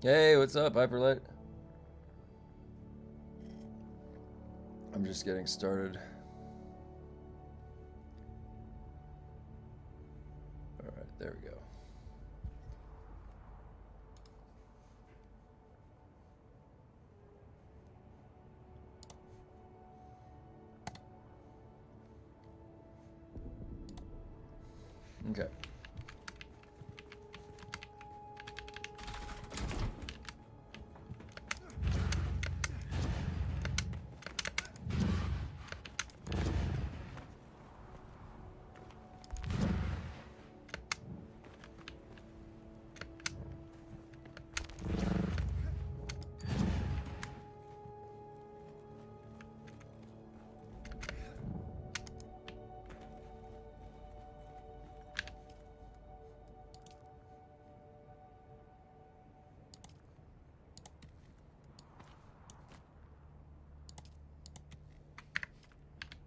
Hey, what's up, Hyperlight? I'm just getting started. Alright, there we go. Okay.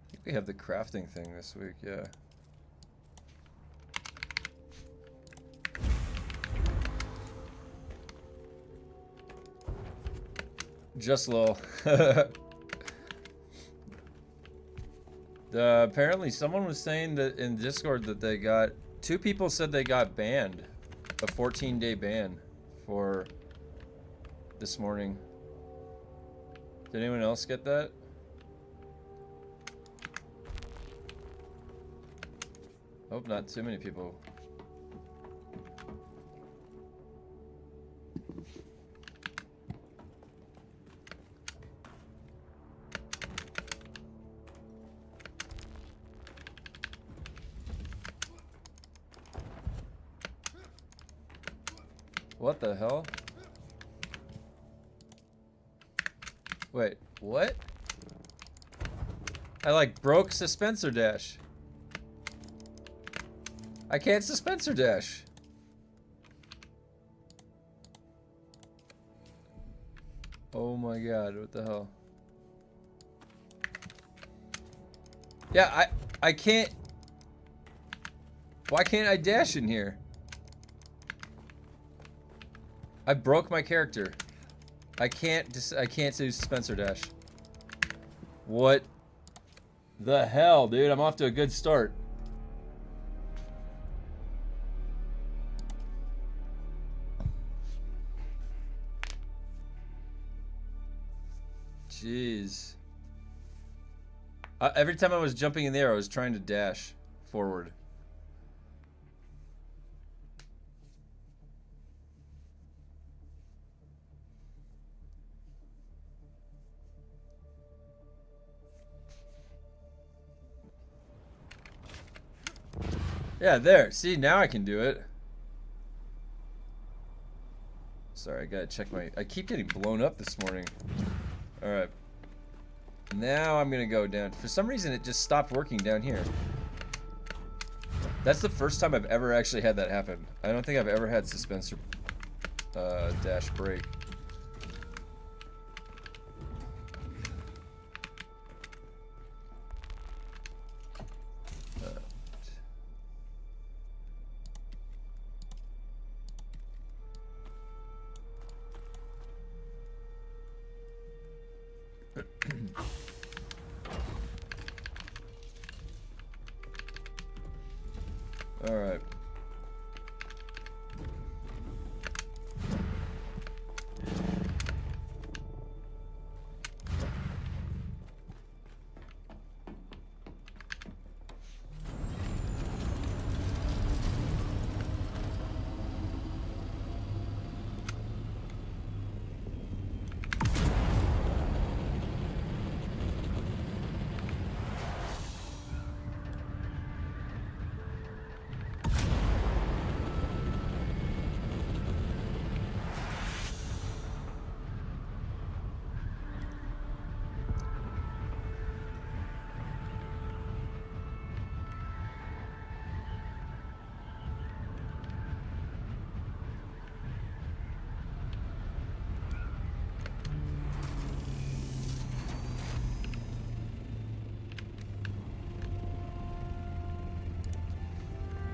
I think we have the crafting thing this week, yeah. Just lol. Apparently someone was saying that in Discord that they got... 2 people said they got banned. A 14-day ban for this morning. Did anyone else get that? Hope not too many people. What the hell? Wait, what? I like broke suspensor dash. I can't suspensor dash. Oh my god, what the hell? Yeah, I can't. Why can't I dash in here? I broke my character. I can't do suspensor dash. What the hell, dude? I'm off to a good start. Jeez. Every time I was jumping in the air, I was trying to dash forward. Yeah, there. See, now I can do it. Sorry, I gotta check my... I keep getting blown up this morning. Alright. Now I'm gonna go down. For some reason, it just stopped working down here. That's the first time I've ever actually had that happen. I don't think I've ever had suspensor dash break. All right.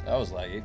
That was laggy.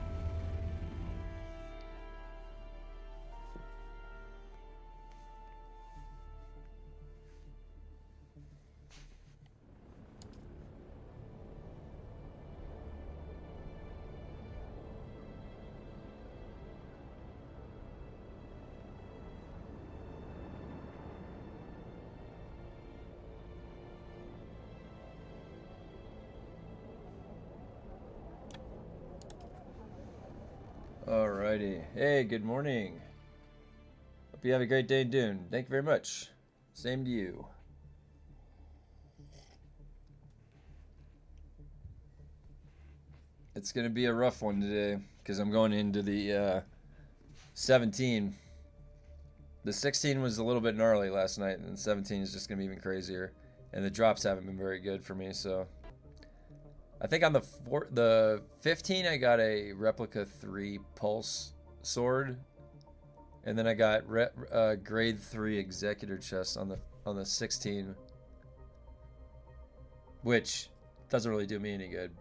Alrighty. Hey, good morning. Hope you have a great day in Dune. Thank you very much. Same to you. It's going to be a rough one today because I'm going into the 17. The 16 was a little bit gnarly last night, and 17 is just going to be even crazier. And the drops haven't been very good for me, so... I think on the 15, I got a Replica 3 Pulse Sword. And then I got grade 3 Executor chest on the 16. Which doesn't really do me any good.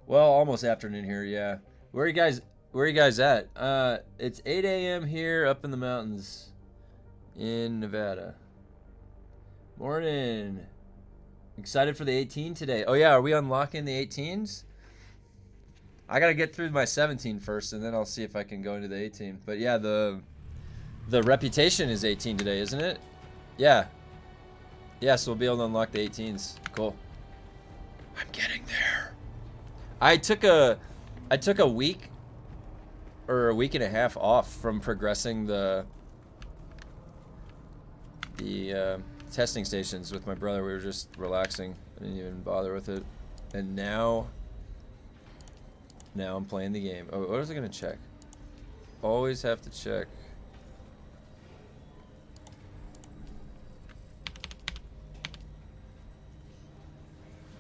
Well, almost afternoon here, yeah. Where are you guys at? It's 8 a.m. here up in the mountains in Nevada. Morning. Excited for the 18 today. Oh yeah, are we unlocking the 18s? I gotta get through my 17 first, and then I'll see if I can go into the 18. But yeah, the reputation is 18 today, isn't it? Yeah. Yeah, so we'll be able to unlock the 18s. Cool. I'm getting there. I took a week or a week and a half off from progressing the testing stations with my brother. We were just relaxing. I didn't even bother with it. And now I'm playing the game. Oh, what was I gonna check? Always have to check.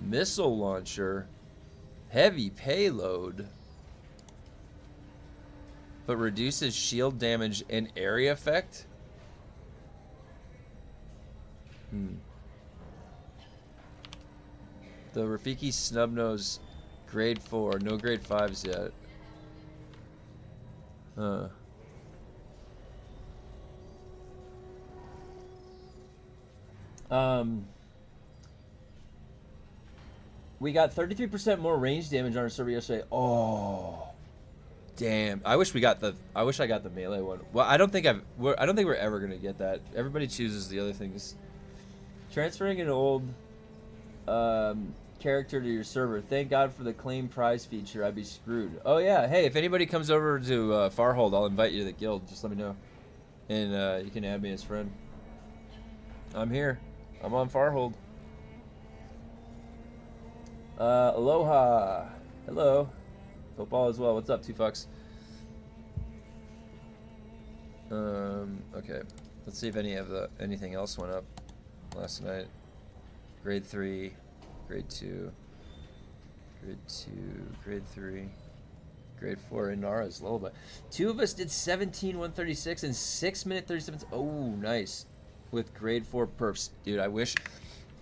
Missile launcher. Heavy payload. But reduces shield damage and area effect? The Rafiki Snubnose grade 4. No grade 5s yet. We got 33% more range damage on our server yesterday. Oh, damn! I wish I got the melee one. Well, I don't think we're ever gonna get that. Everybody chooses the other things. Transferring an old character to your server. Thank God for the claim prize feature. I'd be screwed. Oh yeah. Hey, if anybody comes over to Farhold, I'll invite you to the guild. Just let me know, and you can add me as friend. I'm here. I'm on Farhold. Aloha. Hello. Football as well. What's up, 2fucks? Okay. Let's see if anything else went up last night. Grade 3, grade 2, grade 2, grade 3, grade 4, and Nara's lullaby. Two of us did 17-136 and 6 minute 37. Oh, nice. With grade 4 perfs. Dude, I wish...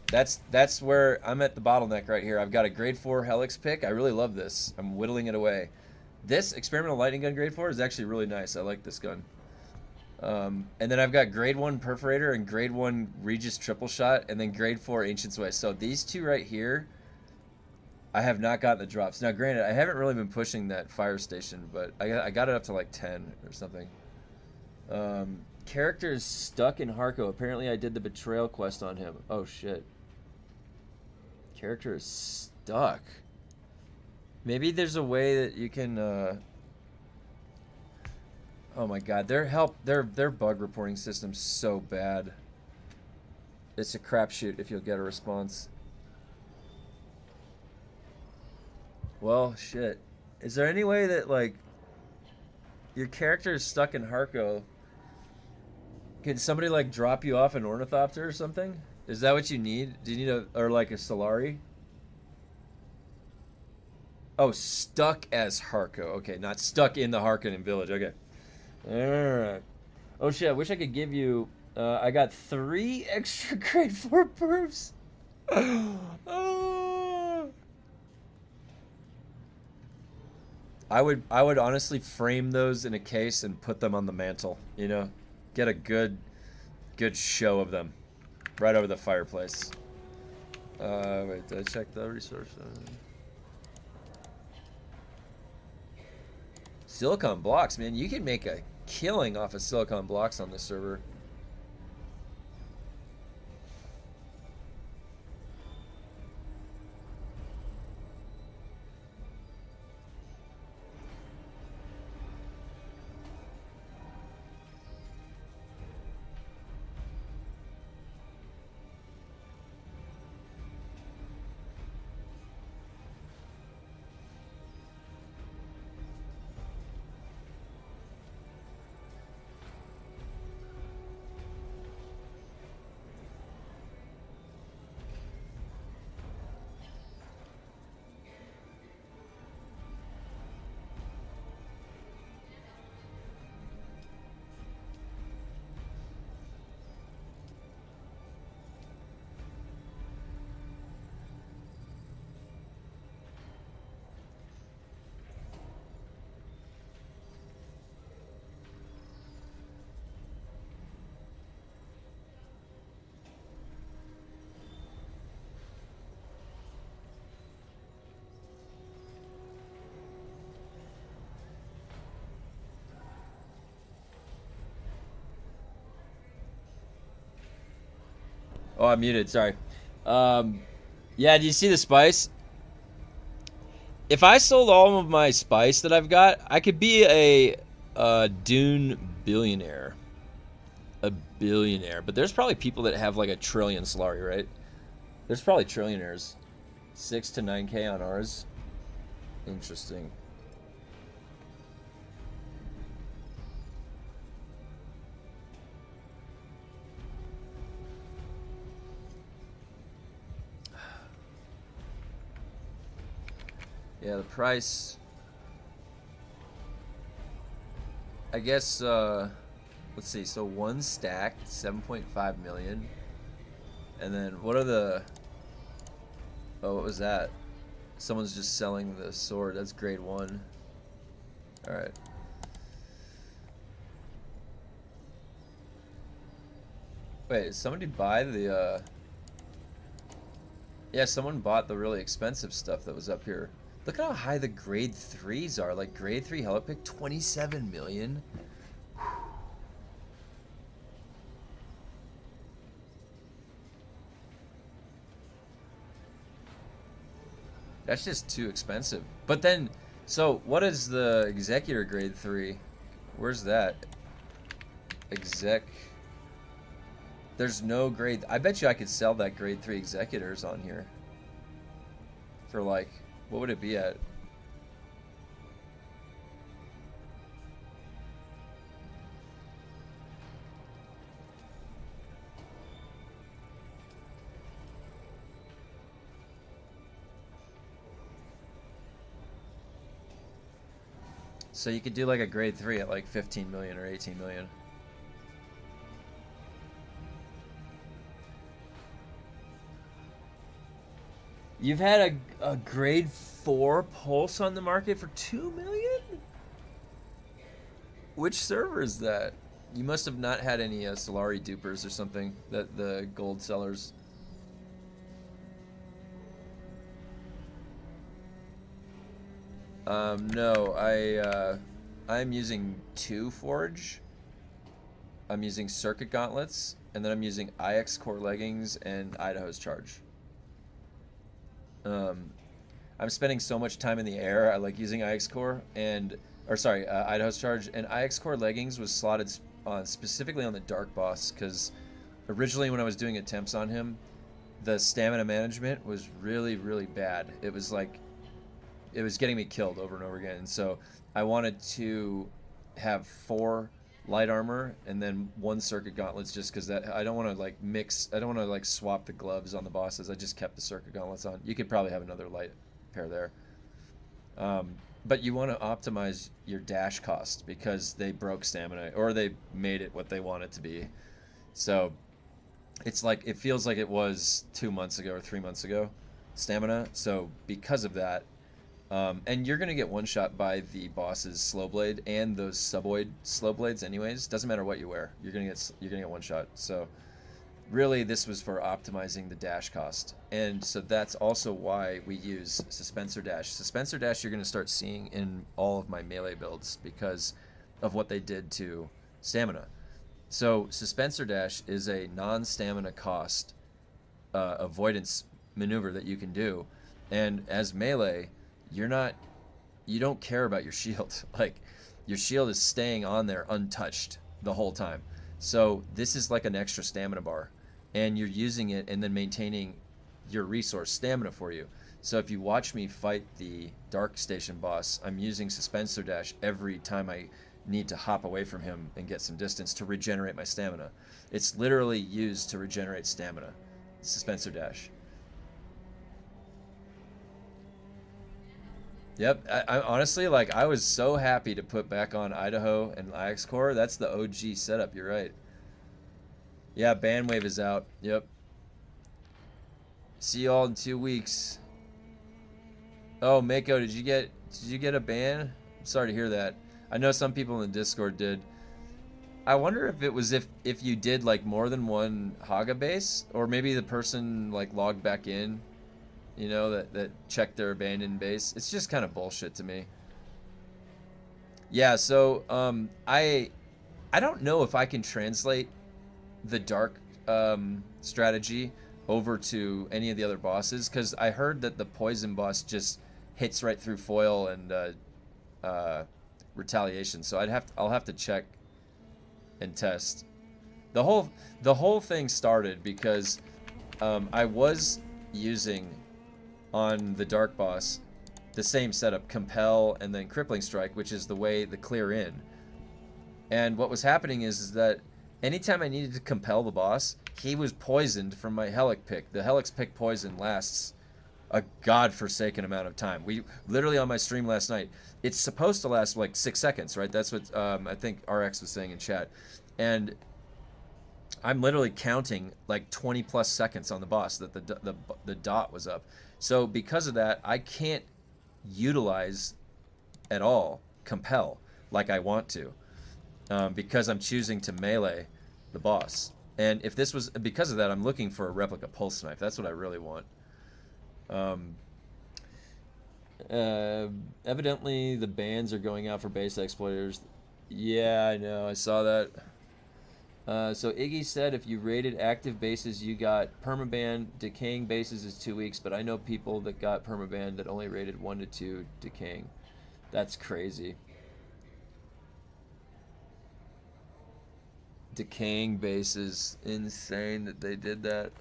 That's where I'm at the bottleneck right here. I've got a grade 4 Helix pick. I really love this. I'm whittling it away. This experimental lightning gun grade 4 is actually really nice. I like this gun. And then I've got grade 1 perforator and grade 1 Regis triple shot, and then grade 4 Ancient's Way. So these two right here, I have not gotten the drops. Now, granted, I haven't really been pushing that fire station, but I got it up to like 10 or something. Character is stuck in Harko. Apparently, I did the betrayal quest on him. Oh shit. Character is stuck. Maybe there's a way that you can. Oh my god, their bug reporting system's so bad. It's a crapshoot if you'll get a response. Well, shit. Is there any way that like your character is stuck in Harko? Can somebody like drop you off an ornithopter or something? Is that what you need? Do you need or like a Solari? Oh, stuck as Harko. Okay, not stuck in the Harkonnen village. Okay. Alright. Oh shit, I wish I could give you... I got 3 extra grade 4 perfs. I would honestly frame those in a case and put them on the mantle, you know? Get a good show of them. Right over the fireplace. Wait, did I check the resource? Silicon blocks, man. You can make a killing off of silicon blocks on this server. Oh, I'm muted. Sorry. Yeah, do you see the spice? If I sold all of my spice that I've got, I could be a DUNE billionaire. A billionaire. But there's probably people that have like a trillion Solari, right? There's probably trillionaires. 6 to 9K on ours. Interesting. Yeah, the price. I guess, let's see. So one stack, 7.5 million. And then what are the. Oh, what was that? Someone's just selling the sword. That's grade 1. Alright. Wait, did somebody buy the, Yeah, someone bought the really expensive stuff that was up here. Look at how high the grade 3s are. Like, grade 3 Helipick, 27 million. That's just too expensive. But then, so what is the Executor grade 3? Where's that? Exec. There's no grade. I bet you I could sell that grade 3 Executors on here. For like, what would it be at? So you could do like a grade 3 at like 15 million or 18 million. You've had a grade 4 pulse on the market for 2 million? Which server is that? You must have not had any Solari dupers or something, that the gold sellers. No, I'm using 2 Forge. I'm using Circuit Gauntlets, and then I'm using IX Core Leggings and Idaho's Charge. I'm spending so much time in the air. I like using IX Core Idaho's Charge, and IX Core Leggings was slotted specifically on the Dark Boss because originally when I was doing attempts on him, the stamina management was really, really bad. It was like, it was getting me killed over and over again. And so I wanted to have 4 light armor and then 1 circuit gauntlets, just because that I don't want to like mix. I don't want to like swap the gloves on the bosses. I just kept the circuit gauntlets on. You could probably have another light pair there. But you want to optimize your dash cost because they broke stamina, or they made it what they want it to be. So it's like, it feels like it was 2 months ago or 3 months ago, stamina. So because of that, and you're gonna get one shot by the boss's slow blade and those suboid slow blades anyways. Doesn't matter what you wear, you're gonna get one shot. So really, this was for optimizing the dash cost, and so that's also why we use Suspensor Dash. Suspensor Dash you're gonna start seeing in all of my melee builds because of what they did to stamina. So Suspensor Dash is a non-stamina cost avoidance maneuver that you can do, and as melee, you don't care about your shield. Like, your shield is staying on there untouched the whole time. So this is like an extra stamina bar, and you're using it and then maintaining your resource stamina for you. So if you watch me fight the Dark Station boss, I'm using Suspensor Dash every time I need to hop away from him and get some distance to regenerate my stamina. It's literally used to regenerate stamina, Suspensor Dash. Yep, I honestly, like, I was so happy to put back on Idaho and IX Core. That's the OG setup, you're right. Yeah, Bandwave is out. Yep. See y'all in 2 weeks. Oh, Mako, did you get a ban? I'm sorry to hear that. I know some people in the Discord did. I wonder if it was if you did like more than one HAGGA base, or maybe the person like logged back in, you know, that checked their abandoned base. It's just kind of bullshit to me. Yeah, so I don't know if I can translate the dark strategy over to any of the other bosses, because I heard that the poison boss just hits right through foil and retaliation. So I'll have to check and test. The whole thing started because I was using on the dark boss the same setup, compel and then crippling strike, which is the way the clear in. And what was happening is that anytime I needed to compel the boss, he was poisoned from my Helix pick. The Helix pick poison lasts a godforsaken amount of time. We literally on my stream last night, it's supposed to last like 6 seconds, right? That's what I think RX was saying in chat. And I'm literally counting like 20 plus seconds on the boss that the dot was up. So because of that, I can't utilize at all compel like I want to, because I'm choosing to melee the boss. And if this was because of that, I'm looking for a replica pulse knife. That's what I really want. Evidently the bans are going out for base exploiters. Yeah, I know, I saw that. So Iggy said if you rated active bases, you got permaban. Decaying bases is 2 weeks, but I know people that got permaban that only rated 1 to 2 decaying. That's crazy. Decaying bases, insane that they did that.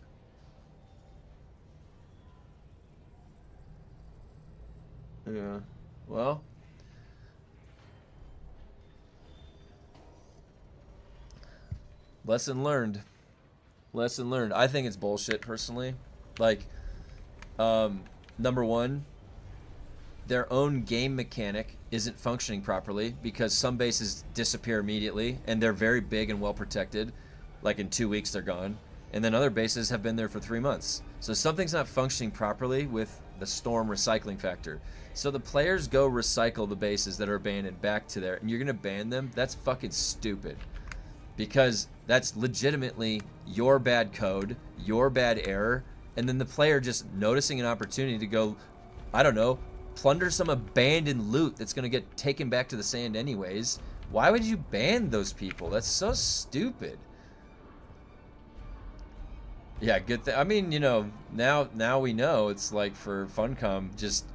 Yeah, well. Lesson learned. Lesson learned. I think it's bullshit, personally. Like, number one, their own game mechanic isn't functioning properly because some bases disappear immediately and they're very big and well protected. Like in 2 weeks, they're gone. And then other bases have been there for 3 months. So something's not functioning properly with the storm recycling factor. So the players go recycle the bases that are abandoned back to there, and you're going to ban them? That's fucking stupid. Because that's legitimately your bad code, your bad error, and then the player just noticing an opportunity to go, I don't know, plunder some abandoned loot that's going to get taken back to the sand anyways. Why would you ban those people? That's so stupid. Yeah, good thing. I mean, you know, now we know it's like for Funcom, just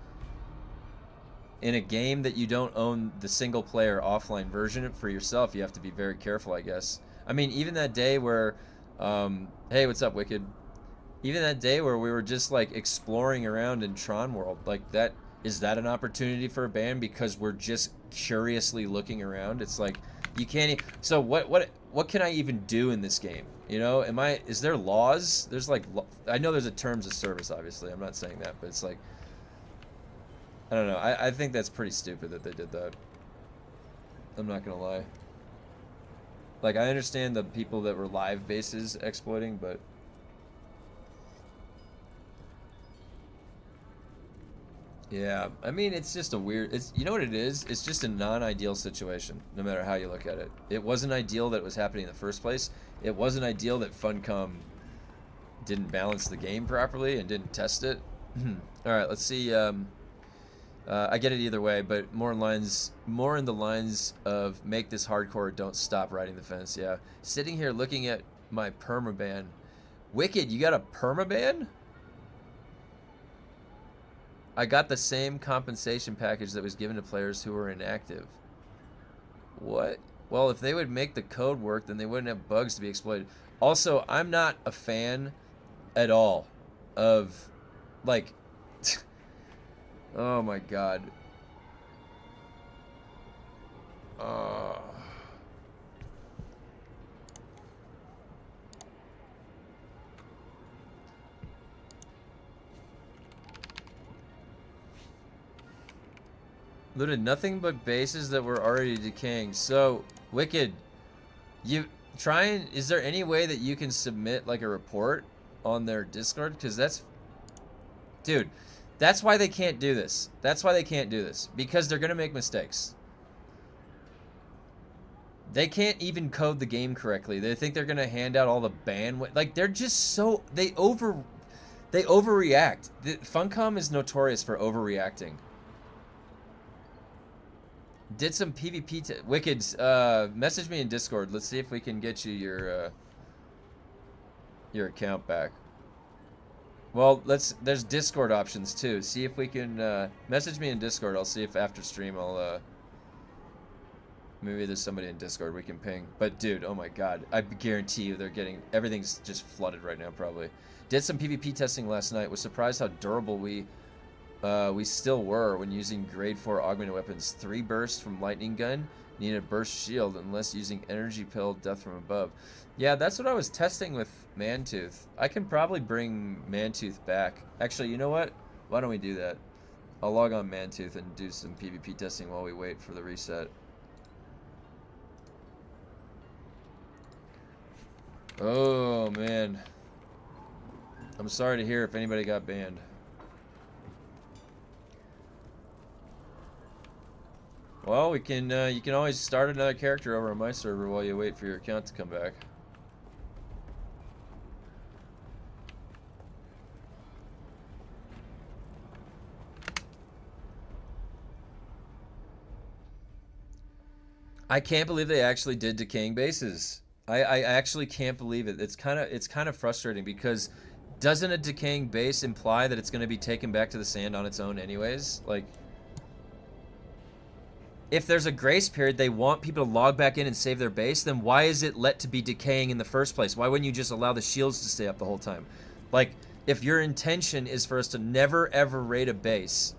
in a game that you don't own the single player offline version for yourself, you have to be very careful, I guess. I mean, even that day where, hey, what's up, Wicked? Even that day where we were just like exploring around in Tron World, like that, is that an opportunity for a ban because we're just curiously looking around? It's like, you can't, so what can I even do in this game? You know, is there laws? There's like, I know there's a terms of service, obviously, I'm not saying that, but it's like, I don't know. I think that's pretty stupid that they did that. I'm not gonna lie. Like, I understand the people that were live bases exploiting, but yeah, I mean, it's just a weird, you know what it is? It's just a non-ideal situation, no matter how you look at it. It wasn't ideal that it was happening in the first place. It wasn't ideal that Funcom didn't balance the game properly and didn't test it. All right, let's see. I get it either way, but more in the lines of make this hardcore or don't stop riding the fence. Yeah, sitting here looking at my permaban. Wicked, you got a permaban? I got the same compensation package that was given to players who were inactive. What? Well, if they would make the code work, then they wouldn't have bugs to be exploited. Also, I'm not a fan at all of, like, oh my god. Looted nothing but bases that were already decaying. So, Wicked, you try and, is there any way that you can submit like a report on their Discord? Because that's, dude, that's why they can't do this. That's why they can't do this. Because they're gonna make mistakes. They can't even code the game correctly. They think they're gonna hand out all the bandwidth. Like, they're just so, they overreact. Funcom is notorious for overreacting. Did some PvP Wicked's message me in Discord. Let's see if we can get you your your account back. Well, there's Discord options too. See if we can message me in Discord. I'll see if after stream I'll maybe there's somebody in Discord we can ping. But dude, oh my god, I guarantee you they're getting everything's just flooded right now probably. Did some PvP testing last night. Was surprised how durable we still were when using grade 4 augmented weapons. 3 bursts from lightning gun, needed a burst shield unless using energy pill, death from above. Yeah, that's what I was testing with Mantooth. I can probably bring Mantooth back. Actually, you know what? Why don't we do that? I'll log on Mantooth and do some PvP testing while we wait for the reset. Oh man, I'm sorry to hear if anybody got banned. Well, we can. You can always start another character over on my server while you wait for your account to come back. I can't believe they actually did decaying bases. I actually can't believe it. It's kind of frustrating because doesn't a decaying base imply that it's going to be taken back to the sand on its own anyways? Like, if there's a grace period, they want people to log back in and save their base, then why is it let to be decaying in the first place? Why wouldn't you just allow the shields to stay up the whole time? Like, if your intention is for us to never ever raid a base,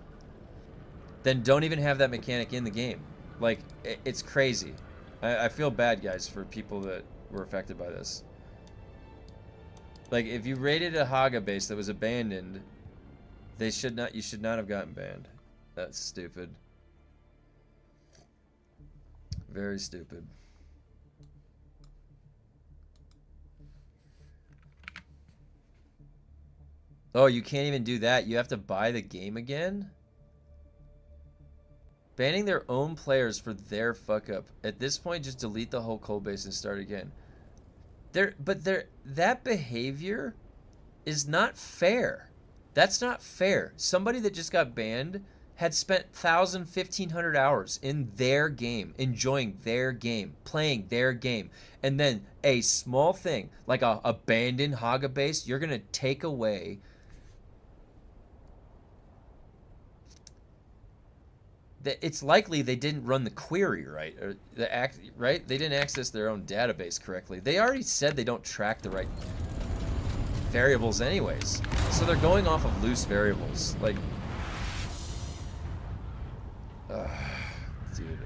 then don't even have that mechanic in the game. Like, it's crazy. I feel bad, guys, for people that were affected by this. Like, if you raided a HAGGA base that was abandoned, you should not have gotten banned. That's stupid. Very stupid. Oh, you can't even do that. You have to buy the game again? Banning their own players for their fuck up. At this point, just delete the whole cold base and start again. That behavior is not fair. That's not fair. Somebody that just got banned had spent 1,000, 1,500 hours in their game, enjoying their game, playing their game. And then a small thing, like a abandoned HAGGA base, you're going to take away. It's likely they didn't run the query right, or right? They didn't access their own database correctly. They already said they don't track the right variables anyways. So they're going off of loose variables. Like, dude.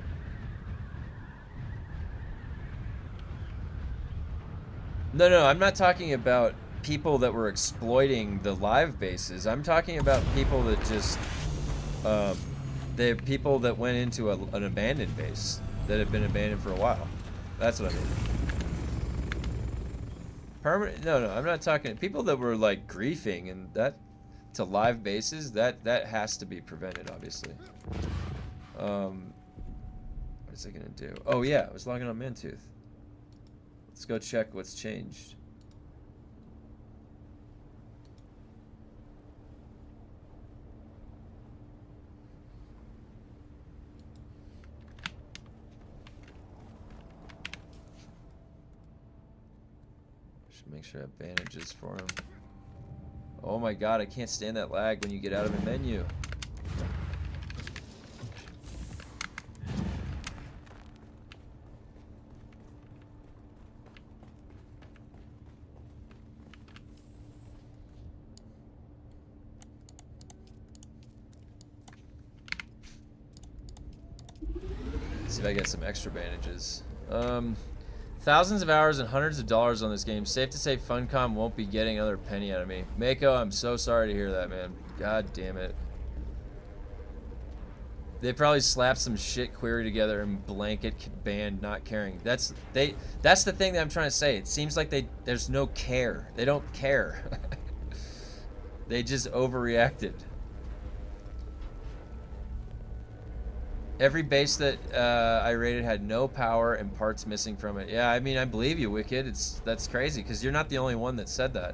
No, I'm not talking about people that were exploiting the live bases. I'm talking about people that just, the people that went into an abandoned base that had been abandoned for a while. That's what I mean. Permanent? No, I'm not talking people that were like griefing and that to live bases. That has to be prevented, obviously. What is it gonna do? Oh yeah, I was logging on Mantooth. Let's go check what's changed. Should make sure I have bandages for him. Oh my god, I can't stand that lag when you get out of a menu. See if I get some extra bandages. Thousands of hours and hundreds of dollars on this game. Safe to say Funcom won't be getting another penny out of me. Mako, I'm so sorry to hear that, man. God damn it. They probably slapped some shit query together and blanket banned not caring. That's the thing that I'm trying to say. It seems like there's no care. They don't care. They just overreacted. Every base that I raided had no power and parts missing from it. Yeah, I mean, I believe you, Wicked. That's crazy, because you're not the only one that said that.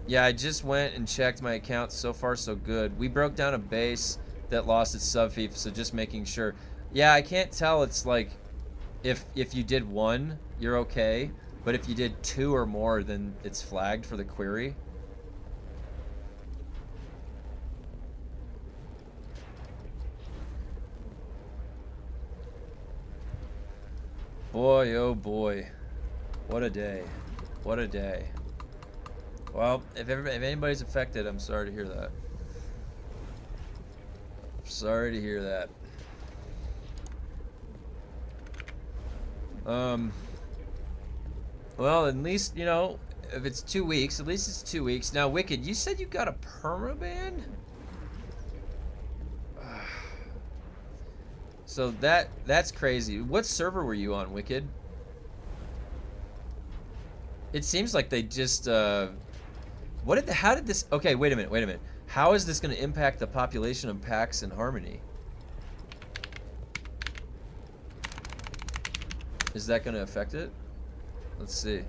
Yeah, I just went and checked my account. So far, so good. We broke down a base that lost its sub-fief, so just making sure. Yeah, I can't tell. It's like, if you did one, you're okay. But if you did 2 or more, then it's flagged for the query. Boy, oh boy. What a day. What a day. Well, if anybody's affected, I'm sorry to hear that. Sorry to hear that. Well, at least, you know, if it's 2 weeks, at least it's 2 weeks. Now, Wicked, you said you got a permaban? So that's crazy. What server were you on, Wicked? It seems like they just how did this, okay, wait a minute. How is this going to impact the population of Pax and Harmony? Is that going to affect it? Let's see.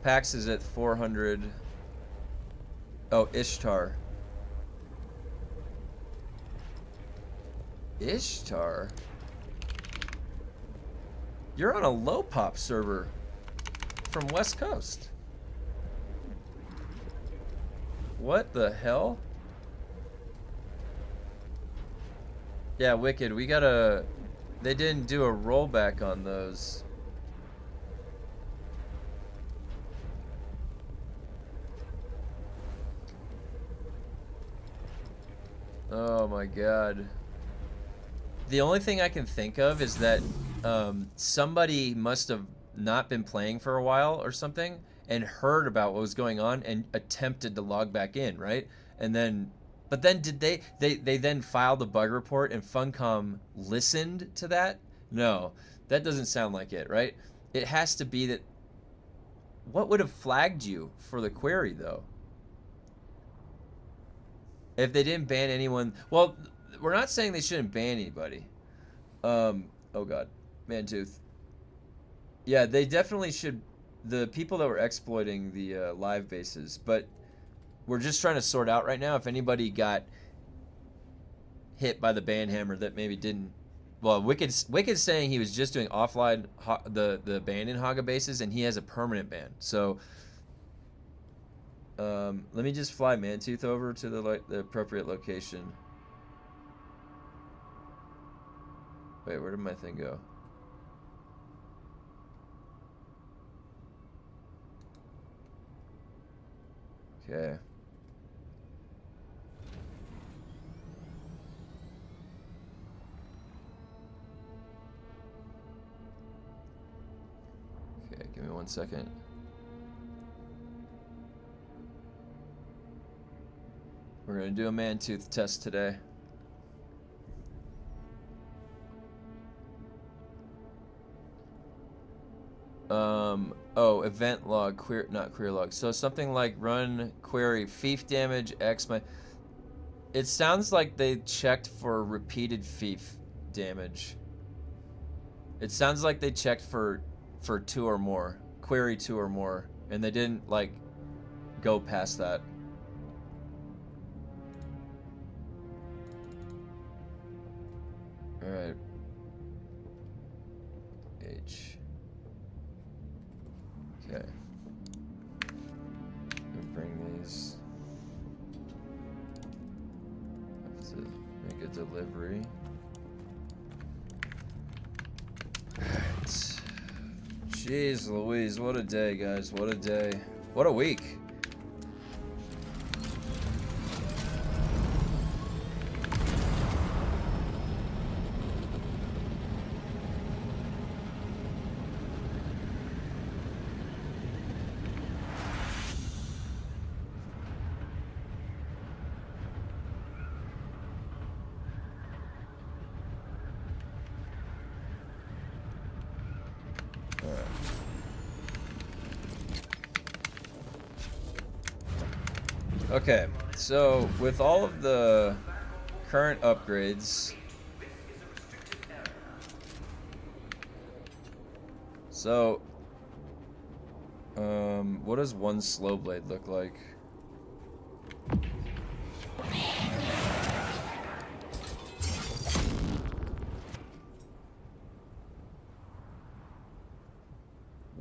Pax is at 400. Oh, Ishtar. Ishtar? You're on a low pop server from West Coast. What the hell? Yeah, Wicked, we gotta... They didn't do a rollback on those. Oh my god. The only thing I can think of is that somebody must have not been playing for a while or something and heard about what was going on and attempted to log back in, right? And then, but then did they then filed a bug report and Funcom listened to that? No, that doesn't sound like it, right? It has to be that, what would have flagged you for the query though? If they didn't ban anyone, well, we're not saying they shouldn't ban anybody. Oh god, Mantooth. Yeah, they definitely should. The people that were exploiting the live bases, but we're just trying to sort out right now if anybody got hit by the ban hammer that maybe didn't. Well, Wicked's saying he was just doing offline the ban in HAGGA bases, and he has a permanent ban. So let me just fly Mantooth over to the appropriate location. Wait, where did my thing go? Okay. Okay, give me 1 second. We're gonna do a Mantooth test today. Oh, event log, not query log. So something like run query, fief damage, X, it sounds like they checked for repeated fief damage. It sounds like they checked for 2 or more, query 2 or more, and they didn't, like, go past that. Alright. H. Okay. Bring these. Have to make a delivery. Alright. Jeez Louise, what a day, guys. What a day. What a week. Okay, so with all of the current upgrades, so what does 1 slow blade look like?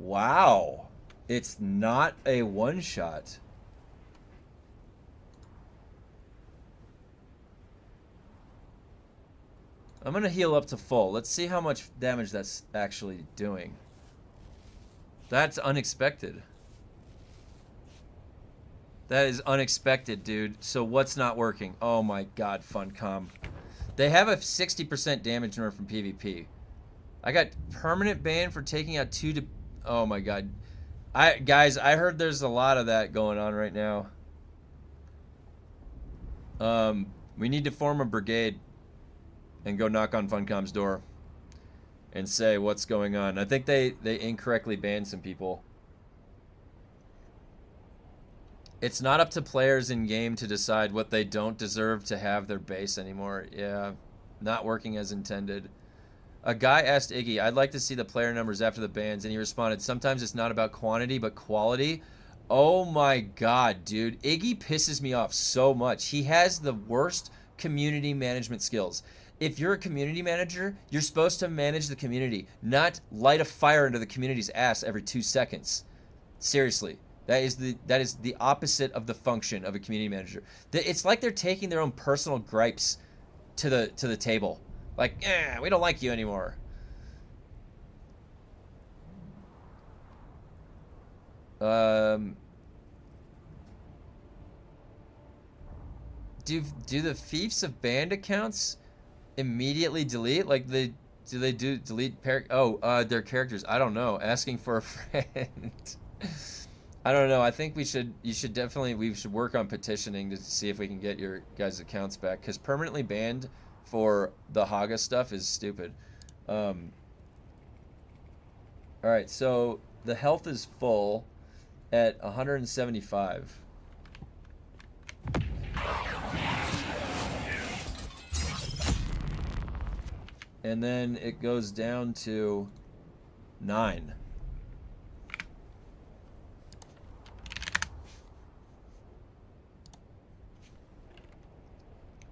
Wow. It's not a one-shot. I'm going to heal up to full. Let's see how much damage that's actually doing. That's unexpected. That is unexpected, dude. So what's not working? Oh my god, Funcom. They have a 60% damage nerf from PvP. I got permanent ban for taking out oh my god. Guys, I heard there's a lot of that going on right now. We need to form a brigade and go knock on Funcom's door and say what's going on. I think they incorrectly banned some people. It's not up to players in game to decide what they don't deserve to have their base anymore. Yeah, not working as intended. A guy asked Iggy, I'd like to see the player numbers after the bans, and he responded, sometimes it's not about quantity, but quality. Oh my god, dude. Iggy pisses me off so much. He has the worst community management skills. If you're a community manager, you're supposed to manage the community, not light a fire into the community's ass every 2 seconds. Seriously. That is the opposite of the function of a community manager. It's like they're taking their own personal gripes to the table. Like, we don't like you anymore. Do the fiefs of banned accounts immediately delete? Like do they delete their characters? I don't know. Asking for a friend. I don't know. I think we should work on petitioning to see if we can get your guys' accounts back, because permanently banned for the HAGGA stuff is stupid. All right, so the health is full at 175. And then it goes down to 9.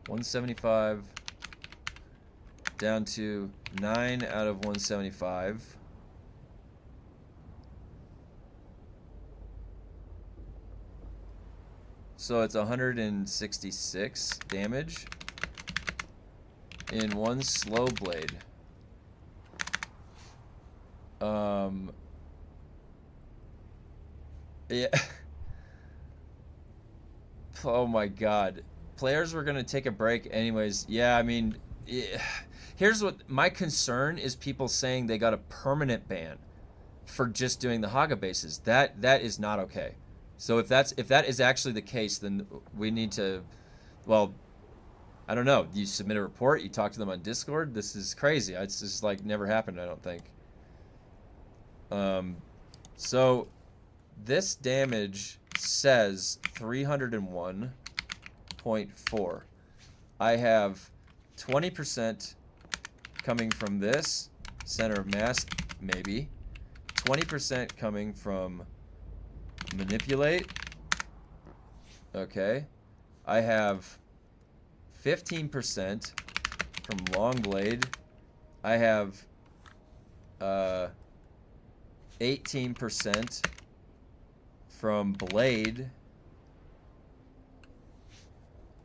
$175 down to 9 out of 175. So it's 166 damage in one slow blade. Yeah. Oh my god. Players were going to take a break anyways. Yeah, I mean, here's what my concern is: people saying they got a permanent ban for just doing the HAGGA bases. That is not okay. So if that is actually the case, then we need to, well, I don't know. You submit a report, you talk to them on Discord. This is crazy. It's just like never happened, I don't think. So this damage says 301.4. I have 20% coming from this center of mass, maybe 20% coming from manipulate. Okay, I have 15% from long blade. I have 18% from blade.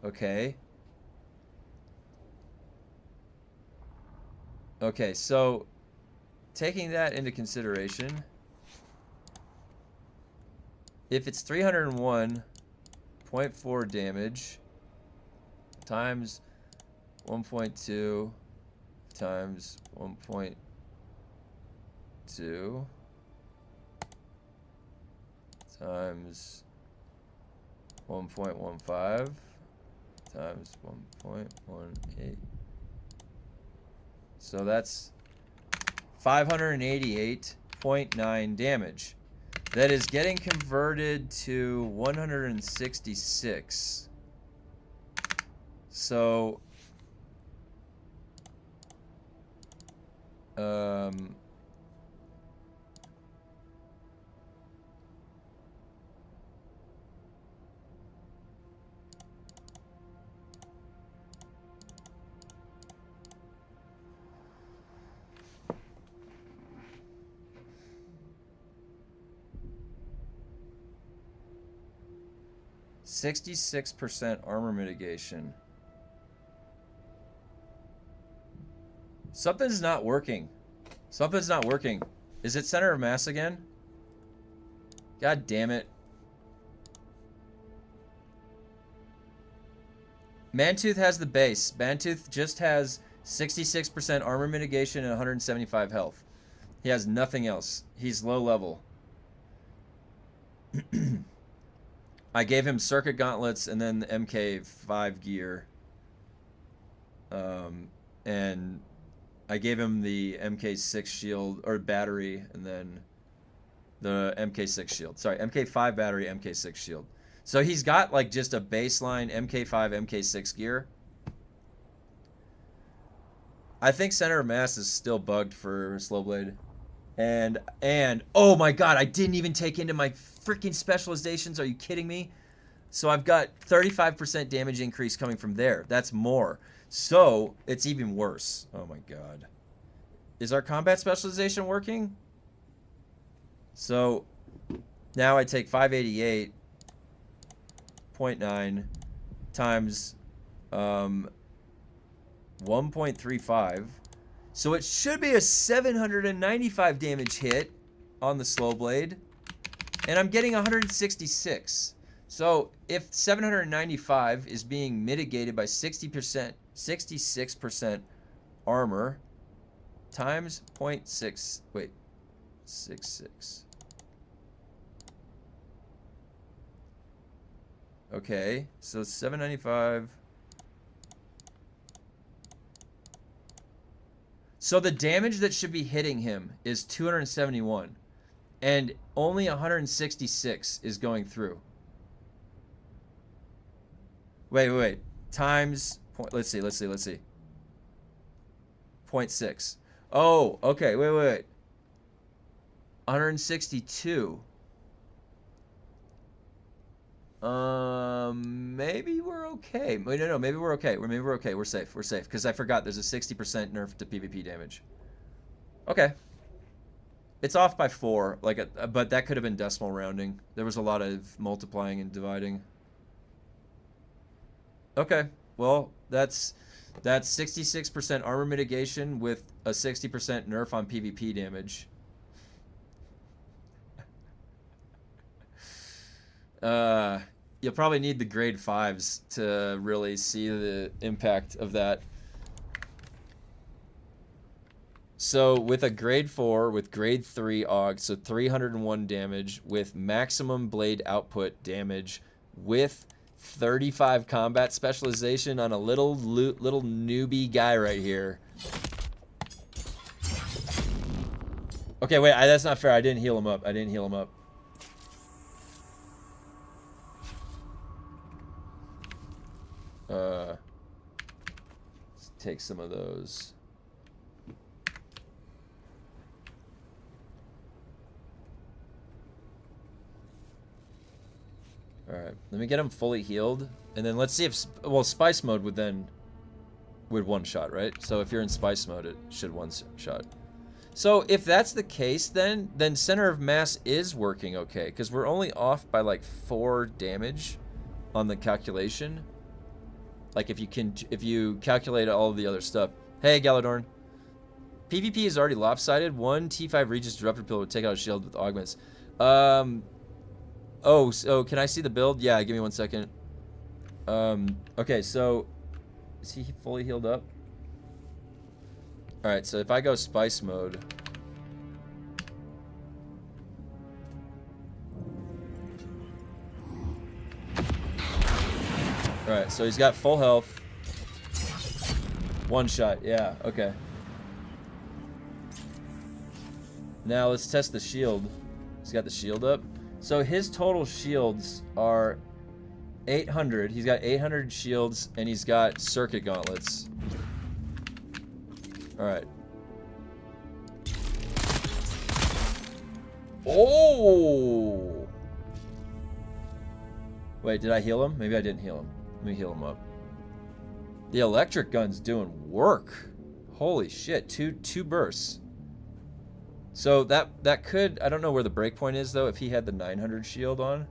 Okay. Okay, so taking that into consideration, if it's 301.4 damage times 1.2 times 1.2 times 1.15 times 1.18. So that's 588.9 damage. That is getting converted to 166. So 66% armor mitigation. Something's not working. Something's not working. Is it center of mass again? God damn it. Mantooth has the base. Mantooth just has 66% armor mitigation and 175 health. He has nothing else. He's low level. I gave him circuit gauntlets and then the MK5 gear. And I gave him the MK6 shield, or battery, and then the MK6 shield. Sorry, MK5 battery, MK6 shield. So he's got like just a baseline MK5, MK6 gear. I think center of mass is still bugged for Slowblade. And oh my god, I didn't even take into my freaking specializations. Are you kidding me? So I've got 35% damage increase coming from there. That's more. So it's even worse. Oh my god. Is our combat specialization working? So now I take 588.9 times 1.35. So it should be a 795 damage hit on the Slowblade. And I'm getting 166. So if 795 is being mitigated by 60%, 66% armor times 0.6, wait, 66. Okay, so 795. So the damage that should be hitting him is 271, and only 166 is going through. Wait. Times point. Let's see. 0.6. Oh, okay. Wait. 162. Maybe we're okay. Wait, no. Maybe we're okay. Maybe we're okay. We're safe. Because I forgot there's a 60% nerf to PvP damage. Okay. It's off by 4, but that could have been decimal rounding. There was a lot of multiplying and dividing. Okay, well, that's 66% armor mitigation with a 60% nerf on PvP damage. You'll probably need the grade 5s to really see the impact of that. So with a grade 4, with grade 3 AUG, so 301 damage, with maximum blade output damage, with 35 combat specialization on a little newbie guy right here. Okay, wait, that's not fair. I didn't heal him up. Let's take some of those. Alright, let me get him fully healed, and then let's see if, well, Spice mode would one-shot, right? So if you're in Spice mode, it should one-shot. So if that's the case, then center of mass is working okay, because we're only off by like 4 damage on the calculation. Like if you calculate all of the other stuff. Hey, Galadorn. PvP is already lopsided. 1 T5 Regis Disruptor Pill would take out a shield with augments. Oh, so can I see the build? Yeah, give me 1 second. Okay, so is he fully healed up? Alright, so if I go Spice mode. Alright, so he's got full health. 1 shot, yeah, okay. Now let's test the shield. He's got the shield up. So his total shields are 800. He's got 800 shields, and he's got circuit gauntlets. Alright. Oh! Wait, did I heal him? Maybe I didn't heal him. Let me heal him up. The electric gun's doing work. Holy shit, two bursts. So that could, I don't know where the breakpoint is though, if he had the 900 shield on.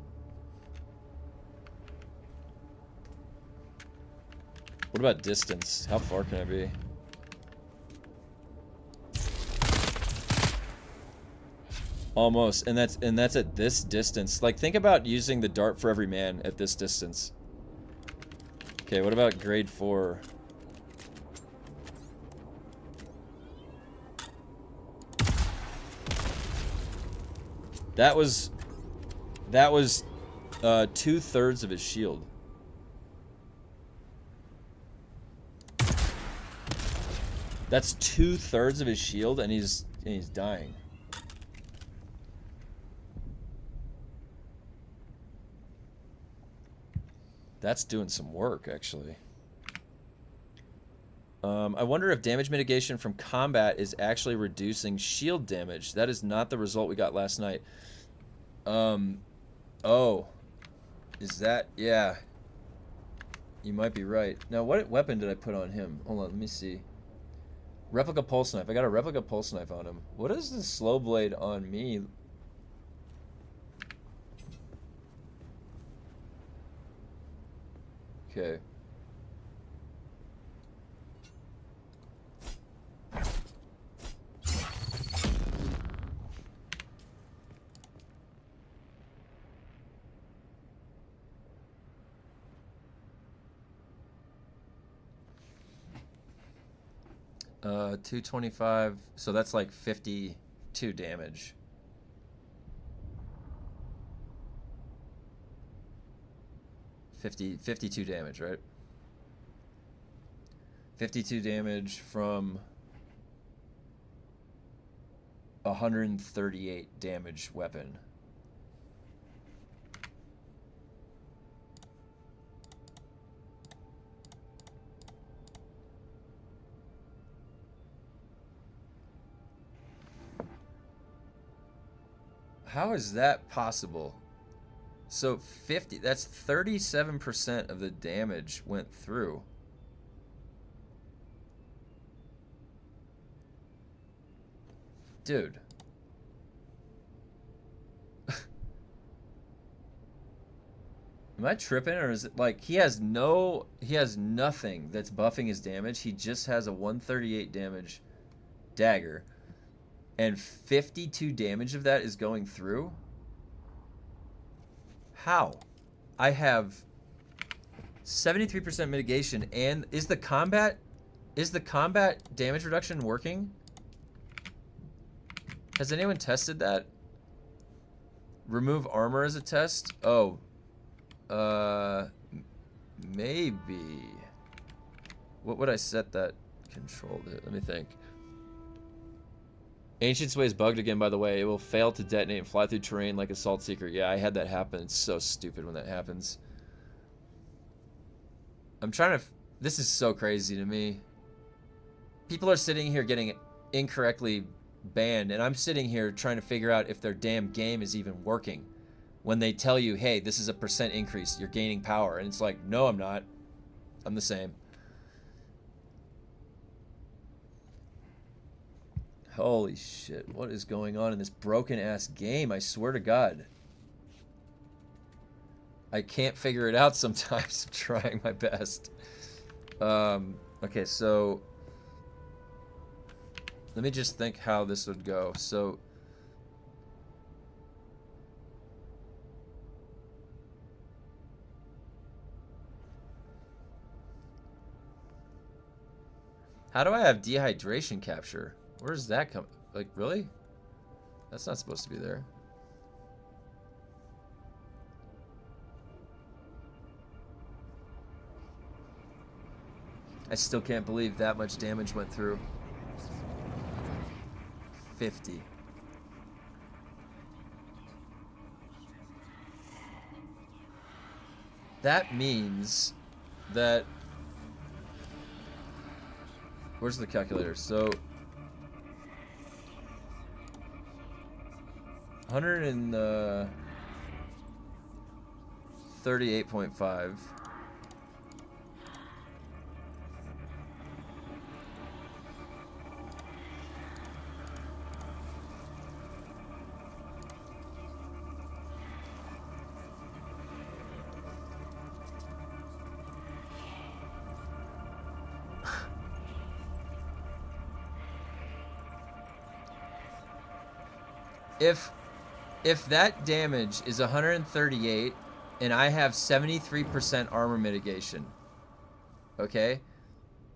What about distance? How far can I be? Almost, and that's at this distance. Like, think about using the dart for every man at this distance. Okay, what about grade 4? That was 2/3 of his shield. That's 2/3 of his shield, and he's dying. That's doing some work, actually. I wonder if damage mitigation from combat is actually reducing shield damage. That is not the result we got last night. Oh. Is that... Yeah. You might be right. Now, what weapon did I put on him? Hold on, let me see. Replica pulse knife. I got a replica pulse knife on him. What is the slow blade on me? Okay. Uh, 225. So that's like 52 damage. $52 damage, right? 52 damage from 138 damage weapon. How is that possible? So 50, that's 37% of the damage went through. Dude. Am I tripping, or is it like he has nothing that's buffing his damage? He just has a 138 damage dagger, and 52 damage of that is going through? How? I have 73% mitigation, and is the combat damage reduction working? Has anyone tested that? Remove armor as a test? Oh. Maybe. What would I set that control to? Let me think. Ancient Sway is bugged again, by the way. It will fail to detonate and fly through terrain like Assault Seeker. Yeah, I had that happen. It's so stupid when that happens. I'm trying to... This is so crazy to me. People are sitting here getting incorrectly banned, and I'm sitting here trying to figure out if their damn game is even working. When they tell you, hey, this is a % increase, you're gaining power. And it's like, no, I'm not. I'm the same. Holy shit, what is going on in this broken-ass game? I swear to God. I can't figure it out sometimes. I'm trying my best. Okay, so... Let me just think how this would go. So... How do I have dehydration capture? Where does that come? Like, really? That's not supposed to be there. I still can't believe that much damage went through. 50. That means that... Where's the calculator? So... 138.5. if that damage is 138 and I have 73% armor mitigation, okay,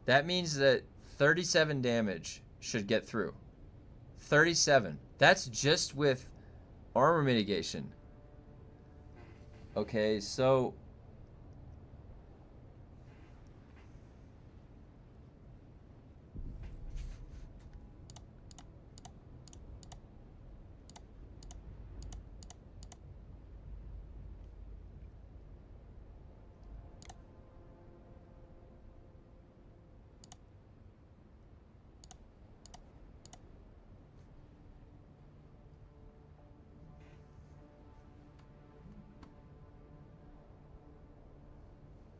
that means that 37 damage should get through. 37. That's just with armor mitigation. Okay, so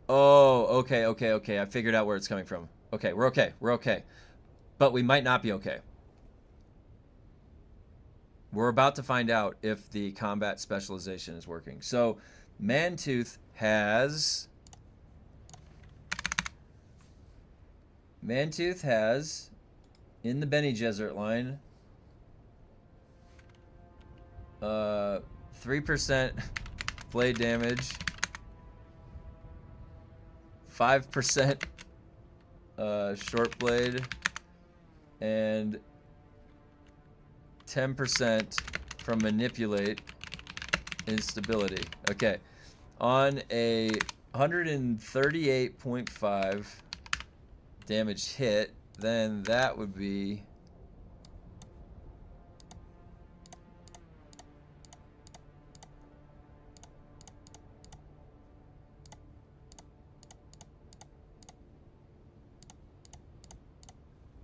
oh, okay. I figured out where it's coming from. Okay, we're okay. We're okay. But we might not be okay. We're about to find out if the combat specialization is working. So, Mantooth has in the Bene Gesserit line 3% blade damage, 5% short blade, and 10% from manipulate instability. Okay, on a 138.5 damage hit, then that would be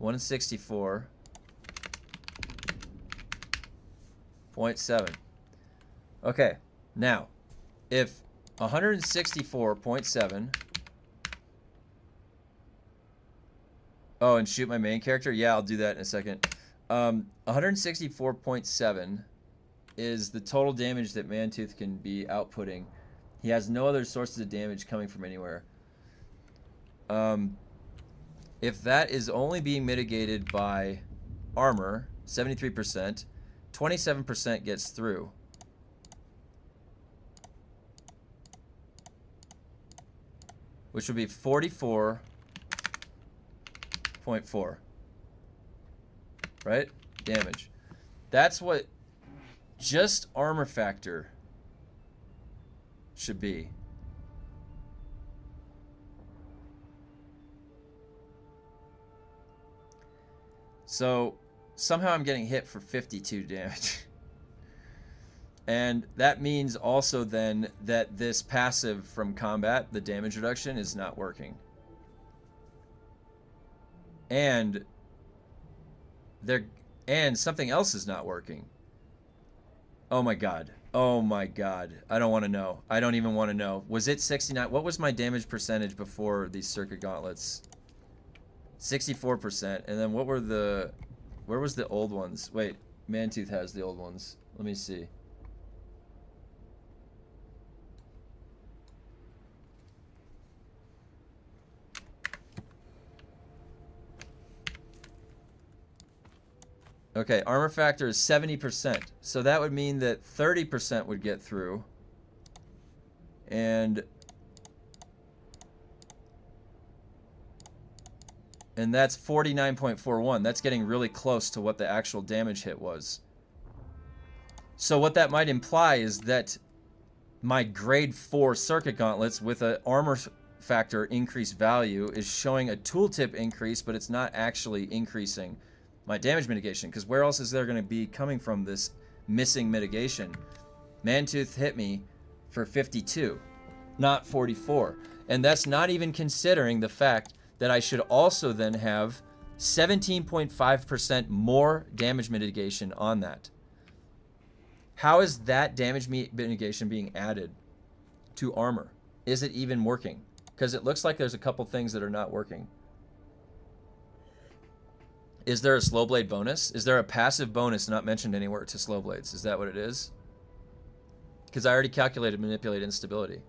164.7. Okay, now, if 164.7... Oh, and shoot my main character? Yeah, I'll do that in a second. 164.7 is the total damage that Mantooth can be outputting. He has no other sources of damage coming from anywhere. If that is only being mitigated by armor, 73%, 27% gets through. Which would be 44.4. Right? Damage. That's what just armor factor should be. So somehow I'm getting hit for 52 damage. And that means also then that this passive from combat, the damage reduction, is not working. And something else is not working. Oh my god. Oh my god. I don't want to know. I don't even want to know. Was it 69? What was my damage percentage before these circuit gauntlets? 64%. And then what were the... Where was the old ones? Wait, Mantooth has the old ones. Let me see. Okay, armor factor is 70%. So that would mean that 30% would get through. And that's 49.41. That's getting really close to what the actual damage hit was. So what that might imply is that my grade 4 circuit gauntlets with an armor factor increased value is showing a tooltip increase, but it's not actually increasing my damage mitigation, because where else is there going to be coming from this missing mitigation? Mantooth hit me for 52, not 44. And that's not even considering the fact that I should also then have 17.5% more damage mitigation on that. How is that damage mitigation being added to armor? Is it even working? Because it looks like there's a couple things that are not working. Is there a slow blade bonus? Is there a passive bonus not mentioned anywhere to slow blades? Is that what it is? Because I already calculated manipulate instability.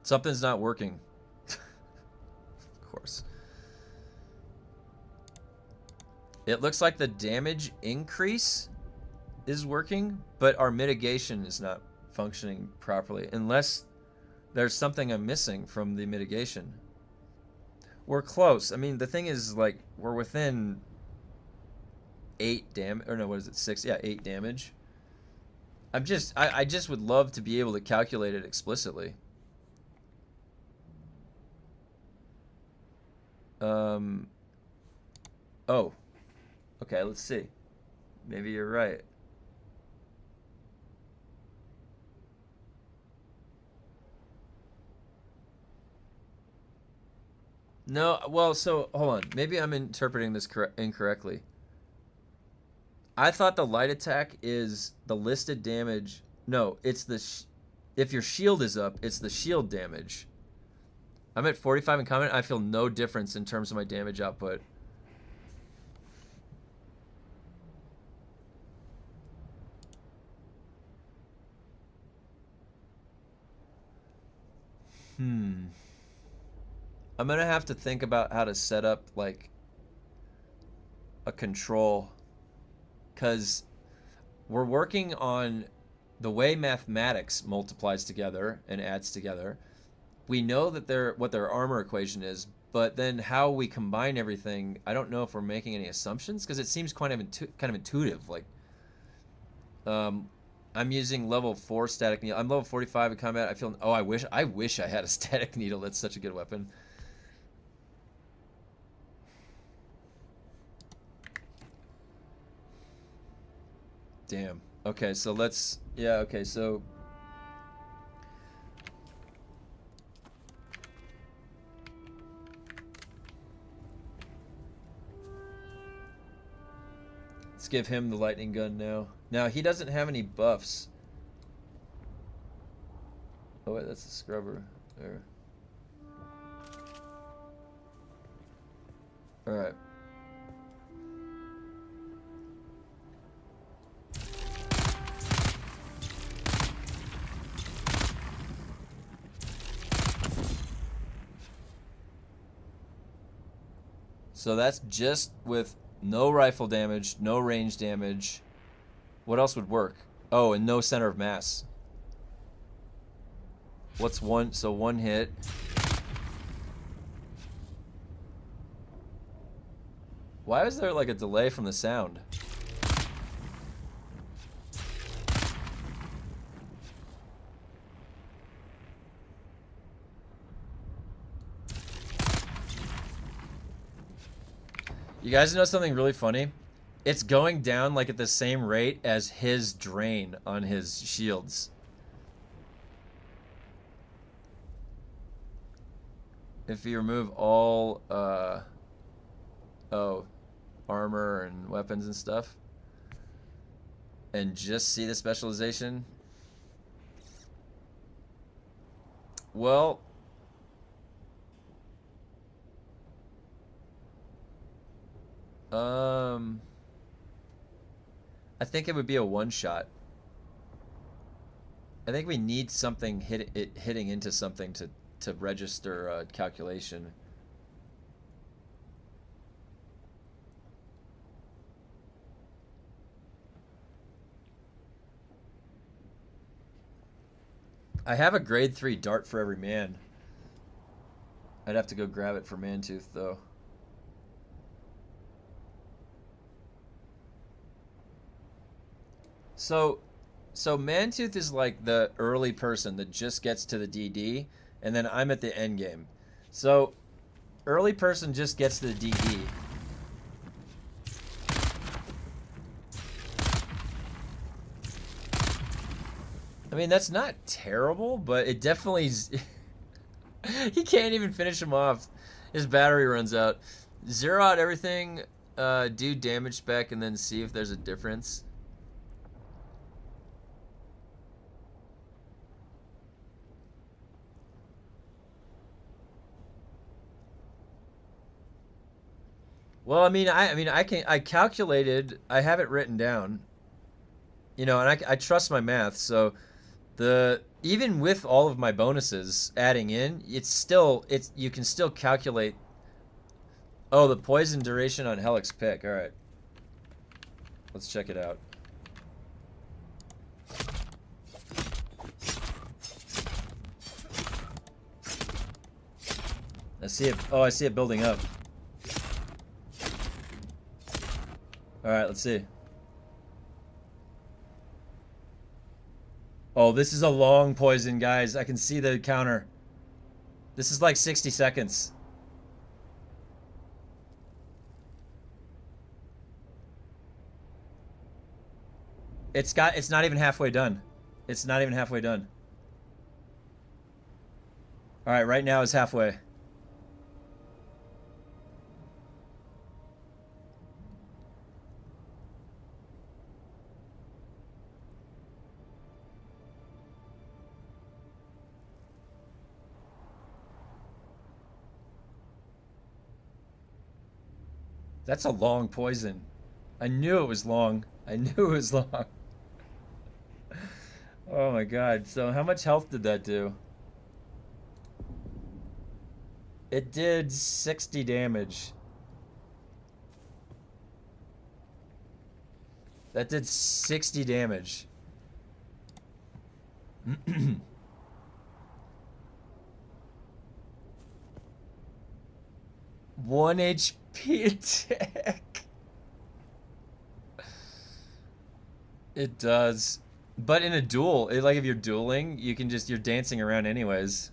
Something's not working. It looks like the damage increase is working, but our mitigation is not functioning properly, unless there's something I'm missing from the mitigation. We're close. I mean, the thing is, like, we're within 8 damage, or no, what is it, 6? Yeah, 8 damage. I just would love to be able to calculate it explicitly. Oh. Okay, let's see. Maybe you're right. No, well, so hold on. Maybe I'm interpreting this incorrectly. I thought the light attack is the listed damage. No, it's the if your shield is up, it's the shield damage. I'm at 45 in combat. I feel no difference in terms of my damage output. I'm gonna have to think about how to set up like a control, because we're working on the way mathematics multiplies together and adds together. We know that what their armor equation is, but then how we combine everything, I don't know if we're making any assumptions, because it seems kind of intuitive. Like, I'm using level 4 static needle. I'm level 45 in combat. I feel, oh, I wish I had a static needle. That's such a good weapon. Damn. Okay, so let's, yeah, okay, so let's give him the lightning gun now. Now, he doesn't have any buffs. Oh, wait, that's the scrubber. There. Alright. So that's just with no rifle damage, no range damage. What else would work? Oh, and no center of mass. What's one? So one hit. Why is there like a delay from the sound? You guys know something really funny? It's going down like at the same rate as his drain on his shields. If you remove all armor and weapons and stuff, and just see the specialization, well, I think it would be a one-shot. I think we need something hitting into something to register a calculation. I have a grade 3 dart for every man. I'd have to go grab it for Mantooth, though. So Mantooth is like the early person that just gets to the DD, and then I'm at the end game. So early person just gets to the DD. I mean, that's not terrible, but it definitely is. He can't even finish him off. His battery runs out. Zero out everything, do damage spec, and then see if there's a difference. Well, I calculated, I have it written down, and I trust my math. So even with all of my bonuses adding in, you can still calculate. Oh, the poison duration on Helix Pick. All right. Let's check it out. I see it. Oh, I see it building up. Alright, let's see. Oh, this is a long poison, guys. I can see the counter. This is like 60 seconds. It's not even halfway done. It's not even halfway done. Alright, right now it's halfway. That's a long poison. I knew it was long. I knew it was long. Oh my god. So how much health did that do? It did 60 damage. That did 60 damage. 1 HP attack. It does. But in a duel, like if you're dueling, you can just, you're dancing around anyways.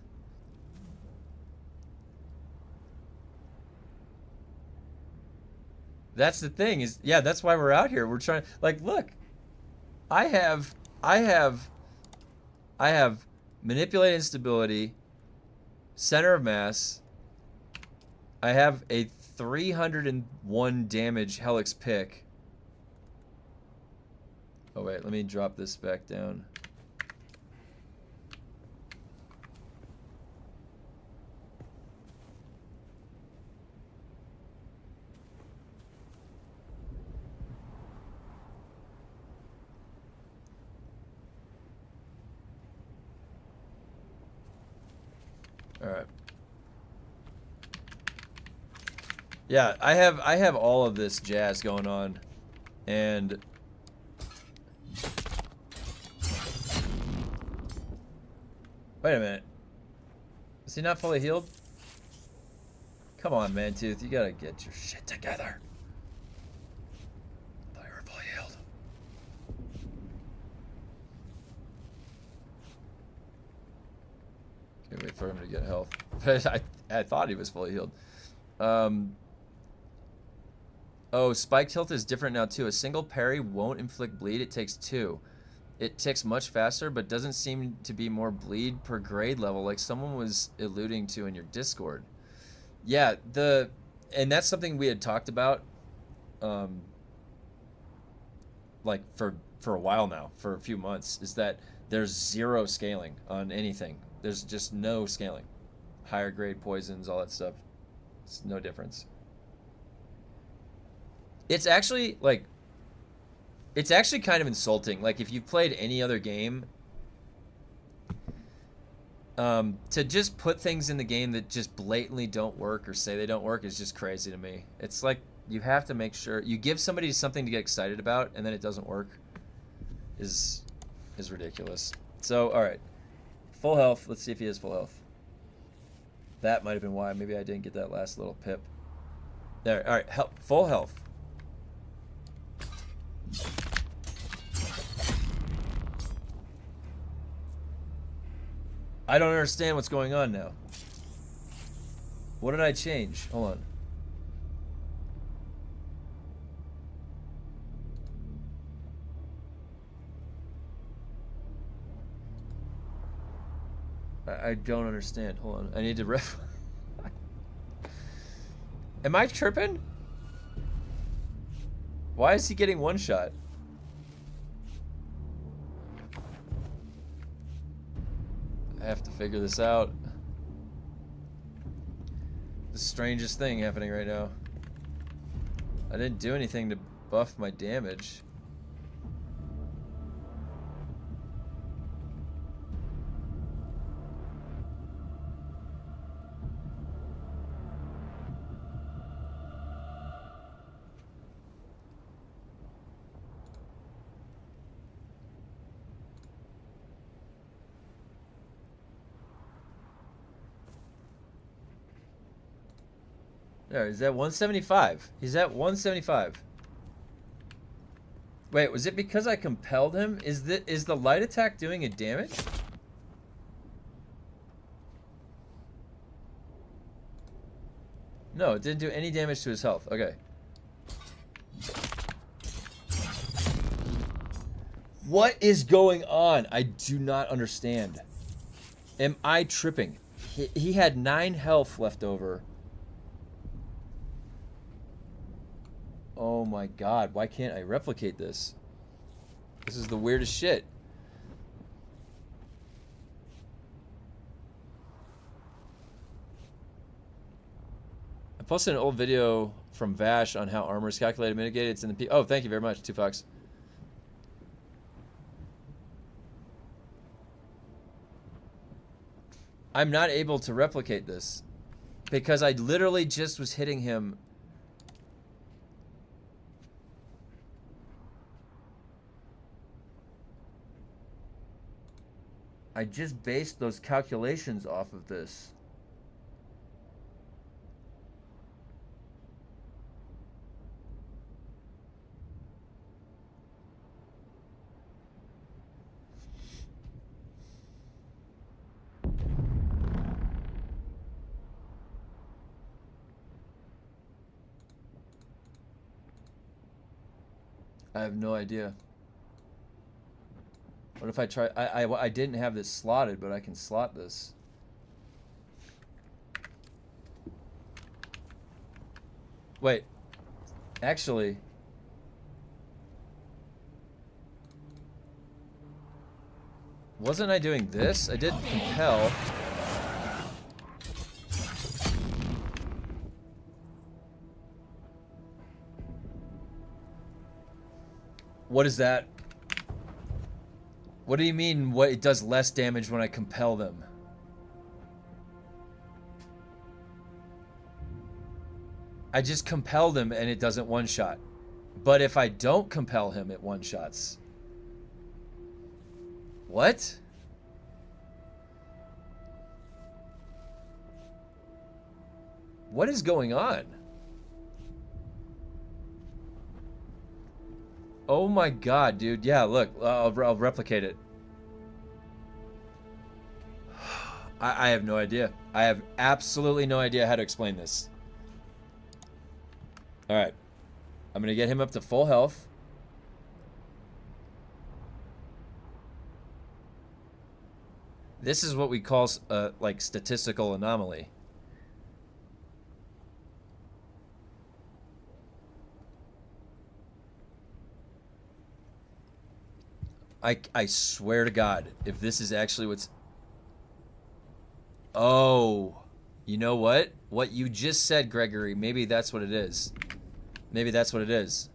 That's the thing is, yeah, that's why we're out here. We're trying, like, look. I have manipulate instability, center of mass. I have a 301 damage Helix pick. Oh wait, let me drop this back down. All right. Yeah, I have all of this jazz going on, and wait a minute. Is he not fully healed? Come on, Mantooth, you gotta get your shit together. I thought you were fully healed. Can't wait for him to get health. I thought he was fully healed. Oh, spike tilt is different now too. A single parry won't inflict bleed. It takes 2. It ticks much faster, but doesn't seem to be more bleed per grade level, like someone was alluding to in your Discord. Yeah, and that's something we had talked about, like for a while now, for a few months, is that there's 0 scaling on anything. There's just no scaling. Higher grade poisons, all that stuff. It's no difference. It's actually like, it's actually kind of insulting. Like if you've played any other game, to just put things in the game that just blatantly don't work or say they don't work is just crazy to me. It's like you have to make sure you give somebody something to get excited about and then it doesn't work is ridiculous. So, all right. Full health. Let's see if he has full health. That might have been why. Maybe I didn't get that last little pip. There. All right. Full health. I don't understand what's going on now. What did I change? Hold on. I don't understand. Hold on. I need to ref. Am I tripping? Why is he getting one shot? I have to figure this out. The strangest thing happening right now. I didn't do anything to buff my damage. There, he's at 175. He's at 175. Wait, was it because I compelled him? Is the light attack doing a damage? No, it didn't do any damage to his health. Okay. What is going on? I do not understand. Am I tripping? He had 9 health left over. Oh my god, why can't I replicate this? This is the weirdest shit. I posted an old video from Vash on how armor is calculated and mitigated. It's in the oh, thank you very much, 2Fox. I'm not able to replicate this because I literally just was hitting him. I just based those calculations off of this. I have no idea. What if I try? I didn't have this slotted, but I can slot this. Wait. Actually. Wasn't I doing this? I did compel. What is that? What do you mean what it does less damage when I compel them? I just compelled him and it doesn't one-shot. But if I don't compel him, it one-shots. What? What is going on? Oh my god, dude. Yeah, look, I'll replicate it. I have no idea. I have absolutely no idea how to explain this. Alright. I'm gonna get him up to full health. This is what we call, like, statistical anomaly. I swear to God, if this is actually what's... Oh, you know what? What you just said, Gregory, maybe that's what it is. Maybe that's what it is.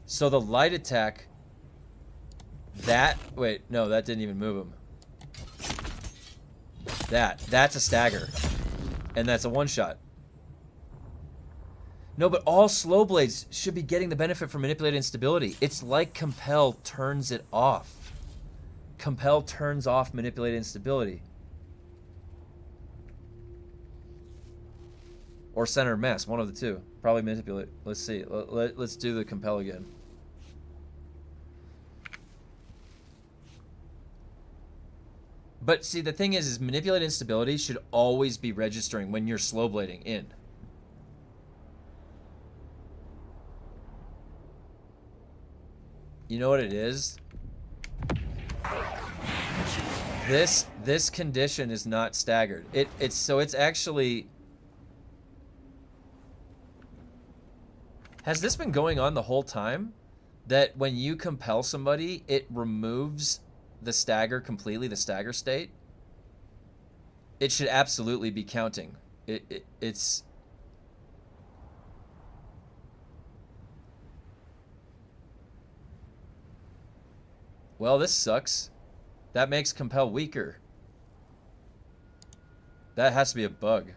So the light attack... That... Wait, no, that didn't even move him. That's a stagger. And that's a one-shot. No, but all slow blades should be getting the benefit from manipulated instability. It's like compel turns it off. Compel turns off manipulated instability. Or center mass, one of the two. Probably manipulate. Let's see. Let's do the compel again. But see, the thing is manipulated instability should always be registering when you're slow blading in. You know what it is? This condition is not staggered. It's actually... Has this been going on the whole time? That when you compel somebody, it removes the stagger completely, the stagger state? It should absolutely be counting. It's... Well, this sucks. That makes compel weaker. That has to be a bug.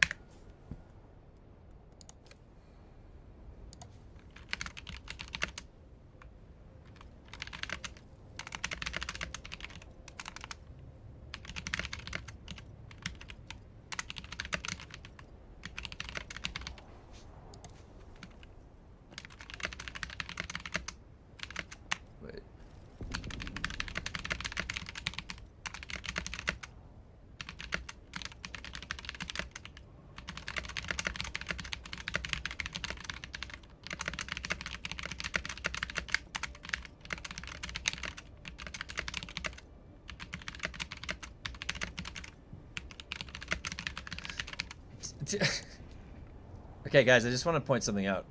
Okay, guys, I just want to point something out.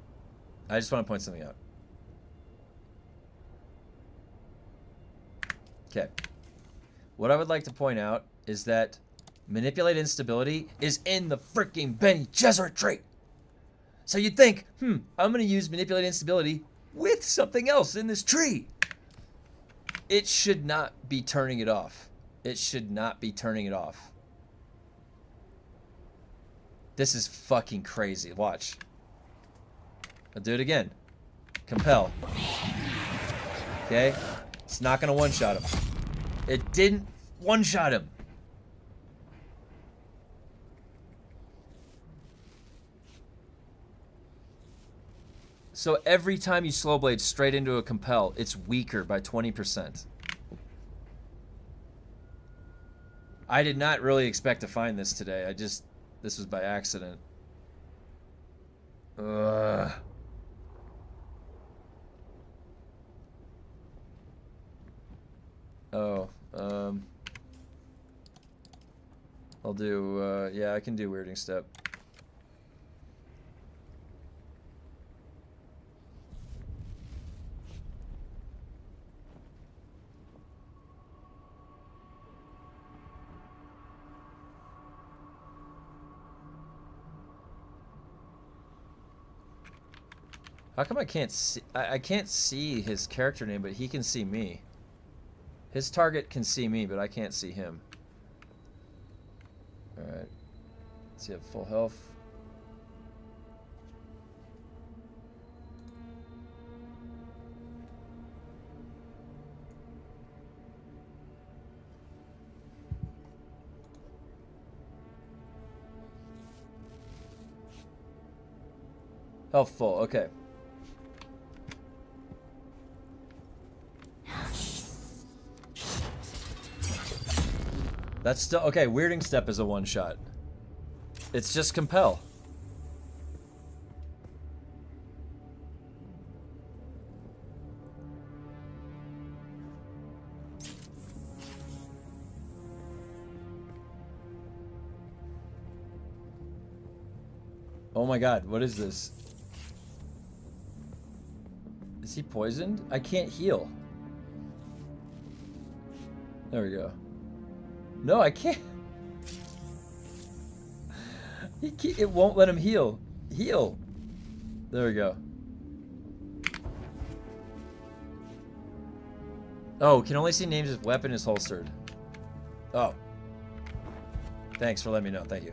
Okay. What I would like to point out is that manipulate instability is in the freaking Bene Gesserit trait. So you'd think, I'm going to use manipulate instability with something else in this tree. It should not be turning it off. This is fucking crazy. Watch. I'll do it again. Compel. Okay? It's not gonna one-shot him. It didn't one-shot him. So every time you slow blade straight into a compel, it's weaker by 20%. I did not really expect to find this today. This was by accident. Ugh. Oh, I'll do, yeah, I can do weirding step. How come I can't see? I can't see his character name, but he can see me. His target can see me, but I can't see him. Alright. Does he have full health? Health full, okay. That's still okay. Weirding step is a one shot. It's just compel. Oh my god, what is this? Is he poisoned? I can't heal. There we go. No, I can't. It won't let him heal. Heal. There we go. Oh, can only see names if weapon is holstered. Oh. Thanks for letting me know. Thank you.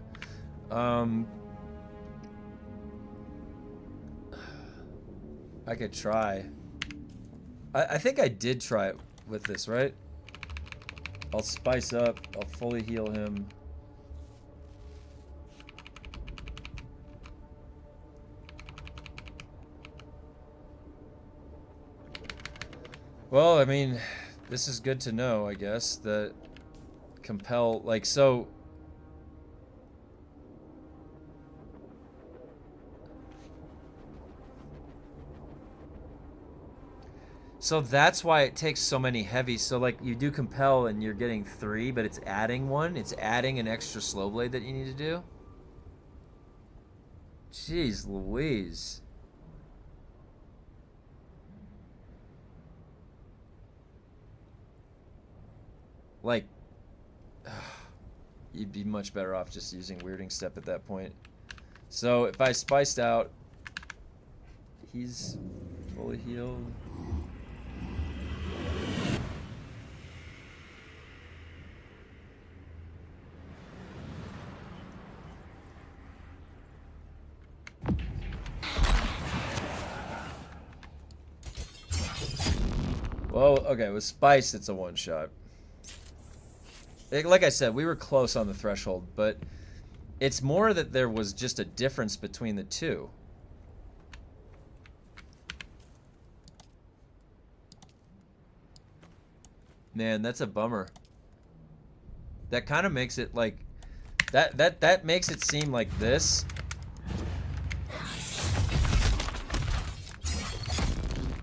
I could try. I think I did try it with this, right? I'll spice up. I'll fully heal him. Well, I mean, this is good to know, I guess, that compel, like, so... So that's why it takes so many heavies. So like you do compel and you're getting 3, but it's adding 1. It's adding an extra slow blade that you need to do. Jeez Louise. Like, you'd be much better off just using weirding step at that point. So if I spiced out, he's fully healed. Well, okay, with Spice, it's a one-shot. Like I said, we were close on the threshold, but it's more that there was just a difference between the two. Man, that's a bummer. That kind of makes it like... That makes it seem like this...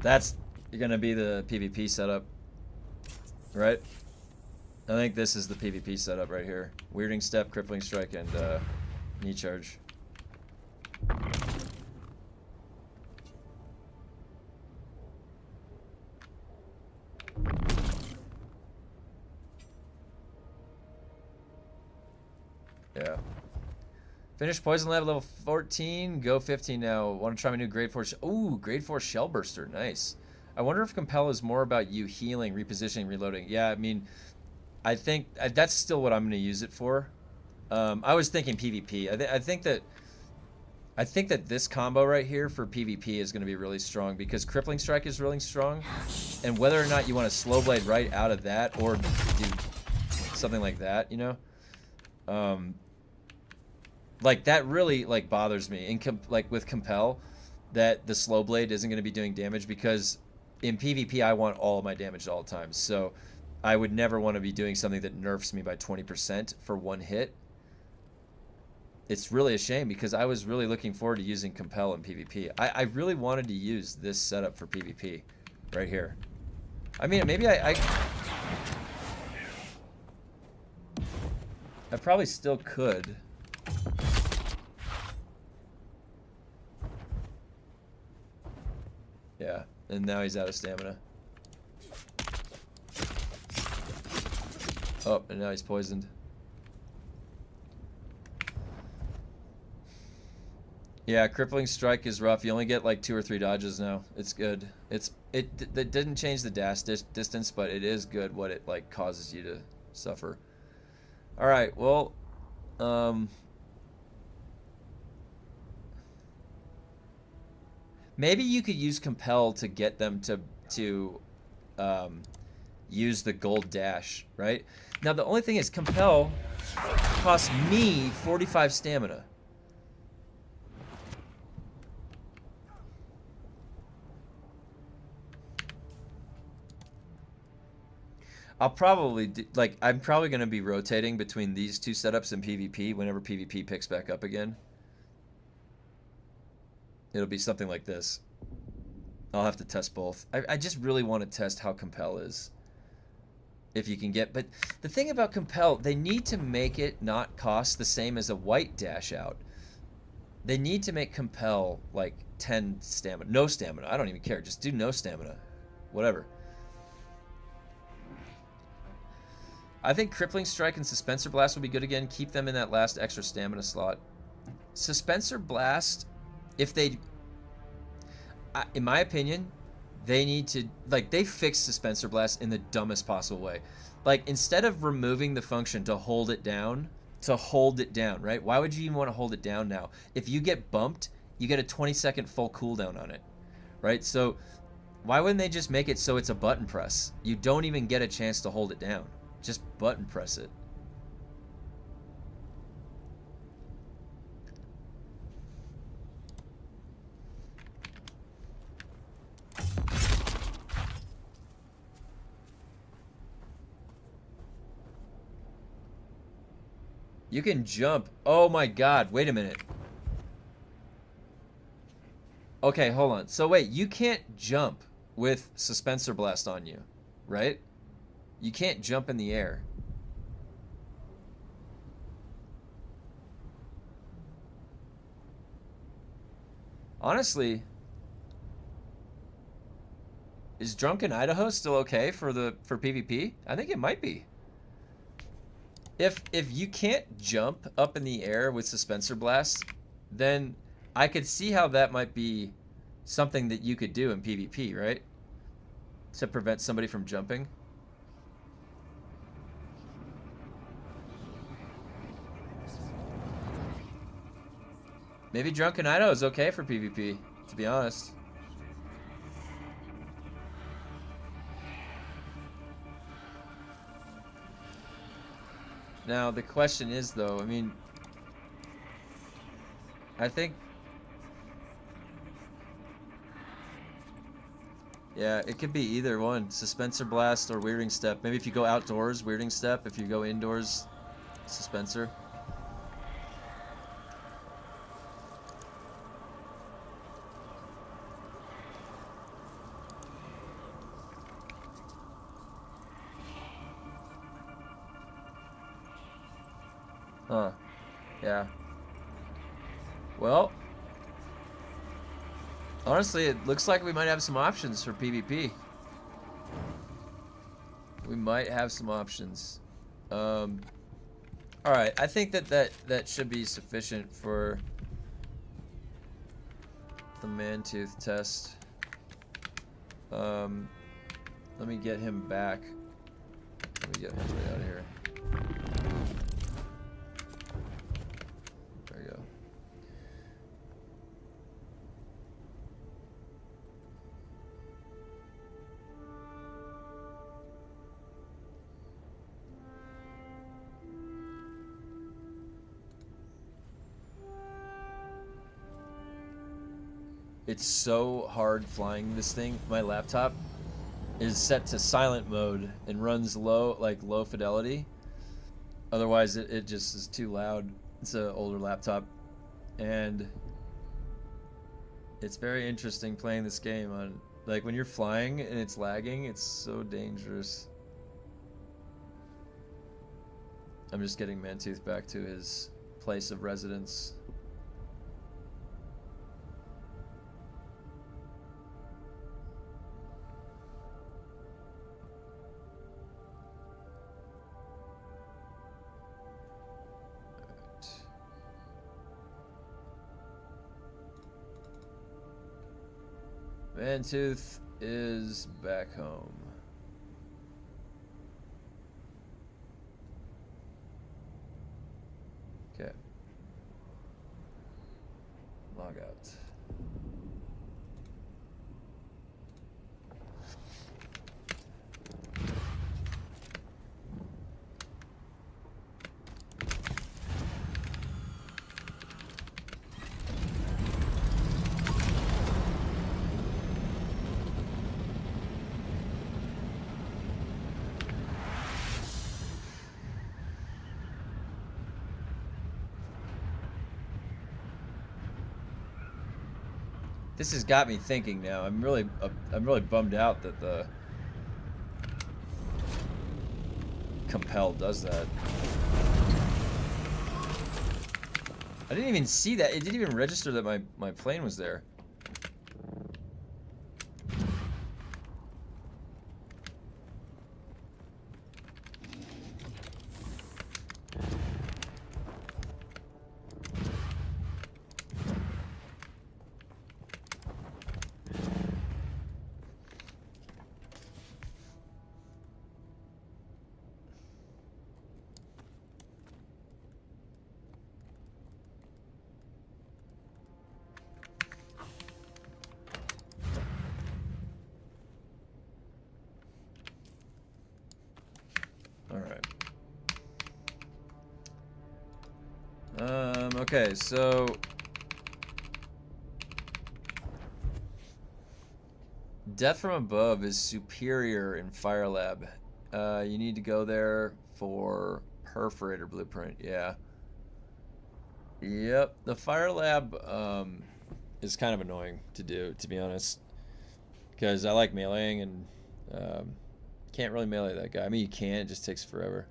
That's gonna be the PvP setup, right? I think this is the PvP setup right here. Weirding step, crippling strike, and knee charge. Yeah. Finish Poison Lab level 14. Go 15 now. Want to try my new grade 4... Ooh, grade 4 Shell Burster. Nice. I wonder if Compel is more about you healing, repositioning, reloading. Yeah, I mean, I think that's still what I'm going to use it for. I was thinking PvP. I think that this combo right here for PvP is going to be really strong because Crippling Strike is really strong. And whether or not you want to Slow Blade right out of that or do something like that, you know? Like, that really, like, bothers me. Like, with Compel, that the Slow Blade isn't going to be doing damage because in PvP, I want all of my damage all the time. So I would never want to be doing something that nerfs me by 20% for one hit. It's really a shame because I was really looking forward to using Compel in PvP. I really wanted to use this setup for PvP right here. I mean, maybe I probably still could. Yeah, and now he's out of stamina. Oh, and now he's poisoned. Yeah, Crippling Strike is rough. You only get like 2 or 3 dodges now. It's good. It didn't change the dash distance, but it is good what it like causes you to suffer. All right, well, maybe you could use Compel to get them to use the gold dash, right? Now the only thing is Compel costs me 45 stamina. I'll probably I'm probably going to be rotating between these two setups in PvP whenever PvP picks back up again. It'll be something like this. I'll have to test both. I just really want to test how Compel is. If you can get, but the thing about Compel, they need to make it not cost the same as a white dash out. They need to make Compel like 10 stamina. No stamina. I don't even care. Just do no stamina. Whatever. I think Crippling Strike and Suspensor Blast will be good again. Keep them in that last extra stamina slot. Suspensor Blast, if they... in my opinion, they need to... Like, they fixed Suspensor Blast in the dumbest possible way. Like, instead of removing the function to hold it down, right? Why would you even want to hold it down now? If you get bumped, you get a 20-second full cooldown on it, right? So, why wouldn't they just make it so it's a button press? You don't even get a chance to hold it down. Just button press it. You can jump. Oh my god, wait a minute. Okay, hold on. So wait, you can't jump with Suspensor Blast on you, right? You can't jump in the air. Honestly, is Drunken Idaho still okay for PvP? I think it might be. If you can't jump up in the air with Suspensor Blast, then I could see how that might be something that you could do in PvP, right? To prevent somebody from jumping. Maybe Drunken Idaho is okay for PvP, to be honest. Now, the question is, though, I mean, I think... Yeah, it could be either one. Suspensor Blast or Weirding Step. Maybe if you go outdoors, Weirding Step. If you go indoors, Suspensor. Huh. Yeah. Well, honestly, it looks like we might have some options for PvP. We might have some options. All right, I think that should be sufficient for the man-tooth test. Let me get him back. Let me get him right out of here. There we go. It's so hard flying this thing. My laptop is set to silent mode and runs low, like low fidelity. Otherwise, it just is too loud. It's an older laptop, and it's very interesting playing this game on, like, when you're flying and it's lagging. It's so dangerous. I'm just getting Mantooth back to his place of residence. Mantooth is back home. Okay. Log out. This has got me thinking now. I'm really bummed out that the compel does that. I didn't even see that. It didn't even register that my plane was there. Okay, so Death from Above is superior in Fire Lab. You need to go there for Perforator Blueprint, yeah. Yep, the Fire Lab is kind of annoying to do, to be honest. Because I like meleeing and can't really melee that guy. I mean, you can, it just takes forever.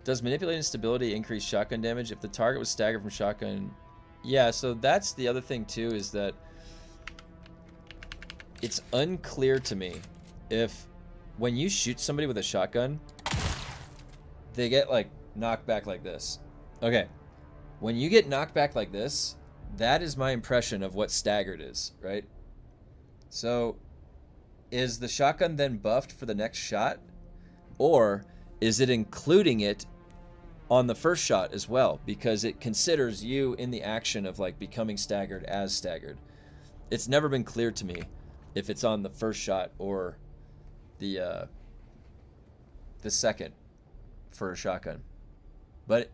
Does manipulating stability increase shotgun damage if the target was staggered from shotgun? Yeah, so that's the other thing too, is that it's unclear to me if when you shoot somebody with a shotgun, they get like knocked back like this. Okay, when you get knocked back like this, that is my impression of what staggered is, right? So is the shotgun then buffed for the next shot, or is it including it on the first shot as well, because it considers you in the action of like becoming staggered as staggered? It's never been clear to me if it's on the first shot or the second for a shotgun, but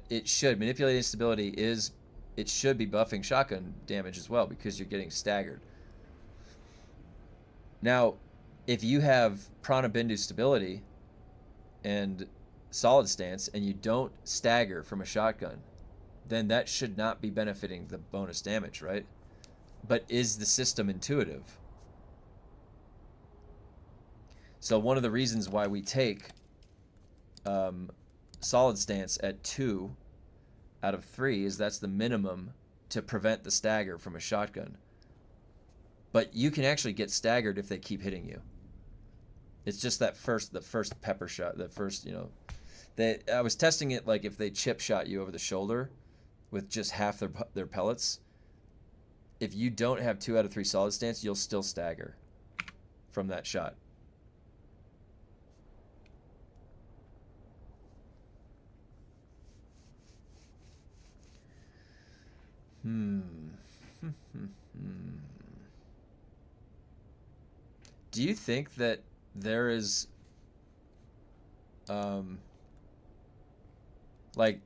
it should. Manipulating stability is, it should be buffing shotgun damage as well, because you're getting staggered. Now if you have Prana Bindu stability and solid stance and you don't stagger from a shotgun, then that should not be benefiting the bonus damage, right? But is the system intuitive? So one of the reasons why we take solid stance at 2 out of 3 is that's the minimum to prevent the stagger from a shotgun. But you can actually get staggered if they keep hitting you. It's just that the first pepper shot, the first, you know, I was testing it like if they chip shot you over the shoulder with just half their pellets. If you don't have 2 out of 3 solid stance, you'll still stagger from that shot. Do you think that there is, like,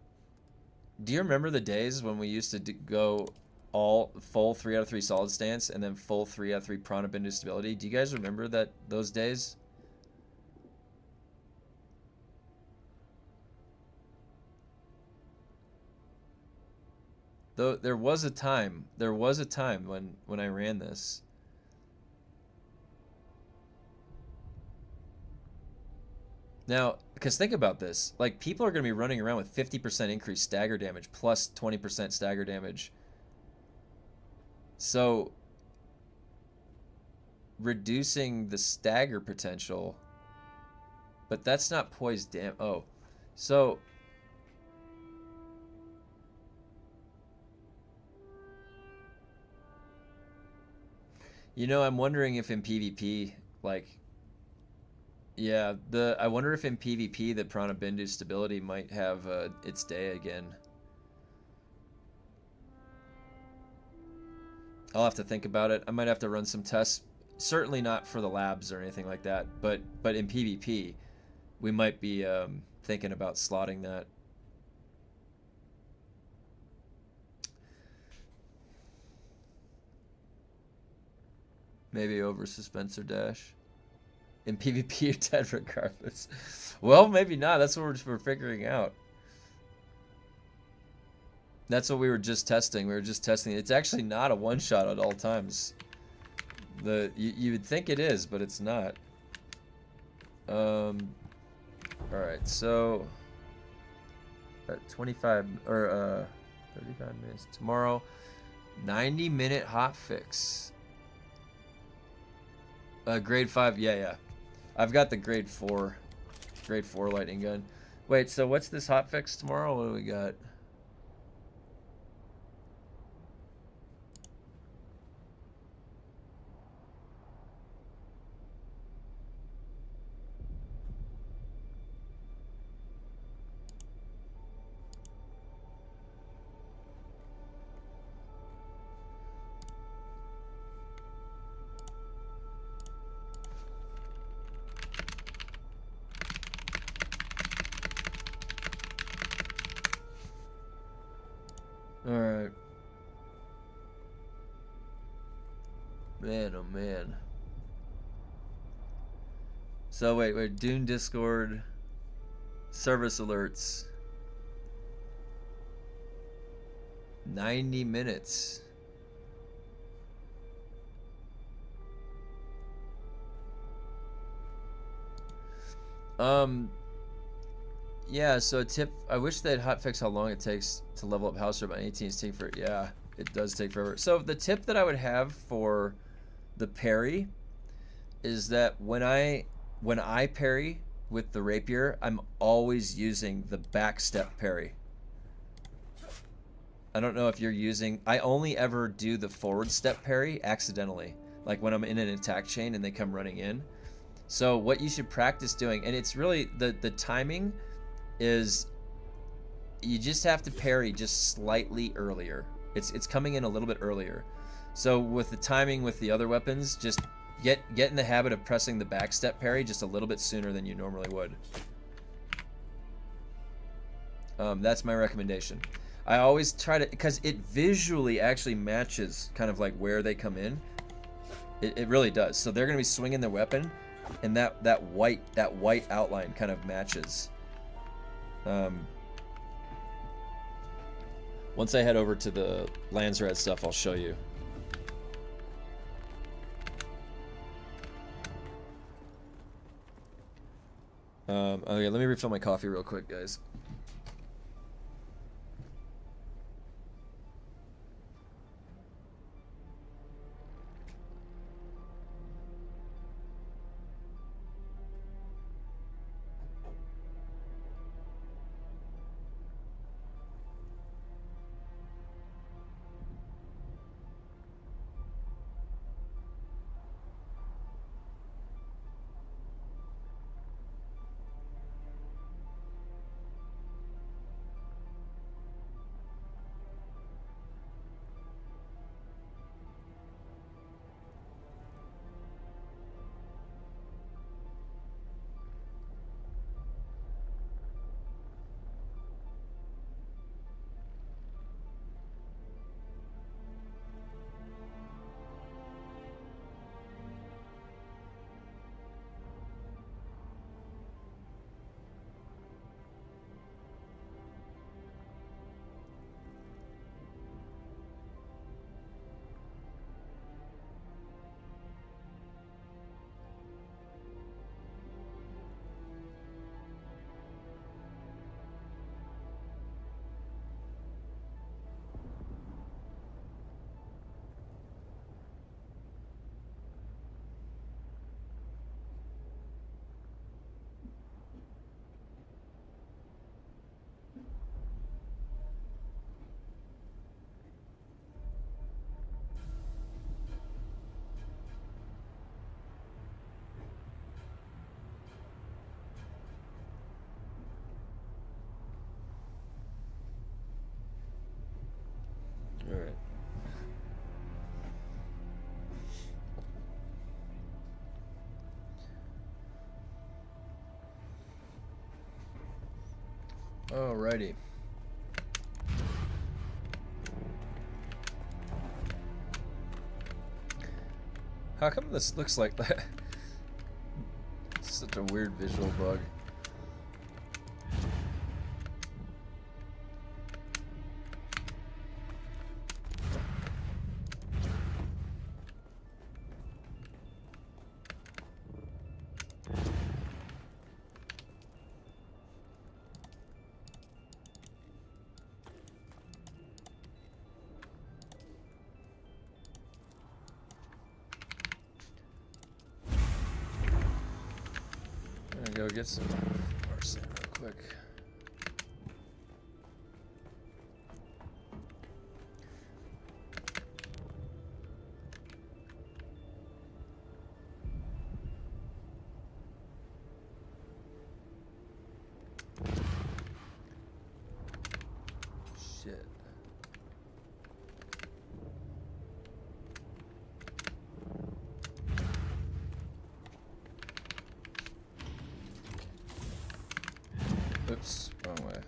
do you remember the days when we used to go all full 3 out of 3 solid stance and then full 3 out of 3 prana bindu stability? Do you guys remember those days? Though there was a time when I ran this. Now, because think about this, like people are going to be running around with 50% increased stagger damage plus 20% stagger damage. So reducing the stagger potential, but that's not poise damage. Oh, so you know, I'm wondering if in PvP, like, yeah, I wonder if in PvP the Prana Bindu stability might have its day again. I'll have to think about it. I might have to run some tests. Certainly not for the labs or anything like that, but in PvP, we might be thinking about slotting that. Maybe over suspense or dash. In PvP, you're dead regardless. Well, maybe not. That's what we're figuring out. That's what we were just testing. We were just testing. It's actually not a one-shot at all times. You would think it is, but it's not. All right, so 25 or 35 minutes tomorrow. 90-minute hot fix. Grade 5, yeah. I've got the grade 4 lightning gun. Wait, so what's this hot fix tomorrow? What do we got? Alright. Man, oh man. So wait, Dune Discord service alerts. 90 minutes. Yeah, so a tip, I wish they'd hotfix how long it takes to level up house by 18 is taking for, yeah, it does take forever. So the tip that I would have for the parry is that when I parry with the rapier, I'm always using the back step parry. I don't know if you're using, I only ever do the forward step parry accidentally, like when I'm in an attack chain and they come running in. So what you should practice doing, and it's really the timing is you just have to parry just slightly earlier. It's coming in a little bit earlier. So with the timing with the other weapons, just get in the habit of pressing the back step parry just a little bit sooner than you normally would. That's my recommendation. I always try to, because it visually actually matches kind of like where they come in. It really does. So they're going to be swinging their weapon, and that white outline kind of matches. Once I head over to the Landsred stuff, I'll show you. Okay, let me refill my coffee real quick, guys. Alrighty. How come this looks like that? Such a weird visual bug. Go get some arson real quick. Shit. Oops, wrong way.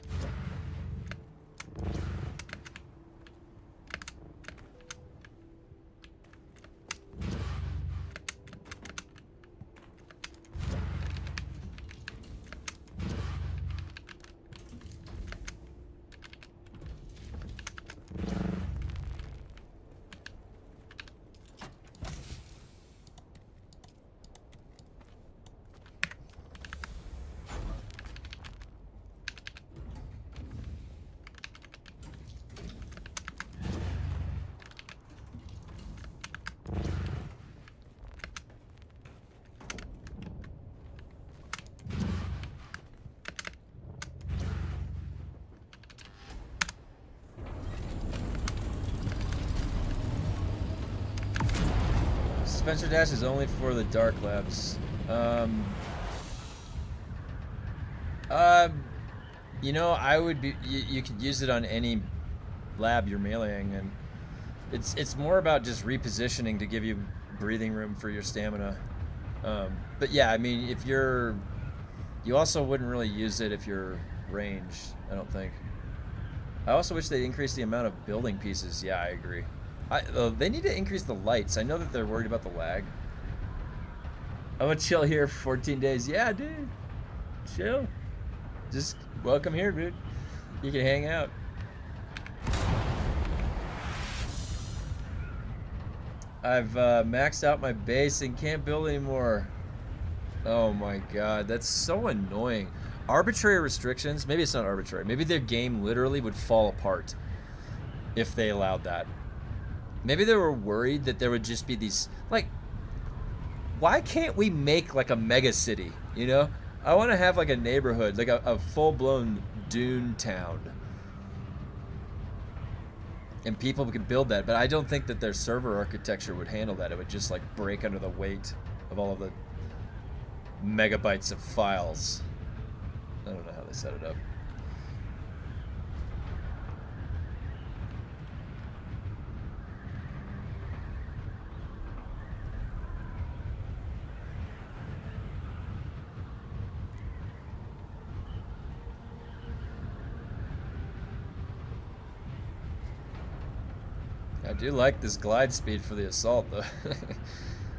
Spencer Dash is only for the dark labs. You know, I would be. You could use it on any lab you're meleeing, and it's more about just repositioning to give you breathing room for your stamina. But yeah, I mean, if you also wouldn't really use it if you're ranged. I don't think. I also wish they'd increase the amount of building pieces. Yeah, I agree. They need to increase the lights. I know that they're worried about the lag. I'm gonna chill here for 14 days. Yeah, dude. Chill. Just welcome here, dude. You can hang out. I've maxed out my base and can't build anymore. Oh my god, that's so annoying. Arbitrary restrictions. Maybe it's not arbitrary. Maybe their game literally would fall apart if they allowed that. Maybe they were worried that there would just be these, like, why can't we make like a mega city, you know? I want to have like a neighborhood, like a full-blown Dune town. And people can build that, but I don't think that their server architecture would handle that. It would just like break under the weight of all of the megabytes of files. I don't know how they set it up. I do like this glide speed for the assault, though.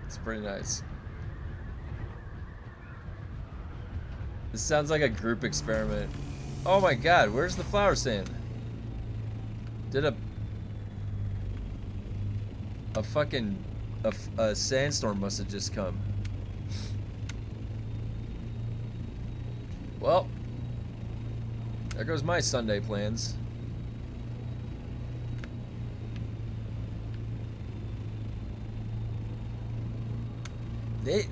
It's pretty nice. This sounds like a group experiment. Oh my god, where's the flower sand? Did a fucking a sandstorm must have just come. Well, there goes my Sunday plans.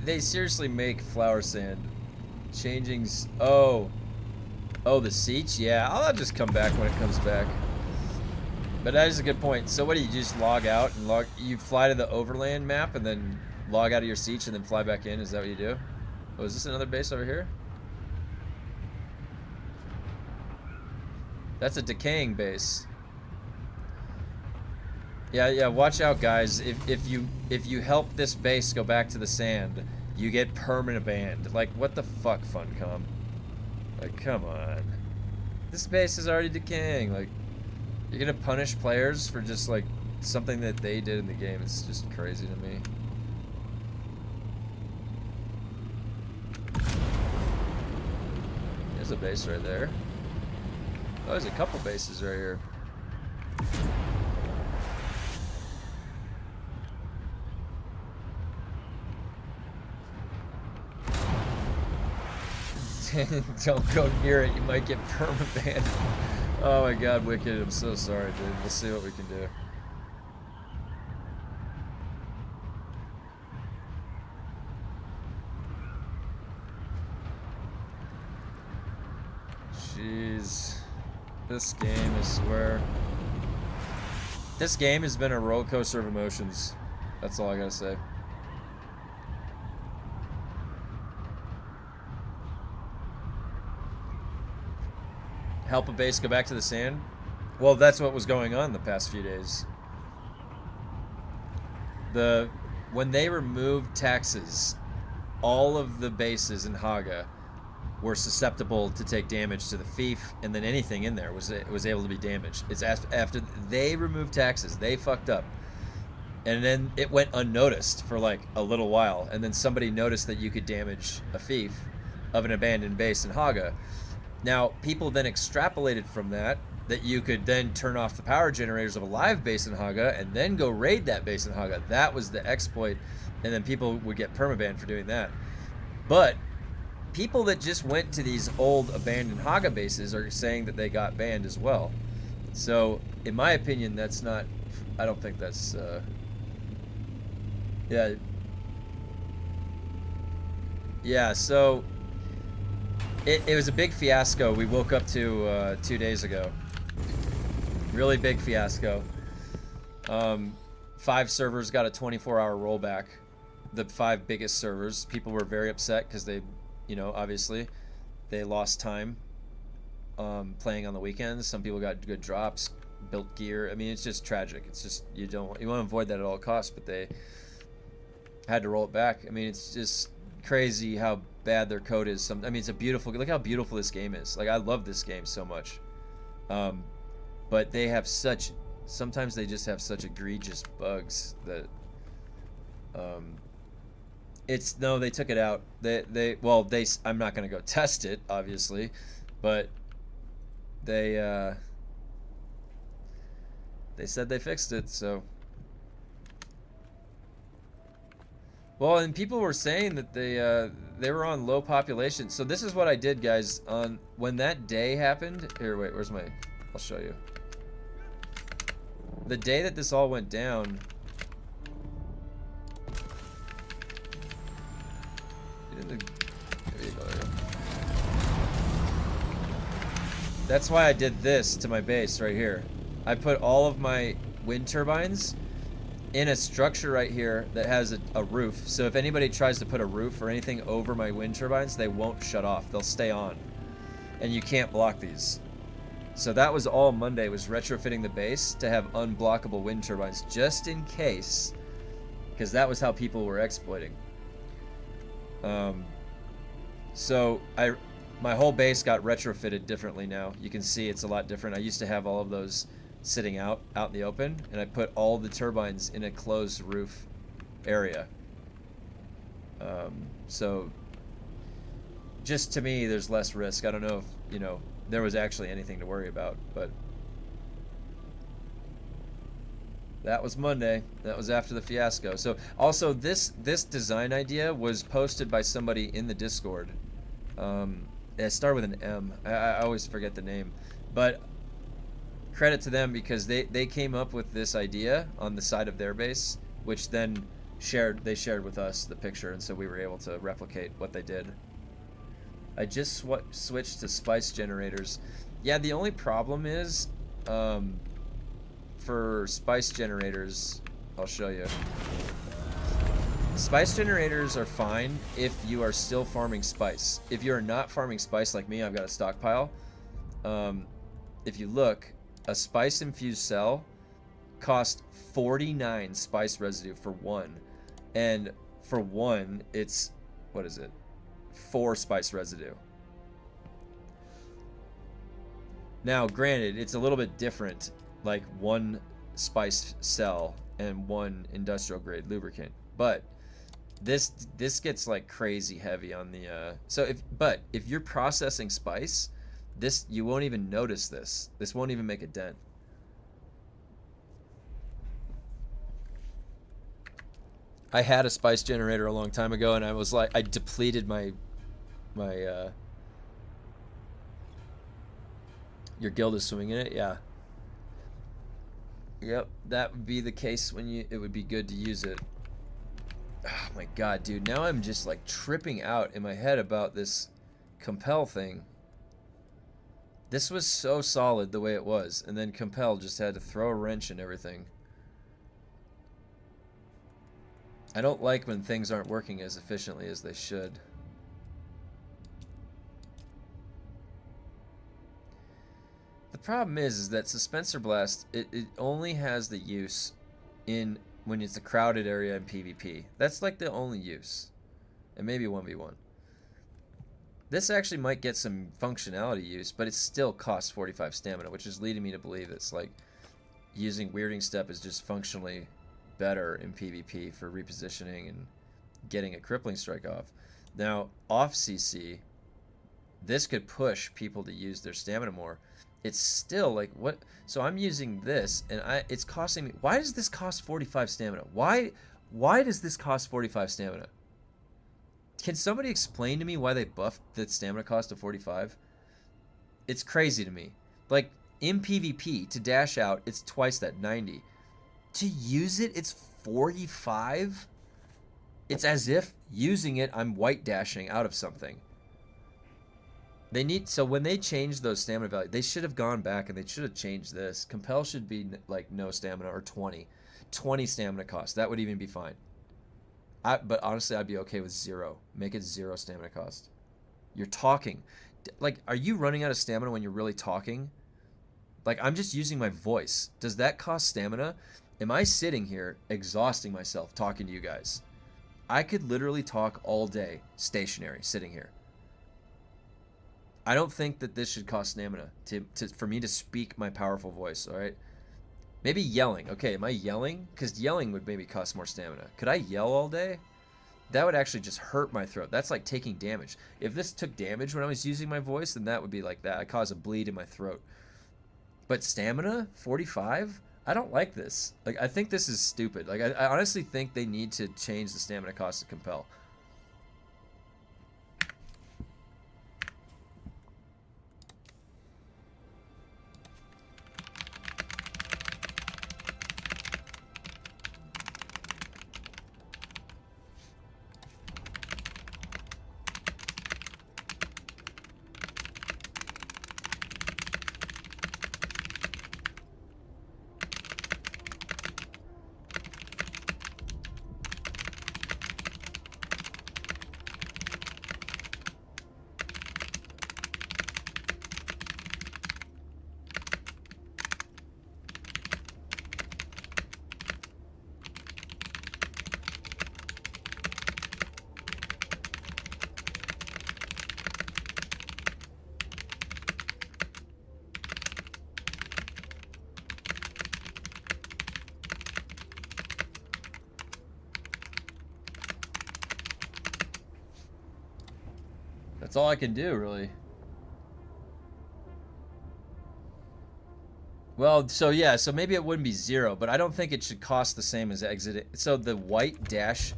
They seriously make flower sand. Oh, the siege? Yeah, I'll just come back when it comes back. But that is a good point. So what do you just log out and you fly to the overland map and then log out of your siege and then fly back in? Is that what you do? Oh, is this another base over here? That's a decaying base. Yeah, watch out, guys. If you help this base go back to the sand, you get permanent banned. Like, what the fuck, Funcom? Like, come on. This base is already decaying. Like, you're gonna punish players for just like something that they did in the game. It's just crazy to me. There's a base right there. Oh, there's a couple bases right here. Don't go near it, you might get permabanned. Oh my god, Wicked, I'm so sorry, dude. We'll see what we can do. Jeez. This game, I swear. This game has been a roller coaster of emotions. That's all I gotta say. Help a base go back to the sand? Well, that's what was going on the past few days. When they removed taxes, all of the bases in HAGGA were susceptible to take damage to the fief, and then anything in there was able to be damaged. It's after they removed taxes, they fucked up. And then it went unnoticed for like a little while, and then somebody noticed that you could damage a fief of an abandoned base in HAGGA. Now, people then extrapolated from that you could then turn off the power generators of a live base in HAGGA and then go raid that base in HAGGA. That was the exploit, and then people would get permabanned for doing that. But people that just went to these old abandoned HAGGA bases are saying that they got banned as well. So, in my opinion, that's not... I don't think that's... Yeah. Yeah, so... It was a big fiasco we woke up to 2 days ago. Really big fiasco. 5 servers got a 24-hour rollback. The 5 biggest servers. People were very upset because they, you know, obviously, they lost time playing on the weekends. Some people got good drops, built gear. I mean, it's just tragic. It's just, you want to avoid that at all costs, but they had to roll it back. I mean, it's just crazy how bad their code is. I mean, it's a beautiful... Look how beautiful this game is. Like, I love this game so much. But they have such... Sometimes they just have such egregious bugs that... It's... No, they took it out. Well, I'm not going to go test it, obviously. But they said they fixed it, so... Well, and people were saying that they were on low population. So this is what I did, guys. On when that day happened. Here, wait, where's my... I'll show you. The day that this all went down... There you go. That's why I did this to my base right here. I put all of my wind turbines in a structure right here that has a roof. So if anybody tries to put a roof or anything over my wind turbines, they won't shut off. They'll stay on. And you can't block these. So that was all Monday, was retrofitting the base to have unblockable wind turbines, just in case. Because that was how people were exploiting. So my whole base got retrofitted differently now. You can see it's a lot different. I used to have all of those sitting out in the open, and I put all the turbines in a closed roof area. So just to me, there's less risk. I don't know if, you know, there was actually anything to worry about, but that was Monday. That was after the fiasco. So also this design idea was posted by somebody in the Discord. It started with an M. I always forget the name, but credit to them, because they came up with this idea on the side of their base, which then they shared with us the picture, and so we were able to replicate what they did. I just switched to spice generators. Yeah, the only problem is for spice generators, I'll show you. Spice generators are fine if you are still farming spice. If you are not farming spice like me, I've got a stockpile. If you look, a spice infused cell cost 49 spice residue for one, and for one it's, what is it, 4 spice residue. Now, granted, it's a little bit different, like one spice cell and one industrial grade lubricant, but this gets like crazy heavy on the so if you're processing spice, this, you won't even notice this. This won't even make a dent. I had a spice generator a long time ago, and I was like, I depleted my your guild is swimming in it, yeah. Yep, that would be the case when it would be good to use it. Oh my god, dude, now I'm just like tripping out in my head about this compel thing. This was so solid the way it was, and then compel just had to throw a wrench in everything. I don't like when things aren't working as efficiently as they should. The problem is that Suspensor Blast, it only has the use in when it's a crowded area in PvP. That's like the only use. And maybe 1v1. This actually might get some functionality use, but it still costs 45 stamina, which is leading me to believe it's like using Weirding Step is just functionally better in PvP for repositioning and getting a crippling strike off. Now, off CC, this could push people to use their stamina more. It's still like, what? So I'm using this, and it's costing me. Why does this cost 45 stamina? Why does this cost 45 stamina? Can somebody explain to me why they buffed the stamina cost to 45? It's crazy to me. Like, in PvP, to dash out, it's twice that, 90. To use it, it's 45? It's as if using it, I'm white dashing out of something. They need, so when they change those stamina values, they should have gone back and they should have changed this. Compel should be like no stamina, or 20. 20 stamina cost. That would even be fine. But honestly, I'd be okay with 0. Make it 0 stamina cost. You're talking. Like, are you running out of stamina when you're really talking? Like, I'm just using my voice. Does that cost stamina? Am I sitting here exhausting myself talking to you guys? I could literally talk all day, stationary, sitting here. I don't think that this should cost stamina for me to speak my powerful voice, all right? Maybe yelling. Okay, am I yelling? Because yelling would maybe cost more stamina. Could I yell all day? That would actually just hurt my throat. That's like taking damage. If this took damage when I was using my voice, then that would be like that. I cause a bleed in my throat. But stamina? 45? I don't like this. Like, I think this is stupid. Like, I honestly think they need to change the stamina cost to compel. That's all I can do, really. Well, so yeah, so maybe it wouldn't be 0, but I don't think it should cost the same as exit. So the white dash,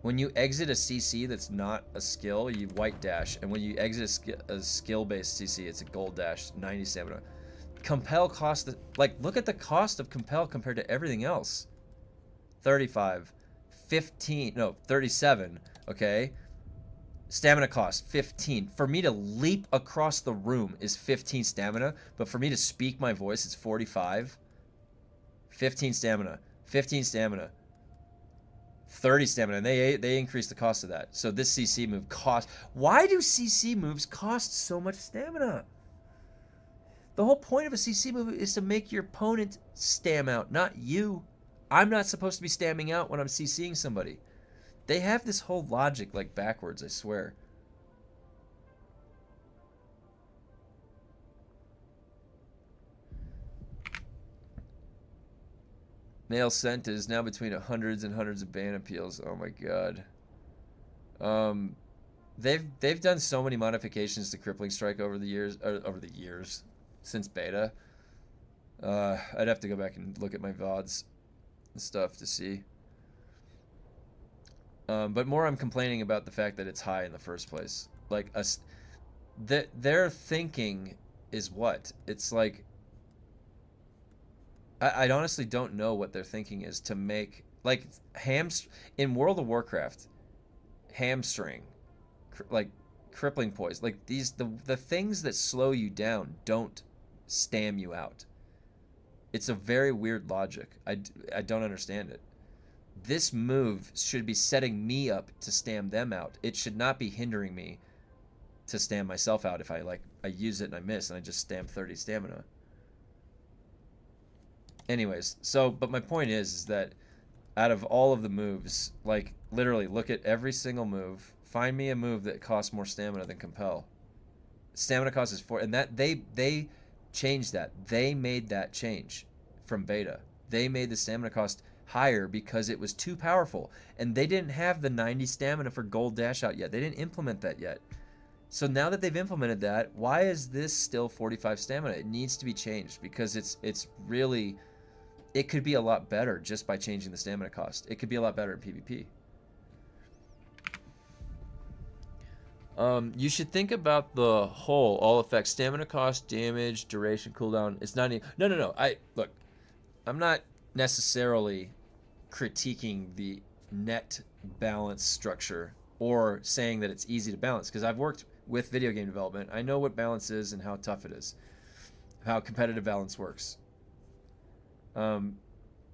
when you exit a CC that's not a skill, you white dash, and when you exit a skill-based CC, it's a gold dash, 90 stamina. Compel cost, like, look at the cost of compel compared to everything else. 35, 15, no, 37, okay? Stamina cost, 15. For me to leap across the room is 15 stamina, but for me to speak my voice, it's 45. 15 stamina. 15 stamina. 30 stamina, and they increase the cost of that. So this CC move costs... Why do CC moves cost so much stamina? The whole point of a CC move is to make your opponent stam out, not you. I'm not supposed to be stamming out when I'm CCing somebody. They have this whole logic like backwards, I swear. Mail sent is now between hundreds and hundreds of ban appeals. Oh my god. They've done so many modifications to Crippling Strike over the years since beta. I'd have to go back and look at my VODs and stuff to see. But more I'm complaining about the fact that it's high in the first place. Like, their thinking is what? It's like, I honestly don't know what their thinking is to make, like, in World of Warcraft, hamstring, like, crippling poise, like, the things that slow you down don't stam you out. It's a very weird logic. I don't understand it. This move should be setting me up to stam them out. It should not be hindering me to stam myself out if I use it and I miss and I just stam 30 stamina. Anyways, but my point is that out of all of the moves, like, literally look at every single move, find me a move that costs more stamina than Compel. Stamina cost is 4, and that they changed that. They made that change from beta. They made the stamina cost higher because it was too powerful, and they didn't have the 90 stamina for gold dash out yet. They didn't implement that yet. So now that they've implemented that, why is this still 45 stamina? It needs to be changed because it's really, it could be a lot better just by changing the stamina cost. It could be a lot better in PvP. You should think about the whole, all effects, stamina cost, damage, duration, cooldown. It's not even, no. Look, I'm not necessarily critiquing the net balance structure or saying that it's easy to balance, because I've worked with video game development. I know what balance is and how tough it is, how competitive balance works. And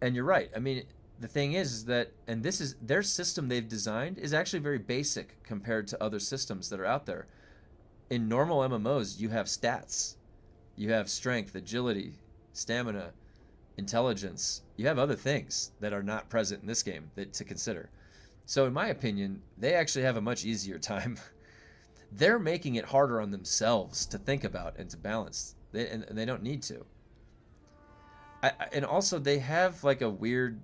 you're right. I mean, the thing is that, and this is their system they've designed, is actually very basic compared to other systems that are out there. In normal MMOs, you have stats. You have strength, agility, stamina, intelligence. You have other things that are not present in this game to consider. So in my opinion, they actually have a much easier time. They're making it harder on themselves to think about and to balance. And they don't need to. And also they have like a weird,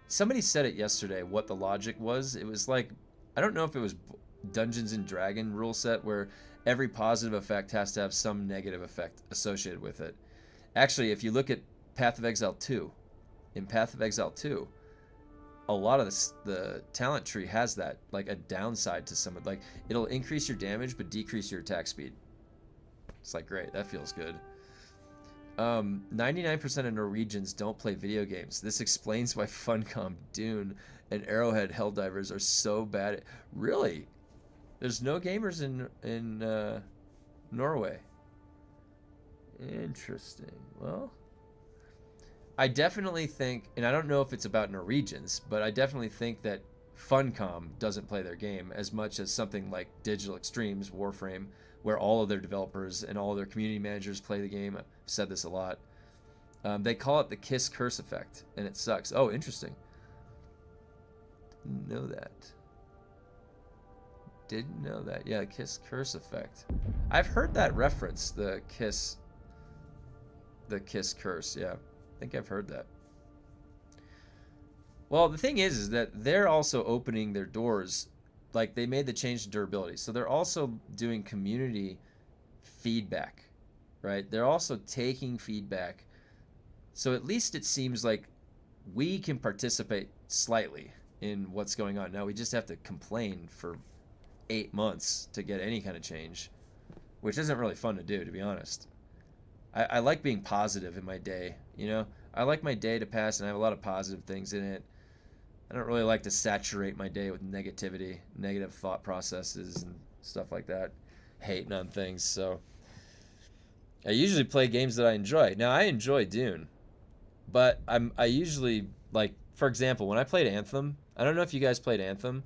somebody said it yesterday what the logic was. It was like, I don't know if it was Dungeons and Dragon rule set where every positive effect has to have some negative effect associated with it. Actually, if you look at Path of Exile 2, in Path of Exile 2, a lot of the talent tree has that, like a downside to some of, like, it'll increase your damage but decrease your attack speed. It's like, great, that feels good. 99% of Norwegians don't play video games. This explains why Funcom, DUNE, and Arrowhead Helldivers are so bad at... Really? There's no gamers in Norway. Interesting. Well, I definitely think, and I don't know if it's about Norwegians, but I definitely think that Funcom doesn't play their game as much as something like Digital Extremes, Warframe, where all of their developers and all of their community managers play the game. I've said this a lot. They call it the Kiss Curse effect, and it sucks. Oh, interesting. Didn't know that. Didn't know that. Yeah, Kiss Curse effect. I've heard that reference, the Kiss Curse. Yeah, I think I've heard that. Well, the thing is that they're also opening their doors. Like, they made the change to durability. So they're also doing community feedback, right? They're also taking feedback. So at least it seems like we can participate slightly in what's going on. Now we just have to complain for 8 months to get any kind of change, which isn't really fun to do, to be honest. I like being positive in my day, you know? I like my day to pass and I have a lot of positive things in it. I don't really like to saturate my day with negativity, negative thought processes and stuff like that, hating on things. So I usually play games that I enjoy. Now, I enjoy DUNE, but I usually, like, for example, when I played Anthem, I don't know if you guys played Anthem,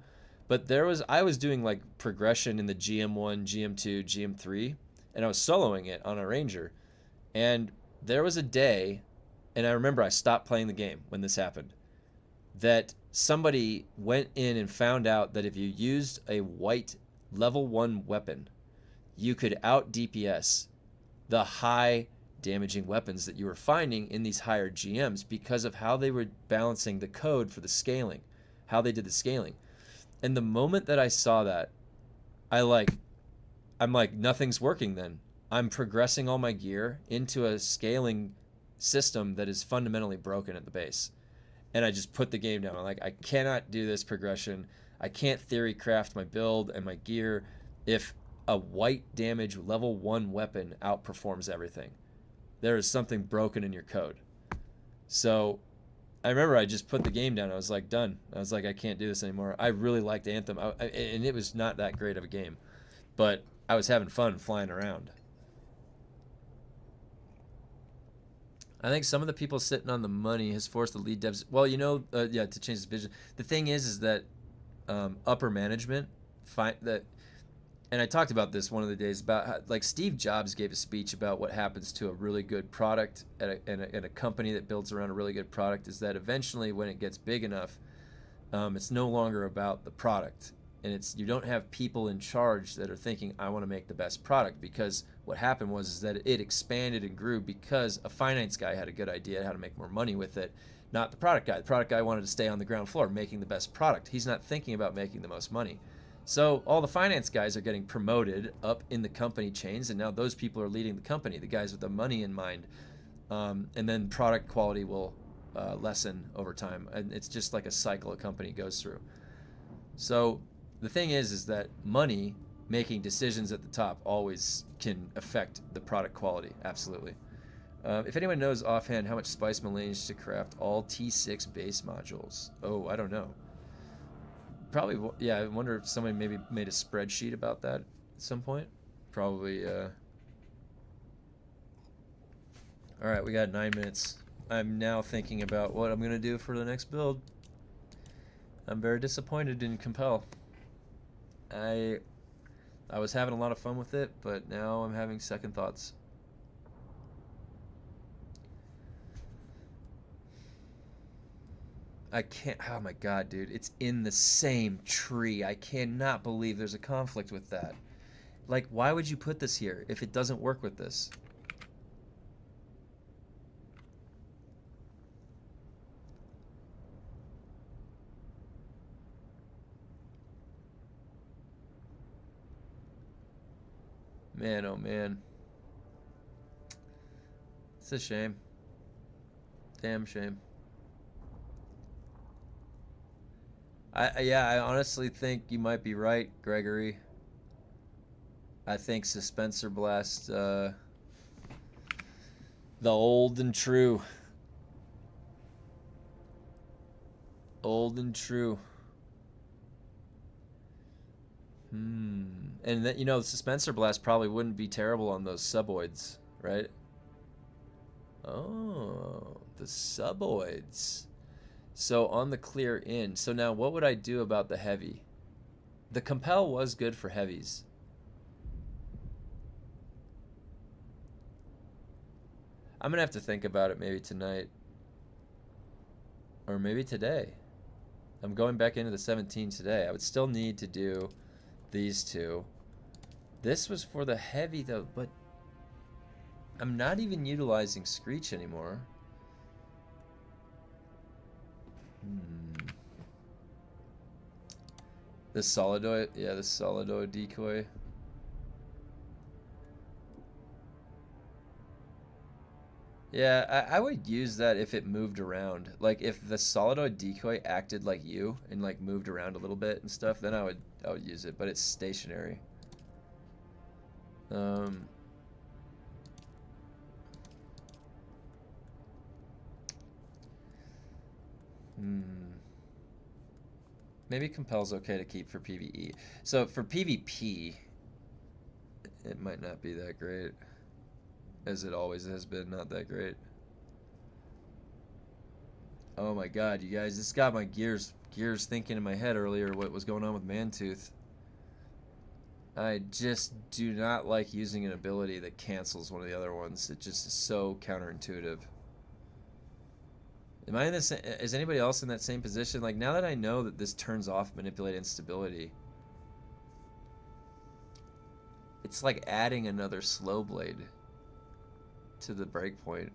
but I was doing like progression in the GM1, GM2, GM3, and I was soloing it on a Ranger. And there was a day, and I remember I stopped playing the game when this happened, that somebody went in and found out that if you used a white level 1 weapon, you could out DPS the high damaging weapons that you were finding in these higher GMs because of how they were balancing the code for the scaling, how they did the scaling. And the moment that I saw that, I'm like, nothing's working then. I'm progressing all my gear into a scaling system that is fundamentally broken at the base. And I just put the game down. I'm like, I cannot do this progression. I can't theory craft my build and my gear if a white damage level 1 weapon outperforms everything. There is something broken in your code. So I remember I just put the game down. I was like, done. I was like, I can't do this anymore. I really liked Anthem, and it was not that great of a game, but I was having fun flying around. I think some of the people sitting on the money has forced the lead devs. Well, you know, yeah, to change the vision. The thing is that upper management find that, and I talked about this one of the days about how, like, Steve Jobs gave a speech about what happens to a really good product at a company that builds around a really good product is that eventually when it gets big enough, it's no longer about the product. And you don't have people in charge that are thinking, I want to make the best product, because what happened was that it expanded and grew because a finance guy had a good idea how to make more money with it, not the product guy. The product guy wanted to stay on the ground floor making the best product. He's not thinking about making the most money. So all the finance guys are getting promoted up in the company chains, and now those people are leading the company, the guys with the money in mind. And then product quality will lessen over time. And it's just like a cycle a company goes through. So the thing is that money making decisions at the top always can affect the product quality. Absolutely. If anyone knows offhand how much spice miscellaneous to craft all T6 base modules. Oh, I don't know. Probably, yeah, I wonder if somebody maybe made a spreadsheet about that at some point. Probably, All right, we got 9 minutes. I'm now thinking about what I'm going to do for the next build. I'm very disappointed in Compel. I was having a lot of fun with it, but now I'm having second thoughts. I can't, oh my god, dude, it's in the same tree. I cannot believe there's a conflict with that. Like, why would you put this here if it doesn't work with this? Man, oh man. It's a shame. Damn shame. Yeah, I honestly think you might be right, Gregory. I think Suspenser Blast, the old and true. Old and true. And that, you know, the Suspenser Blast probably wouldn't be terrible on those suboids, right? Oh, the suboids. So on the clear in. So now what would I do about the heavy? The Compel was good for heavies. I'm going to have to think about it maybe tonight. Or maybe today. I'm going back into the 17 today. I would still need to do these two. This was for the heavy though, but I'm not even utilizing Screech anymore. The Solidoid, yeah, the Solidoid decoy. Yeah, I would use that if it moved around. Like if the Solidoid decoy acted like you and like moved around a little bit and stuff, then I would use it, but it's stationary. Maybe Compel's okay to keep for PvE. So for PvP, it might not be that great. As it always has been, not that great. Oh my god, you guys, this got my gears thinking in my head earlier what was going on with Mantooth. I just do not like using an ability that cancels one of the other ones. It just is so counterintuitive. Am I in this? Is anybody else in that same position? Like, now that I know that this turns off manipulate instability, it's like adding another slow blade. to the breakpoint.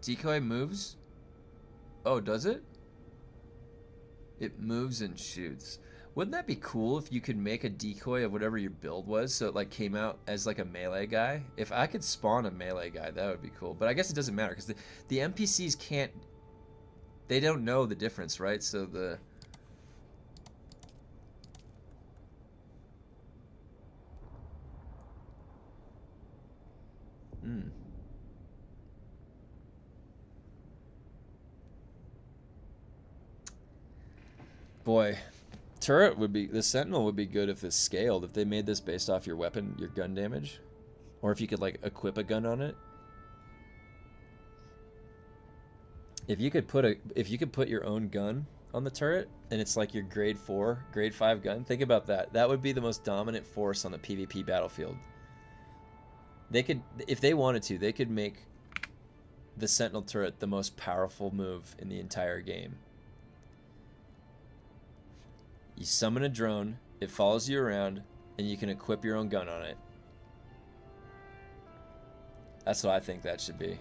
Decoy moves? Oh, does it? It moves and shoots. Wouldn't that be cool if you could make a decoy of whatever your build was, so it like came out as like a melee guy? If I could spawn a melee guy, that would be cool. But I guess it doesn't matter because the NPCs can't. They don't know the difference, right? So the. Boy, turret would be, the sentinel would be good if this scaled. If they made this based off your weapon, your gun damage, or if you could like equip a gun on it. If you could put your own gun on the turret and it's like your grade 4, grade 5 gun, think about that. That would be the most dominant force on the PvP battlefield. They could, if they wanted to, they could make the sentinel turret the most powerful move in the entire game. You summon a drone, it follows you around, and you can equip your own gun on it. That's what I think that should be.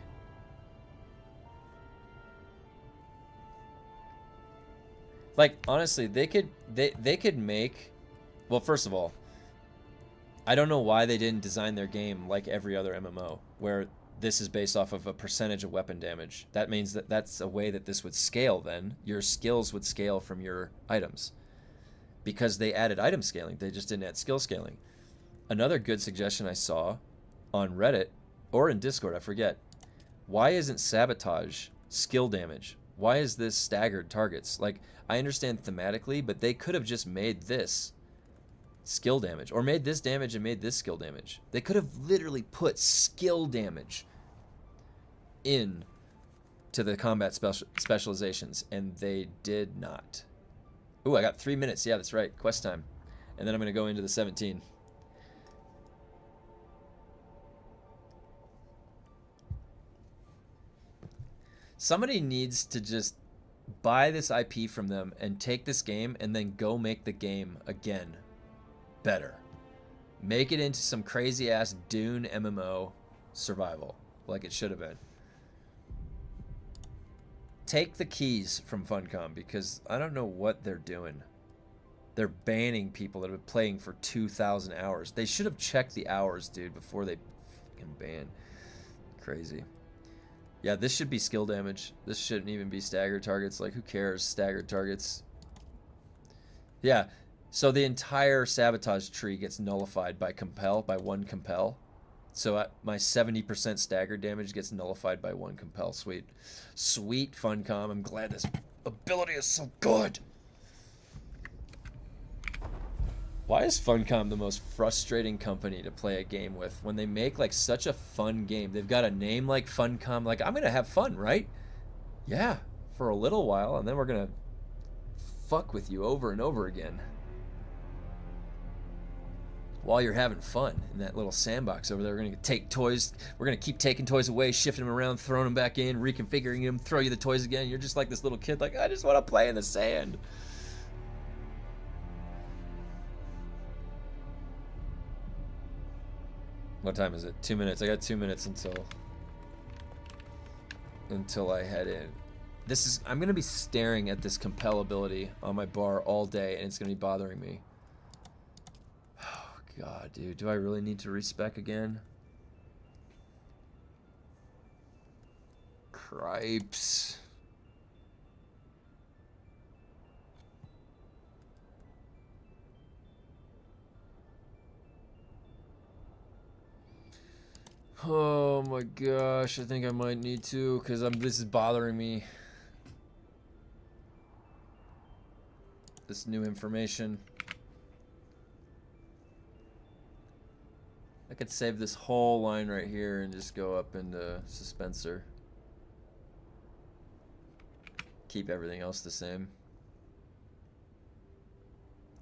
Like, honestly, they could make, well, first of all, I don't know why they didn't design their game like every other MMO, where this is based off of a percentage of weapon damage. That means that that's a way that this would scale then. Your skills would scale from your items. Because they added item scaling, they just didn't add skill scaling. Another good suggestion I saw on Reddit or in Discord, I forget. Why isn't sabotage skill damage? Why is this staggered targets? Like, I understand thematically, but they could have just made this skill damage, or made this damage and made this skill damage. They could have literally put skill damage in to the combat specializations, and they did not. Ooh, I got 3 minutes. Yeah, that's right. Quest time. And then I'm going to go into the 17. Somebody needs to just buy this IP from them and take this game and then go make the game again better. Make it into some crazy-ass DUNE MMO survival like it should have been. Take the keys from Funcom, because I don't know what they're doing. They're banning people that have been playing for 2,000 hours. They should have checked the hours, dude, before they fucking ban. Crazy. Yeah, this should be skill damage. This shouldn't even be staggered targets. Like, who cares? Staggered targets. Yeah, so the entire sabotage tree gets nullified by compel, by one compel. So my 70% stagger damage gets nullified by one compel. Sweet. Sweet, Funcom. I'm glad this ability is so good. Why is Funcom the most frustrating company to play a game with when they make like such a fun game? They've got a name like Funcom. Like, I'm going to have fun, right? Yeah, for a little while, and then we're going to fuck with you over and over again. While you're having fun in that little sandbox over there, we're going to take toys. We're going to keep taking toys away, shifting them around, throwing them back in, reconfiguring them, throw you the toys again. You're just like this little kid, like, I just want to play in the sand. What time is it? 2 minutes. I got 2 minutes until I head in. I'm going to be staring at this compel ability on my bar all day, and it's going to be bothering me. God, dude, do I really need to respec again? Cripes. Oh my gosh, I think I might need to, because this is bothering me. This new information. I could save this whole line right here and just go up into Suspensor. Keep everything else the same.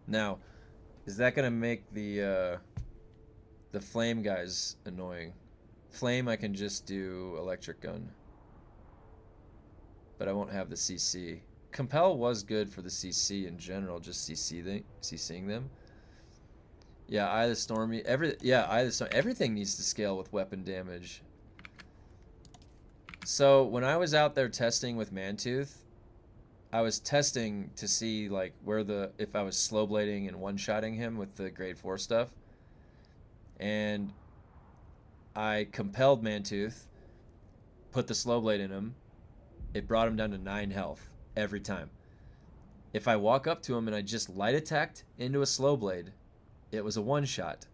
Now, is that gonna make the flame guys annoying? Flame, I can just do electric gun. But I won't have the CC. Compel was good for the CC in general, just CCing them. Yeah, Eye of the Storm. Eye of the Storm. Everything needs to scale with weapon damage. So when I was out there testing with Mantooth, I was testing to see like if I was slow blading and one-shotting him with the grade 4 stuff. And I compelled Mantooth, put the slow blade in him. It brought him down to 9 health every time. If I walk up to him and I just light attacked into a slow blade, it was a one-shot.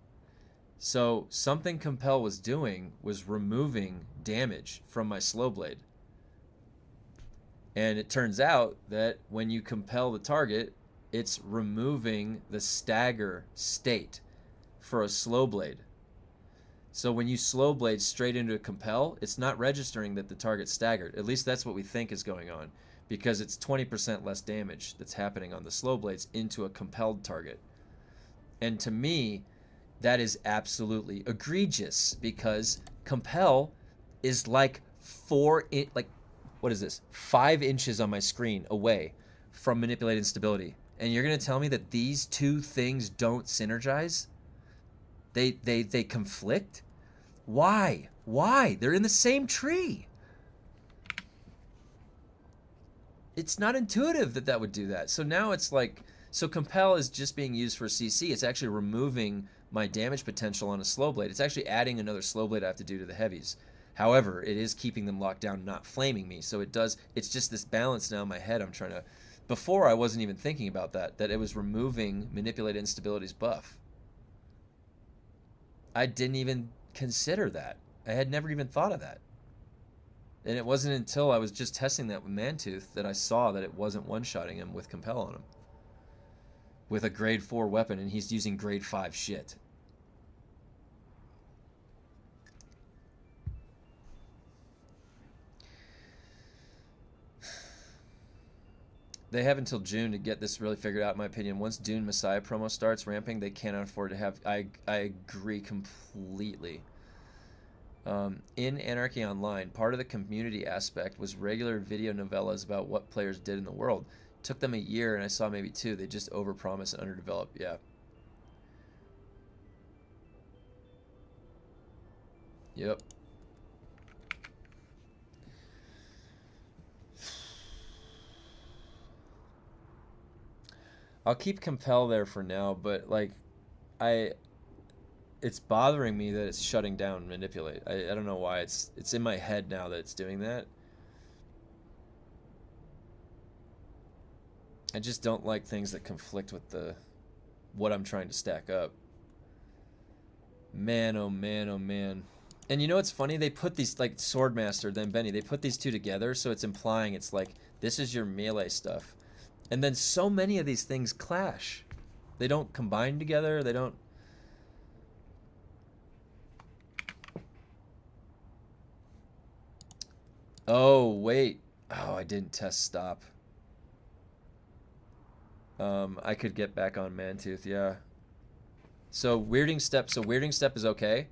So something Compel was doing was removing damage from my slow blade. And it turns out that when you compel the target, it's removing the stagger state for a slow blade. So when you slow blade straight into a compel, it's not registering that the target's staggered. At least that's what we think is going on, because it's 20% less damage that's happening on the slow blades into a compelled target. And to me, that is absolutely egregious, because compel is like 5 inches on my screen away from manipulate instability. And you're going to tell me that these two things don't synergize? They conflict? Why? They're in the same tree. It's not intuitive that would do that. So now it's like, so compel is just being used for CC. It's actually removing my damage potential on a slow blade. It's actually adding another slow blade I have to do to the heavies. However, it is keeping them locked down, not flaming me. So it's just this balance now in my head. Before I wasn't even thinking about that it was removing manipulate instability's buff. I didn't even consider that. I had never even thought of that. And it wasn't until I was just testing that with Mantooth that I saw that it wasn't one-shotting him with compel on him. With a grade 4 weapon, and he's using grade 5 shit. They have until June to get this really figured out, in my opinion. Once Dune Messiah promo starts ramping, they cannot afford to have... I agree completely. In Anarchy Online, part of the community aspect was regular video novellas about what players did in the world. Took them a year, and I saw maybe 2. They just overpromise and underdevelop. Yeah. Yep. I'll keep compel there for now, but like, it's bothering me that it's shutting down manipulate. I don't know why. It's in my head now that it's doing that. I just don't like things that conflict with what I'm trying to stack up. Man, oh man, oh man. And you know what's funny? They put these, like Swordmaster, then Benny, they put these two together, so it's implying it's like, this is your melee stuff. And then so many of these things clash. They don't combine together, they don't... Oh, wait. Oh, I didn't test stop. I could get back on Mantooth, yeah. So Weirding Step is okay.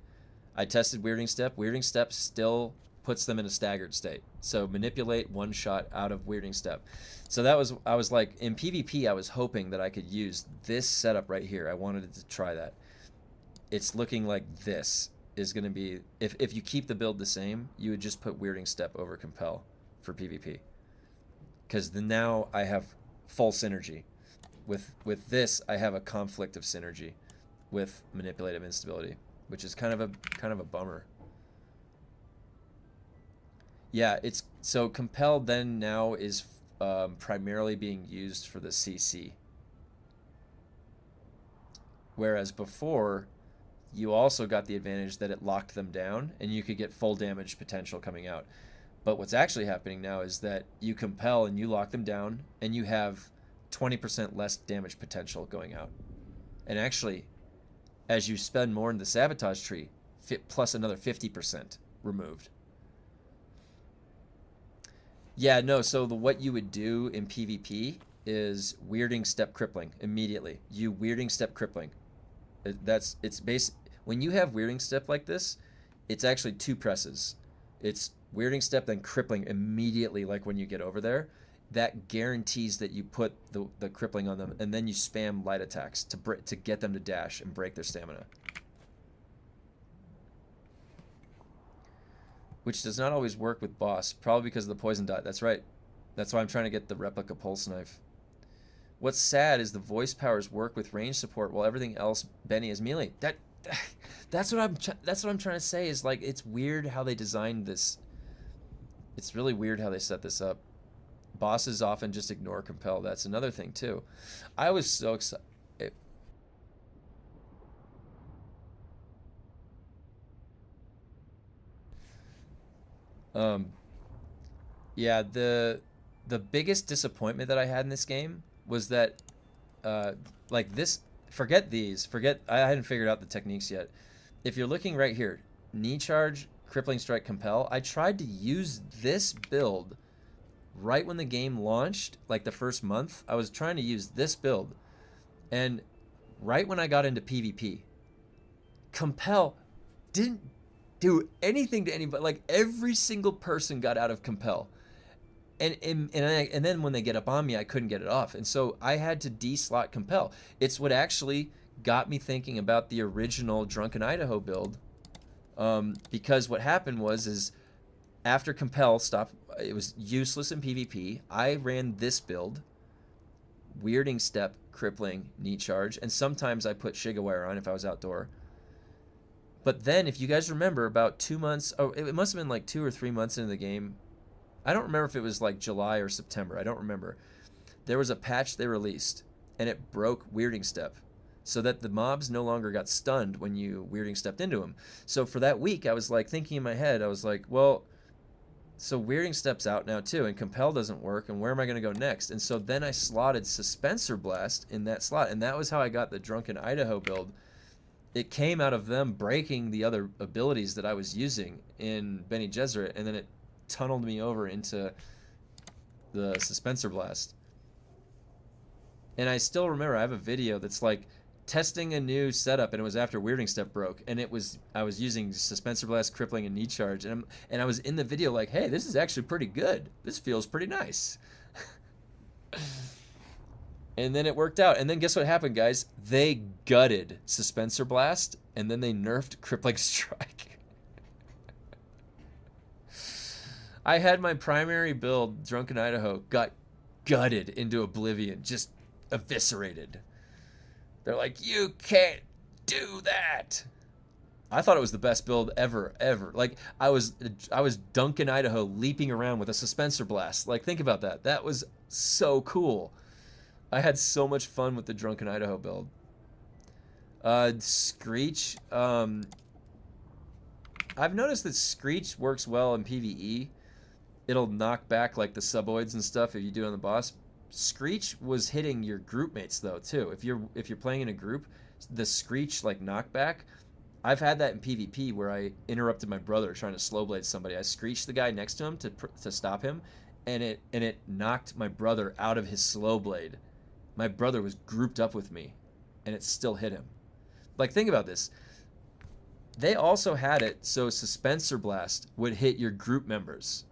I tested Weirding Step. Weirding Step still puts them in a staggered state. So manipulate one shot out of Weirding Step. So I was like, in PvP, I was hoping that I could use this setup right here. I wanted to try that. It's looking like this is going to be, if you keep the build the same, you would just put Weirding Step over Compel for PvP. Because now I have full synergy. With this, I have a conflict of synergy with manipulative instability, which is kind of a bummer. Yeah, so Compel then now is primarily being used for the CC. Whereas before, you also got the advantage that it locked them down and you could get full damage potential coming out. But what's actually happening now is that you compel and you lock them down and you have 20% less damage potential going out. And actually, as you spend more in the sabotage tree, plus another 50% removed. Yeah, no, so what you would do in PvP is Weirding Step Crippling immediately. You Weirding Step Crippling. When you have Weirding Step like this, It's actually 2 presses. It's weirding step, then crippling immediately, like when you get over there. That guarantees that you put the crippling on them, and then you spam light attacks to get them to dash and break their stamina. Which does not always work with boss, probably because of the poison dot. That's right. That's why I'm trying to get the replica pulse knife. What's sad is the voice powers work with range support while everything else Benny is melee. That's what I'm trying to say, is like, it's weird how they designed this. It's really weird how they set this up. Bosses often just ignore compel. That's another thing too. I was so excited. Yeah, the biggest disappointment that I had in this game was that, like this, forget I hadn't figured out the techniques yet. If you're looking right here, knee charge, crippling strike, compel, I tried to use this build right when the game launched, like the first month. I was trying to use this build, and right when I got into PvP, compel didn't do anything to anybody. Like, every single person got out of compel. And then when they get up on me, I couldn't get it off. And so I had to de-slot compel. It's what actually got me thinking about the original Drunken Idaho build. Because what happened was after compel stopped, it was useless in PvP, I ran this build, weirding step, crippling, knee charge, and sometimes I put Shigawire on if I was outdoor. But then, if you guys remember, about 2 months, it must have been like 2 or 3 months into the game, I don't remember if it was like July or September, I don't remember. There was a patch they released, and it broke weirding step, so that the mobs no longer got stunned when you weirding stepped into them. So for that week, I was like thinking in my head, I was like, well, so weirding step's out now too, and compel doesn't work, and where am I going to go next? And so then I slotted Suspenser Blast in that slot, and that was how I got the Drunken Idaho build. It came out of them breaking the other abilities that I was using in Bene Gesserit, and then it tunneled me over into the Suspenser Blast. And I still remember, I have a video that's like testing a new setup, and it was after weirding step broke, and I was using Suspenser Blast, crippling, and knee charge, and I was in the video like, hey, this is actually pretty good, this feels pretty nice. And then it worked out. And then guess what happened, guys? They gutted Suspenser Blast, and then they nerfed Crippling Strike. I had my primary build, Drunken Idaho, got gutted into oblivion, just eviscerated. They're like, you can't do that. I thought it was the best build ever. Like, I was Duncan Idaho leaping around with a Suspenser Blast. Like, think about that. That was so cool. I had so much fun with the Drunken Idaho build. Screech. I've noticed that Screech works well in PvE. It'll knock back like the suboids and stuff if you do it on the boss. Screech was hitting your group mates though too. If you're playing in a group, the Screech like knockback. I've had that in PvP where I interrupted my brother trying to slow blade somebody. I screeched the guy next to him to stop him, and it knocked my brother out of his slow blade. My brother was grouped up with me, and it still hit him. Like, think about this. They also had it so Suspenser Blast would hit your group members.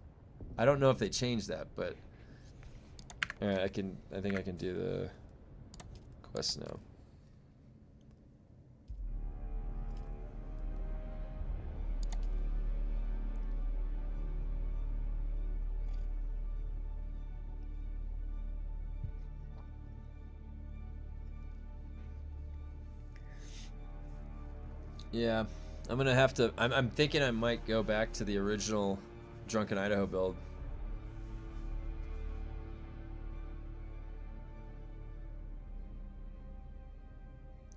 I don't know if they changed that, but alright, I think I can do the quest now. Yeah, I'm gonna have to. I'm thinking I might go back to the original Drunken Idaho build.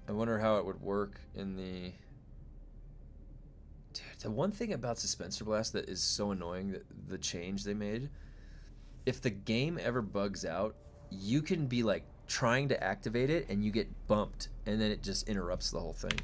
I wonder how it would work in the. Dude, the one thing about Suspenser Blast that is so annoying, that the change they made, if the game ever bugs out, you can be like trying to activate it and you get bumped, and then it just interrupts the whole thing.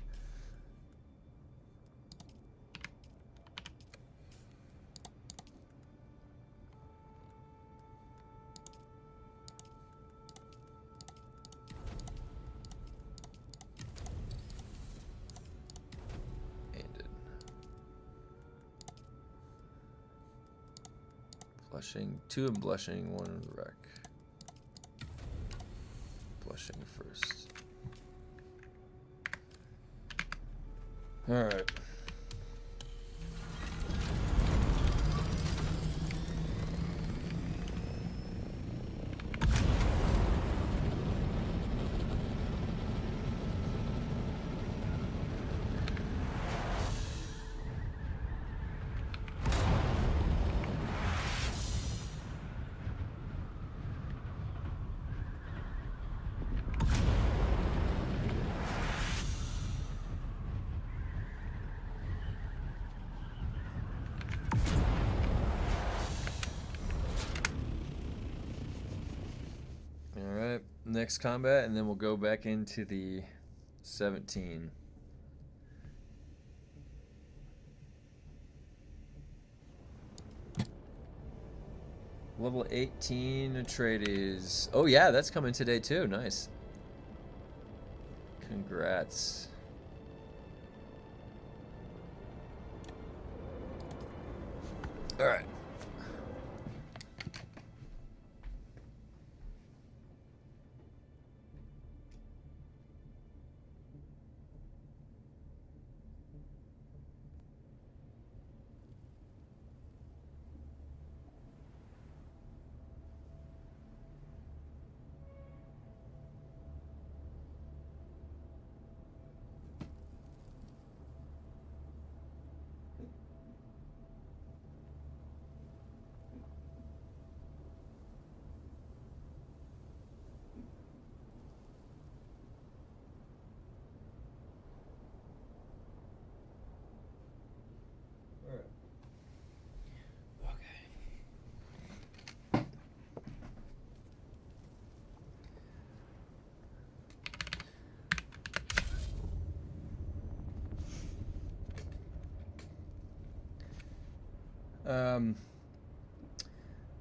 Ended. Blushing, 2 in blushing, 1 in the wreck. Blushing first. Alright. Alright, next combat, and then we'll go back into the 17. Level 18 Atreides. Oh yeah, that's coming today too. Nice. Congrats. Alright.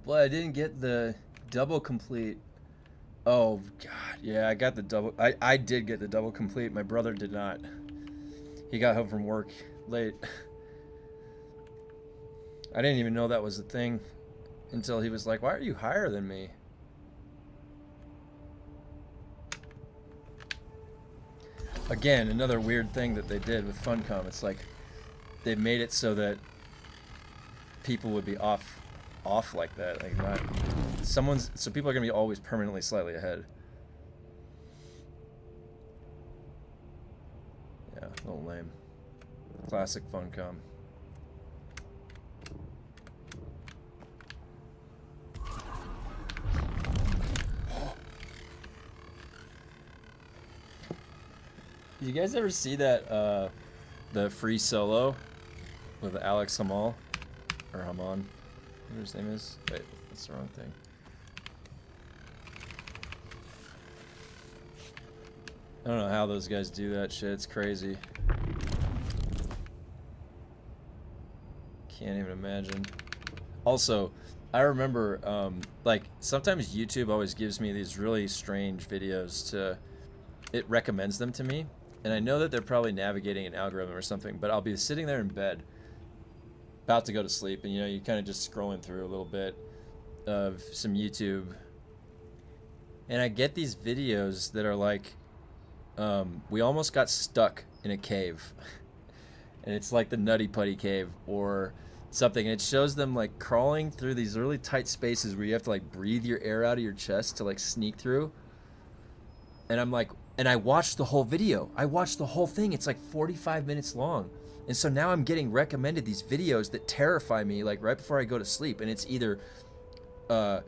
Well, I didn't get the double complete. Oh God, yeah, I got the double. I did get the double complete. My brother did not. He got home from work late. I didn't even know that was a thing until he was like, "Why are you higher than me?" Again, another weird thing that they did with Funcom. It's like they made it so that people would be off like that, like not so people are gonna be always permanently slightly ahead. Yeah, a little lame. Classic Funcom. You guys ever see that the free solo with Alex Hamal or Haman? What his name is? Wait, that's the wrong thing. I don't know how those guys do that shit. It's crazy. Can't even imagine. Also, I remember, like, sometimes YouTube always gives me these really strange videos to... It recommends them to me. And I know that they're probably navigating an algorithm or something, but I'll be sitting there in bed, about to go to sleep, and you know, you're kind of just scrolling through a little bit of some YouTube, and I get these videos that are like, we almost got stuck in a cave, and it's like the Nutty Putty Cave or something, and it shows them like crawling through these really tight spaces where you have to like breathe your air out of your chest to like sneak through, and I'm like, and I watched the whole video. I watched the whole thing. It's like 45 minutes long. And so now I'm getting recommended these videos that terrify me like right before I go to sleep. And it's either the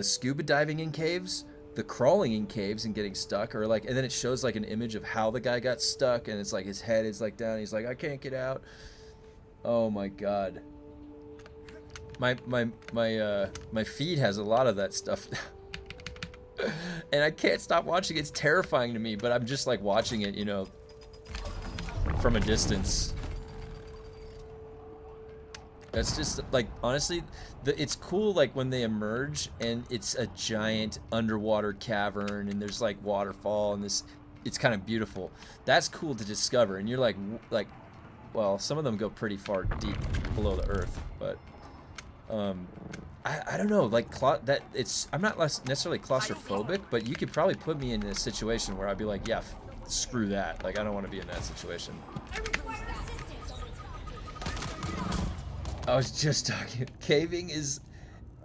scuba diving in caves, the crawling in caves and getting stuck, or like, and then it shows like an image of how the guy got stuck, and it's like his head is like down. He's like, I can't get out. Oh my God. My feed has a lot of that stuff. And I can't stop watching it. It's terrifying to me, but I'm just like watching it, you know, from a distance. That's just like, honestly, it's cool like when they emerge and it's a giant underwater cavern and there's like waterfall and this, it's kind of beautiful. That's cool to discover, and you're like, well, some of them go pretty far deep below the earth, but I don't know, like that it's I'm not necessarily claustrophobic, but you could probably put me in a situation where I'd be like, yeah, screw that. Like I don't want to be in that situation. I was just talking. Caving is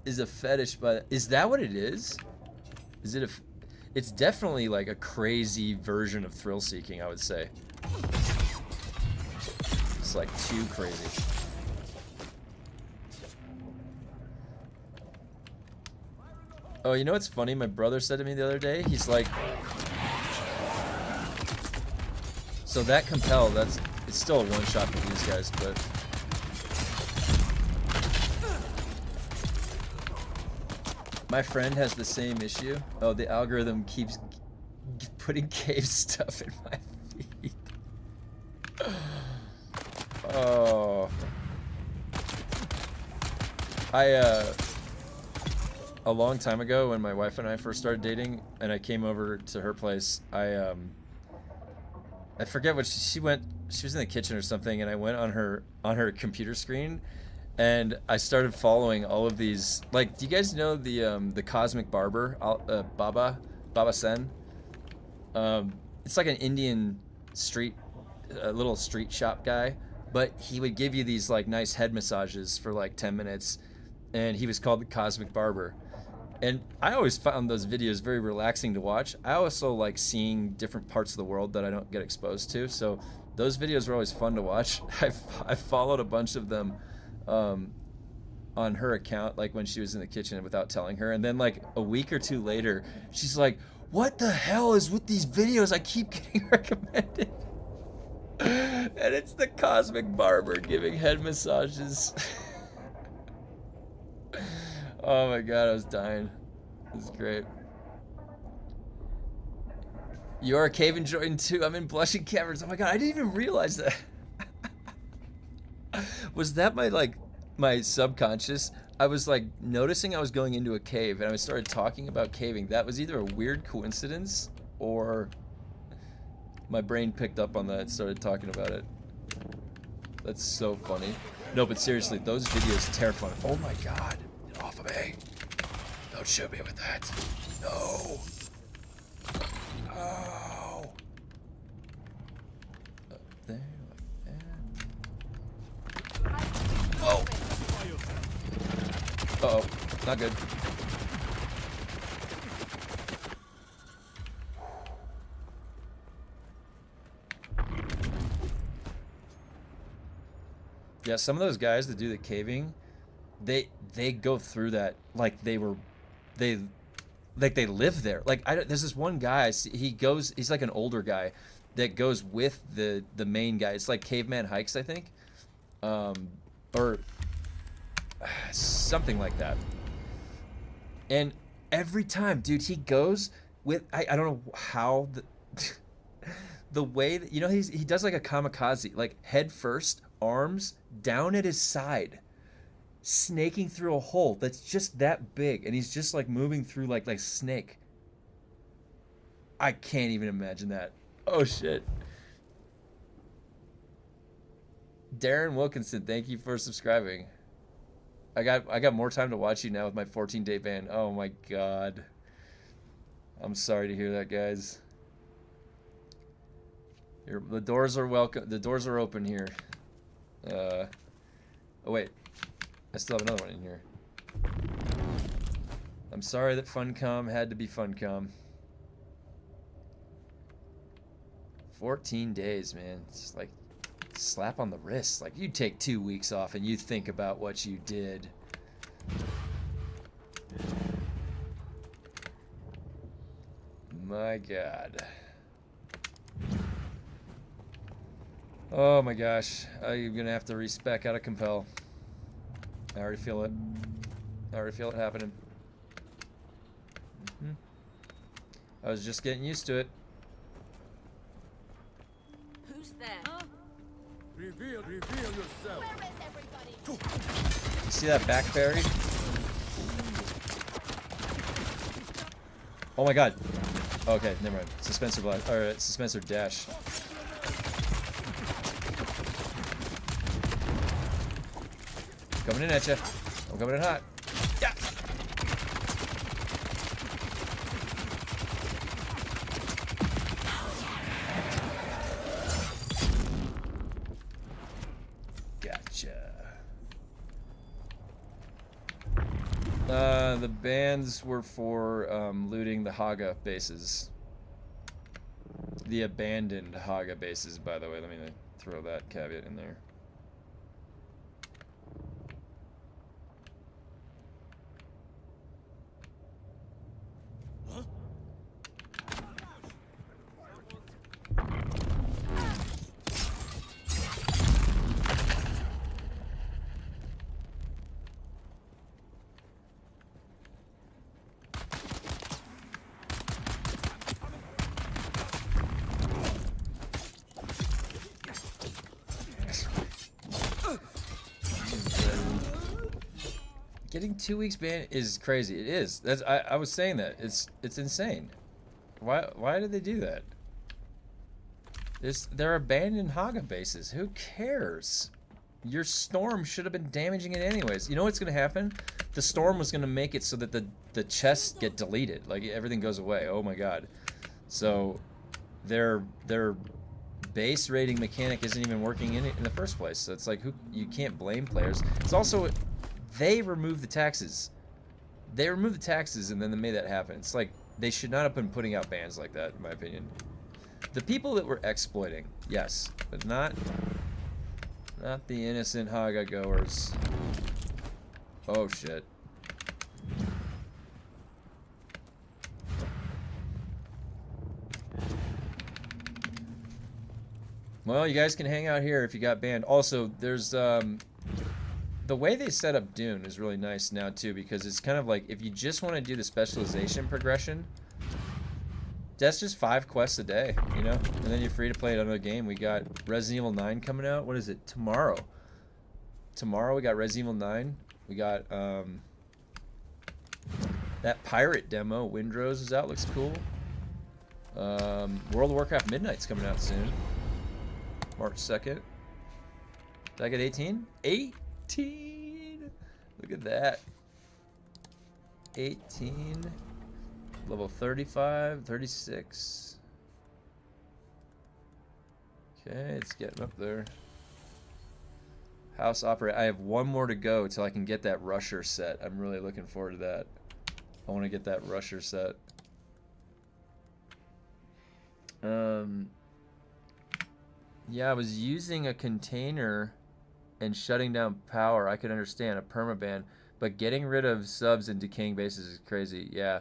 a fetish, but is that what it is? Is it a? It's definitely like a crazy version of thrill seeking, I would say. It's like too crazy. Oh, you know what's funny? My brother said to me the other day, he's like, so that compel, it's still a one shot for these guys, but my friend has the same issue. Oh, the algorithm keeps putting cave stuff in my feed. Oh. A long time ago when my wife and I first started dating and I came over to her place, I forget what she was in the kitchen or something, and I went on her computer screen and I started following all of these, like, do you guys know the Cosmic Barber, Baba Sen? It's like an Indian little street shop guy, but he would give you these like nice head massages for like 10 minutes, and he was called the Cosmic Barber. And I always found those videos very relaxing to watch. I also like seeing different parts of the world that I don't get exposed to, so those videos were always fun to watch. I followed a bunch of them on her account, like when she was in the kitchen without telling her, and then like a week or two later, she's like, what the hell is with these videos I keep getting recommended? And it's the Cosmic Barber giving head massages. Oh my god, I was dying. This is great. You're a cave enjoying too. I'm in Blushing Caverns. Oh my god, I didn't even realize that. Was that my subconscious? I was like noticing I was going into a cave and I started talking about caving. That was either a weird coincidence or my brain picked up on that and started talking about it. That's so funny. No, but seriously, those videos are terrifying. Oh my god. Get off of me. Don't shoot me with that. No. Oh. Up there, like that. Oh. Uh-oh. Not good. Yeah, some of those guys that do the caving, they go through that like they live there. Like there's this one guy, he's like an older guy that goes with the main guy. It's like Caveman Hikes, I think, or something like that. And every time, dude, he goes with I don't know how the way that, you know, he does like a kamikaze, like head first, arms down at his side, snaking through a hole that's just that big, and he's just like moving through like snake. I can't even imagine that. Oh shit. Darren Wilkinson, thank you for subscribing. I got more time to watch you now with my 14-day ban. Oh my god. I'm sorry to hear that, guys. The doors are welcome. The doors are open here. Oh wait, I still have another one in here. I'm sorry that Funcom had to be Funcom. 14 days, man. It's like slap on the wrist. Like, you take 2 weeks off and you think about what you did. My god. Oh my gosh, I'm gonna have to respec out of compel. I already feel it. I already feel it happening. I was just getting used to it. Who's there? Reveal yourself. Where is everybody? You see that back parry? Oh my god. Okay, never mind. Suspensor blast, or suspensor dash. Coming in at you. I'm coming in hot. Yeah. Gotcha. The bans were for looting the HAGGA bases. The abandoned HAGGA bases, by the way. Let me throw that caveat in there. Getting 2 weeks banned is crazy. It is. That's I was saying that. It's insane. Why did they do that? They're abandoned HAGGA bases. Who cares? Your storm should have been damaging it anyways. You know what's gonna happen? The storm was gonna make it so that the chests get deleted. Like everything goes away. Oh my god. So their base rating mechanic isn't even working in the first place. So it's like you can't blame players. It's also they removed the taxes. They removed the taxes and then they made that happen. It's like they should not have been putting out bans like that, in my opinion. The people that were exploiting, yes, but not the innocent HAGGA goers. Oh shit. Well, you guys can hang out here if you got banned. Also, there's the way they set up DUNE is really nice now too, because it's kind of like if you just want to do the specialization progression, that's just 5 quests a day, you know, and then you're free to play another game. We got Resident Evil 9 coming out. What is it? Tomorrow we got Resident Evil 9. We got that pirate demo, Windrose, is out. Looks cool. World of Warcraft Midnight's coming out soon, March 2nd. Did I get 18? 18! Look at that. 18. Level 35, 36. Okay, it's getting up there. House Opera. I have 1 more to go till I can get that Rusher set. I'm really looking forward to that. I want to get that Rusher set. Yeah, I was using a container and shutting down power. I could understand a permaban, but getting rid of subs and decaying bases is crazy. Yeah.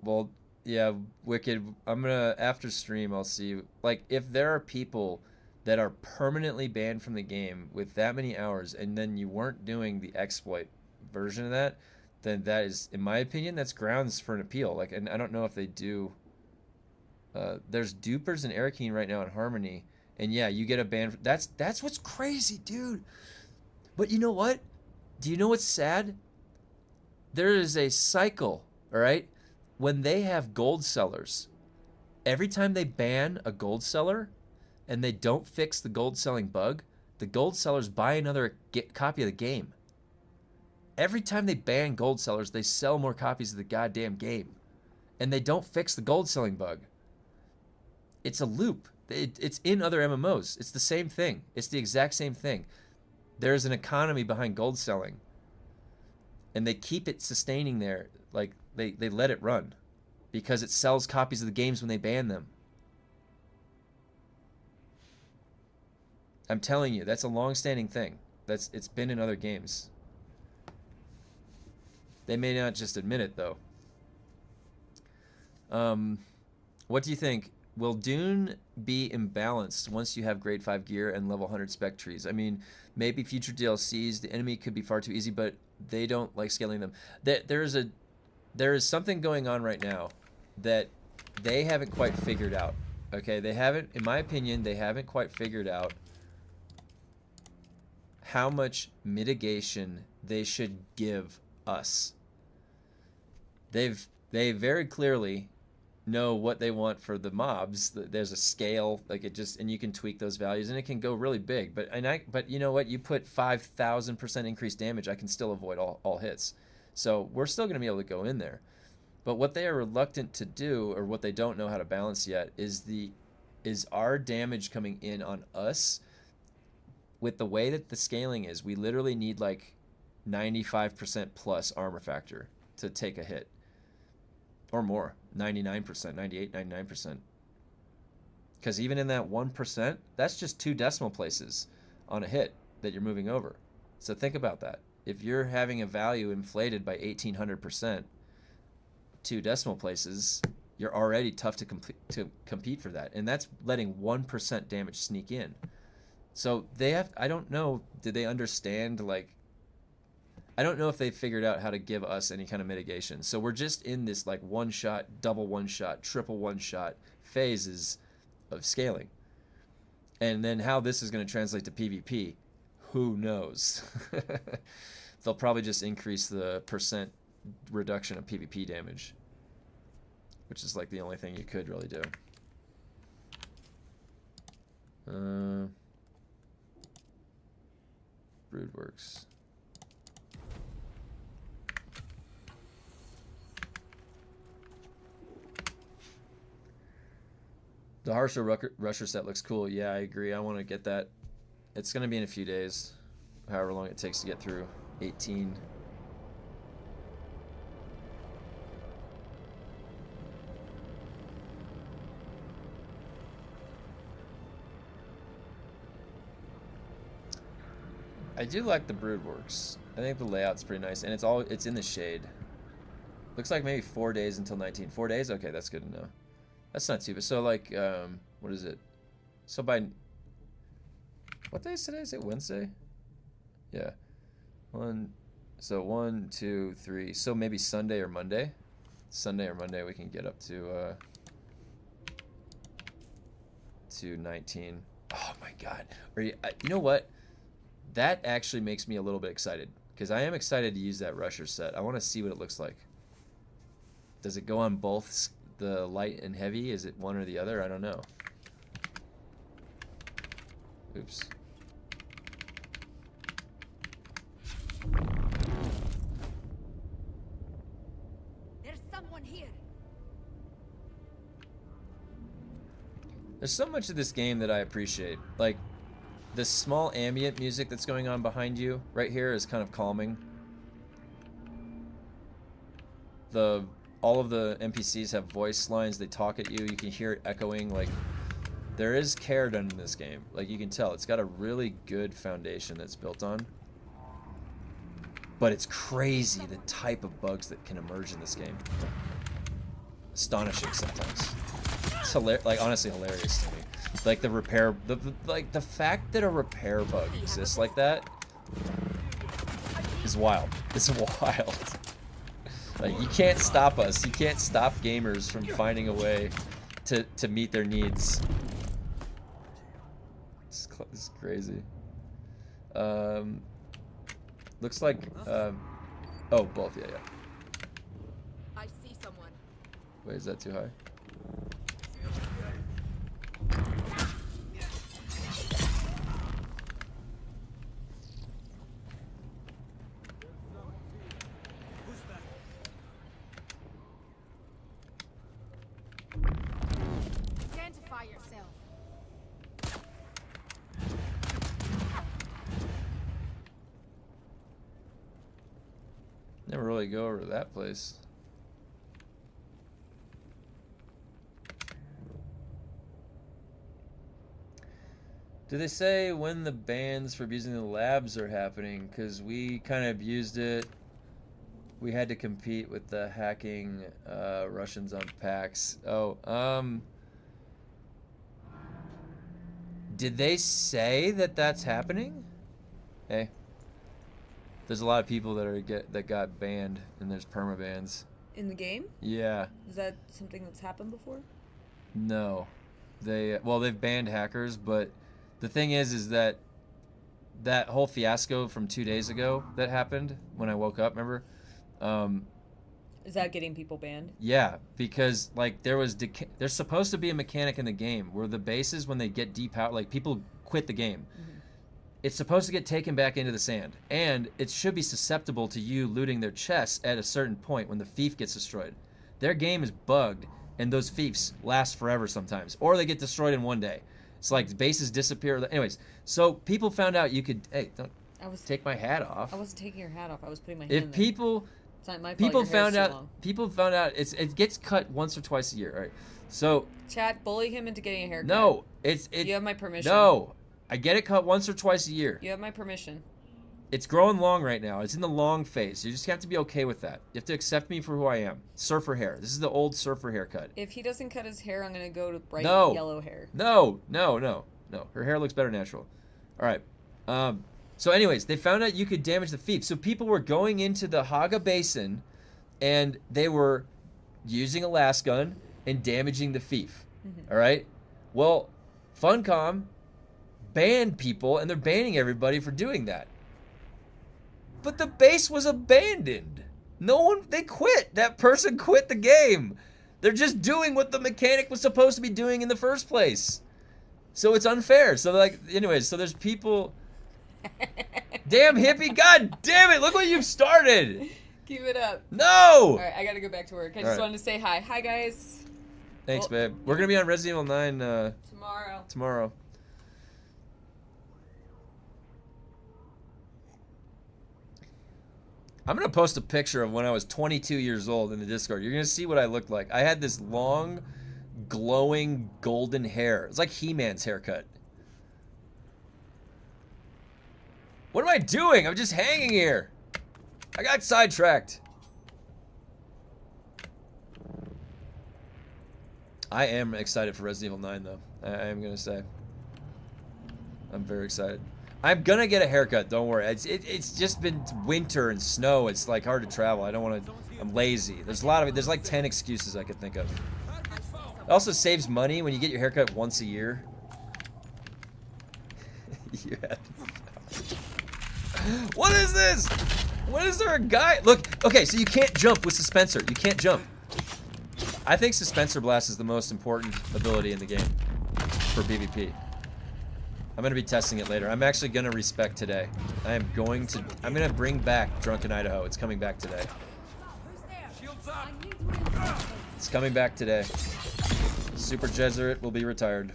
Well, yeah, Wicked. I'm gonna, after stream, I'll see. Like, if there are people that are permanently banned from the game with that many hours, and then you weren't doing the exploit version of that, then that is, in my opinion, that's grounds for an appeal. Like, and I don't know if they do. There's dupers and Arakeen right now in Harmony, and yeah, you get a ban. That's what's crazy, dude. But you know what? Do you know what's sad? There is a cycle, all right? When they have gold sellers, every time they ban a gold seller and they don't fix the gold selling bug, the gold sellers buy another copy of the game. Every time they ban gold sellers, they sell more copies of the goddamn game. And they don't fix the gold selling bug. It's a loop. It's in other MMOs. It's the same thing. It's the exact same thing. There's an economy behind gold selling. And they keep it sustaining there. Like, they let it run. Because it sells copies of the games when they ban them. I'm telling you, that's a long-standing thing. It's been in other games. They may not just admit it, though. What do you think? Will DUNE be imbalanced once you have grade 5 gear and level 100 spec trees? I mean, maybe future DLCs, the enemy could be far too easy, but they don't like scaling them. There is something going on right now that they haven't quite figured out. Okay, they haven't, in my opinion, they haven't quite figured out how much mitigation they should give us. They very clearly know what they want for the mobs. There's a scale, like it just, and you can tweak those values, and it can go really big. But you know what? You put 5,000% increased damage, I can still avoid all hits. So we're still going to be able to go in there. But what they are reluctant to do, or what they don't know how to balance yet, is our damage coming in on us. With the way that the scaling is, we literally need like 95% plus armor factor to take a hit. Or more. 99%, 98, 99%. Because even in that 1%, that's just 2 decimal places on a hit that you're moving over. So think about that. If you're having a value inflated by 1,800%, 2 decimal places, you're already tough to compete for that. And that's letting 1% damage sneak in. So they have, I don't know, did they understand, like, I don't know if they figured out how to give us any kind of mitigation. So we're just in this like one shot, double one shot, triple one shot phases of scaling. And then how this is going to translate to PvP, who knows? They'll probably just increase the percent reduction of PvP damage, which is like the only thing you could really do. Broodworks. The harsher rusher set looks cool. Yeah, I agree. I want to get that. It's going to be in a few days, however long it takes to get through 18. I do like the Broodworks. I think the layout's pretty nice, and it's in the shade. Looks like maybe 4 days until 19. 4 days? Okay, that's good to know. That's not too bad. So like, what is it? So by, what day is today? Is it Wednesday? Yeah. So 1, 2, 3. So maybe Sunday or Monday. Sunday or Monday we can get up to 19. Oh my God. You know what? That actually makes me a little bit excited, because I am excited to use that rusher set. I want to see what it looks like. Does it go on both the light and heavy? Is it one or the other? I don't know. Oops. There's someone here. There's so much of this game that I appreciate. Like, the small ambient music that's going on behind you right here is kind of calming. All of the NPCs have voice lines. They talk at you. You can hear it echoing. Like, there is care done in this game. Like, you can tell. It's got a really good foundation that's built on. But it's crazy the type of bugs that can emerge in this game. Astonishing sometimes. It's like, honestly hilarious to me. Like the repair, the fact that a repair bug exists like that is wild. It's wild. Like, you can't stop us. You can't stop gamers from finding a way to meet their needs. It's crazy. Looks like, oh, both, yeah. I see someone. Wait, is that too high? Identify yourself. Never really go over to that place. Do they say when the bans for abusing the labs are happening? Because we kind of abused it. We had to compete with the hacking Russians on PAX. Oh, did they say that that's happening? Hey, there's a lot of people that got banned, and there's permabans. In the game? Yeah. Is that something that's happened before? No, they've banned hackers, but the thing is that whole fiasco from 2 days ago that happened when I woke up, remember? Is that getting people banned? Yeah, because like there's supposed to be a mechanic in the game where the bases, when they get depowered, like people quit the game. It's supposed to get taken back into the sand, and it should be susceptible to you looting their chests at a certain point when the fief gets destroyed. Their game is bugged, and those fiefs last forever sometimes, or they get destroyed in one day. It's like bases disappear. Anyways, so people found out you could. Hey, don't take my hat off. I wasn't taking your hat off. I was putting my hand If there. people, It's not my fault people your hair's found too out, long. people found out it gets cut once or twice a year. All right, so Chat, bully him into getting a haircut. no, You have my permission. No, I get it cut once or twice a year. You have my permission. It's growing long right now. It's in the long phase. You just have to be okay with that. You have to accept me for who I am. Surfer hair. This is the old surfer haircut. If he doesn't cut his hair, I'm gonna go to bright No. yellow hair. No. Her hair looks better natural. All right. So anyways, they found out you could damage the fief. So people were going into the HAGGA basin, and they were using a las gun and damaging the fief. All right. Well, Funcom banned people, and they're banning everybody for doing that. But the base was abandoned. They quit. That person quit the game. They're just doing what the mechanic was supposed to be doing in the first place. So it's unfair. So like, anyways, so there's people. Damn hippie, god damn it, look what you've started. Keep it up. No! Alright, I gotta go back to work. I just Alright. wanted to say hi. Hi, guys. Thanks, Well- babe. We're gonna be on Resident Evil 9 Tomorrow. I'm gonna post a picture of when I was 22 years old in the Discord. You're gonna see what I looked like. I had this long, glowing golden hair. It's like He-Man's haircut. What am I doing? I'm just hanging here. I got sidetracked. I am excited for Resident Evil 9, though. I am gonna say. I'm very excited. I'm gonna get a haircut. Don't worry. It's just been winter and snow. It's like hard to travel. I don't want to. I'm lazy. There's a lot of it. There's like 10 excuses I could think of. It also saves money when you get your haircut once a year. Yeah. What is this? What is there a guy? Look. Okay, so you can't jump with Suspensor. You can't jump. I think Suspensor Blast is the most important ability in the game for PvP. I'm gonna be testing it later. I'm actually gonna respec today. I'm gonna bring back Drunken Idaho. It's coming back today. It's coming back today. Super Jesuit will be retired.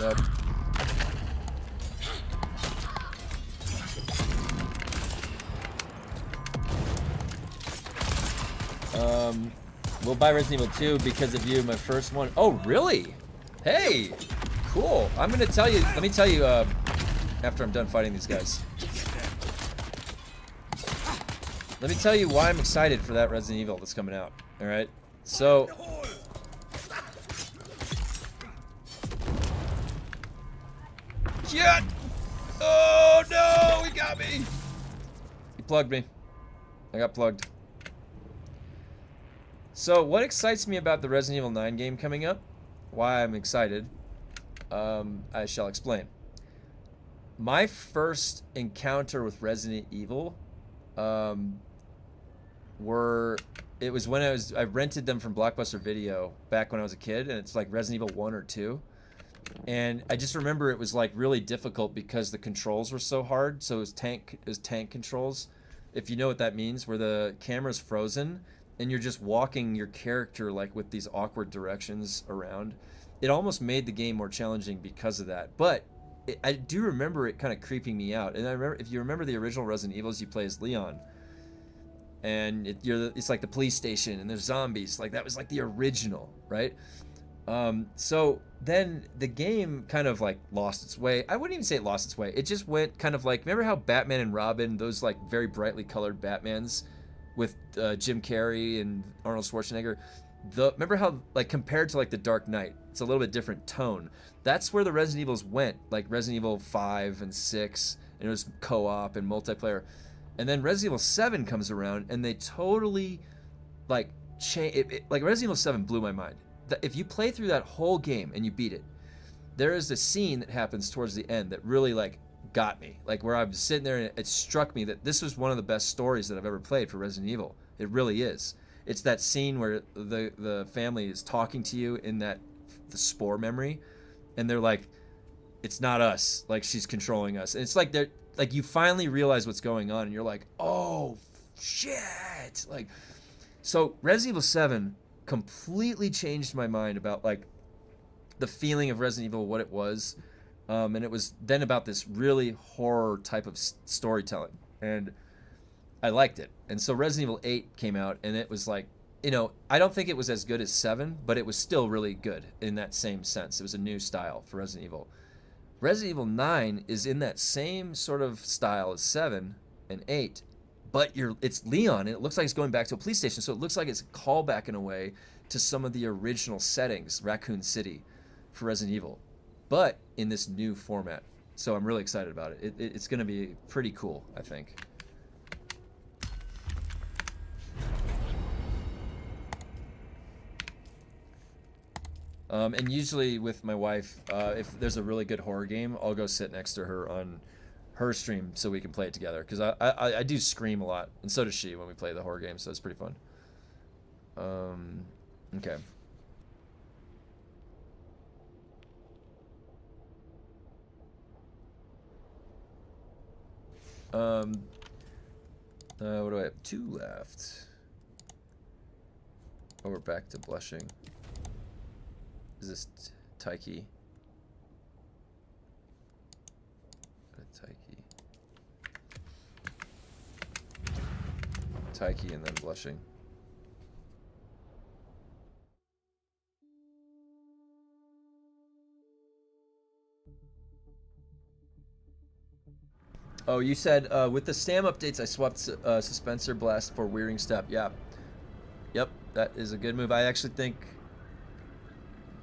Yep. We'll buy Resident Evil 2 because of you, my first one. Oh, really? Hey! Cool. I'm gonna tell you. Let me tell you after I'm done fighting these guys. Let me tell you why I'm excited for that Resident Evil that's coming out. All right. So. Shit! Oh no! He got me. He plugged me. I got plugged. So what excites me about the Resident Evil 9 game coming up? Why I'm excited? I shall explain. My first encounter with Resident Evil it was when I rented them from Blockbuster Video back when I was a kid, and it's like Resident Evil 1 or 2. And I just remember it was like really difficult because the controls were so hard. So it was tank controls. If you know what that means, where the camera's frozen and you're just walking your character like with these awkward directions around. It almost made the game more challenging because of that. But I do remember it kind of creeping me out. And I remember, if you remember the original Resident Evils, you play as Leon. And it's like the police station and there's zombies. Like that was like the original, right? So then the game kind of like lost its way. I wouldn't even say it lost its way. It just went kind of like, remember how Batman and Robin, those like very brightly colored Batmans with Jim Carrey and Arnold Schwarzenegger, remember how like compared to like the Dark Knight, it's a little bit different tone. That's where the Resident Evils went, like Resident Evil 5 and 6, and it was co-op and multiplayer. And then Resident Evil 7 comes around and they totally like change it. Like Resident Evil 7 blew my mind. If you play through that whole game and you beat it, there is a scene that happens towards the end that really like got me. Like where I was sitting there and it struck me that this was one of the best stories that I've ever played for Resident Evil. It really is. It's that scene where the family is talking to you in the spore memory, and they're like, it's not us, like she's controlling us. And it's like they're like, you finally realize what's going on, and you're like, oh shit. Like, so Resident Evil 7 completely changed my mind about like the feeling of Resident Evil, what it was. And it was then about this really horror type of storytelling, and I liked it. And so Resident Evil 8 came out, and it was like, you know, I don't think it was as good as 7, but it was still really good in that same sense. It was a new style for Resident Evil. Resident Evil 9 is in that same sort of style as 7 and 8, but it's Leon, and it looks like it's going back to a police station, so it looks like it's a callback in a way to some of the original settings, Raccoon City, for Resident Evil, but in this new format. So I'm really excited about it. It's going to be pretty cool, I think. And usually with my wife, if there's a really good horror game, I'll go sit next to her on her stream so we can play it together. Because I do scream a lot, and so does she when we play the horror game, so it's pretty fun. Okay. What do I have? 2 left. Oh, we're back to blushing. Is this Taiki? Taiki and then blushing. Oh, you said with the STAM updates, I swapped Suspensor Blast for Wearing Step. Yeah. Yep, that is a good move. I actually think...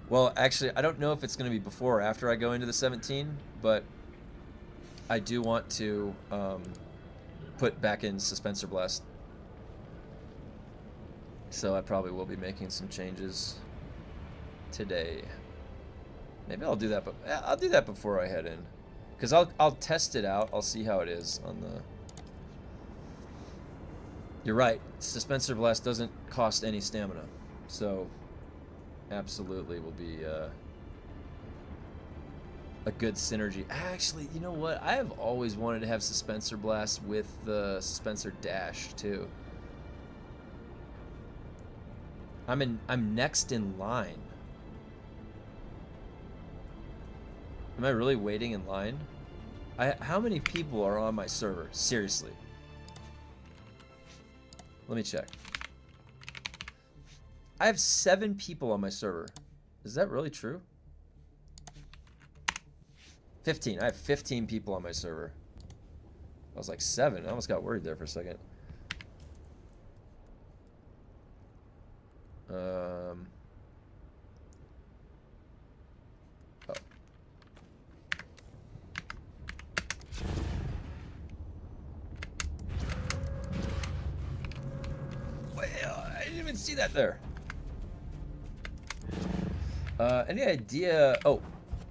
Well, actually, I don't know if it's going to be before or after I go into the 17, but I do want to put back in Suspensor Blast. So I probably will be making some changes today. Maybe I'll do that, but I'll do that before I head in. Because I'll test it out. I'll see how it is on the... You're right. Suspensor Blast doesn't cost any stamina. So... absolutely will be a good synergy. Actually, you know what? I have always wanted to have Suspensor Blast with the Suspensor Dash too. I'm next in line. Am I really waiting in line? How many people are on my server? Seriously. Let me check. I have 7 people on my server. Is that really true? 15. I have 15 people on my server. I was like 7. I almost got worried there for a second. Oh. Well, I didn't even see that there. Any idea? Oh,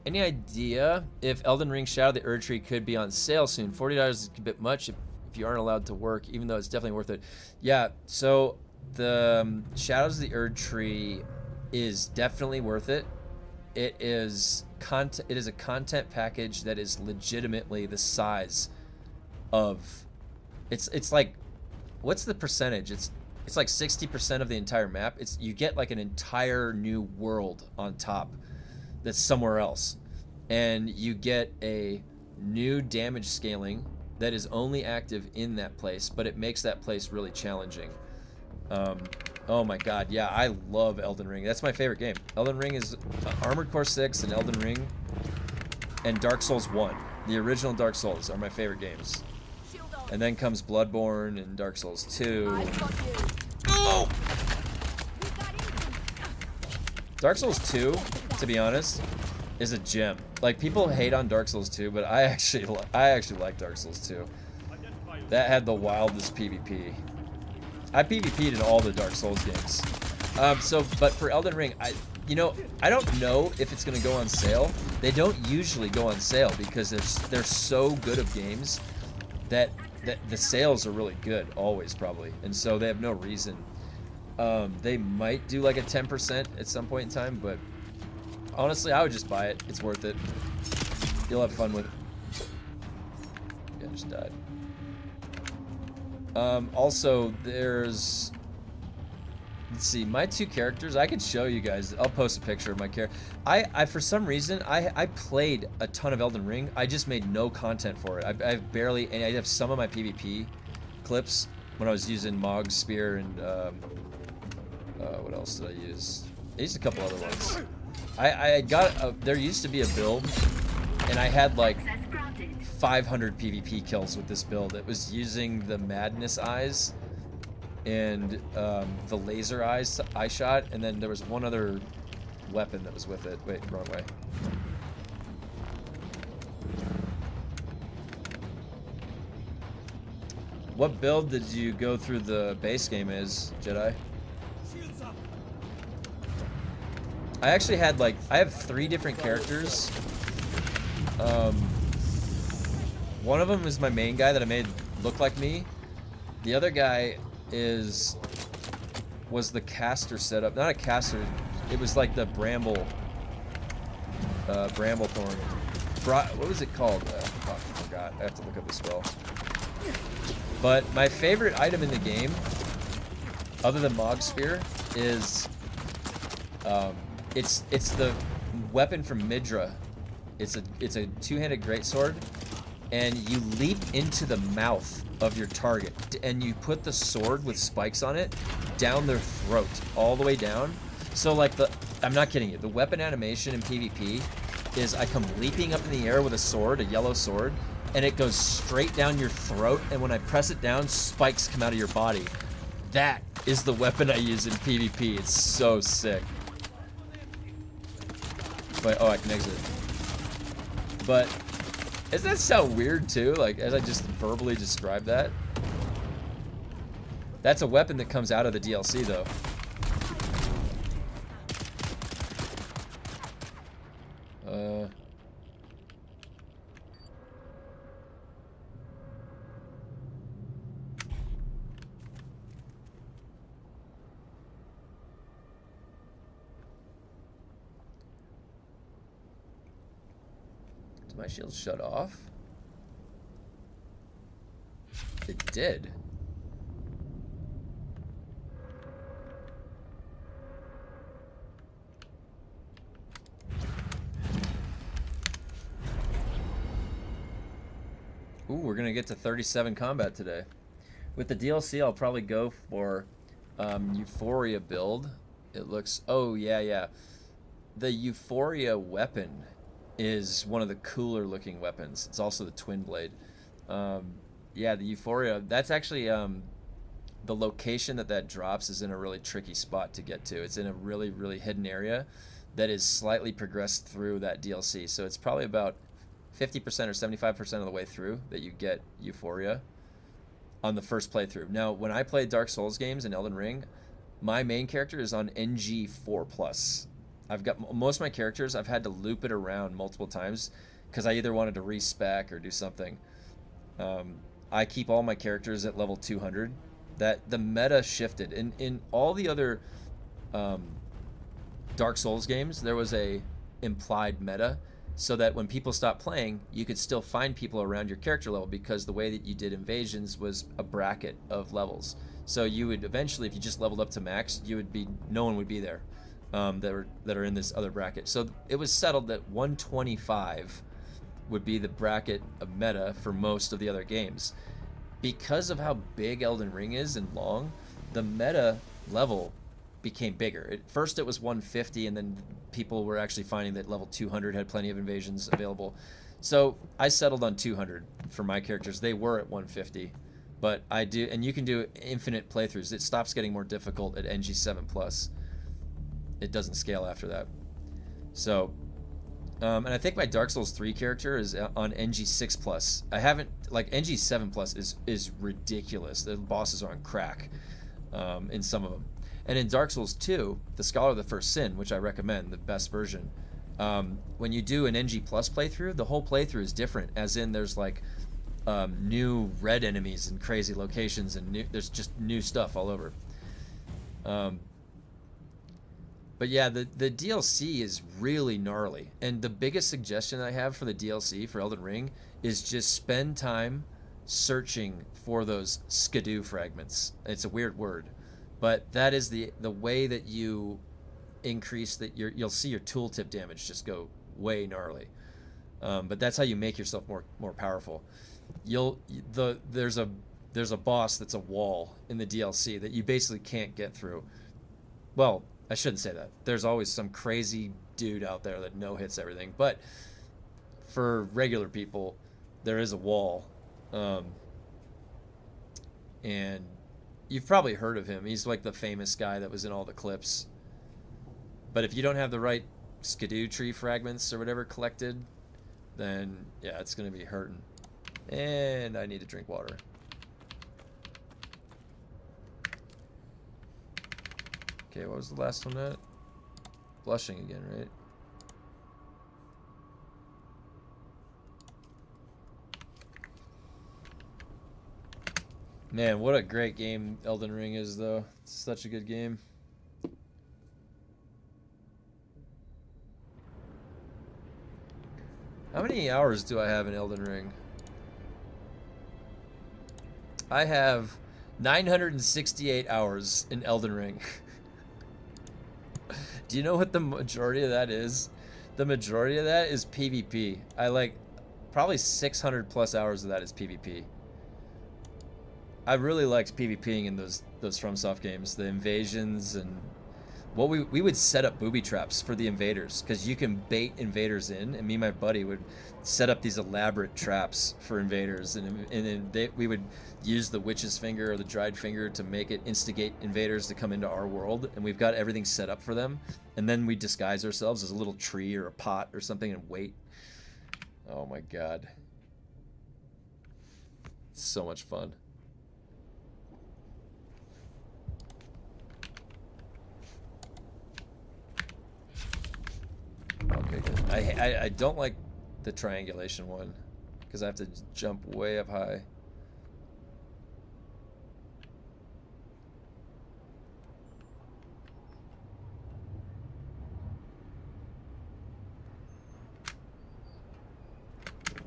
any idea if Elden Ring Shadow of the Erd Tree could be on sale soon? $40 is a bit much if you aren't allowed to work, even though it's definitely worth it. Yeah. So the Shadows of the Erd Tree is definitely worth it. It is content. It is a content package that is legitimately the size of. It's like, what's the percentage? It's like 60% of the entire map. You get like an entire new world on top that's somewhere else. And you get a new damage scaling that is only active in that place, but it makes that place really challenging. Oh my god, yeah, I love Elden Ring. That's my favorite game. Elden Ring is Armored Core 6 and Elden Ring and Dark Souls 1. The original Dark Souls are my favorite games. And then comes Bloodborne and Dark Souls 2. Oh! Dark Souls 2, to be honest, is a gem. Like, people hate on Dark Souls 2, but I actually like Dark Souls 2. That had the wildest PvP. I PvP'd in all the Dark Souls games. But for Elden Ring, I don't know if it's gonna go on sale. They don't usually go on sale because they're so good of games that the sales are really good always probably, and so they have no reason. They might do like a 10% at some point in time, but honestly, I would just buy it. It's worth it. You'll have fun with it. Yeah, I just died. Also, there's... Let's see, my 2 characters, I can show you guys. I'll post a picture of my character. I for some reason, I played a ton of Elden Ring. I just made no content for it. I've barely, and I have some of my PvP clips when I was using Mog's Spear and, what else did I use? I used a couple other ones. I got, there used to be a build, and I had like 500 PvP kills with this build. It was using the Madness Eyes and the laser eyes eye shot, and then there was one other weapon that was with it. Wait, wrong way. What build did you go through the base game as, Jedi? I actually had like, I have 3 different characters. One of them is my main guy that I made look like me. The other guy was the caster setup. Not a caster, it was like the Bramblethorn. What was it called? Oh, I forgot. I have to look up the spell. But my favorite item in the game, other than Mog's Spear, is it's the weapon from Midra. It's a 2-handed greatsword, and you leap into the mouth of your target, and you put the sword with spikes on it down their throat, all the way down. So like I'm not kidding you, the weapon animation in PvP is I come leaping up in the air with a sword, a yellow sword, and it goes straight down your throat, and when I press it down, spikes come out of your body. That is the weapon I use in PvP. It's so sick. But, oh, I can exit. But, doesn't that sound weird too? Like, as I just verbally described that? That's a weapon that comes out of the DLC though. Did my shield shut off? It did. Ooh, we're gonna get to 37 combat today. With the DLC, I'll probably go for Euphoria build. It looks, oh yeah. The Euphoria weapon is one of the cooler looking weapons. It's also the twin blade. Yeah, the Euphoria, that's actually, the location that drops is in a really tricky spot to get to. It's in a really, really hidden area that is slightly progressed through that DLC. So it's probably about 50% or 75% of the way through that you get Euphoria on the first playthrough. Now, when I play Dark Souls games in Elden Ring, my main character is on NG 4+. I've got most of my characters, I've had to loop it around multiple times because I either wanted to respec or do something. I keep all my characters at level 200. That the meta shifted. In all the other Dark Souls games, there was a implied meta, so that when people stopped playing, you could still find people around your character level, because the way that you did invasions was a bracket of levels. So you would eventually, if you just leveled up to max, you would be, no one would be there that are in this other bracket. So it was settled that 125 would be the bracket of meta for most of the other games. Because of how big Elden Ring is and long, the meta level became bigger. At first it was 150, and then people were actually finding that level 200 had plenty of invasions available. So I settled on 200 for my characters. They were at 150, but I do, and you can do infinite playthroughs. It stops getting more difficult at NG 7+. It doesn't scale after that. So, and I think my Dark Souls 3 character is on NG 6+. I haven't, like, NG 7+ is ridiculous. The bosses are on crack in some of them. And in Dark Souls 2, the Scholar of the First Sin, which I recommend, the best version, when you do an NG Plus playthrough, the whole playthrough is different, as in there's like new red enemies in crazy locations, and there's just new stuff all over. But yeah, the DLC is really gnarly. And the biggest suggestion I have for the DLC for Elden Ring is just spend time searching for those skidoo fragments. It's a weird word, but that is the way that you increase that you'll see your tooltip damage just go way gnarly. But that's how you make yourself more powerful. There's a boss that's a wall in the DLC that you basically can't get through. Well, I shouldn't say that. There's always some crazy dude out there that no-hits everything. But for regular people, there is a wall. And you've probably heard of him. He's like the famous guy that was in all the clips. But if you don't have the right skidoo tree fragments or whatever collected, then yeah, it's going to be hurting. And I need to drink water. Okay, what was the last one at? Blushing again, right? Man, what a great game Elden Ring is, though. It's such a good game. How many hours do I have in Elden Ring? I have 968 hours in Elden Ring. Do you know what the majority of that is? The majority of that is PvP. I like probably 600 plus hours of that is PvP. I really liked PvPing in those FromSoft games, the invasions, and what we would set up booby traps for the invaders, because you can bait invaders in, and me and my buddy would set up these elaborate traps for invaders, and then we would use the witch's finger or the dried finger to make it instigate invaders to come into our world, and we've got everything set up for them, and then we disguise ourselves as a little tree or a pot or something and wait. Oh my god. It's so much fun. Okay, good. I don't like the triangulation one because I have to jump way up high.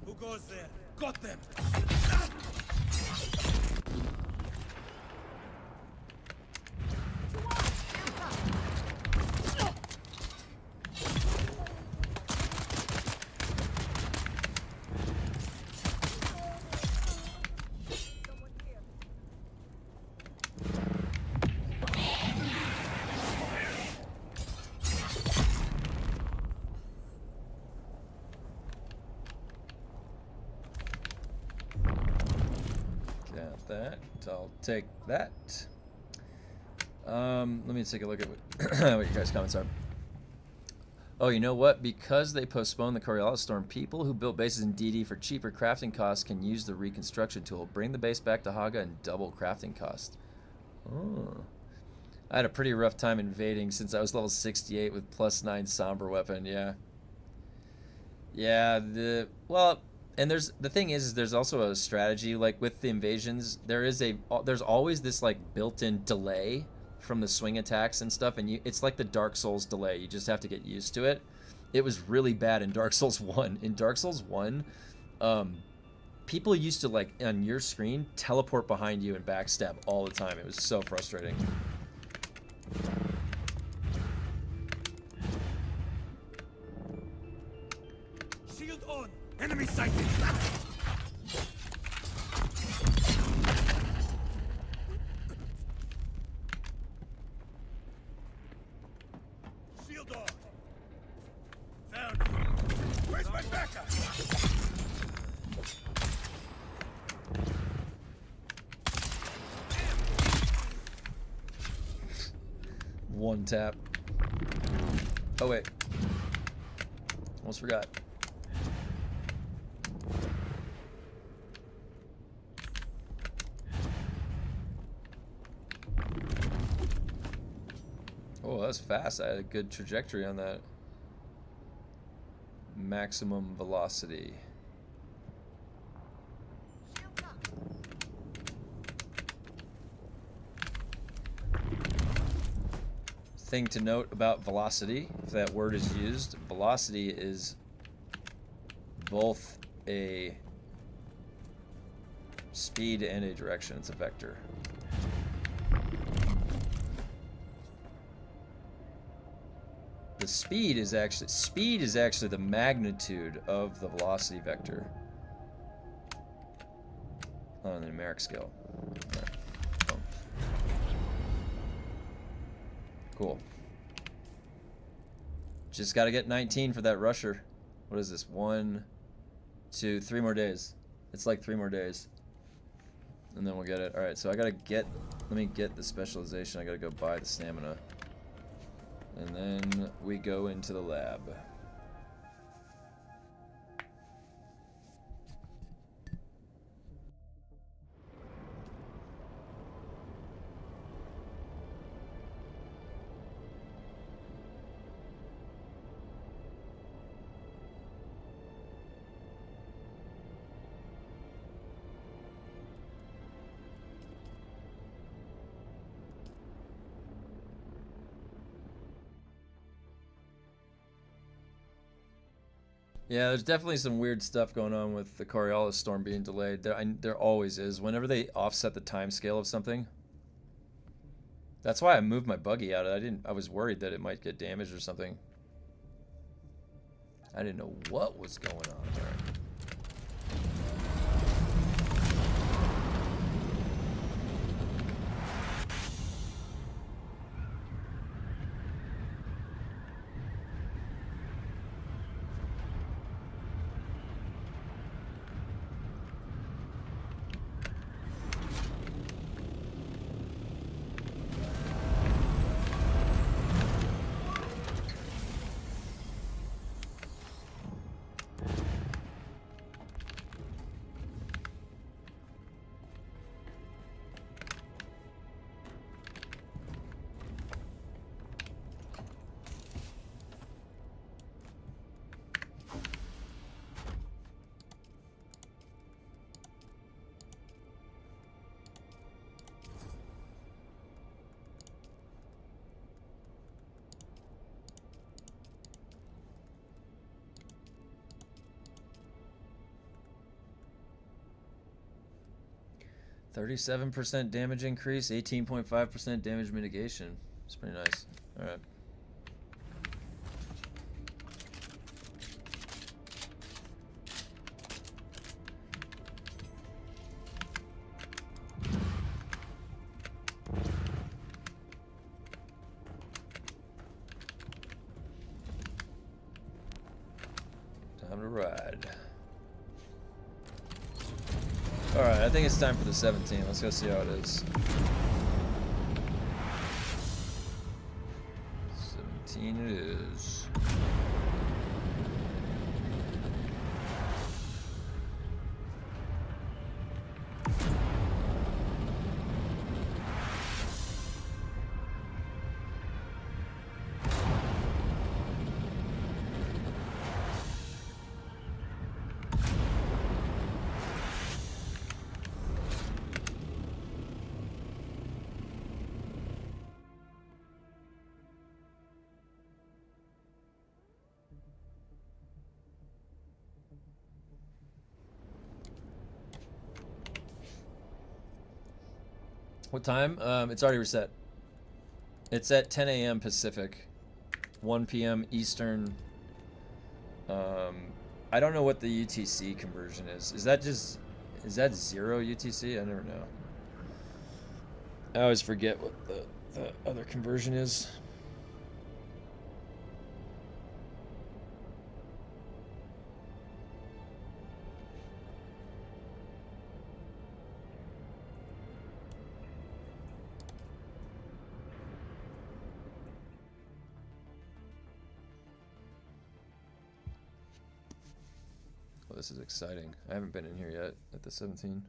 Who goes there? Got them! That I'll take that. Let me take a look at what, what your guys' comments are. Oh, you know what? Because they postponed the Coriolis Storm, people who built bases in DD for cheaper crafting costs can use the reconstruction tool. Bring the base back to HAGGA and double crafting cost. Oh. I had a pretty rough time invading since I was level 68 with +9 Somber Weapon, yeah. Yeah, well, and the thing is there's also a strategy, like with the invasions, there's always this like built-in delay from the swing attacks and stuff, and it's like the Dark Souls delay. You just have to get used to it. It was really bad in Dark Souls 1. In Dark Souls 1, people used to, like, on your screen, teleport behind you and backstab all the time. It was so frustrating. Shield on! Enemy sighted! Shield on! Found you! Where's my backup? One tap. Oh, wait. Almost forgot. Oh, that was fast. I had a good trajectory on that. Maximum velocity. thing to note about velocity, if that word is used, velocity is both a speed and a direction. It's a vector. The speed is actually the magnitude of the velocity vector on the numeric scale. All right. Boom. Cool. Just got to get 19 for that rusher. What is this? 1, 2, 3 more days. It's like 3 more days. And then we'll get it. All right, so I got to get, let me get the specialization. I got to go buy the stamina. And then we go into the lab. Yeah, there's definitely some weird stuff going on with the Coriolis storm being delayed. There always is. Whenever they offset the time scale of something. That's why I moved my buggy out. I was worried that it might get damaged or something. I didn't know what was going on there. %37 damage increase, 18.5% damage mitigation. It's pretty nice. All right. Time to ride. Alright, I think it's time for the 17. Let's go see how it is. 17 it is. What time? It's already reset. It's at 10 a.m. Pacific, 1 p.m. Eastern. I don't know what the UTC conversion is. Is that 0 UTC? I never know. I always forget what the other conversion is. This is exciting. I haven't been in here yet at the 17.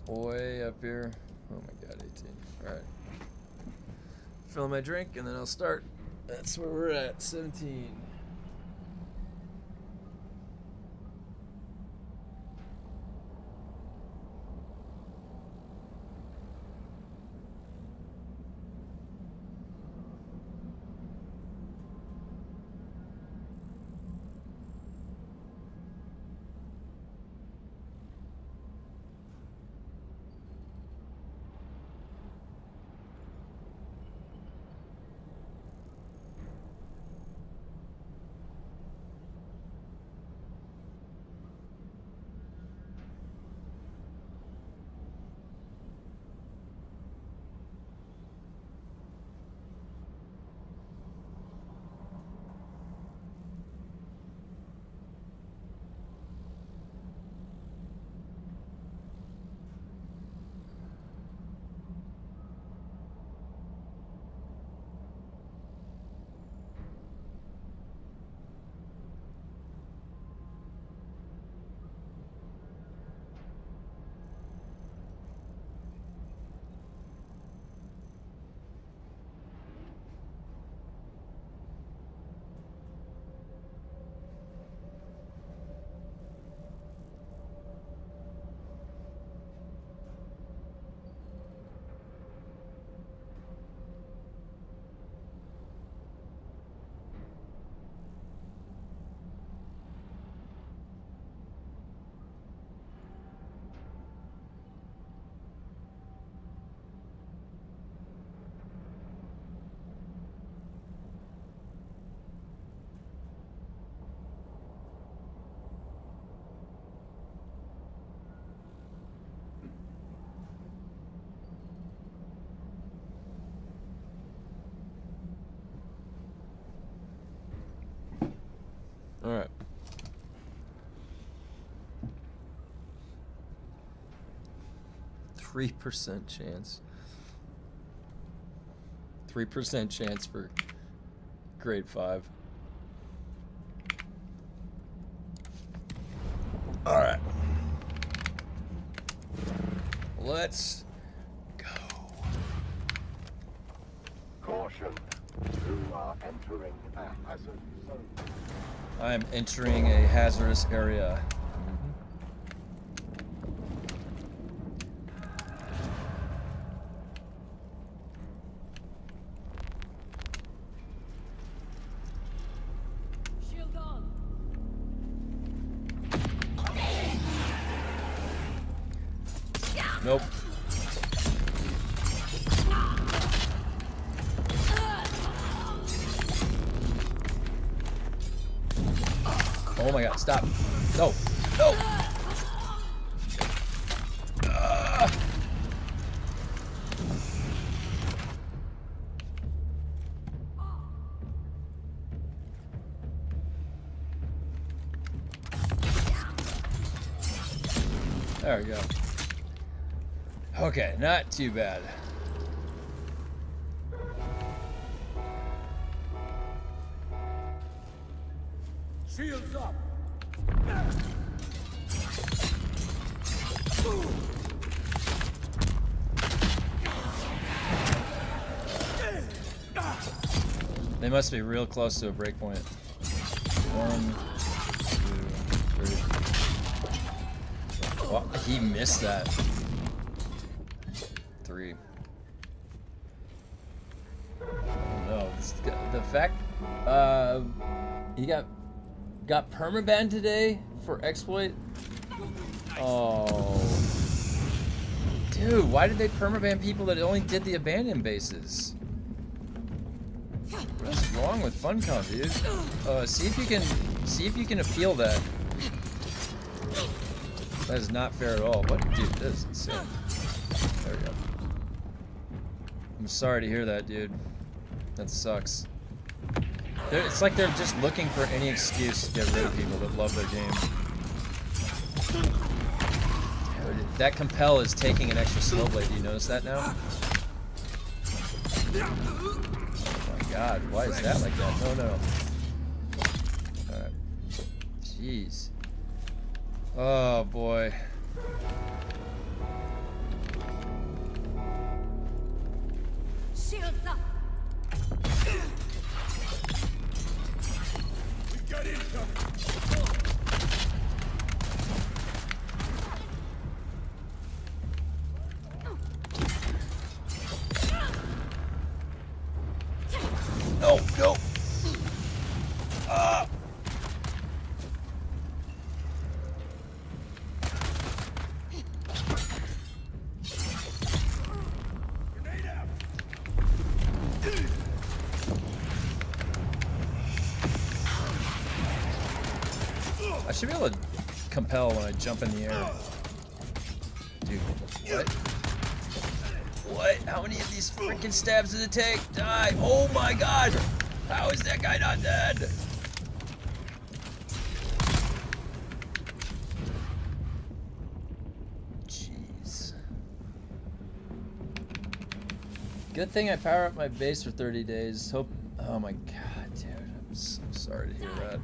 Way up here. Oh my god, 18. Alright. Fill my drink and then I'll start. That's where we're at, 17. All right. %3 chance. 3% chance for grade 5. All right. Let's go. Caution. You are entering a hazard zone. I am entering a hazardous area. Shield on. Nope. Oh my god, stop. No. No. There we go. Okay, not too bad. Shields up. They must be real close to a breakpoint. 1, 2, 3. Well, he missed that. 3. Oh no, the fact he got permabanned today for exploit. Oh, dude, why did they permaban people that only did the abandoned bases? What's wrong with Funcom, dude? See if you can appeal that. That is not fair at all. What, dude? That is insane. There we go. I'm sorry to hear that, dude. That sucks. It's like they're just looking for any excuse to get rid of people that love their game. Dude, that compel is taking an extra slow blade. Do you notice that now? Oh my god, why is that like that? No, no. Alright. Jeez. Oh boy. Shields up. We got incoming. No, no. Grenade out. I should be able to compel when I jump in the air. Dude, what? What? How many of these freaking stabs does it take? Die! Oh my god! How is that guy not dead? Jeez. Good thing I power up my base for 30 days. Hope. Oh my god, dude. I'm so sorry to hear that.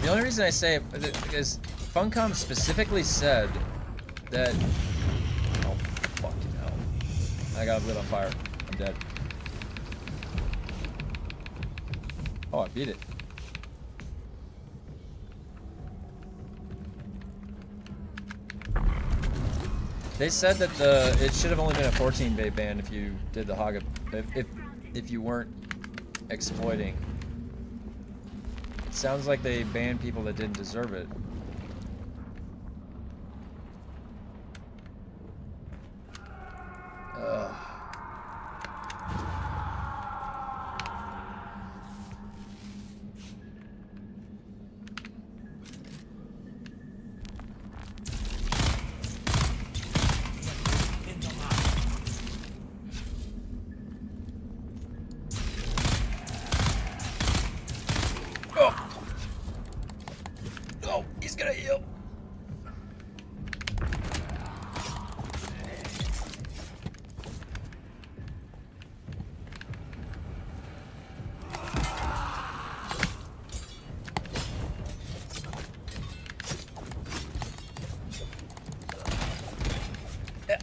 The only reason I say it is because Funcom specifically said that. Oh, fucking hell. I got lit on fire. I'm dead. Oh, I beat it. They said that it should have only been a 14-bay ban if you did the HAGGA, if you weren't exploiting. It sounds like they banned people that didn't deserve it. Ugh.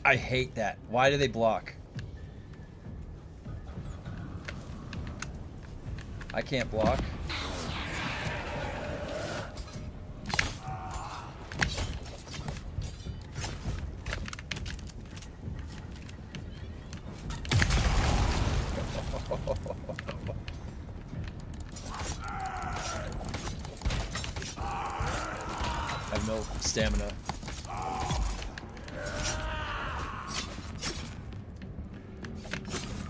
I hate that. Why do they block? I can't block. I have no stamina.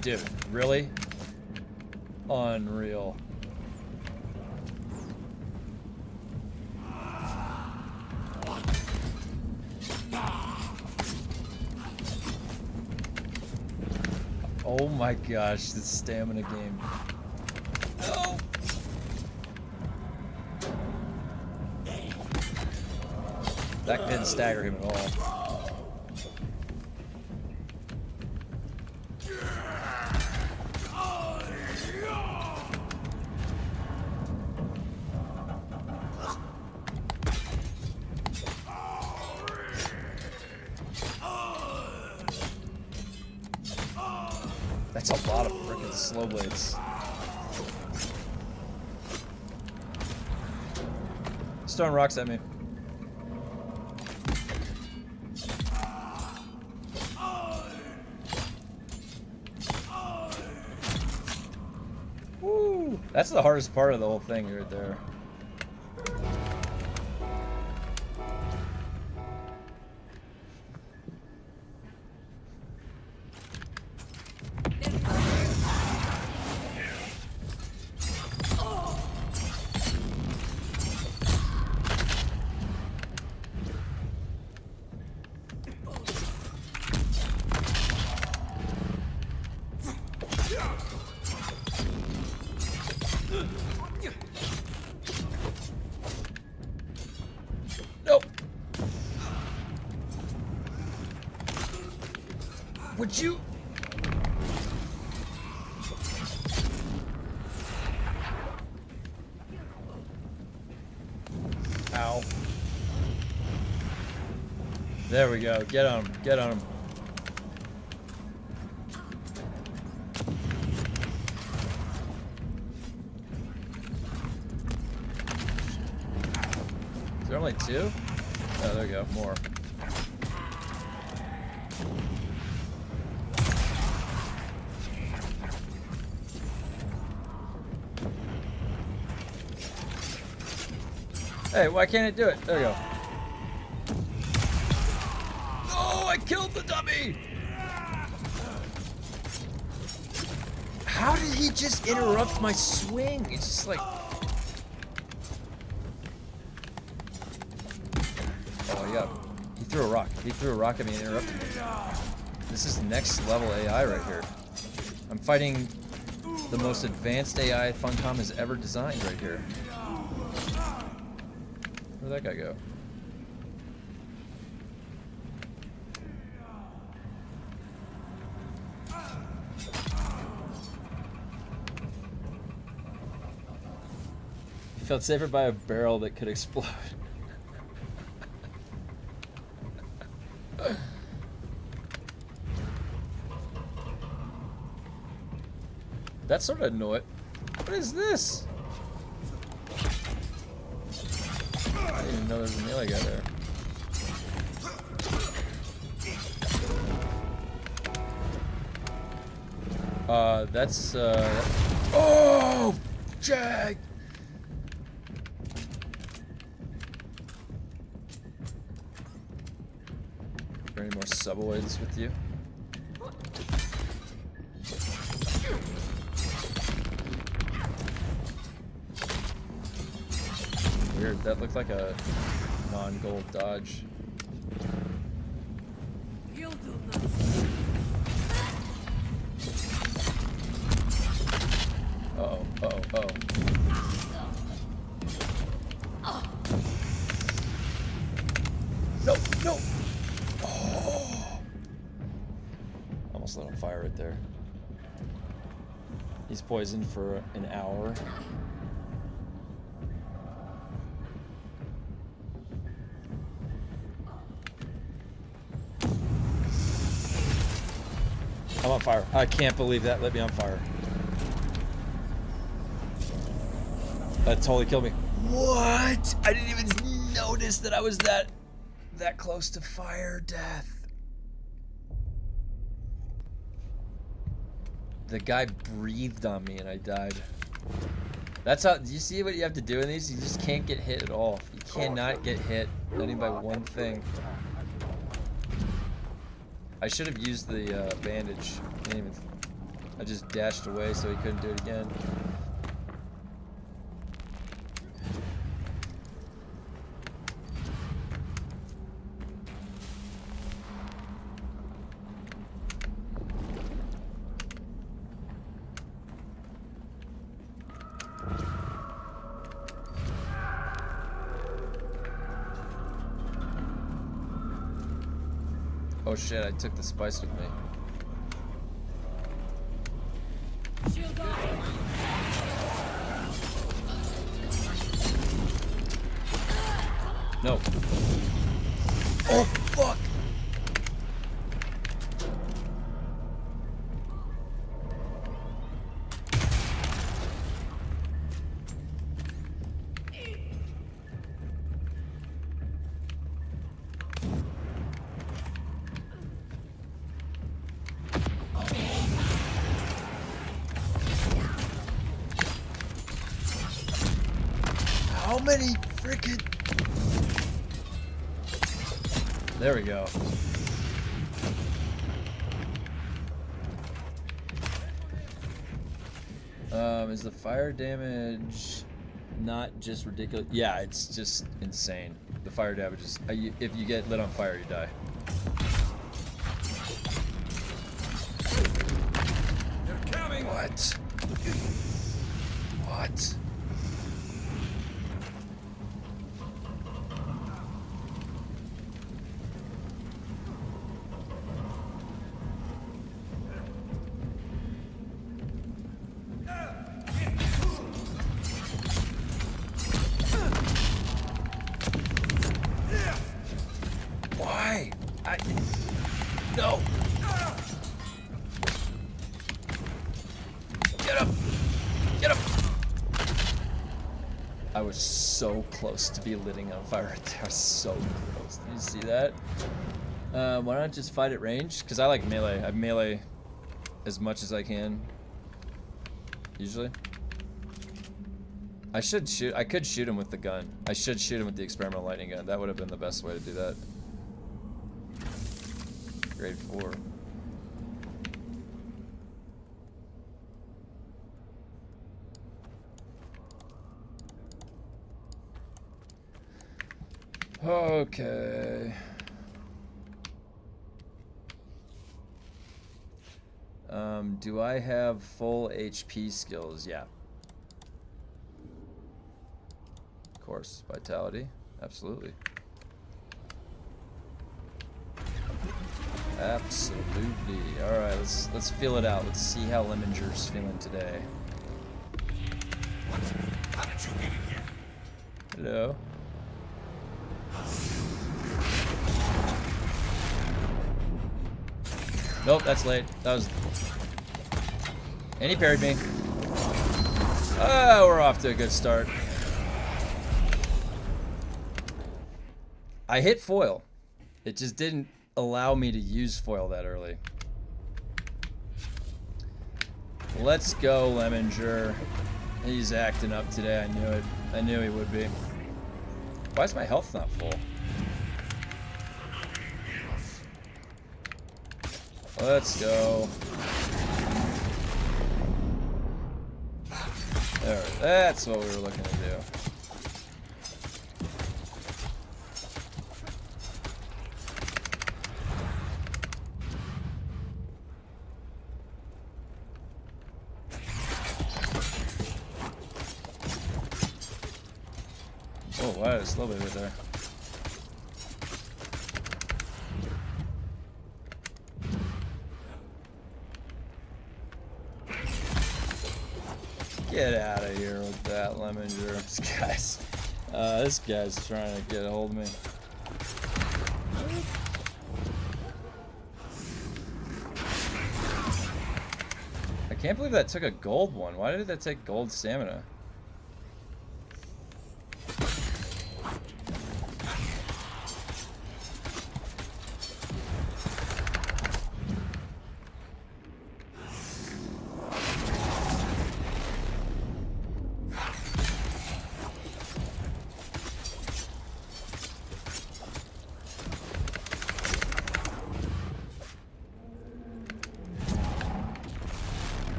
Dude, really? Unreal. Oh my gosh, this stamina game. No! That didn't stagger him at all. That's a lot of freaking slow blades. He's throwing rocks at me. Woo! That's the hardest part of the whole thing right there. Nope. Would you? Ow. There we go. Get on him. Get on him. Is there only two? Oh, there we go. More. Hey, why can't it do it? There we go. Oh, I killed the dummy! How did he just interrupt my swing? It's just like... Oh, yeah. He threw a rock. He threw a rock at me and interrupted me. This is next level AI right here. I'm fighting the most advanced AI Funcom has ever designed right here. Where'd that guy go? He felt safer by a barrel that could explode. That's sort of annoying. What is this? I didn't even know there was a melee guy there. That's oh, Jag! Are there any more subways with you? Weird, that looked like a non-gold dodge. You'll do this. Uh-oh, uh-oh, uh-oh. No, no! Oh! Almost lit on fire right there. He's poisoned for an hour. I'm on fire. I can't believe that lit me on fire. That totally killed me. What? I didn't even notice that I was that close to fire death. The guy breathed on me and I died. That's how, do you see what you have to do in these? You just can't get hit at all. You cannot get hit, not even by one thing. I should have used the bandage. I just dashed away so he couldn't do it again. Oh shit, I took the spice with me. Shield off. No. Oh fuck! How many freaking... There we go. Is the fire damage not just ridiculous? Yeah, it's just insane. The fire damage is... if you get lit on fire, you die. They're coming. What? What? Why? No. Get him! Get him! I was so close to be litting on fire right there. I was so close. Did you see that? Why not just fight at range? Because I like melee. I melee as much as I can. Usually. I should shoot. I could shoot him with the gun. I should shoot him with the experimental lightning gun. That would have been the best way to do that. Grade 4. Okay. Do I have full HP skills? Yeah. Of course, vitality. Absolutely. Absolutely. All right, let's feel it out. Let's see how Lemonger's feeling today. How did you get in here? Hello. Nope, that's late. That was. And he parried me. Oh, we're off to a good start. I hit foil. It just didn't allow me to use foil that early. Let's go, Lemonger. He's acting up today. I knew it. I knew he would be. Why is my health not full? Let's go. There, that's what we were looking to do. Oh, wow, there's a slow baby there. Get out of here with that, Lemonger. This guy's trying to get a hold of me. Can't believe that took a gold one. Why did that take gold stamina?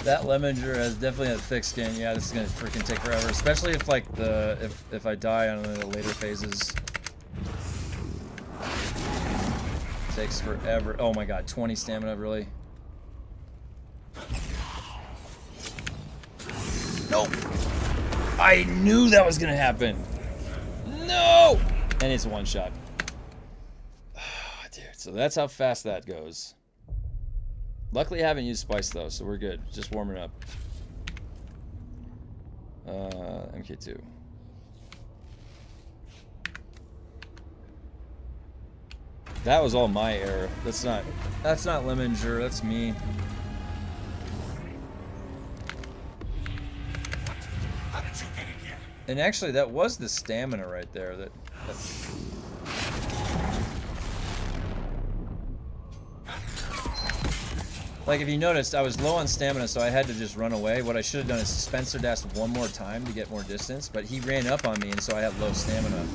That Lemminger has definitely a thick skin. Yeah, this is gonna freaking take forever, especially if like if I die on the later phases. Takes forever. Oh my god, 20 stamina, really? Nope. I knew that was gonna happen. No. And it's one shot. Oh, dude, so that's how fast that goes. Luckily, I haven't used spice though, so we're good. Just warming up. MK2. That was all my error. That's not Lemminger. That's me. How did you get in here? And actually, that was the stamina right there. That like, if you noticed, I was low on stamina, so I had to just run away. What I should have done is Spencer dashed one more time to get more distance, but he ran up on me, and so I had low stamina.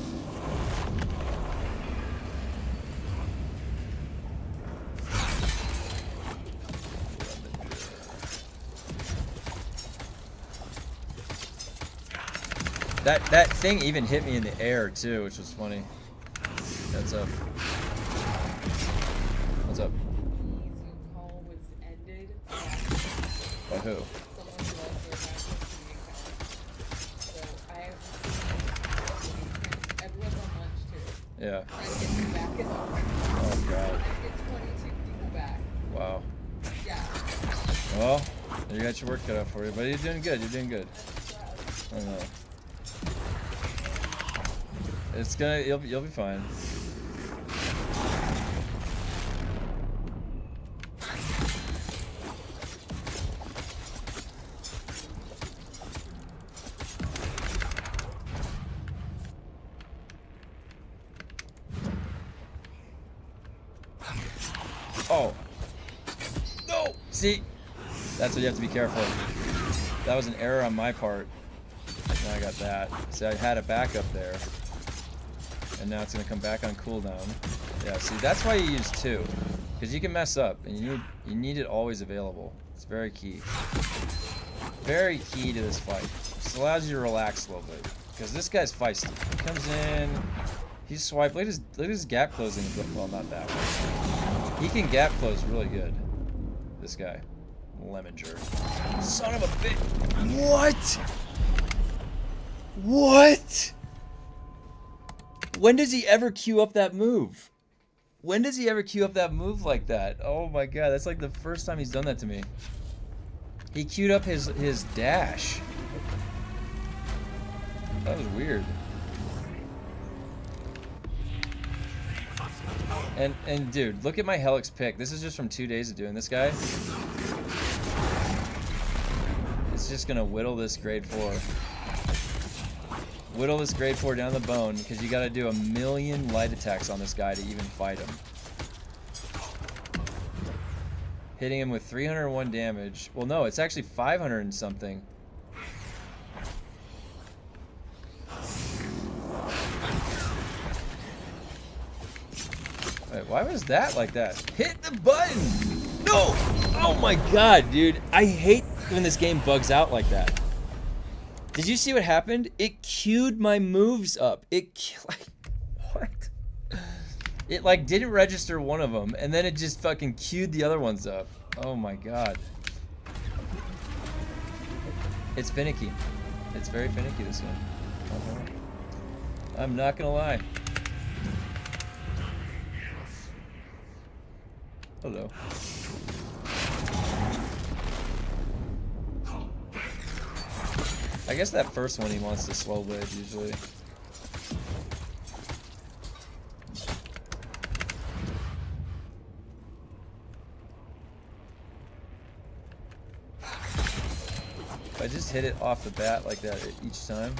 That thing even hit me in the air, too, which was funny. What's up? What's up? By who? Yeah. Oh god. Wow. Yeah. Well, you got your work cut out for you, but you're doing good. You're doing good. I don't know. It's gonna. You'll be fine. Oh. No! See? That's what you have to be careful. That was an error on my part. Now I got that. See, I had a backup there. And now it's going to come back on cooldown. Yeah, see, that's why you use 2. Because you can mess up, and you need it always available. It's very key. Very key to this fight. This allows you to relax a little bit. Because this guy's feisty. He comes in, he's swiped. Look at his gap closing. Well, not that one. He can gap close really good. This guy. Lemminger. Son of a bitch. What? What? When does he ever queue up that move? When does he ever queue up that move like that? Oh my god, that's like the first time he's done that to me. He queued up his dash. That was weird. And dude, look at my Helix pick. This is just from 2 days of doing this guy. It's just gonna whittle this grade 4. Whittle this grade 4 down the bone, because you gotta do 1,000,000 light attacks on this guy to even fight him. Hitting him with 301 damage. Well, no, it's actually 500 and something. Wait, why was that like that? Hit the button! No! Oh my god, dude. I hate when this game bugs out like that. Did you see what happened? It queued my moves up. Like, what? It like didn't register one of them, and then it just fucking queued the other ones up. Oh my god. It's finicky. It's very finicky, this one. I'm not gonna lie. Hello. I guess that first one he wants to slow blade usually. If I just hit it off the bat like that each time.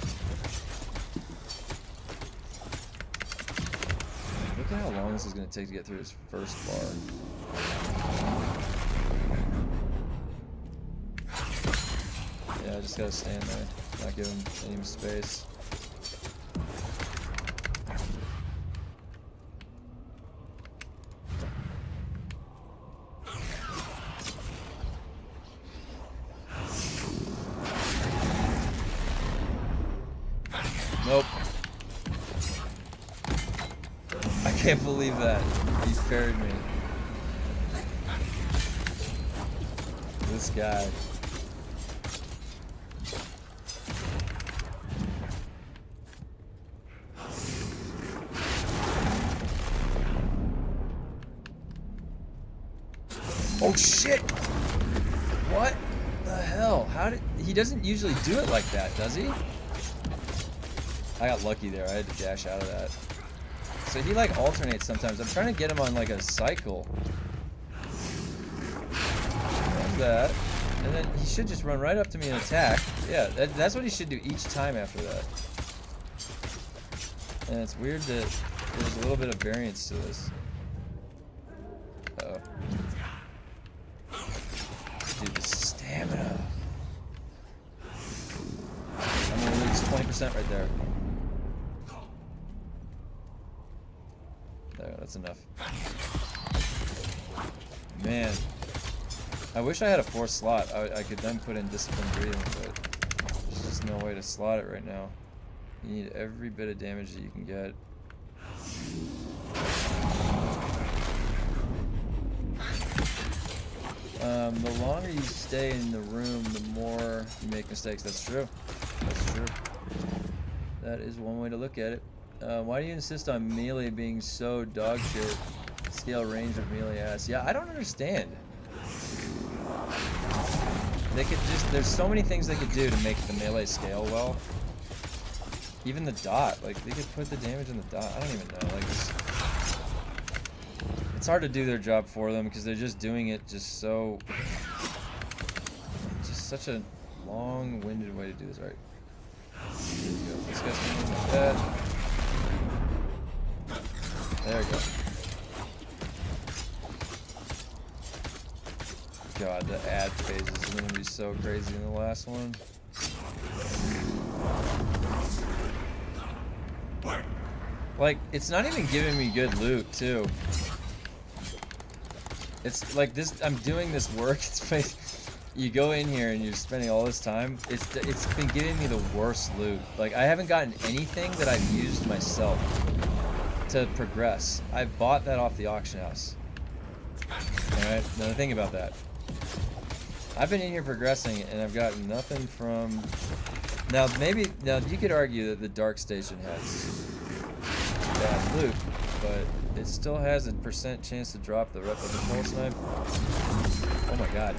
Look at how long this is going to take to get through this first bar. Yeah, I just gotta stand there, not give him any space. Nope. I can't believe that. He parried me. This guy. Oh shit! What the hell? How did he doesn't usually do it like that, does he? I got lucky there. I had to dash out of that. So he like alternates sometimes. I'm trying to get him on like a cycle. Like that. And then he should just run right up to me and attack. Yeah, that's what he should do each time after that. And it's weird that there's a little bit of variance to this. Uh-oh. Dude, the stamina. I'm gonna lose 20% right there. There, that's enough. Man. I wish I had a 4th slot. I could then put in disciplined breathing, but there's just no way to slot it right now. You need every bit of damage that you can get. The longer you stay in the room, the more you make mistakes. That's true. That's true. That is one way to look at it. Why do you insist on melee being so dog shit? Scale range of melee ass. Yeah, I don't understand. They could just, there's so many things they could do to make the melee scale well. Even the dot, like they could put the damage in the dot. I don't even know, like it's hard to do their job for them because they're just doing it just so, just such a long-winded way to do this, right? There we go. This guy's gonna be like that. There we go. God, the ad phases are gonna be so crazy in the last one. Like, it's not even giving me good loot, too. It's like this, I'm doing this work, you go in here and you're spending all this time, it's been giving me the worst loot. Like, I haven't gotten anything that I've used myself to progress. I bought that off the auction house. Alright, now think about that. I've been in here progressing and I've gotten nothing from... Now you could argue that the Dark Station has bad loot, but it still has a % chance to drop the replicable snipe. Oh my god.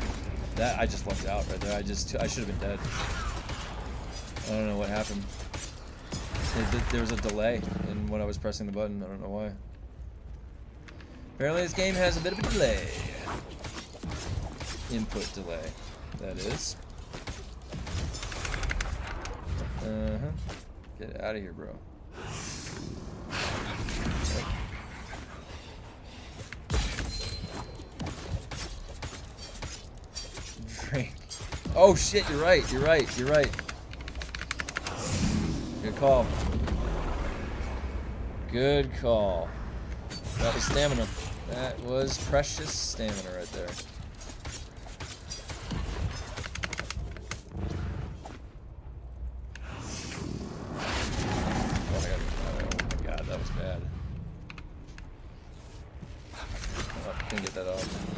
That, I just lucked out right there. I should have been dead. I don't know what happened. There was a delay in when I was pressing the button. I don't know why. Apparently this game has a bit of a delay. Input delay, that is. Get out of here, bro. Drink. Oh shit, you're right. Good call. Good call. That was stamina. That was precious stamina right there.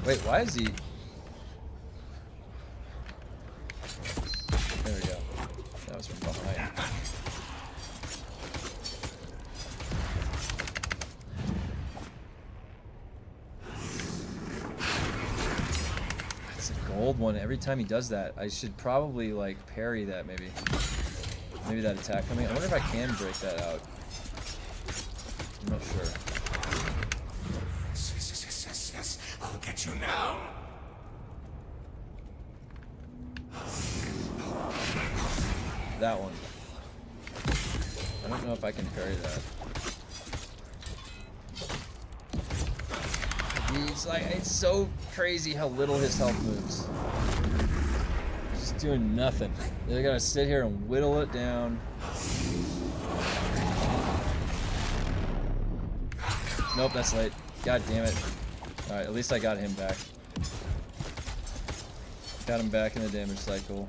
Wait, why is he... There we go. That was from behind. It's a gold one. Every time he does that, I should probably, like, parry that, maybe. Maybe that attack coming. I wonder if I can break that out. I'm not sure. I'll get you now. that one. I don't know if I can parry that. It's like, it's so crazy how little his health moves. Just doing nothing. They gotta sit here and whittle it down. Nope, that's late. God damn it. Alright, at least I got him back. Got him back in the damage cycle.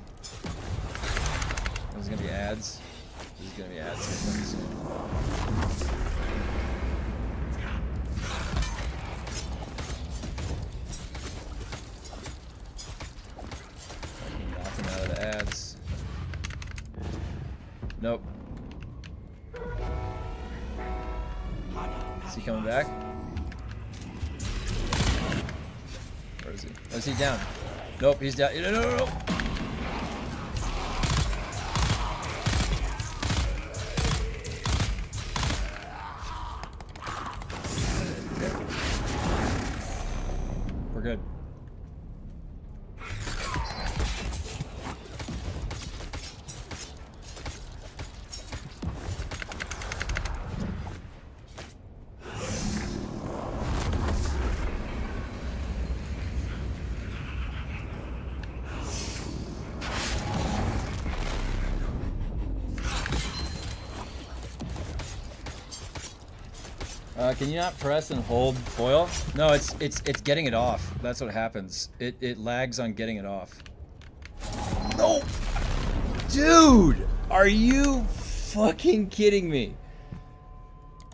There's gonna be ads. There's gonna be ads soon. Knock him out of the ads. Nope. Is he coming back? Where is he? Oh, is he down? Nope, he's down. No, no, no, no. Okay. We're good. Can you not press and hold foil? No, it's getting it off. That's what happens. It lags on getting it off. No! Dude! Are you fucking kidding me?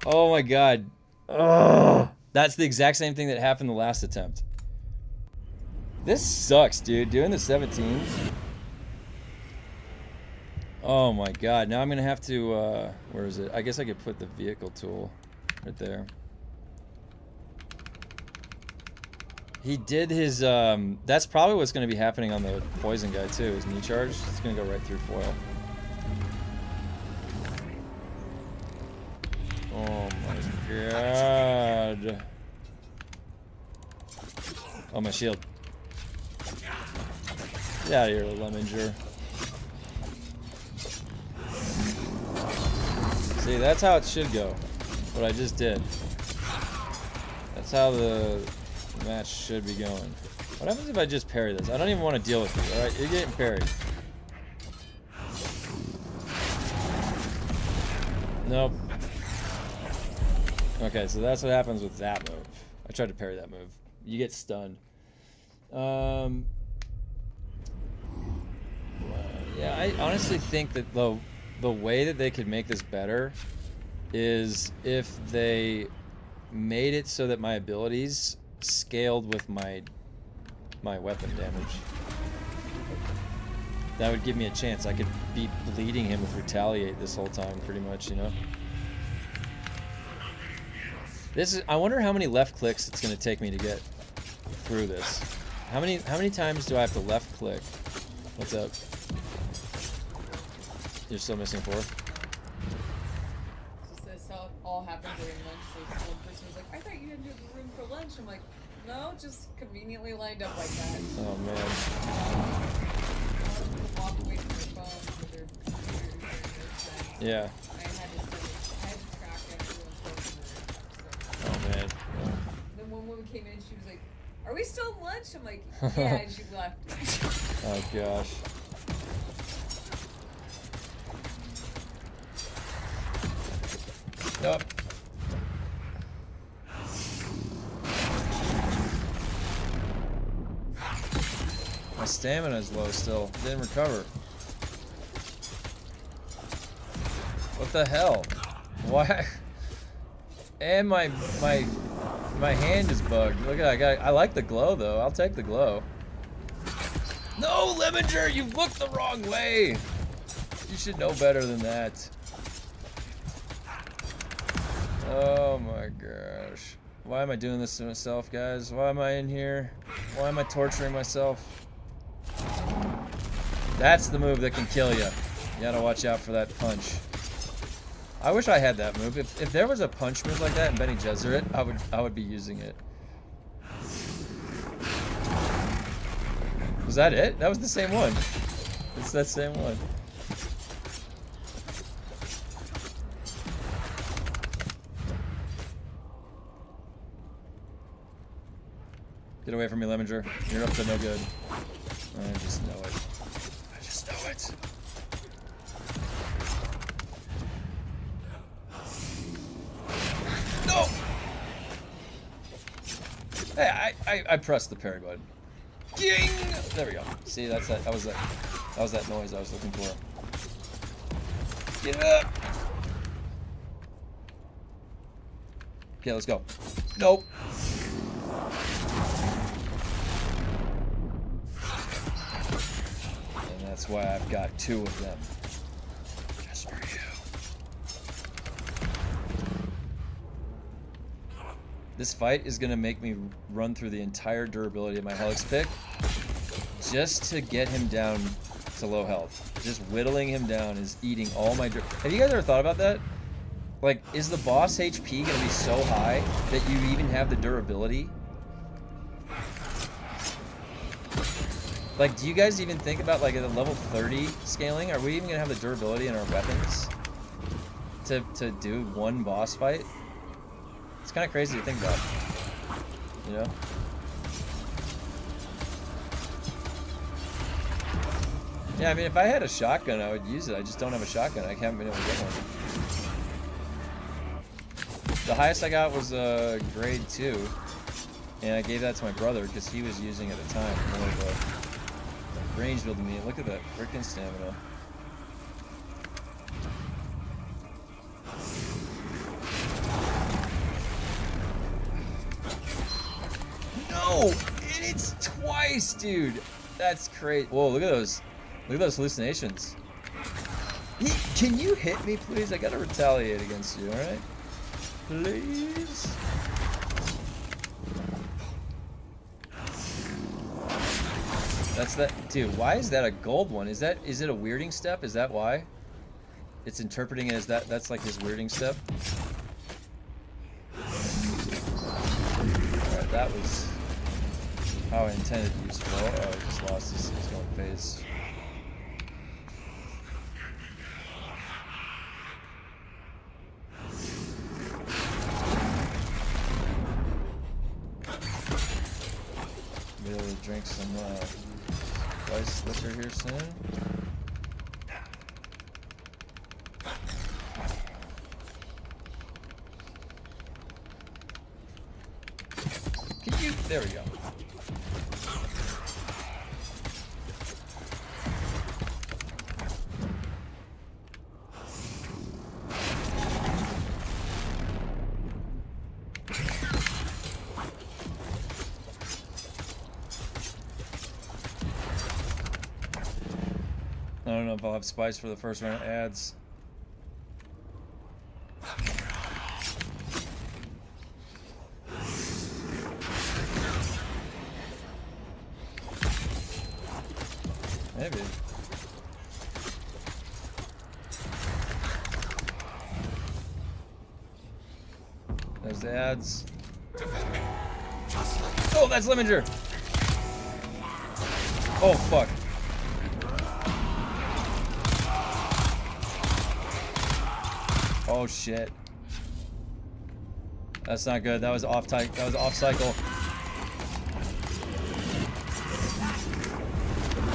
Oh my god. Ugh. That's the exact same thing that happened the last attempt. This sucks, dude. Doing the 17s. Oh my god. Now I'm gonna have to, where is it? I guess I could put the vehicle tool right there. He did his, that's probably what's going to be happening on the poison guy too, his knee charge. It's going to go right through foil. Oh my god. Oh, my shield. Get out of here, Lemminger. See, that's how it should go. What I just did. That's how the match should be going. What happens if I just parry this? I don't even want to deal with you, alright? You're getting parried. Nope. Okay, so that's what happens with that move. I tried to parry that move. You get stunned. Yeah, I honestly think that the way that they could make this better is if they made it so that my abilities scaled with my weapon damage. That would give me a chance. I could be bleeding him with Retaliate this whole time, pretty much, you know? This is, I wonder how many left clicks it's gonna take me to get through this. How many times do I have to left click? What's up? You're still missing 4? This all happened during lunch, so one person was like, I thought you didn't do the room for lunch. I'm like, no, just conveniently lined up like that. Oh man. Walk away from your phone with your computer during those times. Yeah. I had to track everyone's phone. Oh man. Then one woman came in and she was like, are we still at lunch? I'm like, yeah, and she left. Oh gosh. Nope. My stamina is low still. Didn't recover. What the hell? Why? And my hand is bugged. Look at that. I like the glow though. I'll take the glow. No, Lemminger, you looked the wrong way. You should know better than that. Oh my gosh. Why am I doing this to myself, guys? Why am I in here? Why am I torturing myself? That's the move that can kill you. You gotta watch out for that punch. I wish I had that move. If there was a punch move like that in Bene Gesserit, I would be using it. Was that it? That was the same one. It's that same one. Get away from me, Lemminger. You're up to no good. I just know it. I just know it. No! Hey, I pressed the parry button. Ding! There we go. See, that's that. That was that noise I was looking for. Get it up! Okay, let's go. Nope. And that's why I've got 2 of them. Just for you. This fight is gonna make me run through the entire durability of my Helix pick just to get him down to low health. Just whittling him down is eating all my Have you guys ever thought about that? Like, is the boss HP gonna be so high that you even have the durability? Like, do you guys even think about, like, at a level 30 scaling, are we even gonna have the durability in our weapons to do one boss fight? It's kind of crazy to think about, you know? Yeah, I mean, if I had a shotgun, I would use it. I just don't have a shotgun. I haven't been able to get one. The highest I got was grade 2, and I gave that to my brother because he was using it at the time. More of a range build to me. Look at that freaking stamina. No! And it's twice, dude! That's crazy. Whoa, look at those. Look at those hallucinations. Can you hit me, please? I gotta retaliate against you, alright? Please? That's that. Dude, why is that a gold one? Is it a weirding step? Is that why? It's interpreting it as that. That's like his weirding step. Alright, that was how I intended to use flow. Oh, he just lost his going phase. Be able to drink some spice liquor here soon. Can you? There we go. I don't know if I'll have spice for the first round of ads. Maybe. There's the ads. Oh, that's Lemminger! Oh, fuck. Oh shit. That's not good. That was off type. That was off cycle.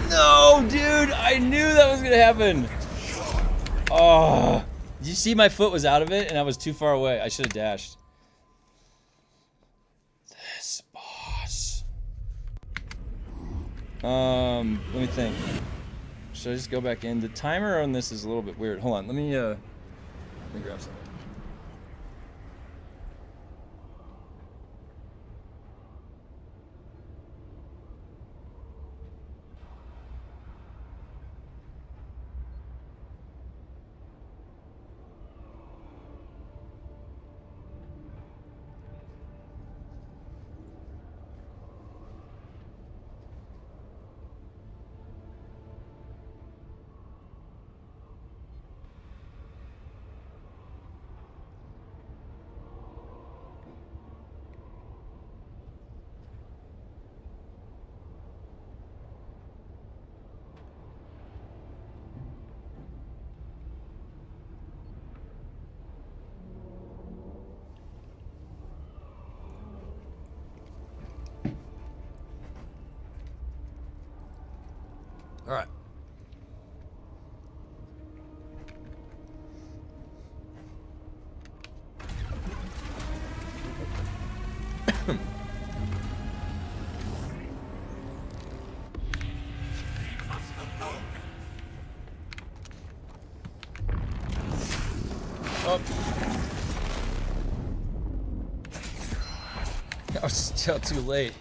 No, dude! I knew that was gonna happen! Oh. Did you see my foot was out of it and I was too far away? I should have dashed. This boss. Let me think. Should I just go back in? The timer on this is a little bit weird. Hold on, let me grab something. All right. Oh. I was still too late.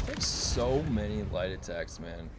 There's so many light attacks, man.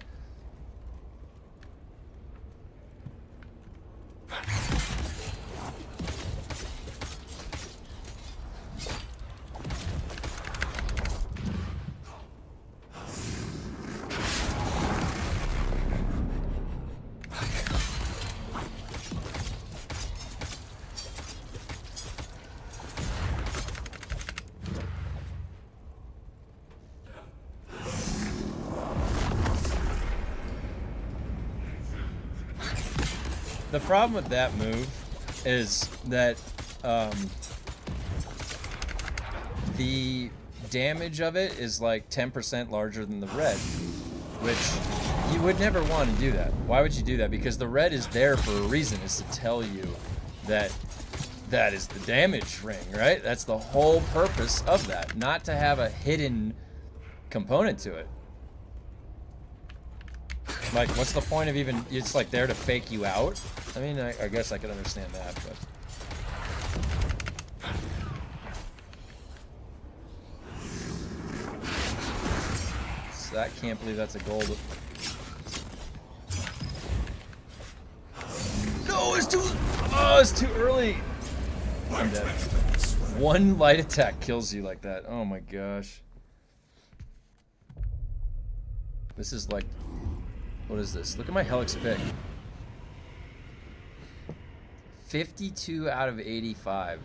The problem with that move is that the damage of it is like 10% larger than the red, which you would never want to do that. Why would you do that? Because the red is there for a reason, is to tell you that that is the damage ring, right? That's the whole purpose of that, not to have a hidden component to it. Like, what's the point of even, it's like there to fake you out? I mean, I guess I could understand that, but. So I can't believe that's a gold. No, it's too, oh, it's too early. I'm dead. One light attack kills you like that. Oh my gosh. This is like, what is this? Look at my Helix pick. 52 out of 85.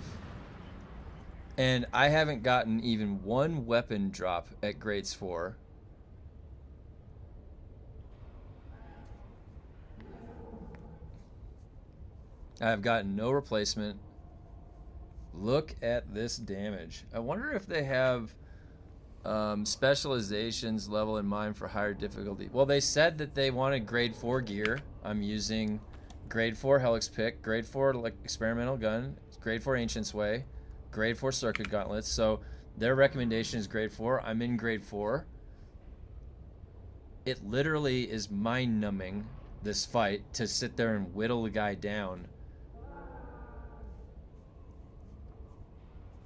And I haven't gotten even one weapon drop at grades 4. I've gotten no replacement. Look at this damage. I wonder if they have specializations level in mind for higher difficulty. Well, they said that they wanted grade 4 gear. I'm using grade 4 Helix pick, grade 4 like experimental gun, grade 4 Ancient's Way, grade 4 circuit gauntlets. So their recommendation is grade 4. I'm in grade 4. It literally is mind numbing, this fight, to sit there and whittle the guy down.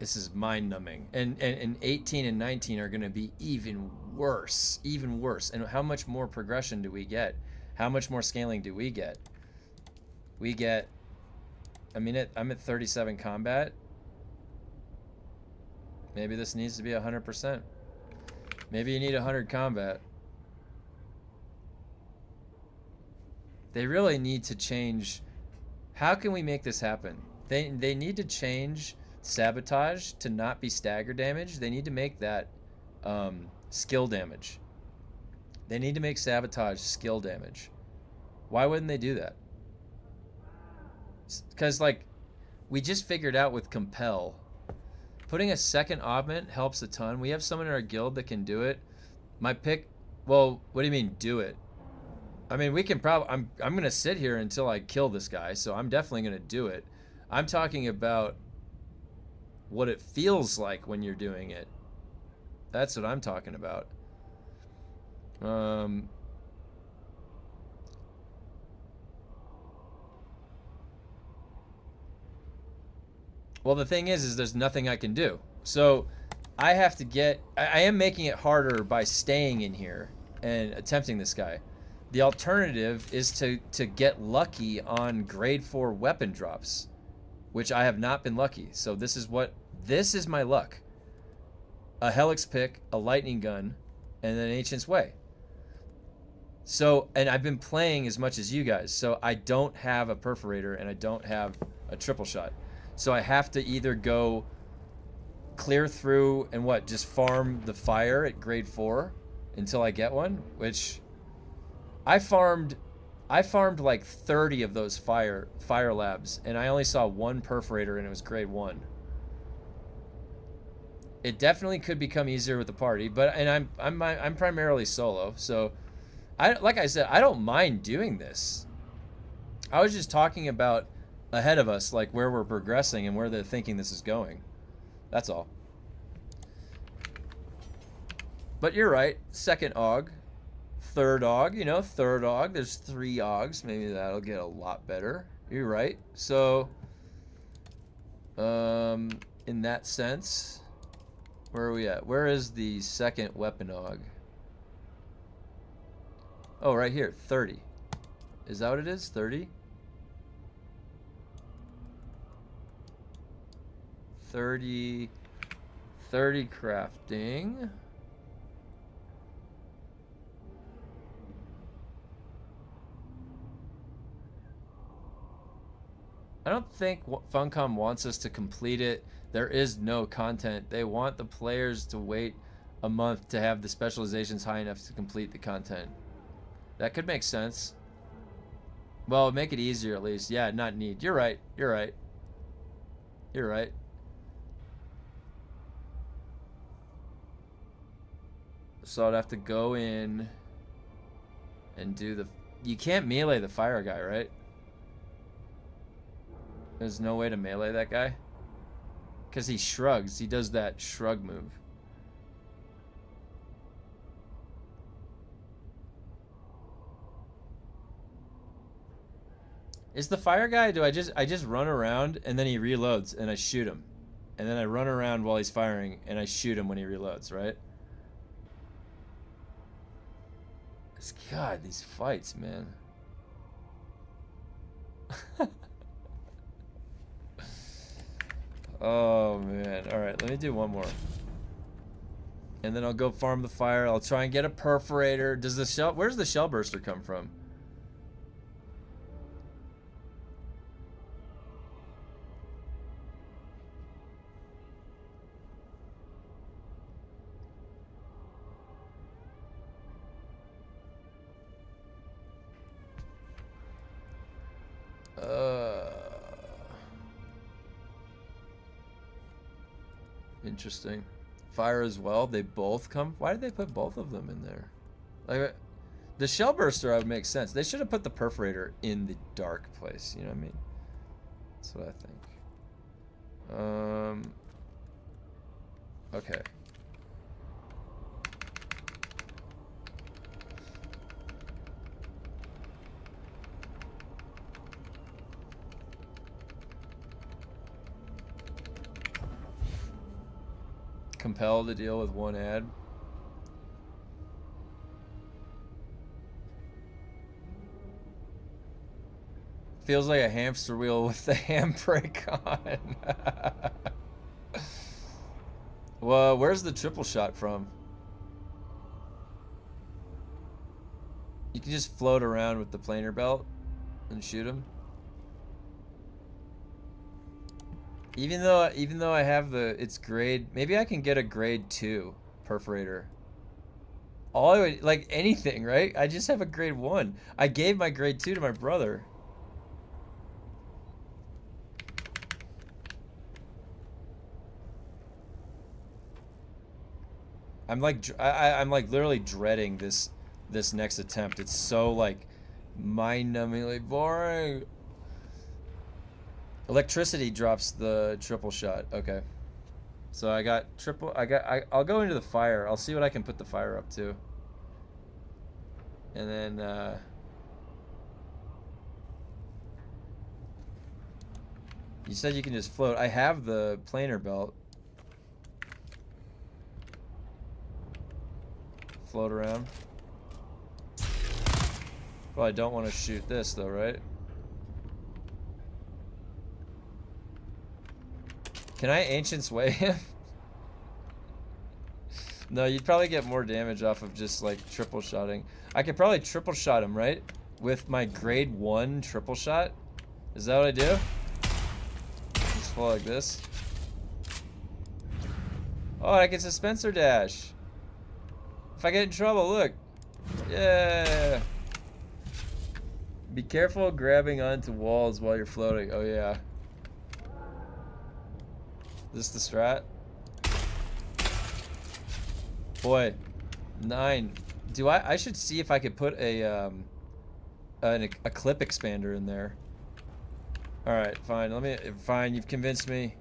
This is mind-numbing, and 18 and 19 are going to be even worse, even worse. And how much more progression do we get? How much more scaling do we get? We get, I mean, I'm at 37 combat. Maybe this needs to be 100%. Maybe you need 100 combat. They really need to change. How can we make this happen? They need to change sabotage to not be stagger damage. They need to make that skill damage. They need to make sabotage skill damage. Why wouldn't they do that? Because, like, we just figured out with Compel, putting a second augment helps a ton. We have someone in our guild that can do it. My pick, well, what do you mean do it? I mean, we can probably, I'm going to sit here until I kill this guy, so I'm definitely going to do it. I'm talking about what it feels like when you're doing it. That's what I'm talking about. Well, the thing is there's nothing I can do. So I have to get, I am making it harder by staying in here and attempting this guy. The alternative is to get lucky on grade 4 weapon drops, which I have not been lucky. So this is my luck. A Helix pick, a lightning gun, and then Ancient's Way. So, and I've been playing as much as you guys, so I don't have a perforator and I don't have a triple shot. So I have to either go clear through and just farm the fire at grade 4 until I get one, which I farmed like 30 of those fire labs, and I only saw one perforator, and it was grade 1. It definitely could become easier with the party, but and I'm primarily solo, so like I said, I don't mind doing this. I was just talking about ahead of us, like where we're progressing and where they're thinking this is going. That's all. But you're right. Second AUG, third AUG, you know, third AUG. There's 3 AUGs. Maybe that'll get a lot better. You're right. So, in that sense, where are we at? Where is the second weapon AUG? Oh, right here, 30. Is that what it is? 30? 30 crafting. I don't think Funcom wants us to complete it. There is no content. They want the players to wait a month to have the specializations high enough to complete the content. That could make sense. Well, make it easier at least. Yeah, not need. You're right. You're right. You're right. So I'd have to go in and do the... You can't melee the fire guy, right? There's no way to melee that guy? Because he shrugs. He does that shrug move. Is the fire guy, I just run around and then he reloads and I shoot him. And then I run around while he's firing and I shoot him when he reloads, right? God, these fights, man. Oh, man. Alright, let me do one more. And then I'll go farm the fire. I'll try and get a perforator. Does the shell... Where's the shell burster come from? Interesting. Fire as well. They both come. Why did they put both of them in there? Like, the shell burster would make sense. They should have put the perforator in the dark place. You know what I mean? That's what I think. Okay. Compelled to deal with one ad. Feels like a hamster wheel with the handbrake on. Well, where's the triple shot from? You can just float around with the planer belt and shoot him. Even though I have it's grade, maybe I can get a grade 2 perforator. All I would, like anything, right? I just have a grade 1. I gave my grade 2 to my brother. I'm like literally dreading this next attempt. It's so like mind-numbingly boring. Electricity drops the triple shot. Okay. So I got triple. I'll go into the fire. I'll see what I can put the fire up to. And then you said you can just float. I have the planer belt. Float around. Well, I don't want to shoot this though, right? Can I Ancient Sway him? No, you'd probably get more damage off of just like triple shotting. I could probably triple shot him, right? With my grade 1 triple shot. Is that what I do? Just fall like this. Oh, I can Suspensor dash. If I get in trouble, look. Yeah. Be careful grabbing onto walls while you're floating. Oh yeah. Is this the strat? Boy, 9. Do I should see if I could put a clip expander in there. All right, fine. Fine. You've convinced me.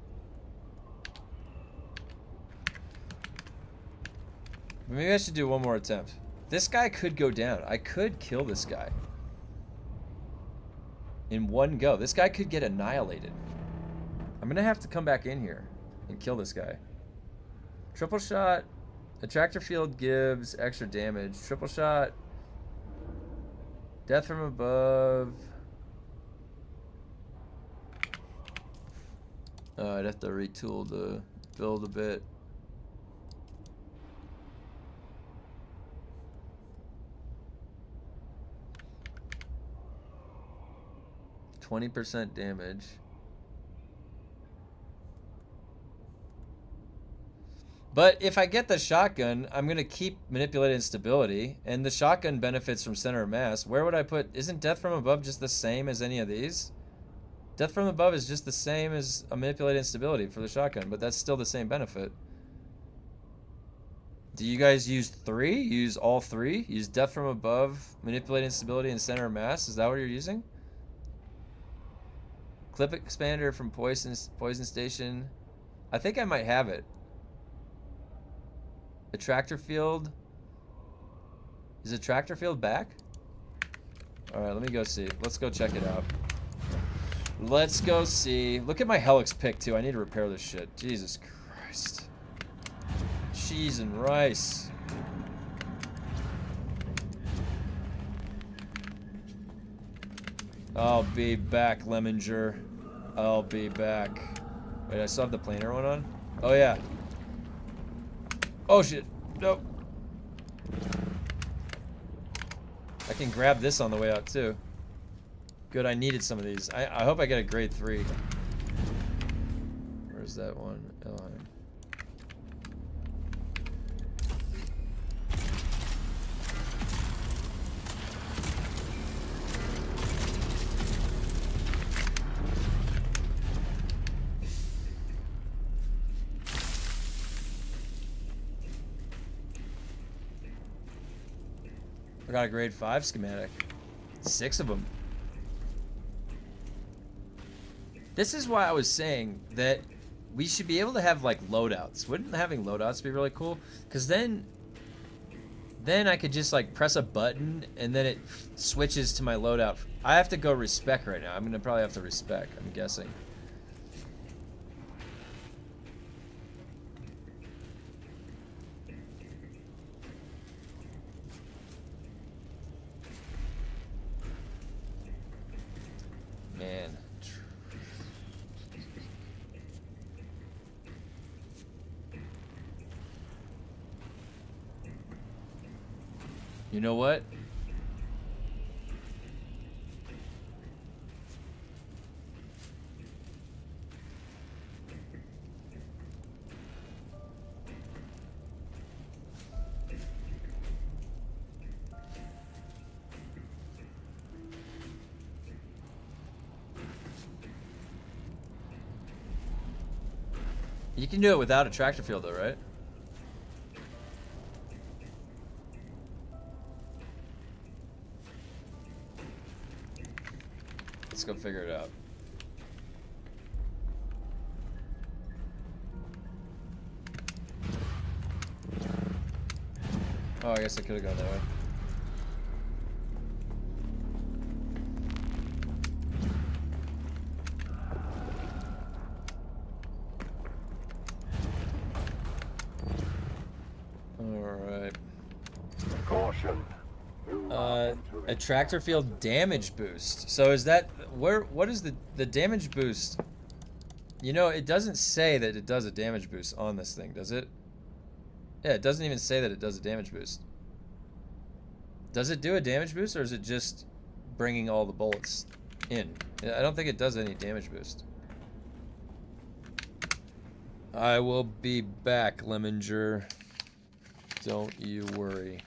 Maybe I should do one more attempt. This guy could go down. I could kill this guy in one go. This guy could get annihilated. I'm gonna have to come back in here and kill this guy. Triple shot. Attractor field gives extra damage. Triple shot. Death from above. I'd have to retool the build a bit. %20 damage. But if I get the shotgun, I'm going to keep manipulating stability, and the shotgun benefits from center of mass. Where would I put... Isn't Death from Above just the same as any of these? Death from Above is just the same as a manipulating stability for the shotgun, but that's still the same benefit. Do you guys use 3? Use all 3? Use Death from Above, manipulating stability, and center of mass? Is that what you're using? Clip expander from Poison Station. I think I might have it. Attractor field. Is attractor field back? Alright, let me go see. Let's go check it out. Let's go see. Look at my Helix pick too. I need to repair this shit. Jesus Christ. Cheese and rice. I'll be back, Lemminger. I'll be back. Wait, I still have the planar one on? Oh yeah. Oh shit. Nope. I can grab this on the way out too. Good, I needed some of these. I hope I get a grade 3. Where's that one? Elheim. I got a grade 5 schematic. 6 of them. This is why I was saying that we should be able to have like loadouts. Wouldn't having loadouts be really cool? Because then I could just like press a button and then it switches to my loadout. I have to go respec right now. I'm gonna probably have to respec, I'm guessing. Man. You know what? You can do it without a tractor field though, right? Let's go figure it out. Oh, I guess I could have gone that way. Alright. Caution. Attractor field damage boost. So is that what is the damage boost? You know, it doesn't say that it does a damage boost on this thing, does it? Yeah, it doesn't even say that it does a damage boost. Does it do a damage boost, or is it just bringing all the bullets in? I don't think it does any damage boost. I will be back, Lemminger. Don't you worry.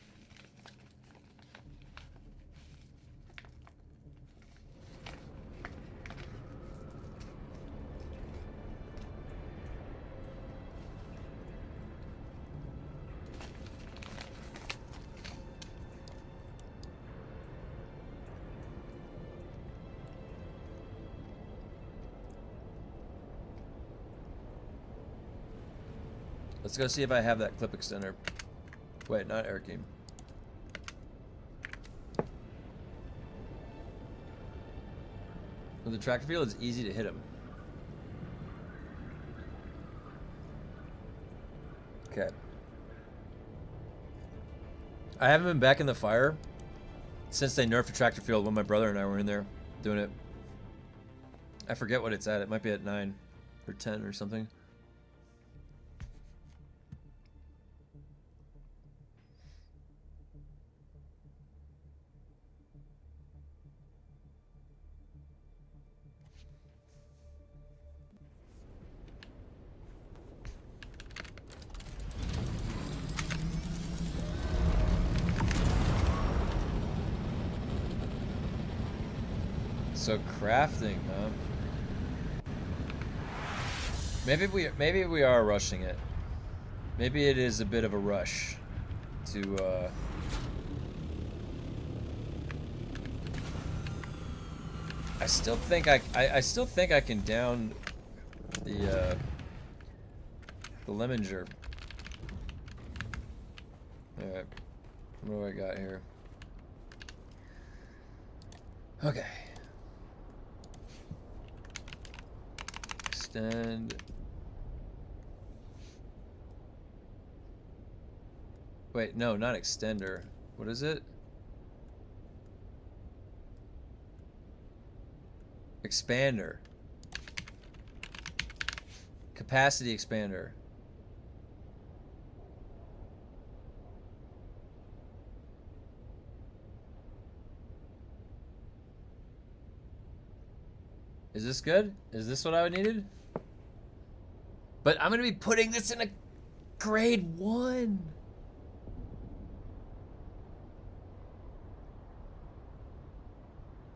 Let's go see if I have that clip extender. Wait, not air game. With the tractor field, it's easy to hit him. Okay. I haven't been back in the fire since they nerfed the tractor field when my brother and I were in there doing it. I forget what it's at. It might be at 9 or 10 or something. So crafting, huh? Maybe we are rushing it. Maybe it is a bit of a rush to I still think I still think I can down the Lemminger. Alright. What do I got here? Okay. Extend. Wait, no, not extender. What is it? Expander. Capacity expander. Is this good? Is this what I needed? But I'm gonna be putting this in a grade 1.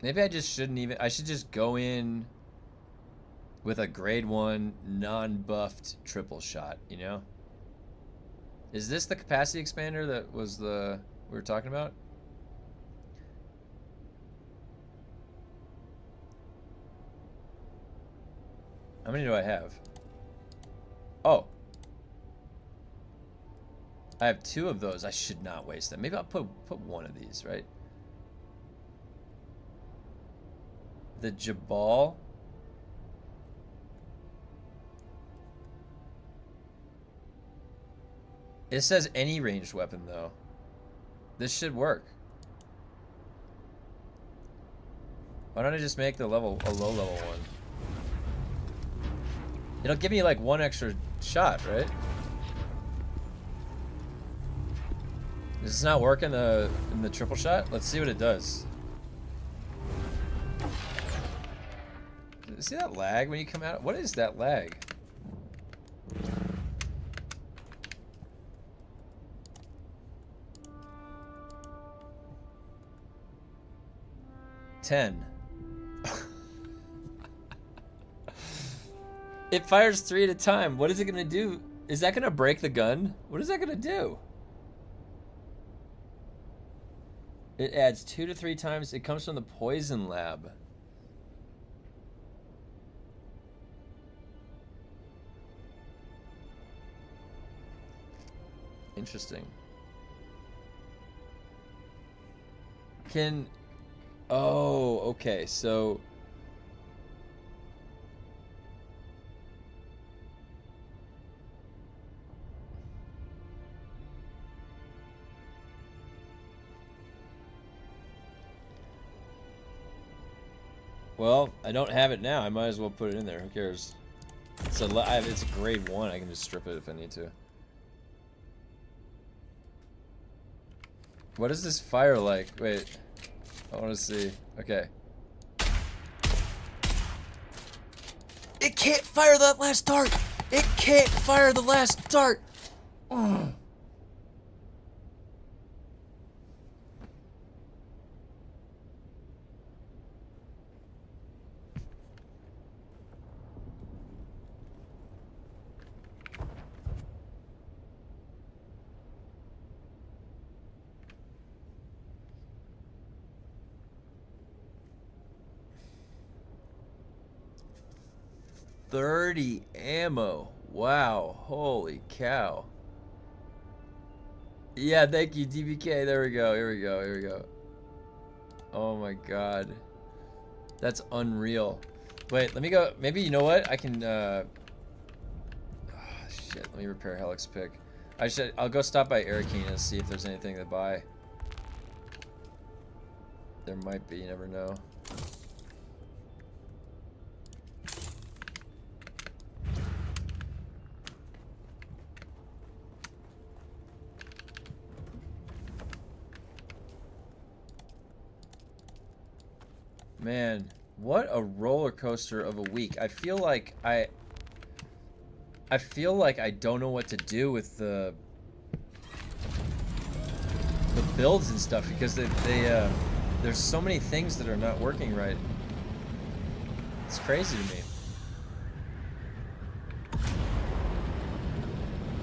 Maybe I just shouldn't even. I should just go in with a grade 1 non-buffed triple shot, you know? Is this the capacity expander that was the we were talking about? How many do I have? Oh. I have 2 of those. I should not waste them. Maybe I'll put one of these, right? The Jabal. It says any ranged weapon, though. This should work. Why don't I just make the level a low level one? It'll give me like 1 extra shot, right? Is this not working in the triple shot? Let's see what it does. See that lag when you come out? What is that lag? Ten. It fires 3 at a time. What is it gonna do? Is that gonna break the gun? What is that gonna do? It adds 2 to 3 times. It comes from the poison lab. Interesting. Oh, okay, so well, I don't have it now. I might as well put it in there. Who cares? It's a grade 1. I can just strip it if I need to. What is this fire like? Wait. I want to see. Okay. It can't fire that last dart! It can't fire the last dart! Ugh. $30 ammo. Wow, holy cow. Yeah, thank you, DBK. There we go, here we go, here we go. Oh my god. That's unreal. Wait, let me go. Maybe, you know what? I can, shit, let me repair Helix pick. I'll go stop by Arakina and see if there's anything to buy. There might be, you never know. Man, what a roller coaster of a week. I feel like I don't know what to do with the builds and stuff because there's so many things that are not working right. It's crazy to me.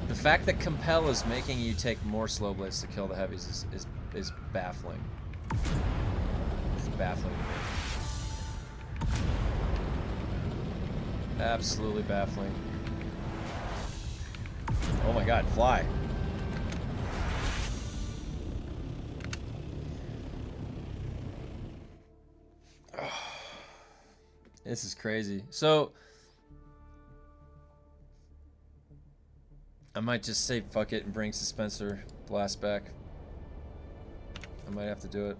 The fact that Compel is making you take more slow blades to kill the heavies is baffling. It's baffling to me. Absolutely baffling. Oh my god, fly. This is crazy. So I might just say fuck it and bring Dispenser Blast back. I might have to do it.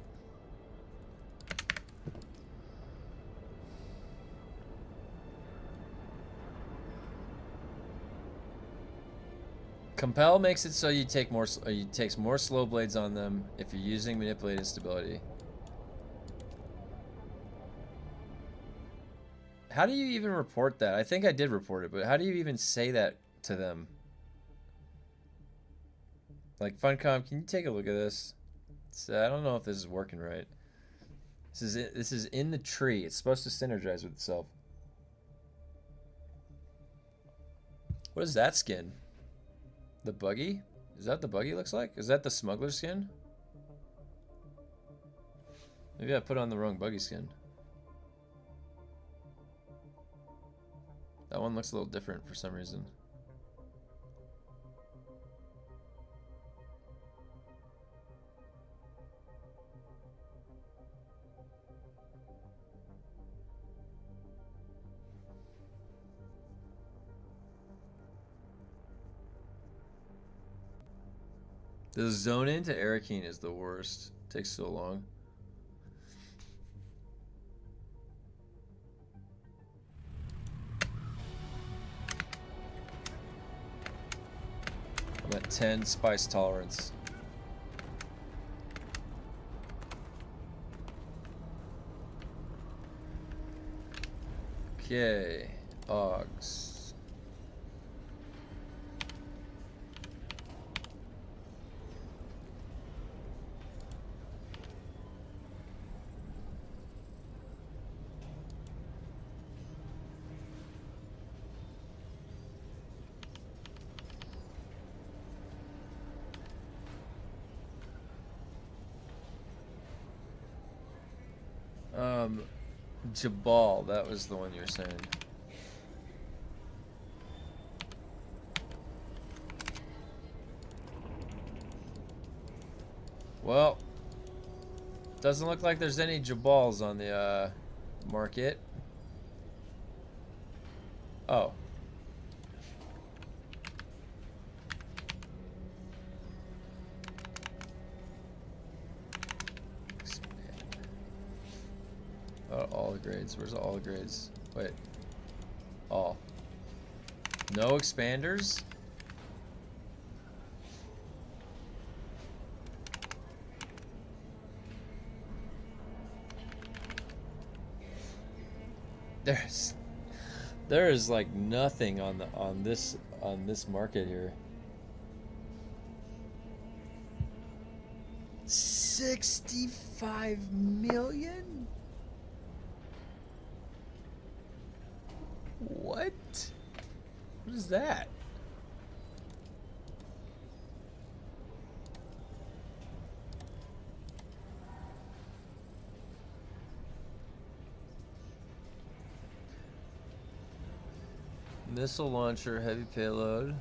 Compel makes it so you take more. Takes more slow blades on them if you're using manipulated stability. How do you even report that? I think I did report it, but how do you even say that to them? Like, Funcom, can you take a look at this? I don't know if this is working right. This is in the tree. It's supposed to synergize with itself. What is that skin? The buggy? Is that the buggy looks like? Is that the smuggler skin? Maybe I put on the wrong buggy skin. That one looks a little different for some reason. The zone into Arakine is the worst. It takes so long. I'm at 10 spice tolerance. Okay, Augs. Jabal, that was the one you were saying. Well, doesn't look like there's any Jabals on the market. Oh. All the grades. Where's all the grades? Wait. All. No expanders? There is like nothing on this market here. 65 million? What? What is that? Missile launcher, heavy payload.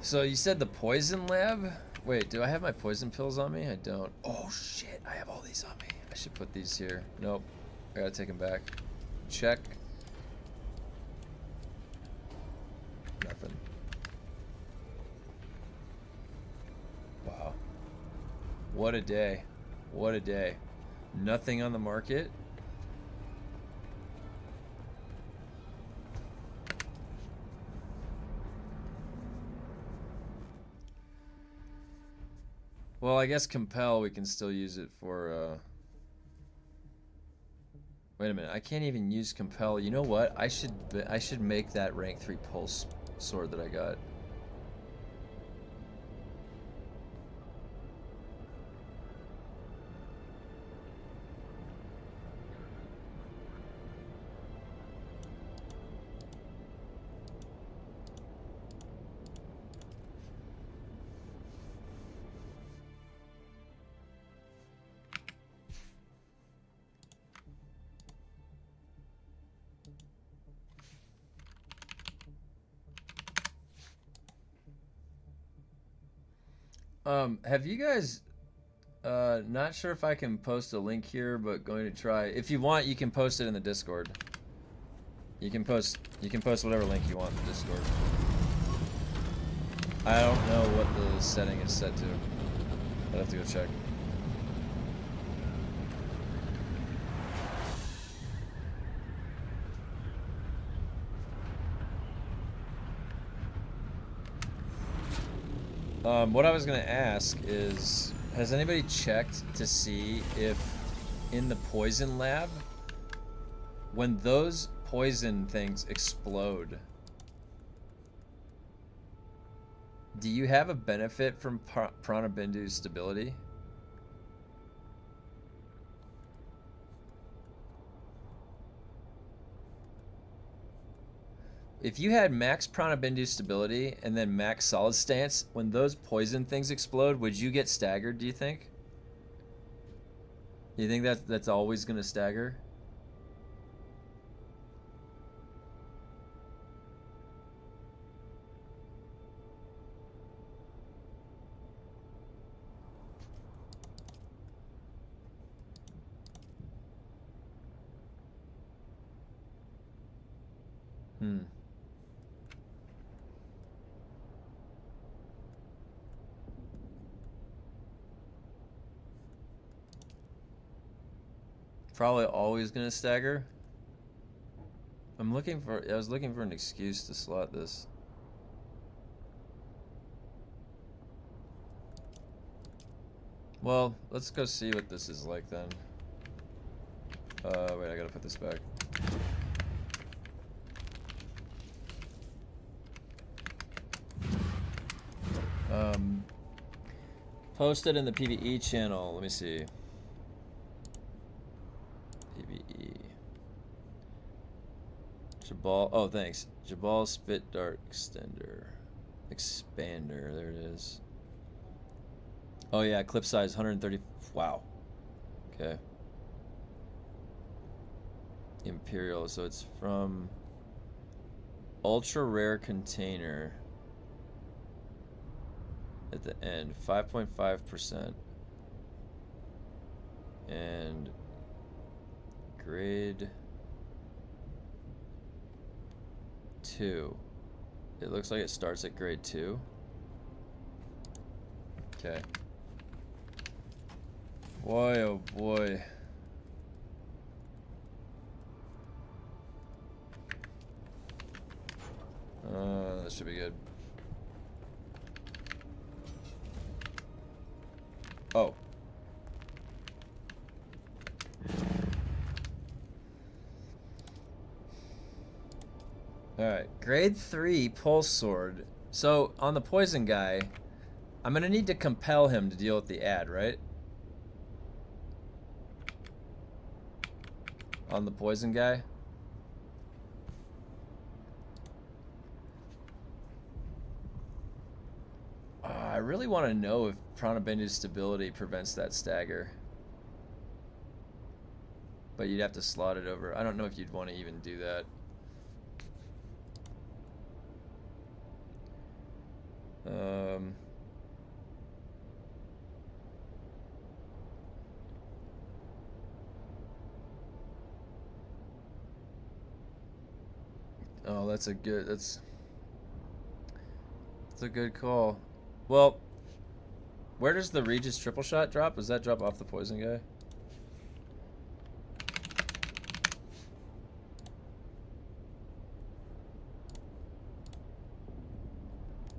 So you said the poison lab? Wait, do I have my poison pills on me? I don't. Oh shit, I have all these on me. I should put these here. Nope. I gotta take them back. Check. Nothing. Wow. What a day. What a day. Nothing on the market. Well, I guess compel, we can still use it for, wait a minute, I can't even use compel. You know what? I should make that rank 3 pulse sword that I got. Have you guys, not sure if I can post a link here, but going to try. If you want, you can post it in the Discord. You can post whatever link you want in the Discord. I don't know what the setting is set to. I'd have to go check. What I was gonna ask is, has anybody checked to see if in the poison lab, when those poison things explode, do you have a benefit from Pranabindu's stability? If you had max Pranabindu stability and then max solid stance, when those poison things explode, would you get staggered, do you think? Do you think that's always gonna stagger? Probably always gonna stagger. I was looking for an excuse to slot this. Well, let's go see what this is like then. Wait, I gotta put this back. Posted in the PvE channel. Let me see. PvE. Jabal. Oh, thanks. Jabal Spit Dart Extender. Expander. There it is. Oh, yeah. Clip size 130. Wow. Okay. Imperial. So it's from ultra rare container. At the end, 5.5%, and grade 2. It looks like it starts at grade 2. Okay. Boy, oh boy. That should be good. Oh. Alright, grade 3 pulse sword. So, on the poison guy, I'm gonna need to compel him to deal with the ad, right? On the poison guy? I really want to know if Pranabendu's stability prevents that stagger. But you'd have to slot it over. I don't know if you'd want to even do that. Oh, that's a good call. Well, where does the Regis triple shot drop? Does that drop off the poison guy?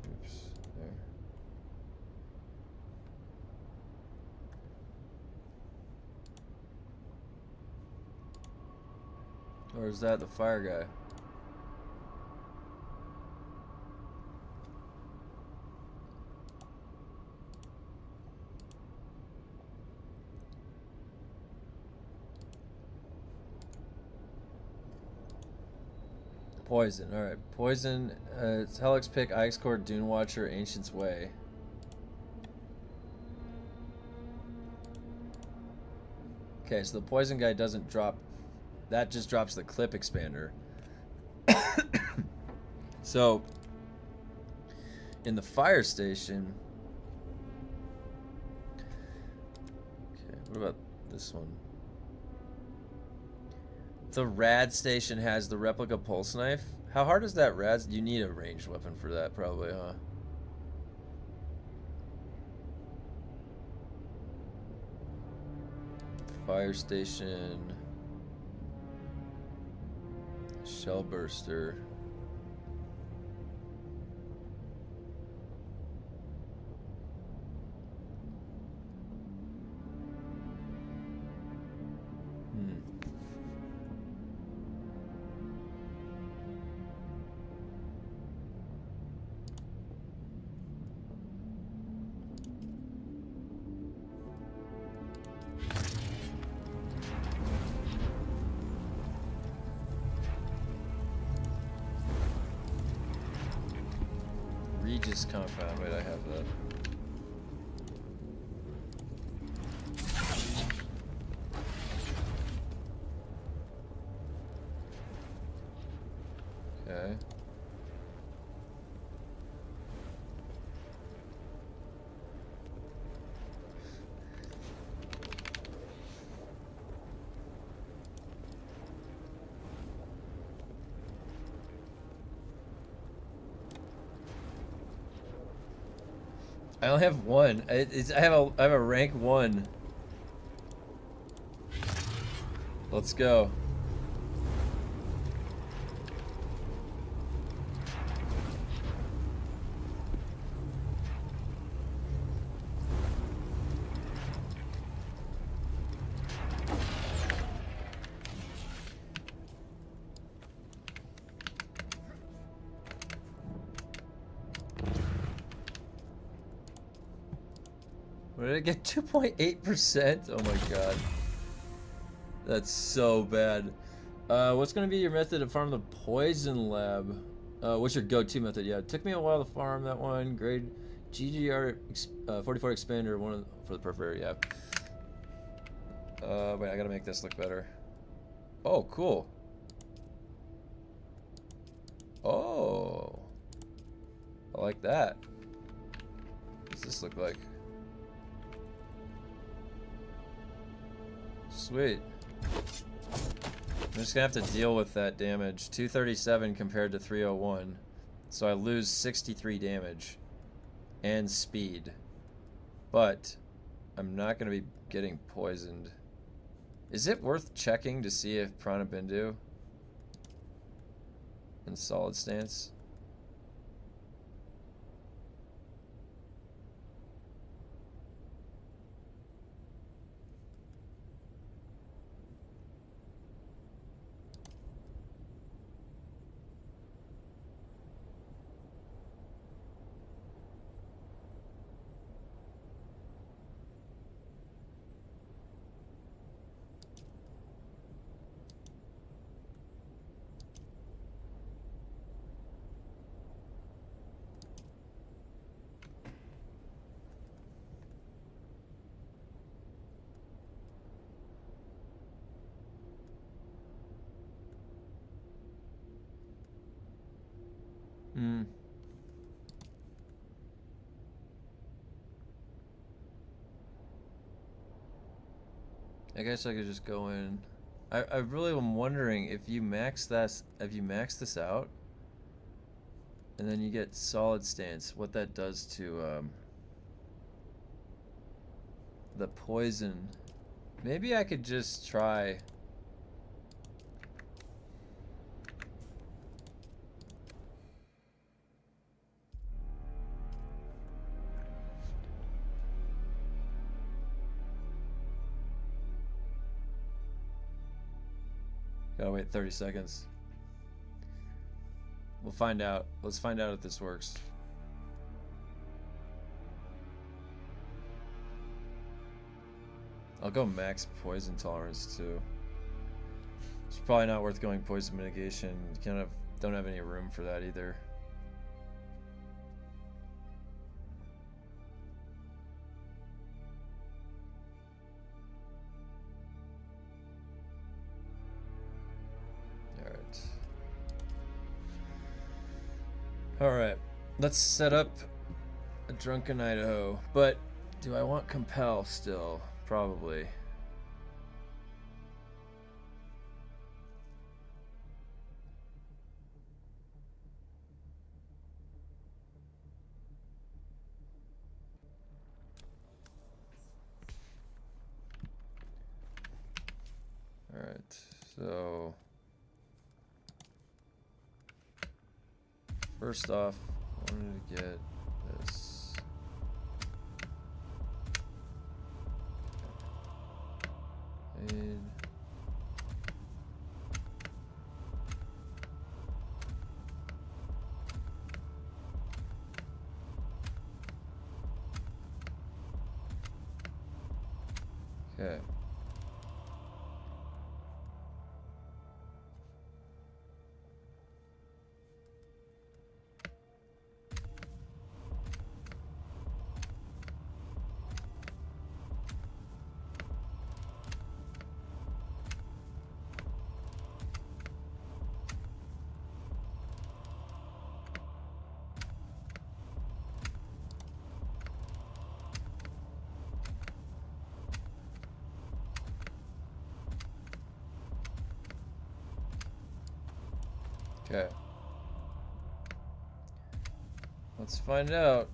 Oops, there. Or is that the fire guy? Poison, alright. Poison, it's Helix Pick, Ix Core, Dune Watcher, Ancient's Way. Okay, so the poison guy doesn't drop. That just drops the clip expander. So, in the fire station. Okay, what about this one? The rad station has the replica pulse knife. How hard is that rad? You need a ranged weapon for that, probably, huh? Fire station. Shell burster. Regis compound. Wait, I have that. Okay. I only have one. I have a rank 1. Let's go. What did I get? 2.8%? Oh my god. That's so bad. What's gonna be your method to farm the poison lab? What's your go-to method? Yeah, it took me a while to farm that one. Grade GGR 44 expander, for the periphery, yeah. Wait, I gotta make this look better. Oh, cool. Oh. I like that. What does this look like? Sweet. I'm just gonna have to deal with that damage. 237 compared to 301. So I lose 63 damage. And speed. But I'm not gonna be getting poisoned. Is it worth checking to see if Pranabendu in solid stance? I guess I could just go in. I really am wondering if you max this, if you max this out, and then you get solid stance, what that does to the poison. Maybe I could just try. Gotta wait 30 seconds. We'll find out. Let's find out if this works. I'll go max poison tolerance too. It's probably not worth going poison mitigation. You kind of don't have any room for that either. Alright, let's set up a drunken Idaho, but do I want compel still? Probably. Alright, so first off, I wanted to get this. Aid. Okay. Okay. Let's find out.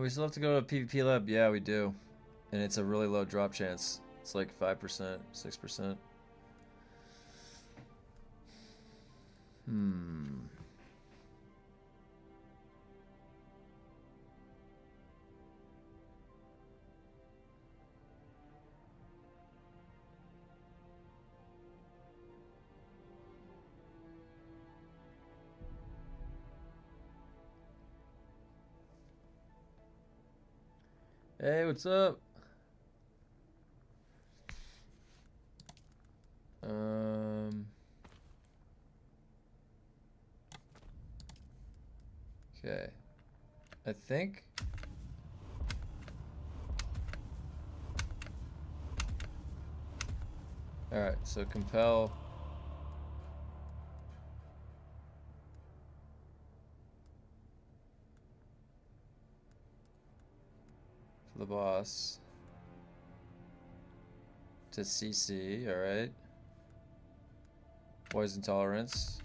We still have to go to a PvP lab. Yeah, we do. And it's a really low drop chance. It's like 5%, 6%. Hey, what's up? Okay. I think. Alright, so compel. For the boss. To CC, alright. Poison tolerance.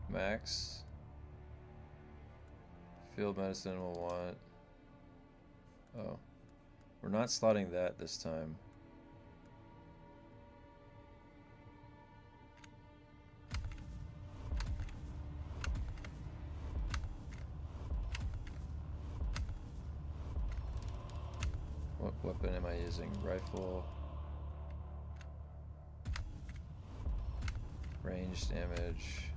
Max. Field medicine will want. Oh. We're not slotting that this time. What weapon am I using? Rifle. Range damage.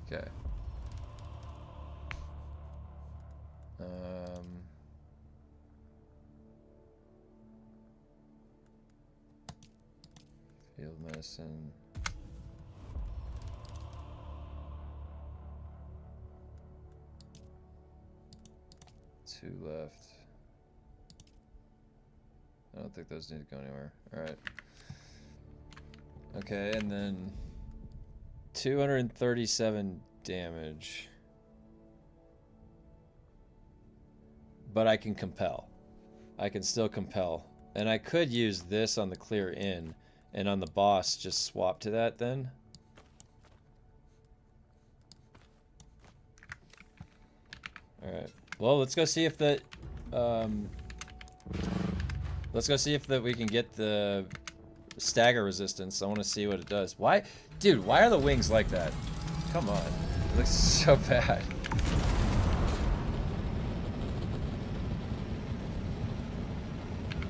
Okay. Field medicine. Two left. I don't think those need to go anywhere. Alright. Okay, and then 237 damage. But I can compel. I can still compel. And I could use this on the clear in, and on the boss just swap to that then. Alright. Well, let's go see if that let's go see if that we can get the stagger resistance. I want to see what it does. Why? Dude, why are the wings like that? Come on. It looks so bad.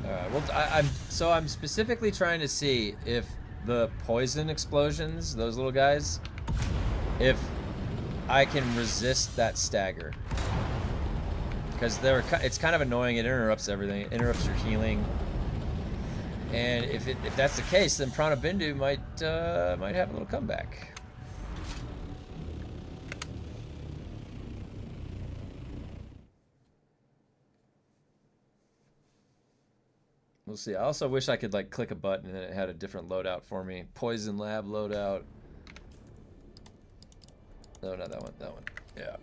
Alright, well, I'm specifically trying to see if the poison explosions, those little guys, if I can resist that stagger. Because it's kind of annoying. It interrupts everything. It interrupts your healing. And if that's the case, then Prana Bindu might have a little comeback. We'll see. I also wish I could like click a button and it had a different loadout for me. Poison Lab loadout. No, not that one. That one. Yeah.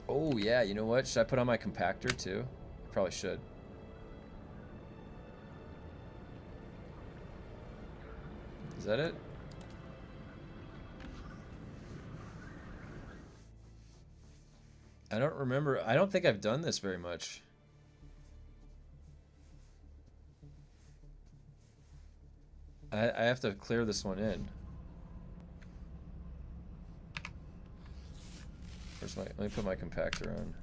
Oh yeah. You know what? Should I put on my compactor too? I probably should. Is that it? I don't remember. I don't think I've done this very much. I have to clear this one in. Where's my? Let me put my compactor on.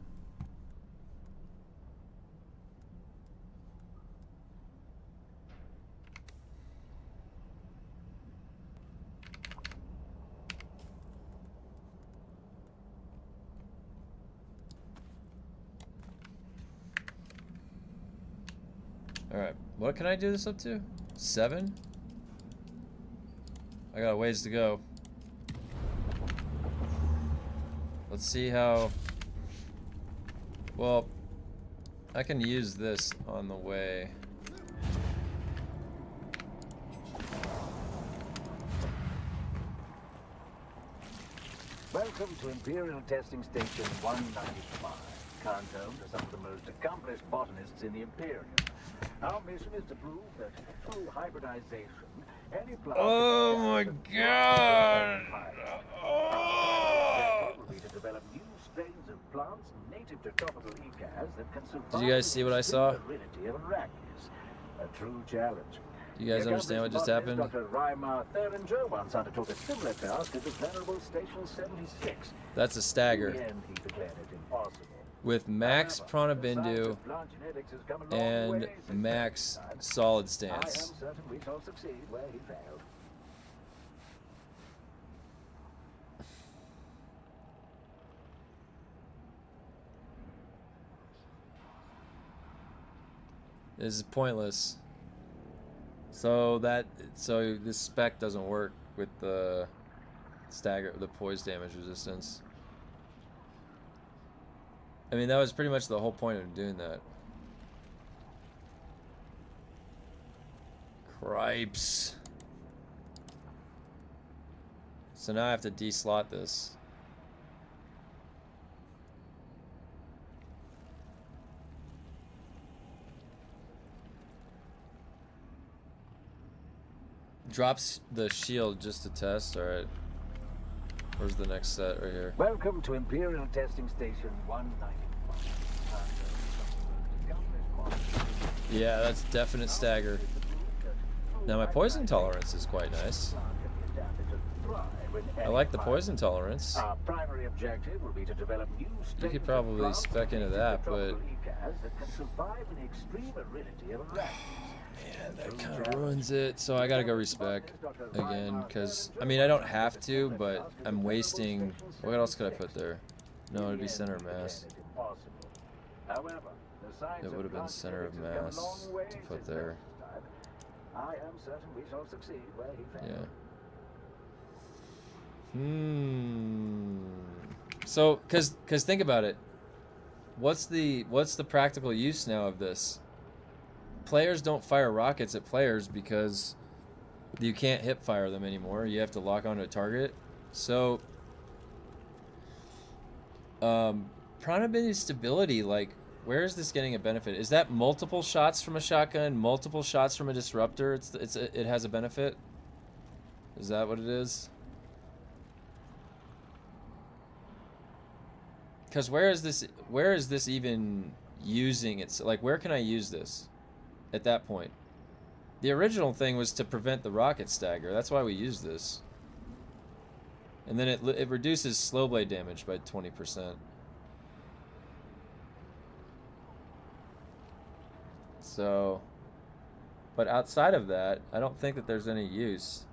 All right. What can I do this up to? 7? I got a ways to go. Let's see how... Well, I can use this on the way. Welcome to Imperial Testing Station 195. Countdown to some of the most accomplished botanists in the Imperium. Our mission is to prove that through hybridization, any plant... Oh my god! Oh! ...will be to develop new strains of plants native to tropical ecas that can survive... Did you guys see what I saw? ...aridity of arachnis. A true challenge. Do you guys understand what just happened? Dr. Reimar Theringer once undertook a similar task at the venerable Station 76. That's a stagger. In the end, he declared it impossible. With max Prana Bindu and max solid stance. I am certain we shall succeed where he failed. This is pointless. So this spec doesn't work with the poise damage resistance. I mean, that was pretty much the whole point of doing that. Cripes. So now I have to deslot this. Drops the shield just to test. Alright. Where's the next set? Right here. Welcome to Imperial Testing Station 195. Yeah, that's definite stagger. Now my poison tolerance is quite nice. I like the poison tolerance. Our primary objective will be to develop new You could probably spec into that, but man, that kind of ruins it. So I gotta go respec again, because I mean I don't have to, but I'm wasting. What else could I put there? No, it'd be center of mass. It would have been center of mass to put there. I am certain we shall succeed where he failed. Yeah. So, cause think about it. What's the practical use now of this? Players don't fire rockets at players because you can't hip fire them anymore. You have to lock onto a target. So, probability stability, like, where is this getting a benefit? Is that multiple shots from a shotgun, multiple shots from a disruptor? It has a benefit. Is that what it is? Because where is this even using it? Like, where can I use this at that point? The original thing was to prevent the rocket stagger. That's why we use this. And then it reduces slow blade damage by 20%. So, but outside of that, I don't think that there's any use.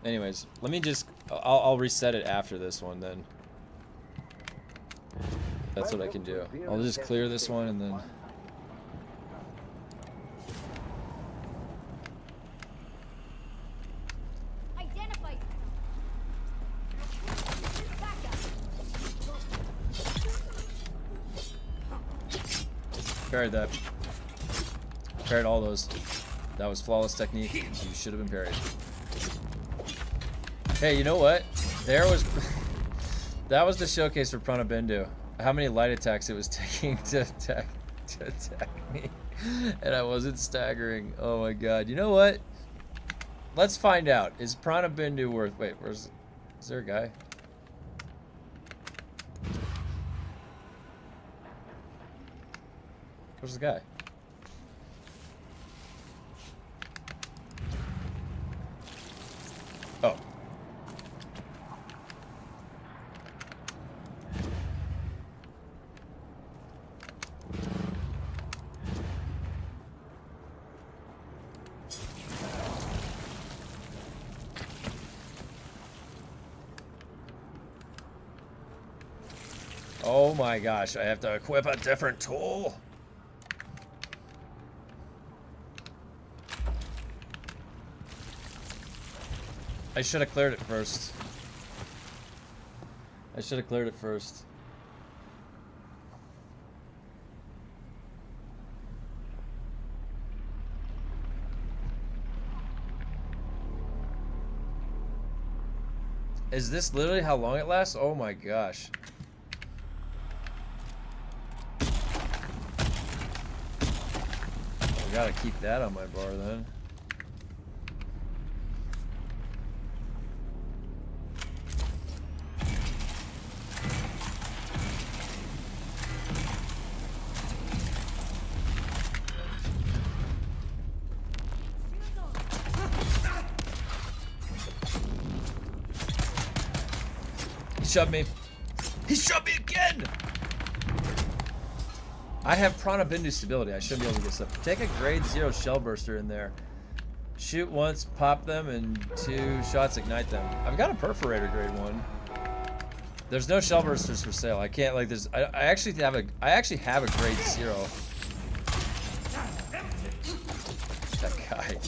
Anyways, let me just, I'll reset it after this one then. That's what I can do. I'll just clear this one and then. Parried that. Parried all those. That was flawless technique. You should have been parried. Hey, you know what? There was... that was the showcase for Prana Bendu. How many light attacks it was taking to attack me. And I wasn't staggering. Oh my god. You know what? Let's find out. Is Prana Bendu worth... Wait, where's... Is there a guy? Where's the guy? Oh. Oh my gosh, I have to equip a different tool. I should have cleared it first. I should have cleared it first. Is this literally how long it lasts? Oh my gosh. I gotta keep that on my bar then. Shoved me. He shoved me again! I have Prana Bendu stability. I should be able to get stuff. Take a grade 0 shell burster in there. Shoot once, pop them, and 2 shots ignite them. I've got a perforator grade 1. There's no shell bursters for sale. I can't like. There's. I actually have a. I actually have a grade 0. That guy.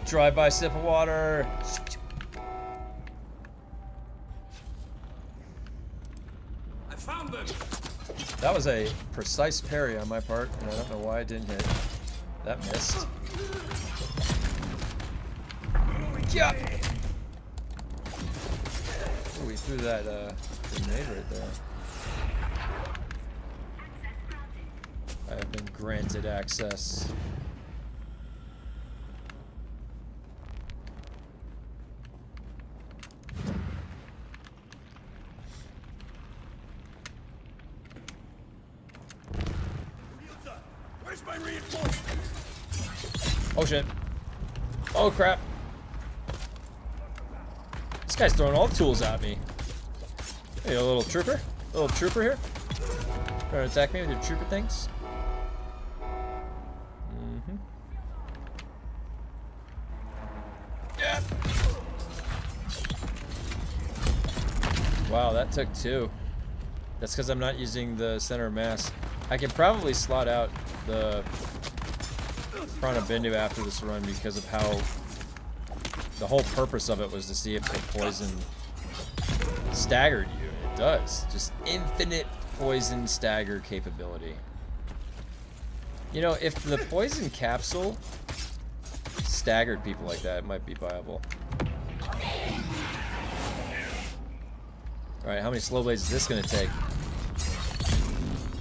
Drive-by sip of water. I found them. That was a precise parry on my part, and I don't know why it didn't hit. That missed. Yeah. Ooh, we threw that grenade right there. I have been granted access. Where's my reinforcements? Oh shit. Oh crap. This guy's throwing all the tools at me. Hey, a little trooper? A little trooper here? Trying to attack me with your trooper things? Mm-hmm. Yeah. Wow, that took 2. That's because I'm not using the center of mass. I can probably slot out the Prana Bindu after this run because of how the whole purpose of it was to see if the poison staggered you. It does. Just infinite poison stagger capability. You know, if the poison capsule staggered people like that, it might be viable. Alright, how many slow blades is this gonna take?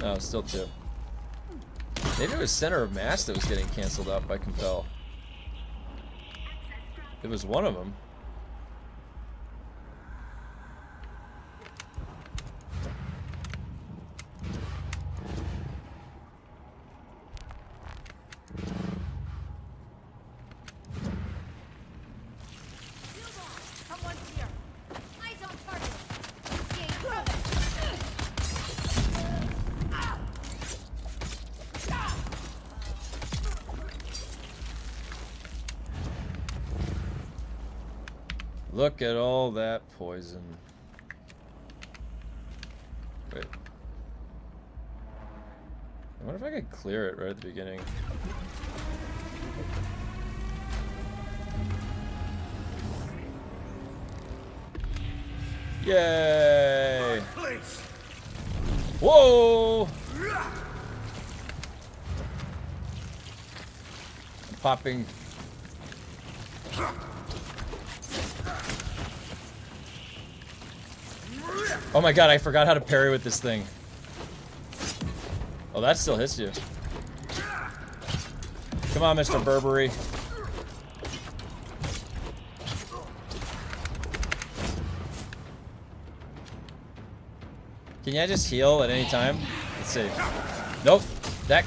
Oh, still 2. Maybe it was center of mass that was getting canceled out by compel. It was one of them. Someone's here. Eyes on target. Look at all that poison. Wait. I wonder if I could clear it right at the beginning. Yay! Place. Whoa! I'm popping. Oh my god, I forgot how to parry with this thing. Oh, that still hits you. Come on, Mr. Burberry. Can I just heal at any time? Let's see. Nope. That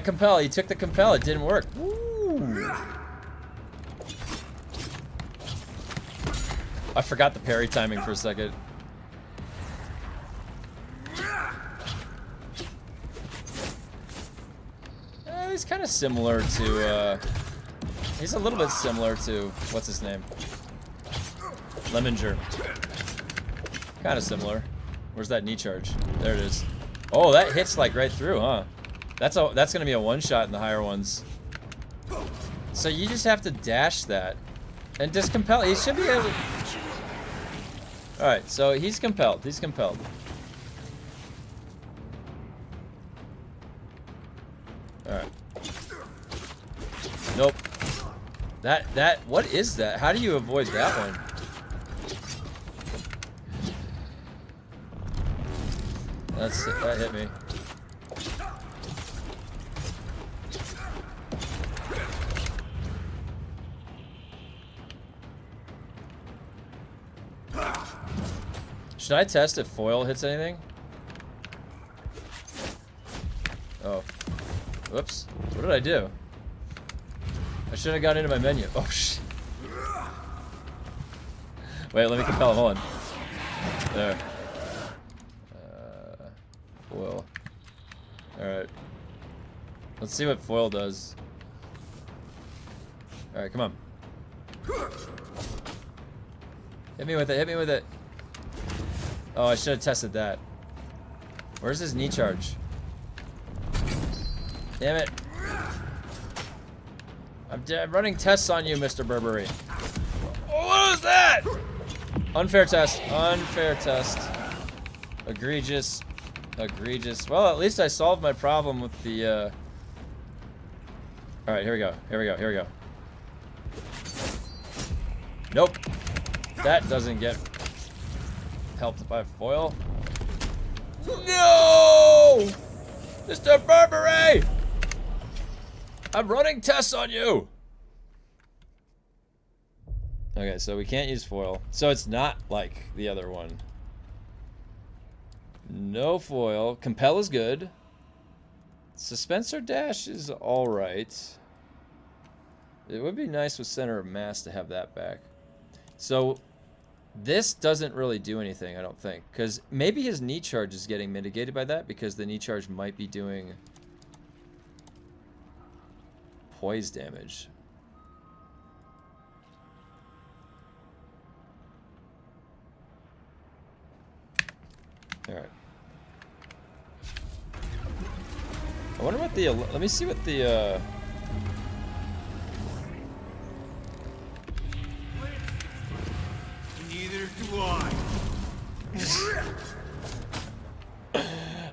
compel, he took the compel, it didn't work. Woo. I forgot the parry timing for a second. He's kind of similar to, he's a little bit similar to, what's his name? Lemminger. Kind of similar. Where's that knee charge? There it is. Oh, that hits like right through, huh? That's gonna be a one-shot in the higher ones. So you just have to dash that. And just compel, he should be able to... Alright, so he's compelled, he's compelled. Alright. Nope. What is that? How do you avoid that one? That hit me. Should I test if foil hits anything? Oh. Whoops. What did I do? I should have got into my menu. Oh, shit. Wait, let me compel him. Hold on. There. Foil. Alright. Let's see what foil does. Alright, come on. Hit me with it, hit me with it. Oh, I should have tested that. Where's his knee charge? Damn it. I'm running tests on you, Mr. Burberry. Oh, what was that? Unfair test. Unfair test. Egregious. Egregious. Well, at least I solved my problem with the, Alright, here we go. Here we go. Here we go. Nope. That doesn't get helped by foil. No! Mr. Burberry! I'm running tests on you! Okay, so we can't use foil. So it's not like the other one. No foil. Compel is good. Suspensor dash is alright. It would be nice with center of mass to have that back. So this doesn't really do anything, I don't think. Because maybe his knee charge is getting mitigated by that, because the knee charge might be doing poise damage. Alright. I wonder what the... Let me see what the... Neither do I.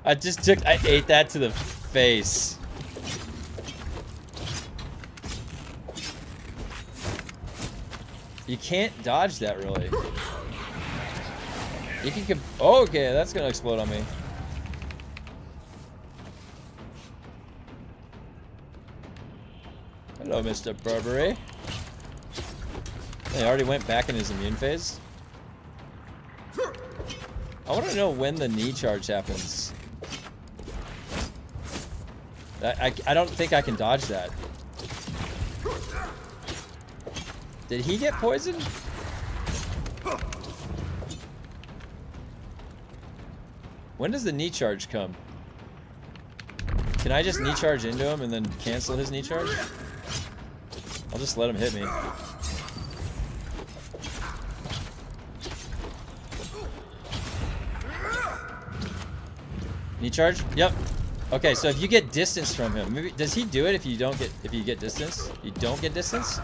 I ate that to the face. You can't dodge that, really. You can... Oh, okay, that's gonna explode on me. Hello, Mr. Burberry. He already went back in his immune phase. I want to know when the knee charge happens. I don't think I can dodge that. Did he get poisoned? When does the knee charge come? Can I just knee charge into him and then cancel his knee charge? I'll just let him hit me. Knee charge? Yep. Okay, so if you get distance from him, maybe does he do it if you get distance? You don't get distance?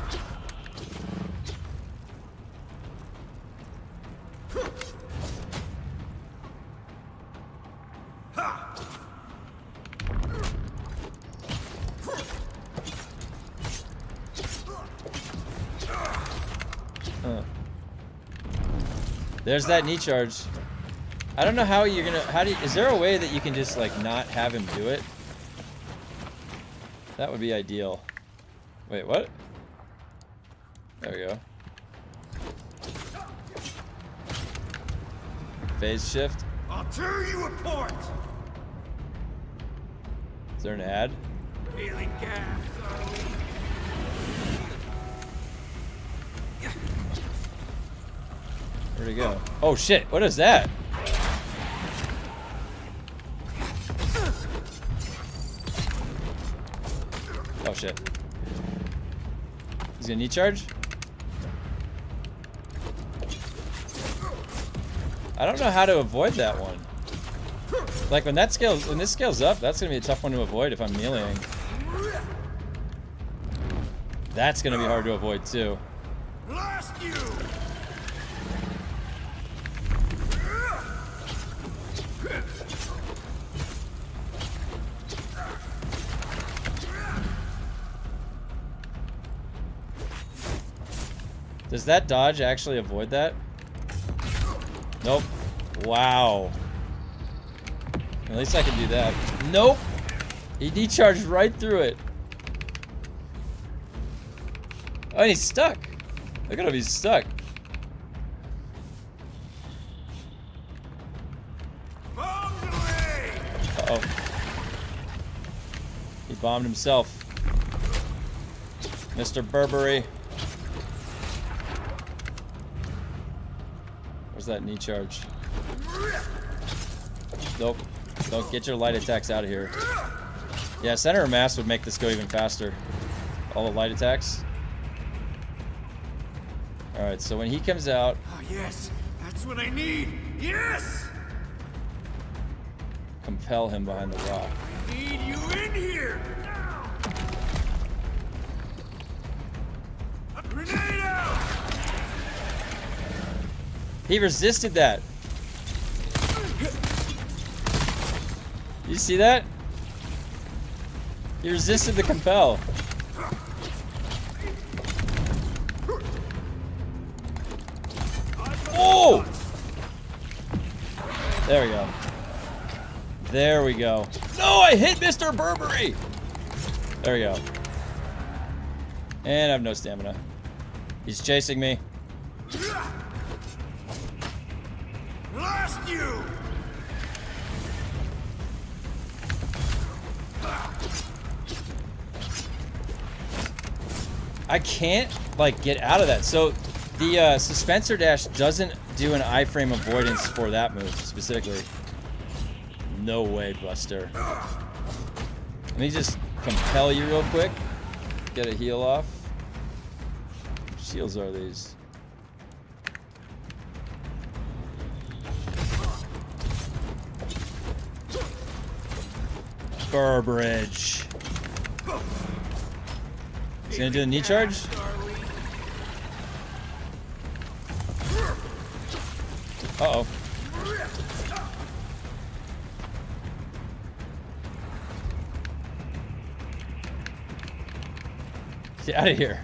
There's that knee charge. I don't know how you're gonna, is there a way that you can just like not have him do it? That would be ideal. Wait, what? There we go. Phase shift. I'll tear you apart. Is there an ad? Feeling gas. Where'd he go? Oh shit, what is that? Oh shit. He's gonna knee charge? I don't know how to avoid that one. Like when this scales up, that's gonna be a tough one to avoid if I'm meleeing. That's gonna be hard to avoid too. Blast you! Does that dodge actually avoid that? Nope. Wow. At least I can do that. Nope! He decharged right through it. Oh, and he's stuck. Look at him, he's stuck. Bombs away! Uh-oh. He bombed himself. Mr. Burberry. Where's that knee charge? Nope. Don't get your light attacks out of here. Yeah, center of mass would make this go even faster. All the light attacks. Alright, so when he comes out, Oh, yes, that's what I need. Yes! compel him behind the rock. I need you in here. Now. A grenade out! He resisted that. You see that? He resisted the compel. Oh! There we go. There we go. No, I hit Mr. Burberry! There we go. And I have no stamina. He's chasing me. Blast you! I can't, like, get out of that. So, the suspensor dash doesn't do an iframe avoidance for that move, specifically. No way, Buster. Let me just compel you real quick. Get a heal off. What shields are these? Burbridge. He's gonna do the knee charge? Uh-oh. Get out of here.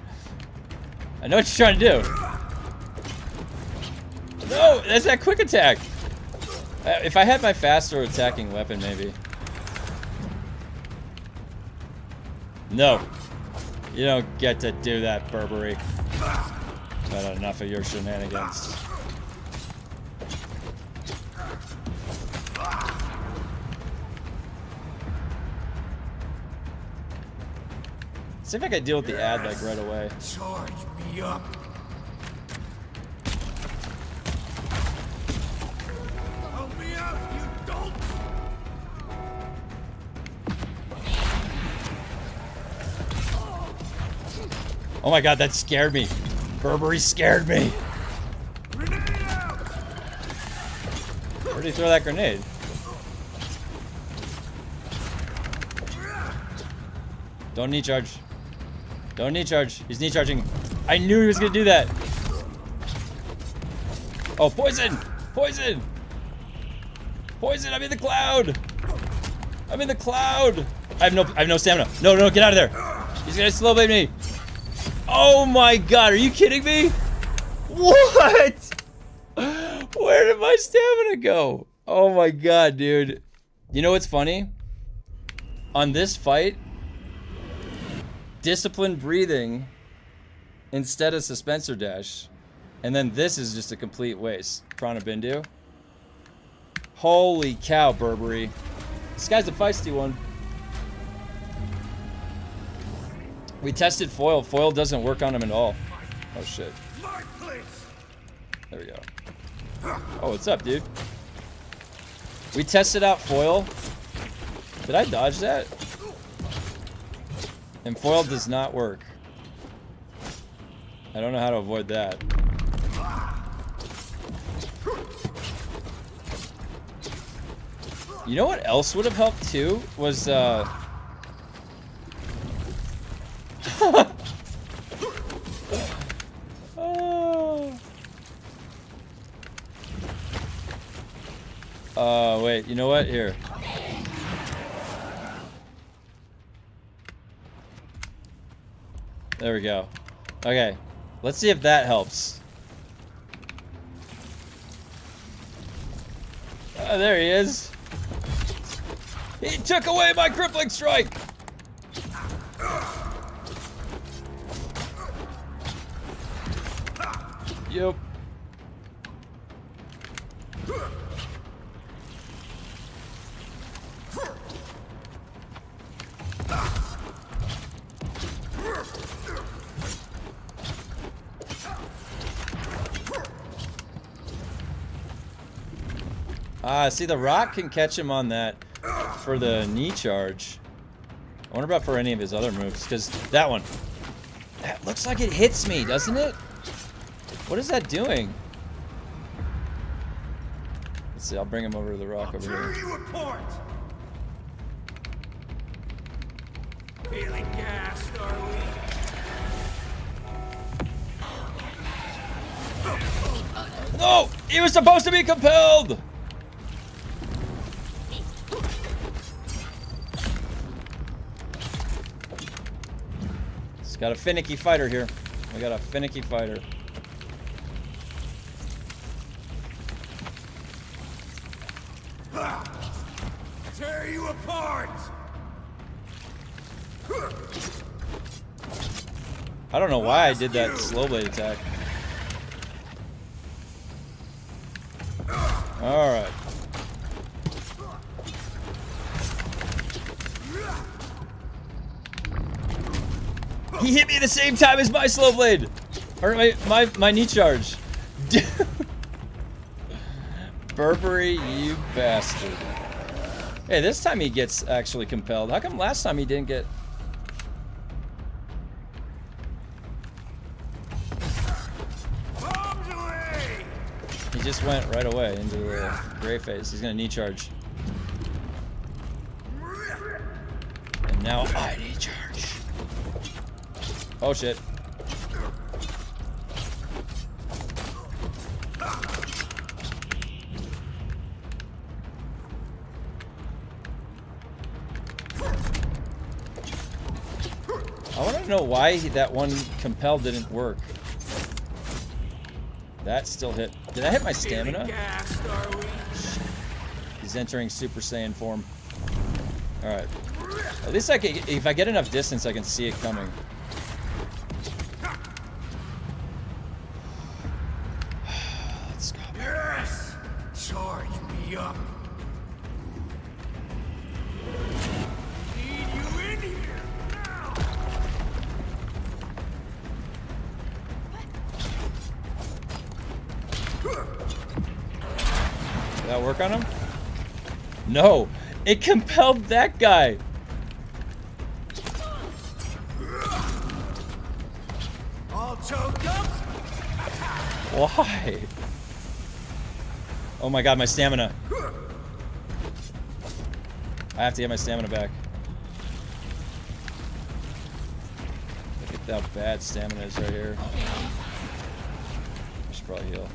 I know what you're trying to do. No, that's that quick attack. If I had my faster attacking weapon, maybe. No. You don't get to do that, Burberry. I've had enough of your shenanigans. See if I can deal with the ad like right away. Charge me up. Help me out, you dolt! Oh my god, that scared me. Burberry scared me. Grenade out! Where did he throw that grenade? Don't knee charge. Don't knee charge. He's knee charging. I knew he was gonna do that. Oh, poison! Poison! Poison! I'm in the cloud! I'm in the cloud! I have no stamina. No, no, get out of there! He's gonna slow blade me. Oh my god, are you kidding me? What? Where did my stamina go? Oh my god, dude. You know what's funny? On this fight, disciplined breathing instead of suspensor dash. And then this is just a complete waste. Prana Bindu. Holy cow, Burberry. This guy's a feisty one. We tested foil. Foil doesn't work on him at all. Oh shit. My place! There we go. Oh, what's up, dude? We tested out foil. Did I dodge that? And foil does not work. I don't know how to avoid that. You know what else would have helped too? Was wait, you know what? Here. There we go. Okay. Let's see if that helps. There he is. He took away my crippling strike. Yep. See, the rock can catch him on that for the knee charge. I wonder about for any of his other moves, because that one, that looks like it hits me, doesn't it? What is that doing? Let's see, I'll bring him over to the rock over Tear here. you apart! Feeling gassed, are we? No! He was supposed to be compelled! It's got a finicky fighter here. We got a finicky fighter. Tear you apart! I don't know why I did that slow blade attack. Alright. He hit me at the same time as my slow blade! Or my knee charge. Burberry, you bastard. Hey, this time he gets actually compelled. How come last time he didn't get... Bombs away! He just went right away into the gray phase. He's gonna knee charge. And now I knee charge. Oh shit. I want to know why that one compel didn't work. That still hit. Did I hit my stamina? Gassed, are we? He's entering Super Saiyan form. Alright. At least I can, if I get enough distance, I can see it coming. Let's go. Yes! Charge me up. Need you in here now! Did that work on him? No! It compelled that guy! All choked up? Why? Oh my god, my stamina. I have to get my stamina back. Look at how bad stamina is right here. I should probably heal.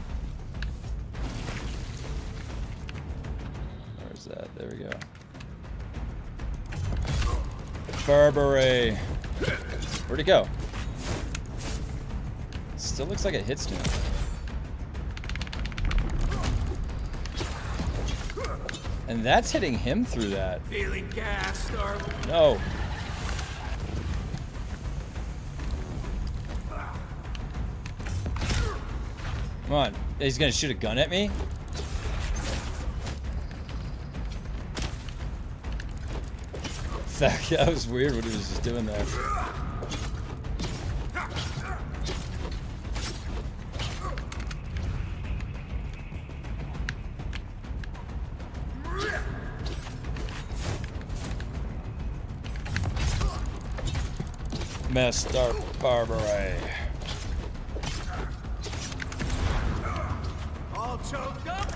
Where's that? There we go. Burberry. Where'd it go? Still looks like it hits me. And that's hitting him through that. Feeling gassed, are we? No. Come on. He's gonna shoot a gun at me? That was weird what he was just doing there. Mr. Burberry. All choked up?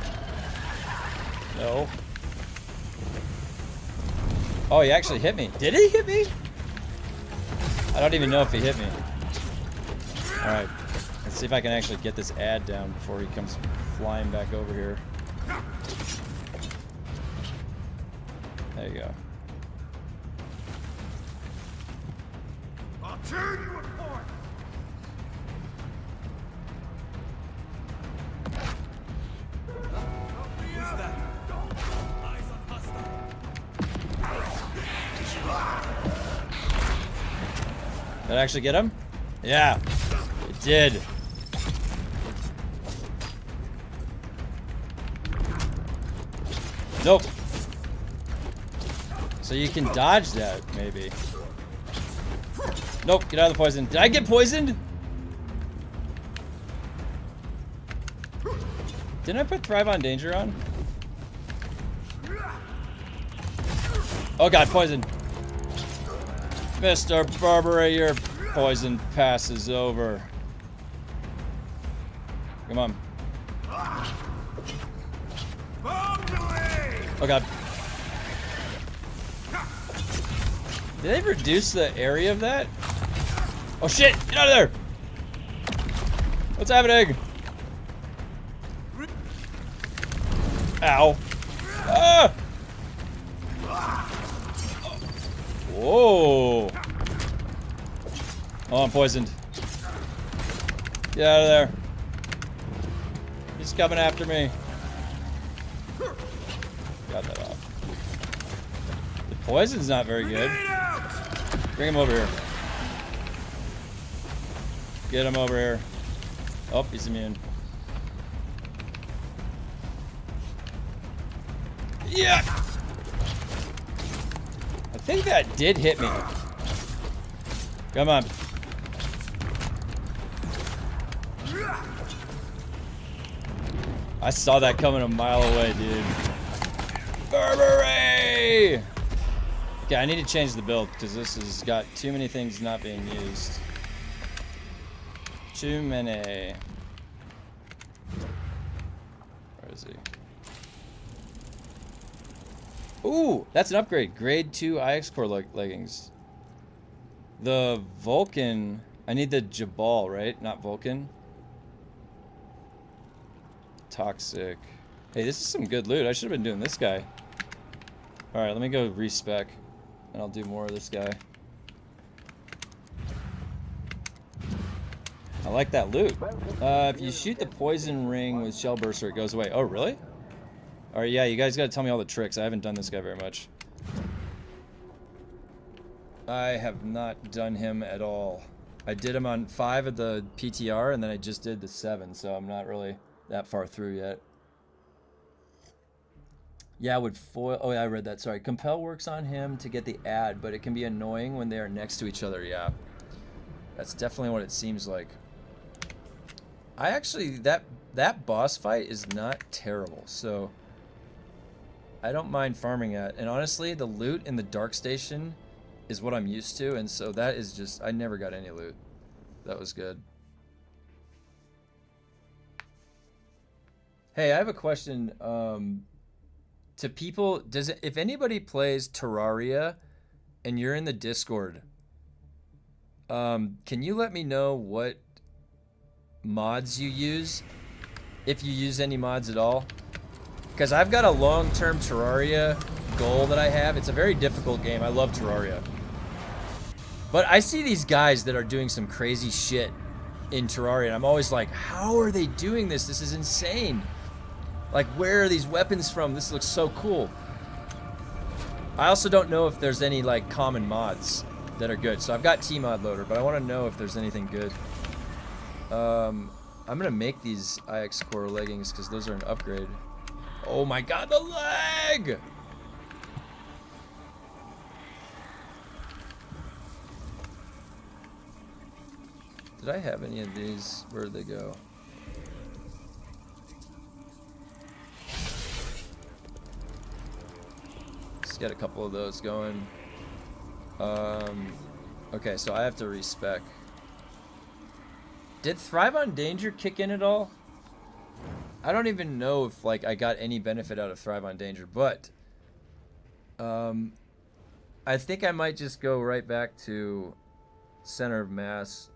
No. Oh, he actually hit me. Did he hit me? I don't even know if he hit me. Alright. Let's see if I can actually get this ad down before he comes flying back over here. There you go. I'll tear you apart! Who's that? Eyes on hostile. Did I actually get him? Yeah, it did. Nope. So you can dodge that, maybe. Nope, get out of the poison. Did I get poisoned? Didn't I put Thrive on Danger on? Oh god, poison. Mr. Burberry, your poison passes over. Come on. Bombs away! Oh god. Did they reduce the area of that? Oh shit! Get out of there! What's happening? Ow. Ah! Whoa. Oh, I'm poisoned. Get out of there. He's coming after me. Got that off. The poison's not very good. Bring him over here. Get him over here. Oh, he's immune. Yeah! I think that did hit me. Come on. I saw that coming a mile away, dude. Burberry! Okay, I need to change the build because this has got too many things not being used. Too many. Where is he? Ooh, that's an upgrade. Grade 2 IX core leggings. The Vulcan. I need the Jabal, right? Not Vulcan. Toxic. Hey, this is some good loot. I should have been doing this guy. Alright, let me go respec. And I'll do more of this guy. I like that loot. If you shoot the poison ring with shell burster, it goes away. Oh, really? Alright, yeah, you guys gotta tell me all the tricks. I haven't done this guy very much. I have not done him at all. I did him on 5 of the PTR, and then I just did the 7, so I'm not really that far through yet. Yeah, would foil... Oh, yeah, I read that. Sorry. Compel works on him to get the ad, but it can be annoying when they are next to each other. Yeah. That's definitely what it seems like. I actually... That boss fight is not terrible, so... I don't mind farming at. And honestly, the loot in the Dark Station is what I'm used to, and so that is just... I never got any loot. That was good. Hey, I have a question. To people, does it, if anybody plays Terraria and you're in the Discord, can you let me know what mods you use, if you use any mods at all? Because I've got a long-term Terraria goal that I have. It's a very difficult game. I love Terraria. But I see these guys that are doing some crazy shit in Terraria, and I'm always like, how are they doing this? This is insane. Like, where are these weapons from? This looks so cool. I also don't know if there's any, like, common mods that are good. So I've got T-Mod Loader, but I want to know if there's anything good. I'm going to make these IX Core leggings because those are an upgrade. Oh my god, the leg! Did I have any of these? Where did they go? Get a couple of those going. Okay, so I have to respec. Did Thrive on Danger kick in at all? I don't even know if like I got any benefit out of Thrive on Danger, but I think I might just go right back to Center of Mass.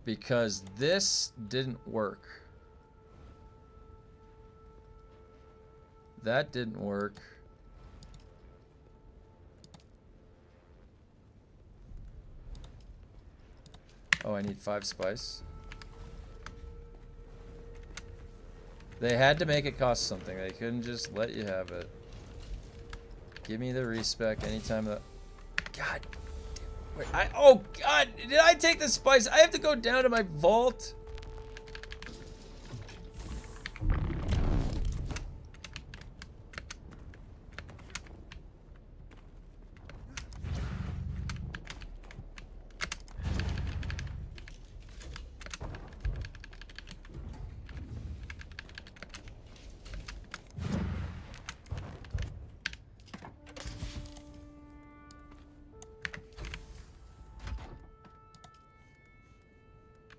Because this didn't work. That didn't work. Oh, I need 5 spice. They had to make it cost something. They couldn't just let you have it. Give me the respec anytime that... God. Wait, oh, God. Did I take the spice? I have to go down to my vault.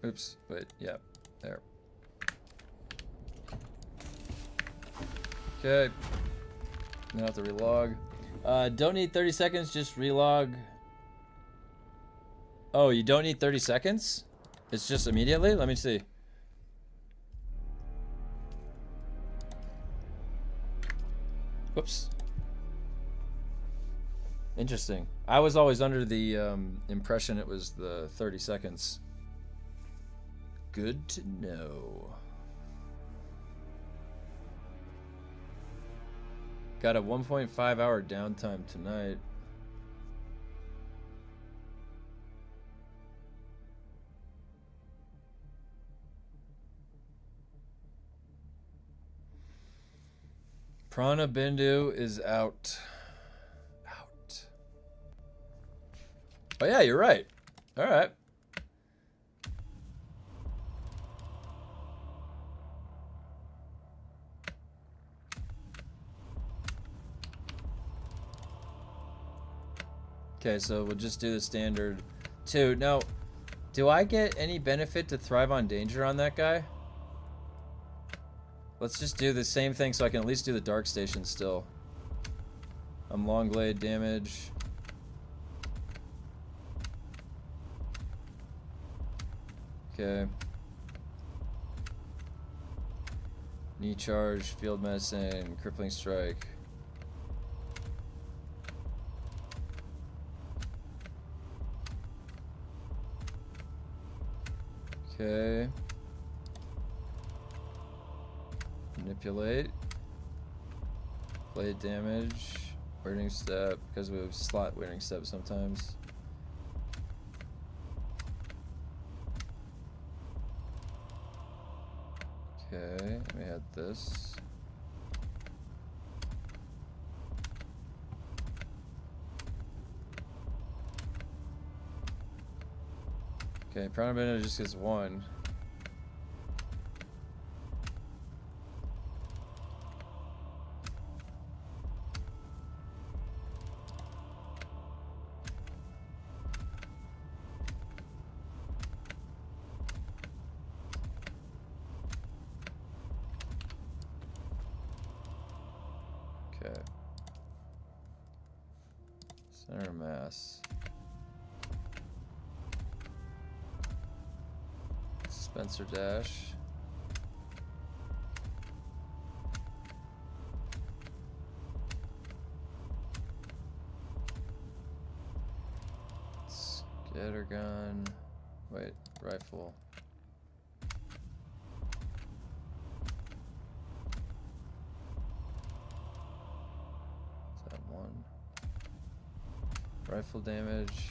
Oops, wait, yeah, there. Okay. Now I have to relog. Don't need 30 seconds, just relog. Oh, you don't need 30 seconds? It's just immediately? Let me see. Whoops. Interesting. I was always under the impression it was the 30 seconds. Good to know. Got a 1.5 hour downtime tonight. Prana Bindu is out. Out. Oh yeah, you're right. All right. Okay, so we'll just do the standard 2. Now, do I get any benefit to thrive on danger on that guy? Let's just do the same thing so I can at least do the dark station still. Long blade damage. Okay. Knee charge, field medicine, crippling strike. Okay. Manipulate. Blade damage. Waiting step, because we have slot waiting step sometimes. Okay, we had this. Okay, Prana Bender just gets 1. Okay. Center mass. Spencer dash. Scattergun. Wait, rifle. Is that 1? Rifle damage.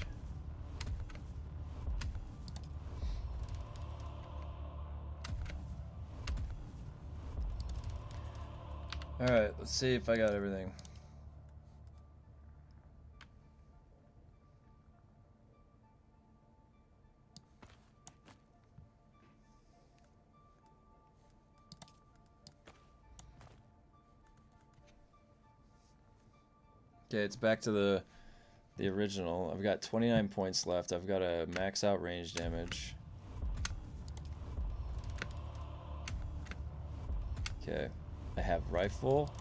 Alright, let's see if I got everything. Okay, it's back to the original. I've got 29 points left. I've got a max out range damage. Okay. I have rifle.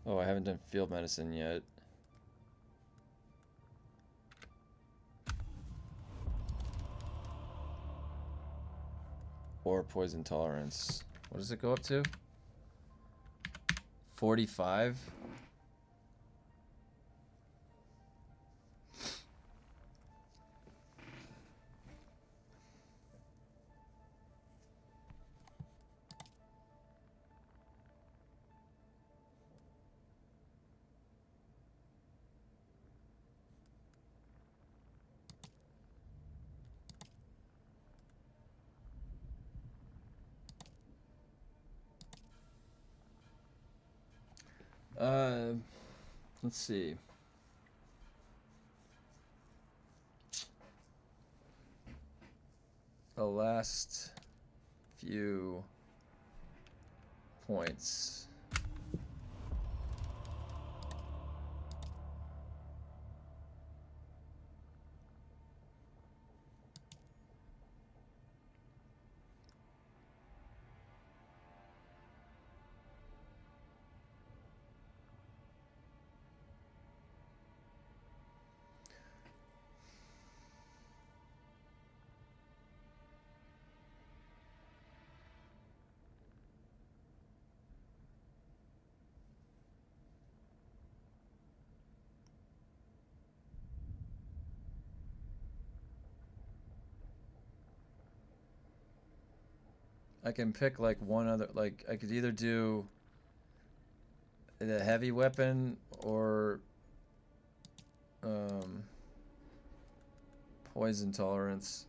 Oh, I haven't done field medicine yet. Or poison tolerance. What does it go up to? 45? Let's see. The last few points. I can pick like one other, like I could either do the heavy weapon or poison tolerance.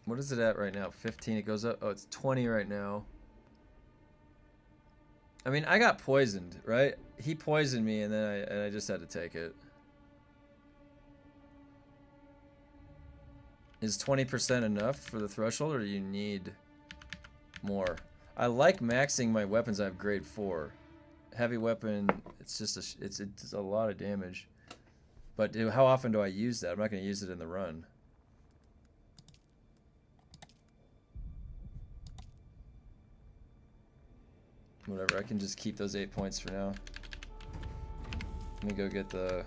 What is it at right now? 15. It goes up. Oh, it's 20 right now. I mean, I got poisoned, right? He poisoned me, and then I just had to take it. Is 20% enough for the threshold, or do you need more? I like maxing my weapons. I have grade 4. Heavy weapon, it's just it's a lot of damage. But how often do I use that? I'm not going to use it in the run. Whatever, I can just keep those 8 points for now. Let me go get the...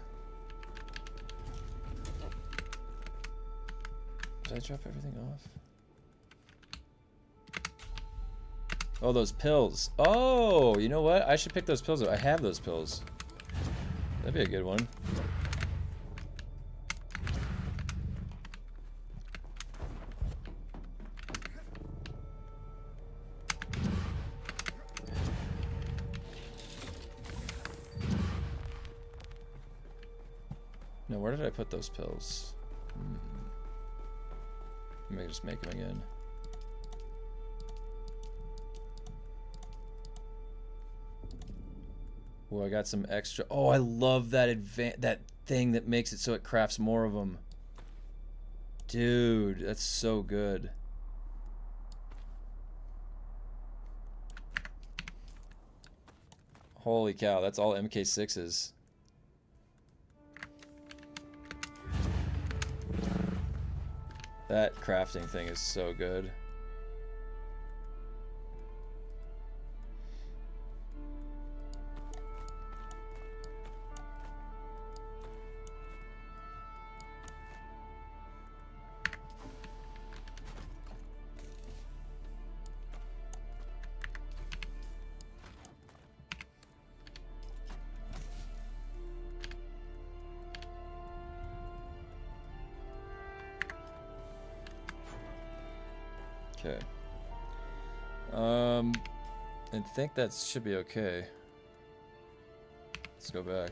Did I drop everything off? Oh, those pills. Oh, you know what? I should pick those pills up. I have those pills. That'd be a good one. Now, where did I put those pills? Let me just make them again. Oh, I got some extra. Oh, I love that that thing that makes it so it crafts more of them. Dude, that's so good. Holy cow, that's all MK6s. That crafting thing is so good. Okay. I think that should be okay. Let's go back.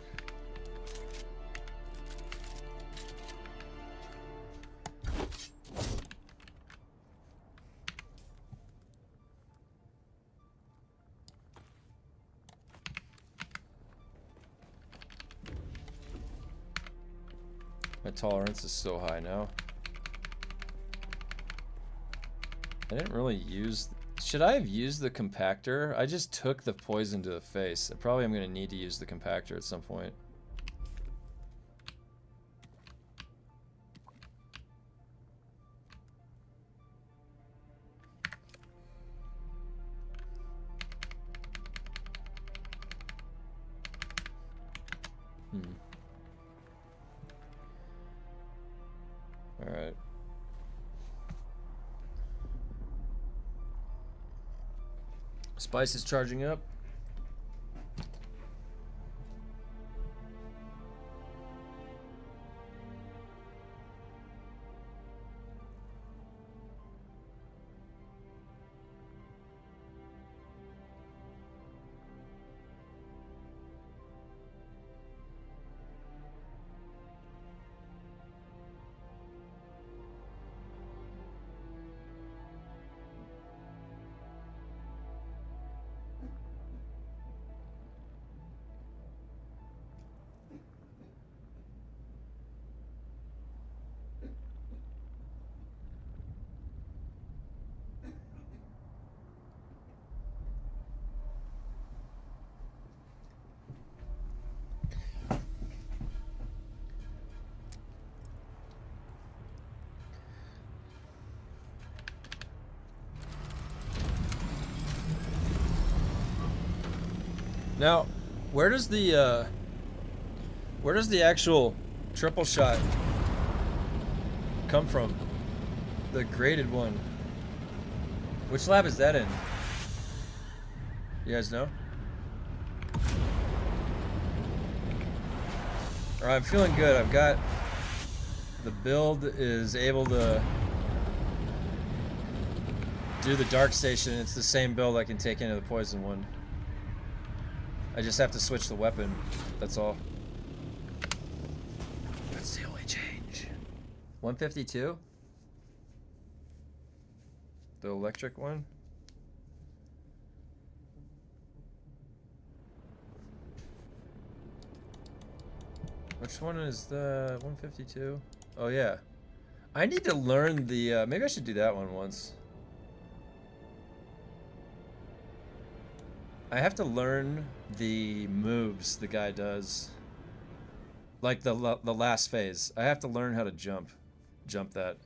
My tolerance is so high now. I didn't really use... Should I have used the compactor? I just took the poison to the face. I probably am going to need to use the compactor at some point. Alright. Spice is charging up. Now, where does the actual triple shot come from? The graded one. Which lab is that in? You guys know? Alright, I'm feeling good. I've got The build is able to do the dark station. It's the same build I can take into the poison one. I just have to switch the weapon. That's all. That's the only change. 152? The electric one? Which one is the 152? Oh yeah. I need to learn the, maybe I should do that one once. I have to learn the moves the guy does. Like the last phase. I have to learn how to jump that.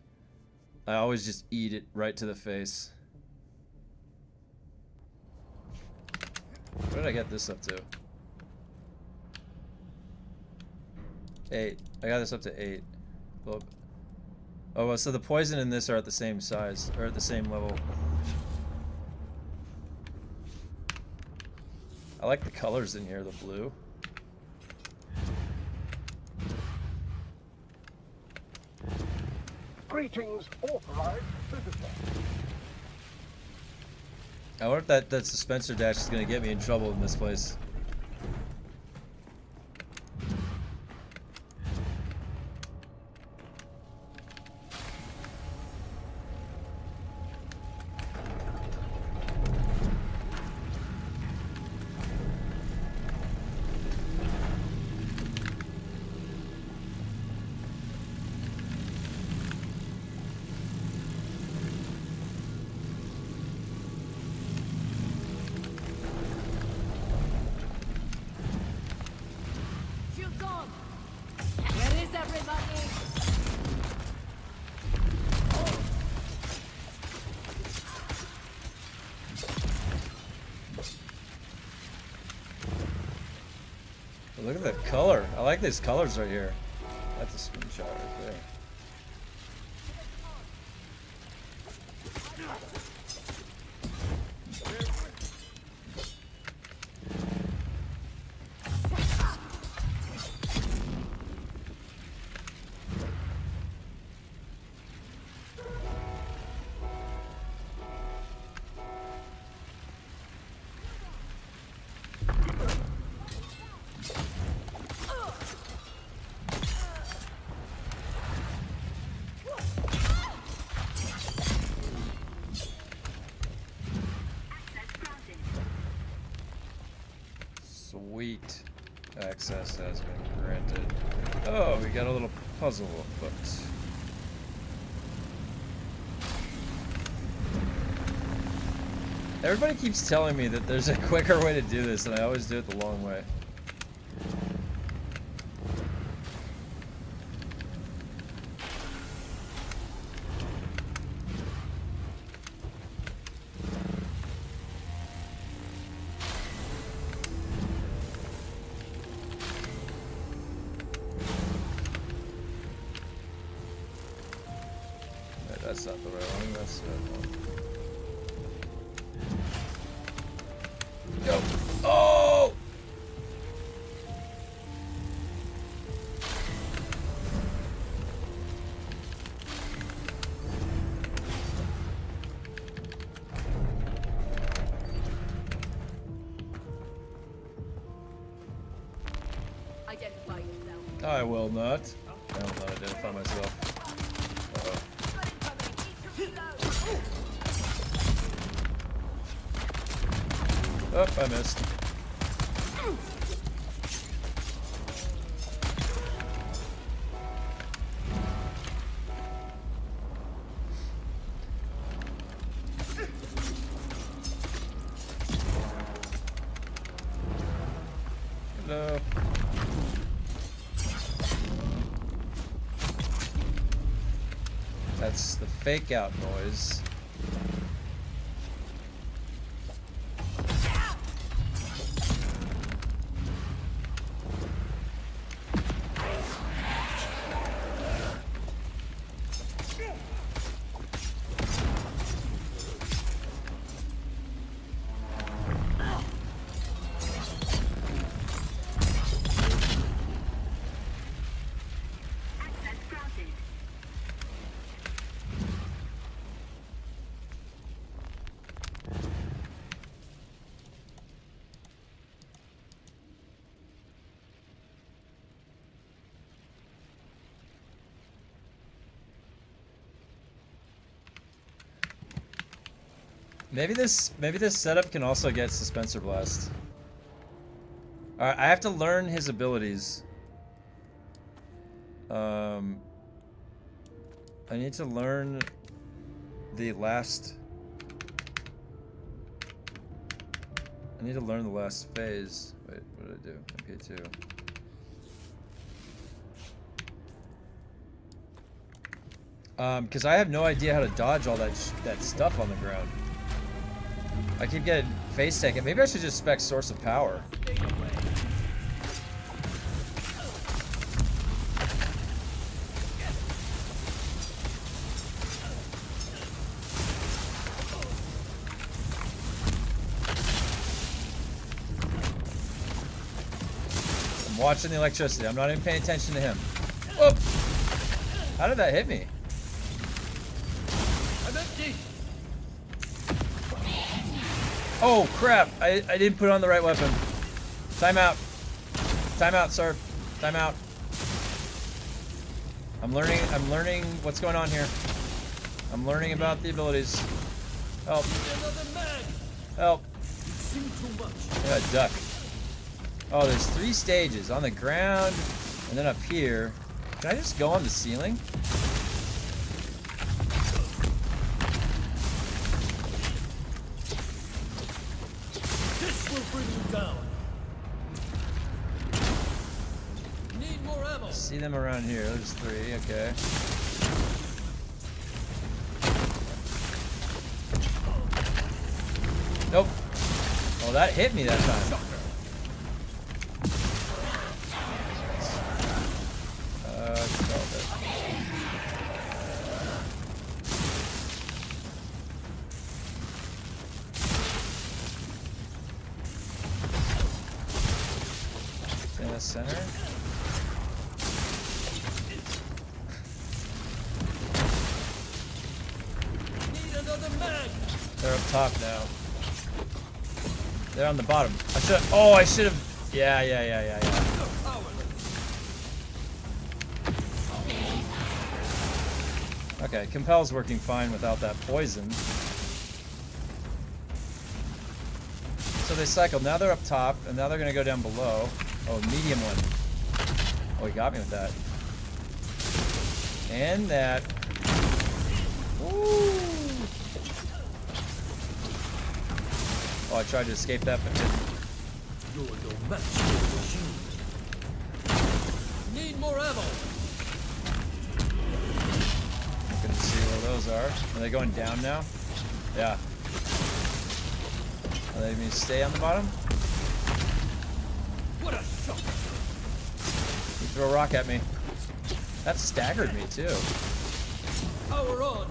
I always just eat it right to the face. What did I get this up to? 8. I got this up to 8. Oh, well, so the poison and this are at the same size, or at the same level. I like the colors in here, the blue. Greetings, authorized visitor. I wonder if that dispenser dash is gonna get me in trouble in this place. Shields on! Where is everybody? Look at that color. I like these colors right here. That's a screenshot right there. Sweet. Access has been granted. Oh, we got a little puzzle afoot. Everybody keeps telling me that there's a quicker way to do this, and I always do it the long way. That's not the right one, that's the right one. Go! Oh! Identify yourself. I will not. I will not identify myself. Uh-oh. Oh, I missed. Hello. That's the fake out noise. Maybe this setup can also get Suspensor Blast. Alright, I have to learn his abilities. I need to learn the last... I need to learn the last phase. Wait, what did I do? MP2. Because I have no idea how to dodge all that stuff on the ground. I keep getting face taken. Maybe I should just spec Source of Power. I'm watching the electricity. I'm not even paying attention to him. Whoop! How did that hit me? Oh crap! I didn't put on the right weapon. Time out. Time out, sir. Time out. I'm learning what's going on here. I'm learning about the abilities. Help. Help. Yeah, duck. Oh, there's 3 stages. On the ground, and then up here. Can I just go on the ceiling? See them around here. There's 3. Okay. Nope. Oh, that hit me that time. In the center. They're up top now. They're on the bottom. I should have. Yeah. Okay, Compel's working fine without that poison. So they cycled. Now they're up top, and now they're gonna go down below. Oh, medium one. Oh, he got me with that. And that. Woo! Oh, I tried to escape that, but didn't. Need more ammo. Couldn't see where those are. Are they going down now? Yeah. Are they going to stay on the bottom? What a shock. You throw a rock at me. That staggered me too. Power on.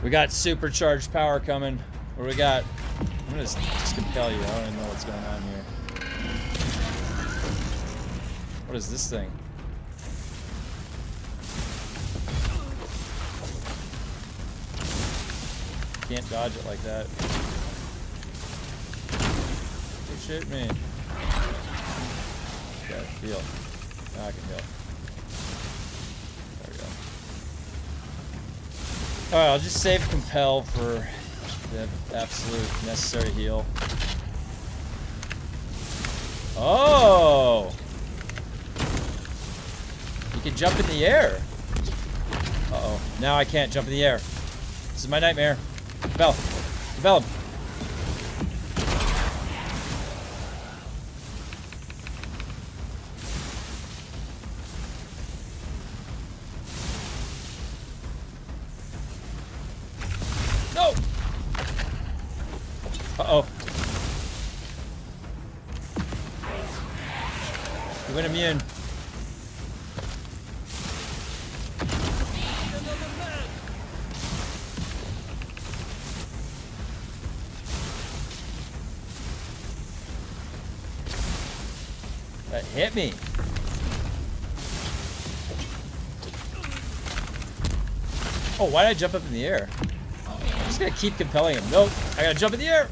We got supercharged power coming. What do we got? I'm gonna just compel you. I don't even know what's going on here. What is this thing? Can't dodge it like that. You shoot me. Okay, heal. Now I can heal. There we go. Alright, I'll just save compel for the absolute necessary heal. Oh! You can jump in the air. Uh-oh. Now I can't jump in the air. This is my nightmare. Compel. Compel him. No! Uh-oh. You went immune. That hit me. Oh, why did I jump up in the air? I'm just gonna keep compelling him. Nope, I gotta jump in the air.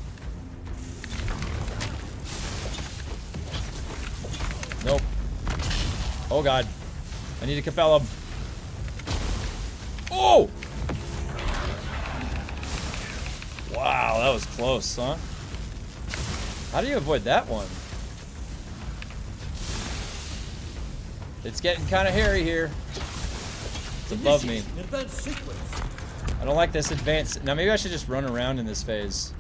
Nope. Oh god. I need to compel him. Wow, that was close, huh? How do you avoid that one? It's getting kind of hairy here. It's above me. Advanced sequence. I don't like this advance. Now maybe I should just run around in this phase.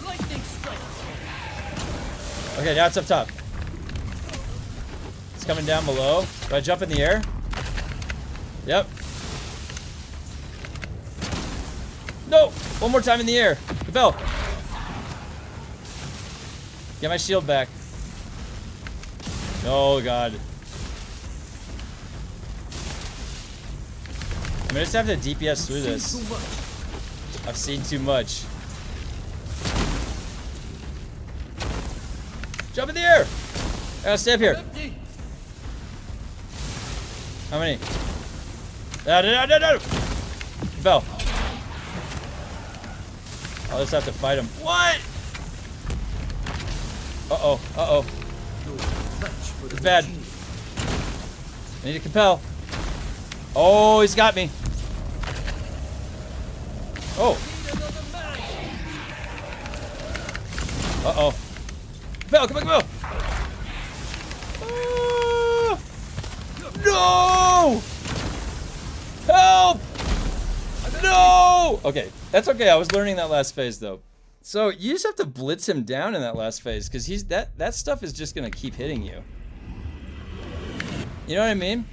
Lightning strike. Okay, now it's up top. It's coming down below. Do I jump in the air? Yep. No! One more time in the air. The bell. Get my shield back. Oh, God. I'm gonna just have to DPS through this. I've seen too much. Jump in the air! I gotta stay up here. How many? No! Bell. I'll just have to fight him. What? Uh-oh. It's bad. I need to compel. Oh, he's got me. Oh. Uh-oh. Compel, come on, compel. No! Help! No! Okay, that's okay. I was learning that last phase, though. So you just have to blitz him down in that last phase, because he's that stuff is just gonna keep hitting you. You know what I mean?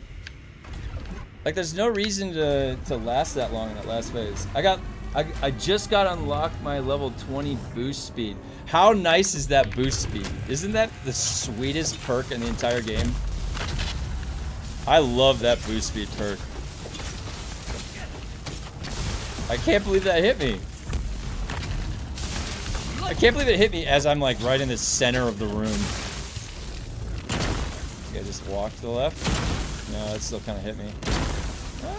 Like, there's no reason to last that long in that last phase. I just got unlocked my level 20 boost speed. How nice is that boost speed? Isn't that the sweetest perk in the entire game? I love that boost speed perk. I can't believe that hit me. I can't believe it hit me as I'm like right in the center of the room. Okay, just walk to the left. No, it still kind of hit me. Ah.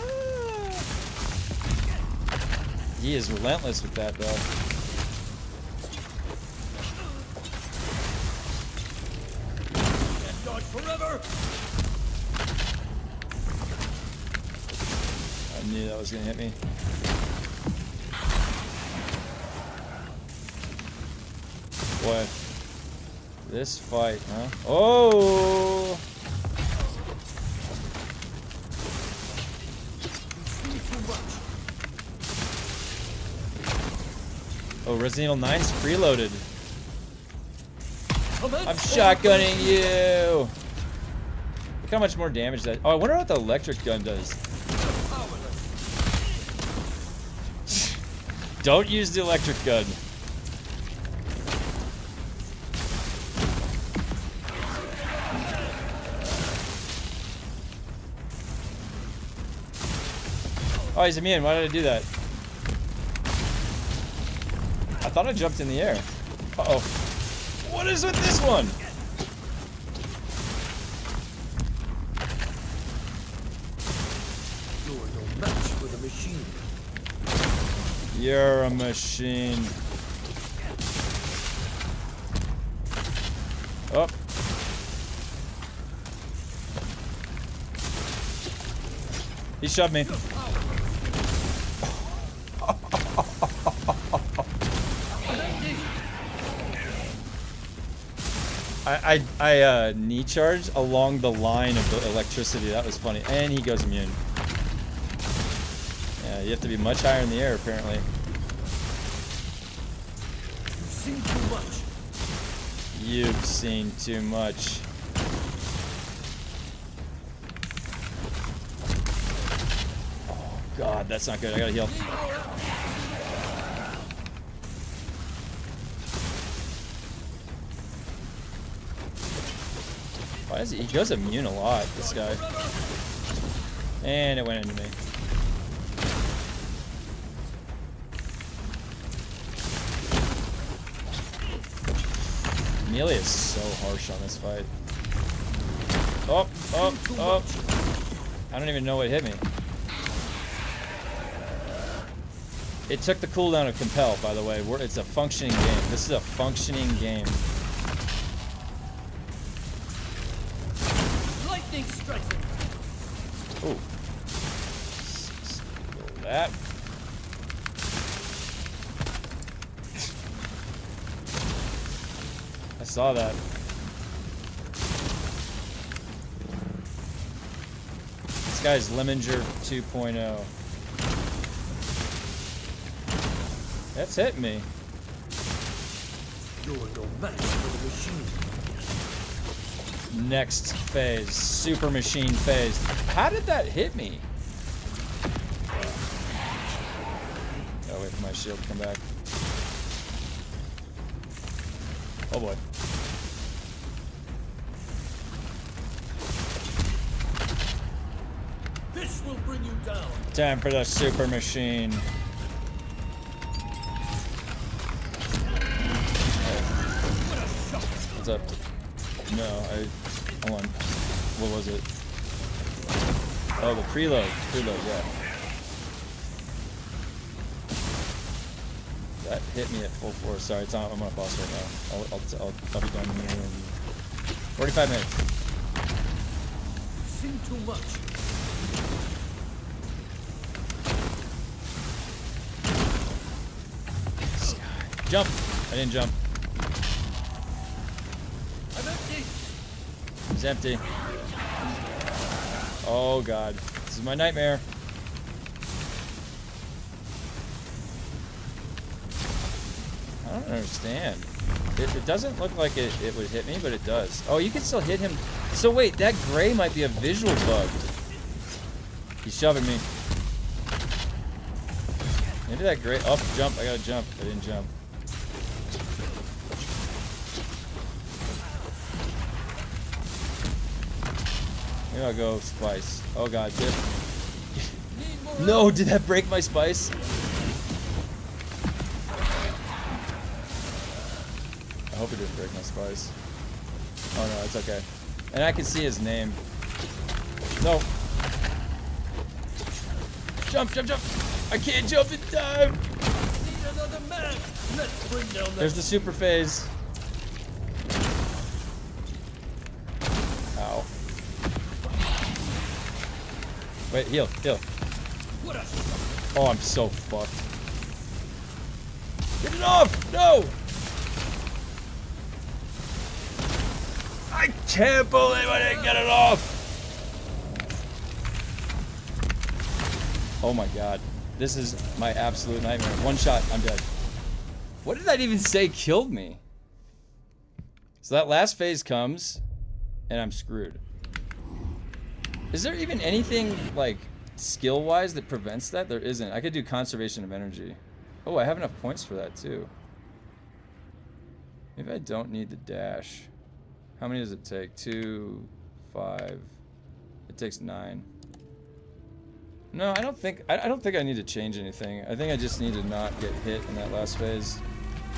He is relentless with that, though. Dodge forever. I knew that was gonna hit me. Boy, this fight, huh? Oh! Oh, Resident Evil 9's preloaded. I'm shotgunning you! Look how much more damage that... Oh, I wonder what the electric gun does. Don't use the electric gun. Oh, he's immune. Why did I do that? I thought I jumped in the air. Uh-oh. What is with this one? You're no match for the machine. You're a machine. Oh. He shoved me. I knee charged along the line of the electricity. That was funny. And he goes immune. Yeah, you have to be much higher in the air, apparently. You've seen too much. You've seen too much. Oh, God, that's not good. I gotta heal. Why is he goes immune a lot, this guy. And it went into me. Amelia is so harsh on this fight. Oh. I don't even know what hit me. It took the cooldown of Compel, by the way. It's a functioning game. This is a functioning game. that. I saw that. This guy's Lemminger 2.0. That's hit me. You're no match for the machine. Next phase. Super machine phase. How did that hit me? Oh, wait for my shield to come back. Oh boy. This will bring you down. Time for the super machine. What's up? No, hold on. What was it? Oh, the preload. Preload, yeah. That hit me at full force. Sorry, I'm on a boss right now. I'll be done in 45 minutes. Sing too much. Jump! I didn't jump. I'm empty. It's empty. Oh god. This is my nightmare. I don't understand. It doesn't look like it would hit me, but it does. Oh, you can still hit him. So wait, that gray might be a visual bug. He's shoving me. Maybe that gray... Oh, jump. I gotta jump. I didn't jump. Maybe I'll go spice. Oh god, dip. No, did that break my spice? I hope it didn't break my spice. Oh no, it's okay. And I can see his name. No. Jump, jump, jump! I can't jump in time! Need another man. Let's bring down that. There's the super phase. Ow. Wait, heal, heal. What a Oh, I'm so fucked. Get it off! No! I can't believe I didn't get it off! Oh my god. This is my absolute nightmare. One shot, I'm dead. What did that even say killed me? So that last phase comes, and I'm screwed. Is there even anything, like, skill-wise that prevents that? There isn't. I could do conservation of energy. Oh, I have enough points for that, too. Maybe I don't need the dash. How many does it take? 2, 5. It takes 9. No, I don't think I need to change anything. I think I just need to not get hit in that last phase.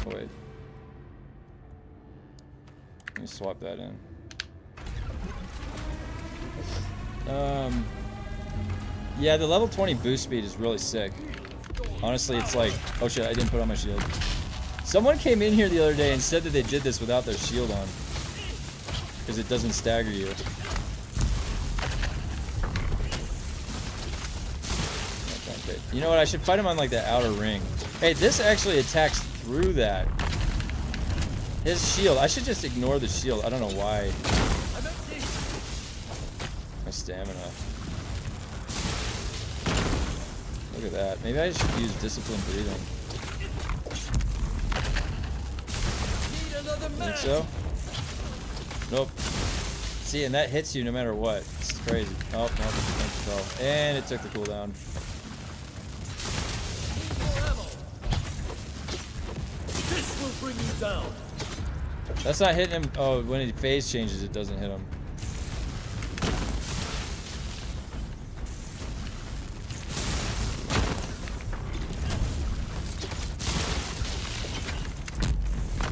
Oh, wait. Let me swap that in. Yeah, the level 20 boost speed is really sick. Honestly, it's like, oh shit, I didn't put on my shield. Someone came in here the other day and said that they did this without their shield on. Because it doesn't stagger you. Okay. You know what, I should fight him on like the outer ring. Hey, this actually attacks through that. His shield, I should just ignore the shield. I don't know why. My stamina. Look at that. Maybe I should use disciplined breathing. Think so? Nope. See, and that hits you no matter what. It's crazy. Oh, no, it fell. And it took the cooldown. This will bring you down. That's not hitting him. Oh, when he phase changes, it doesn't hit him.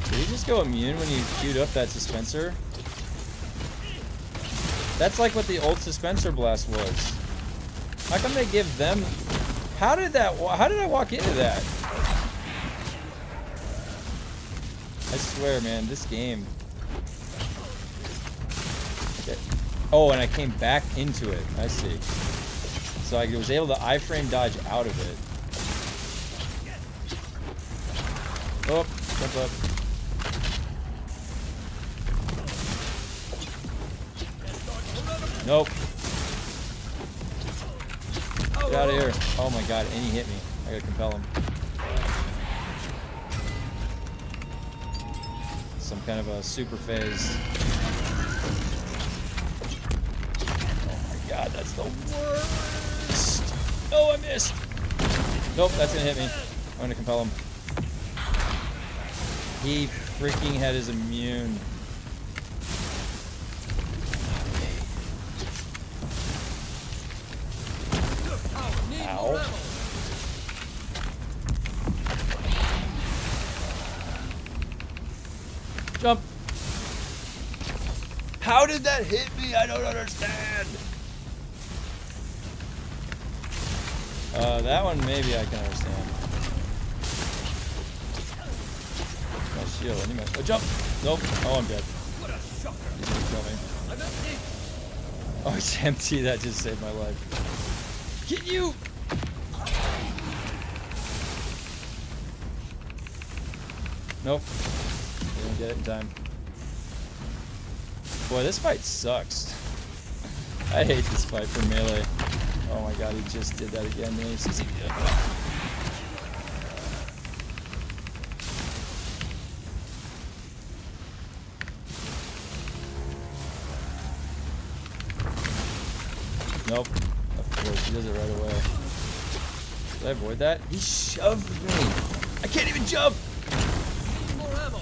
Did he just go immune when you queued up that dispenser? That's like what the old dispenser blast was. How come they give them? How did I walk into that? I swear, man, this game. Okay. Oh, and I came back into it. I see. So I was able to iframe dodge out of it. Oh, jump up. Nope. Get out of here. Oh my god, and he hit me. I gotta compel him. Some kind of a super phase. Oh my god, that's the worst. Oh, I missed. Nope, that's gonna hit me. I'm gonna compel him. He freaking had his immune. Ow. Jump. How did that hit me? I don't understand. That one maybe I can understand. My shield. I need my. Oh, jump. Nope. Oh, I'm dead. What a shocker! He's gonna kill me. I'm empty. Oh, it's empty. That just saved my life. Get you. Nope. Didn't get it in time. Boy, this fight sucks. I hate this fight for melee. Oh my god, he just did that again. Nope. Of course, he does it right away. Did I avoid that? He shoved me. I can't even jump. More ammo.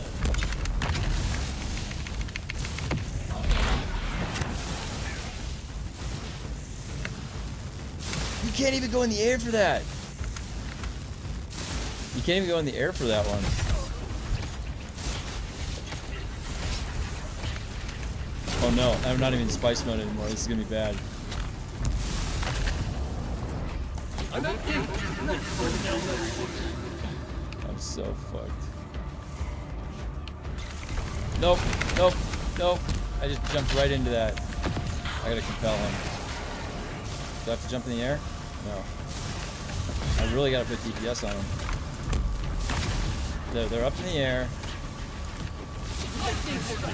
You can't even go in the air for that. You can't even go in the air for that one. Oh no, I'm not even in spice mode anymore. This is gonna be bad. I'm empty. I'm so fucked. Nope, nope, nope. I just jumped right into that. I gotta compel him. Do I have to jump in the air? No. I really gotta put DPS on him. They're up in the air.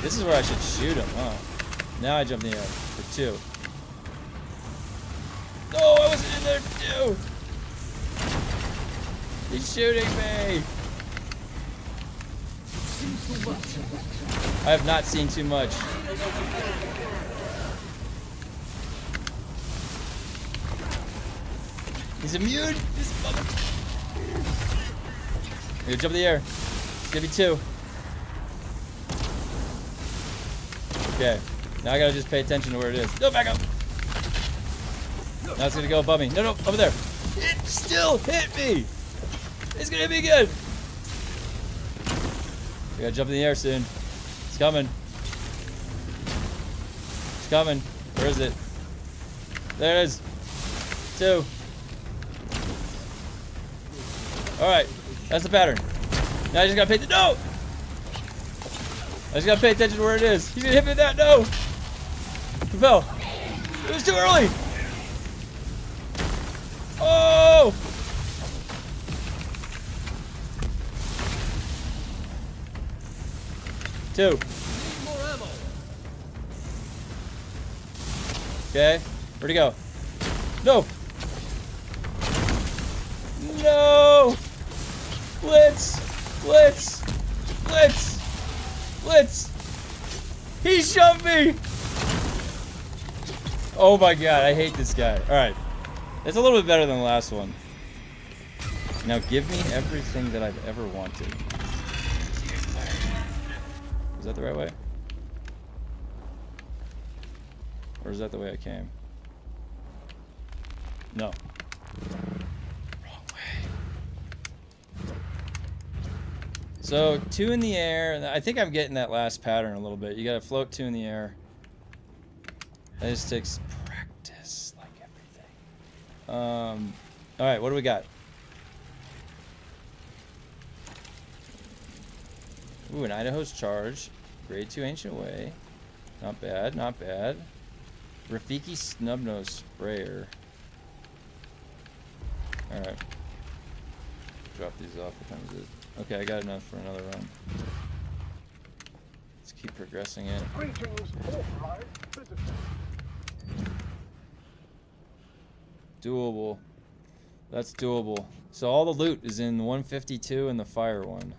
This is where I should shoot him, huh? Now I jump in the air for 2. No, I wasn't in there for 2! He's shooting me! I have not seen too much. He's immune! This mother... I'm gonna jump in the air. It's gonna be 2. Okay. Now I gotta just pay attention to where it is. No, back up! Now it's gonna go above me. No, no, over there. It still hit me! It's gonna hit me again! I gotta jump in the air soon. It's coming. It's coming. Where is it? There it is. 2. Alright. That's the pattern. Now I just gotta pay no! I just gotta pay attention to where it is. He's gonna hit me with that. No! Compel. It was too early! Oh! Two. Need more ammo. Okay. Where'd he go? No! No! Blitz! Blitz! Blitz! Blitz! He shoved me! Oh my god, I hate this guy. Alright. It's a little bit better than the last one. Now give me everything that I've ever wanted. Is that the right way? Or is that the way I came? No. Wrong way. So 2 in the air, and I think I'm getting that last pattern a little bit. You gotta float 2 in the air. That just takes practice, like everything. Alright, what do we got? Ooh, an Idaho's Charge. Grade 2 Ancient Way. Not bad, not bad. Rafiki Snubnose Sprayer. Alright. Drop these off. What time is it? Okay, I got enough for another run. Let's keep progressing it. Greetings, authorized visitors. Doable. That's doable. So all the loot is in the 152 and the fire one.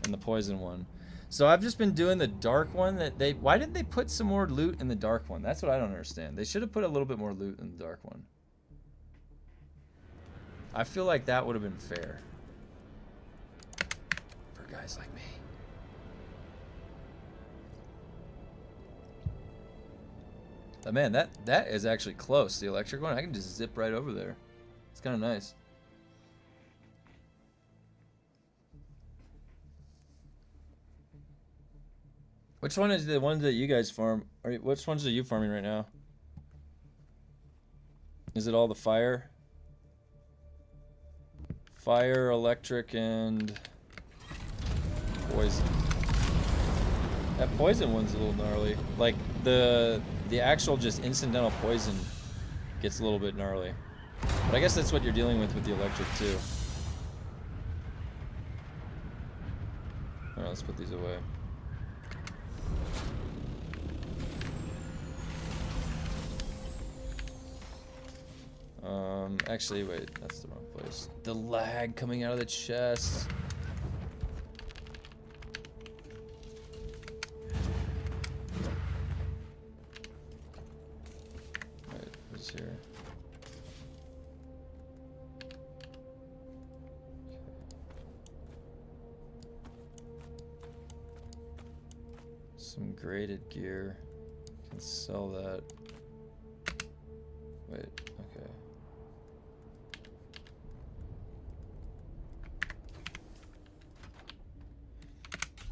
And the poison one. So I've just been doing the dark one that they... Why didn't they put some more loot in the dark one? That's what I don't understand. They should have put a little bit more loot in the dark one. I feel like that would have been fair. For guys like me. But man, that is actually close. The electric one, I can just zip right over there. It's kind of nice. Which one is the one that you guys farm? Or which ones are you farming right now? Is it all the fire? Fire, electric, and poison. That poison one's a little gnarly. Like the actual just incidental poison gets a little bit gnarly. But I guess that's what you're dealing with the electric too. Alright, let's put these away. Actually, wait, that's the wrong place. The lag coming out of the chest. Wait, what's here? Some graded gear. Can sell that. Wait, okay.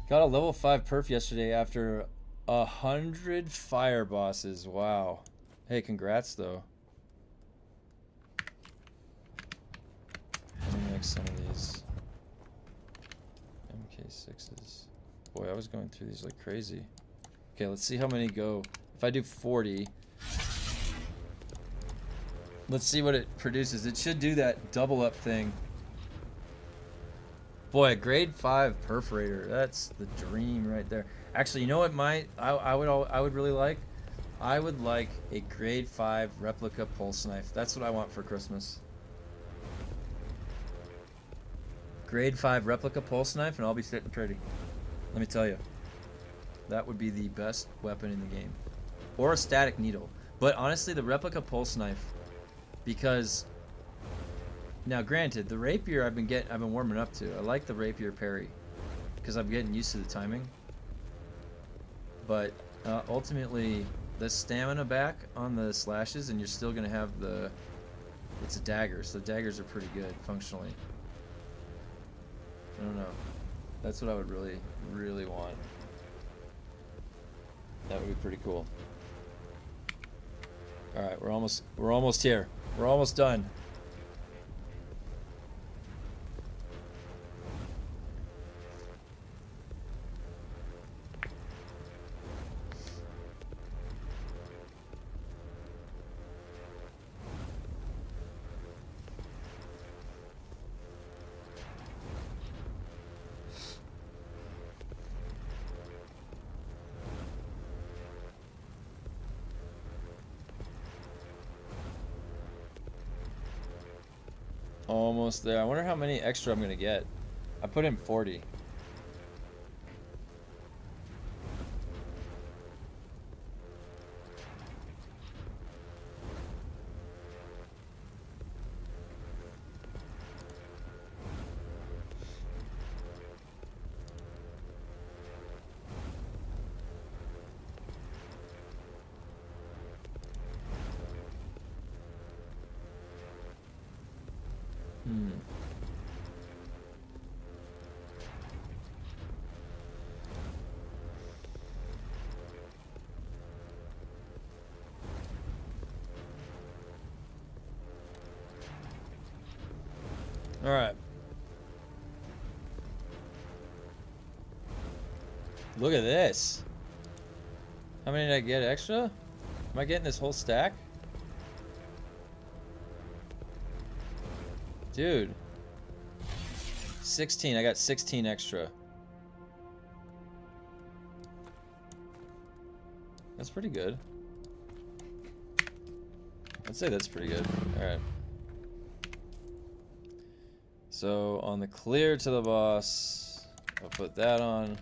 Got a level 5 perf yesterday after 100 fire bosses. Wow. Hey, congrats though. Let me make some of these MK6s. Boy, I was going through these like crazy. Okay, let's see how many go. If I do 40, let's see what it produces. It should do that double up thing. Boy, a grade 5 perforator. That's the dream right there. Actually, you know what I would really like? I would like a grade 5 replica pulse knife. That's what I want for Christmas. Grade 5 replica pulse knife and I'll be sitting pretty. Let me tell you. That would be the best weapon in the game. Or a static needle. But honestly, the replica pulse knife, because now granted, the rapier I've been warming up to. I like the rapier parry because I'm getting used to the timing. But ultimately, the stamina back on the slashes, and you're still gonna have it's a dagger, so the daggers are pretty good functionally. I don't know. That's what I would really, really want. That would be pretty cool. All right, we're almost here. We're almost done. Almost there. I wonder how many extra I'm gonna get. I put in 40. All right. Look at this. How many did I get extra? Am I getting this whole stack? Dude. 16. I got 16 extra. That's pretty good. I'd say that's pretty good. Alright. So, on the clear to the boss, I'll put that on.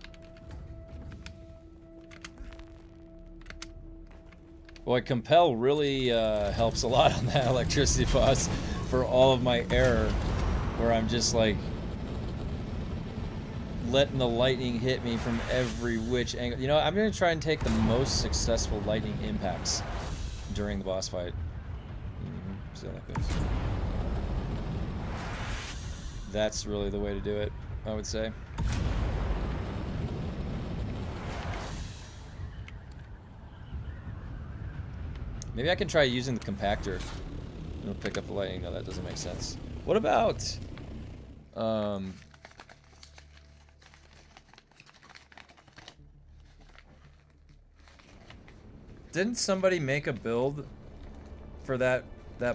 Boy, Compel really helps a lot on that electricity boss for all of my error, where I'm just like letting the lightning hit me from every which angle. You know, I'm gonna try and take the most successful lightning impacts during the boss fight. See how that goes. That's really the way to do it, I would say. Maybe I can try using the compactor. It'll pick up the lightning. No, that doesn't make sense. What about didn't somebody make a build for that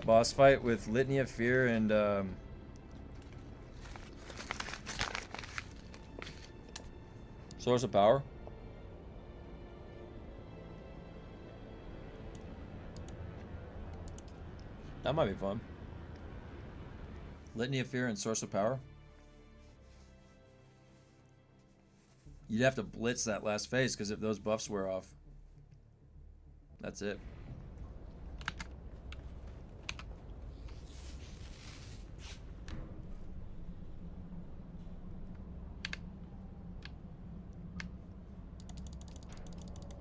boss fight with Litany of Fear and Source of Power? That might be fun. Litany of Fear and Source of Power. You'd have to blitz that last phase, because if those buffs wear off, that's it.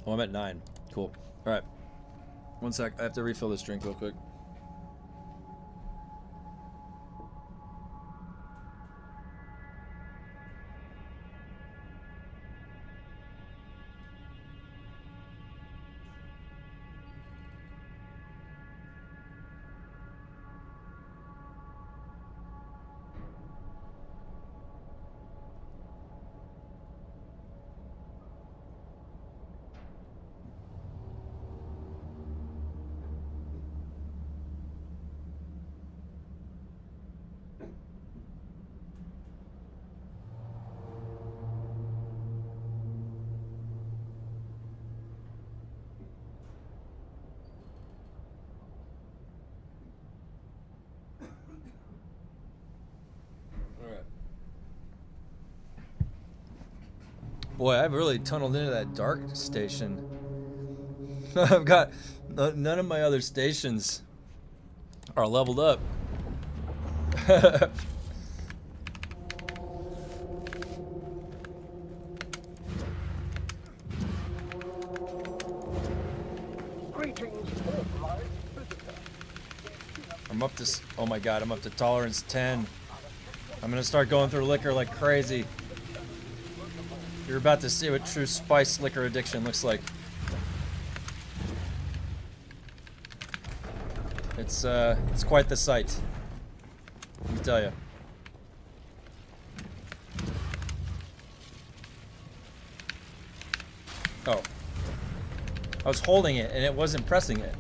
Oh, I'm at 9. Cool. Alright. One sec. I have to refill this drink real quick. Boy, I've really tunneled into that dark station. I've got none of my other stations are leveled up. I'm up to, oh my god, I'm up to tolerance 10. I'm gonna start going through liquor like crazy. You're about to see what true spice liquor addiction looks like. It's quite the sight. Let me tell you. Oh. I was holding it and it wasn't pressing it.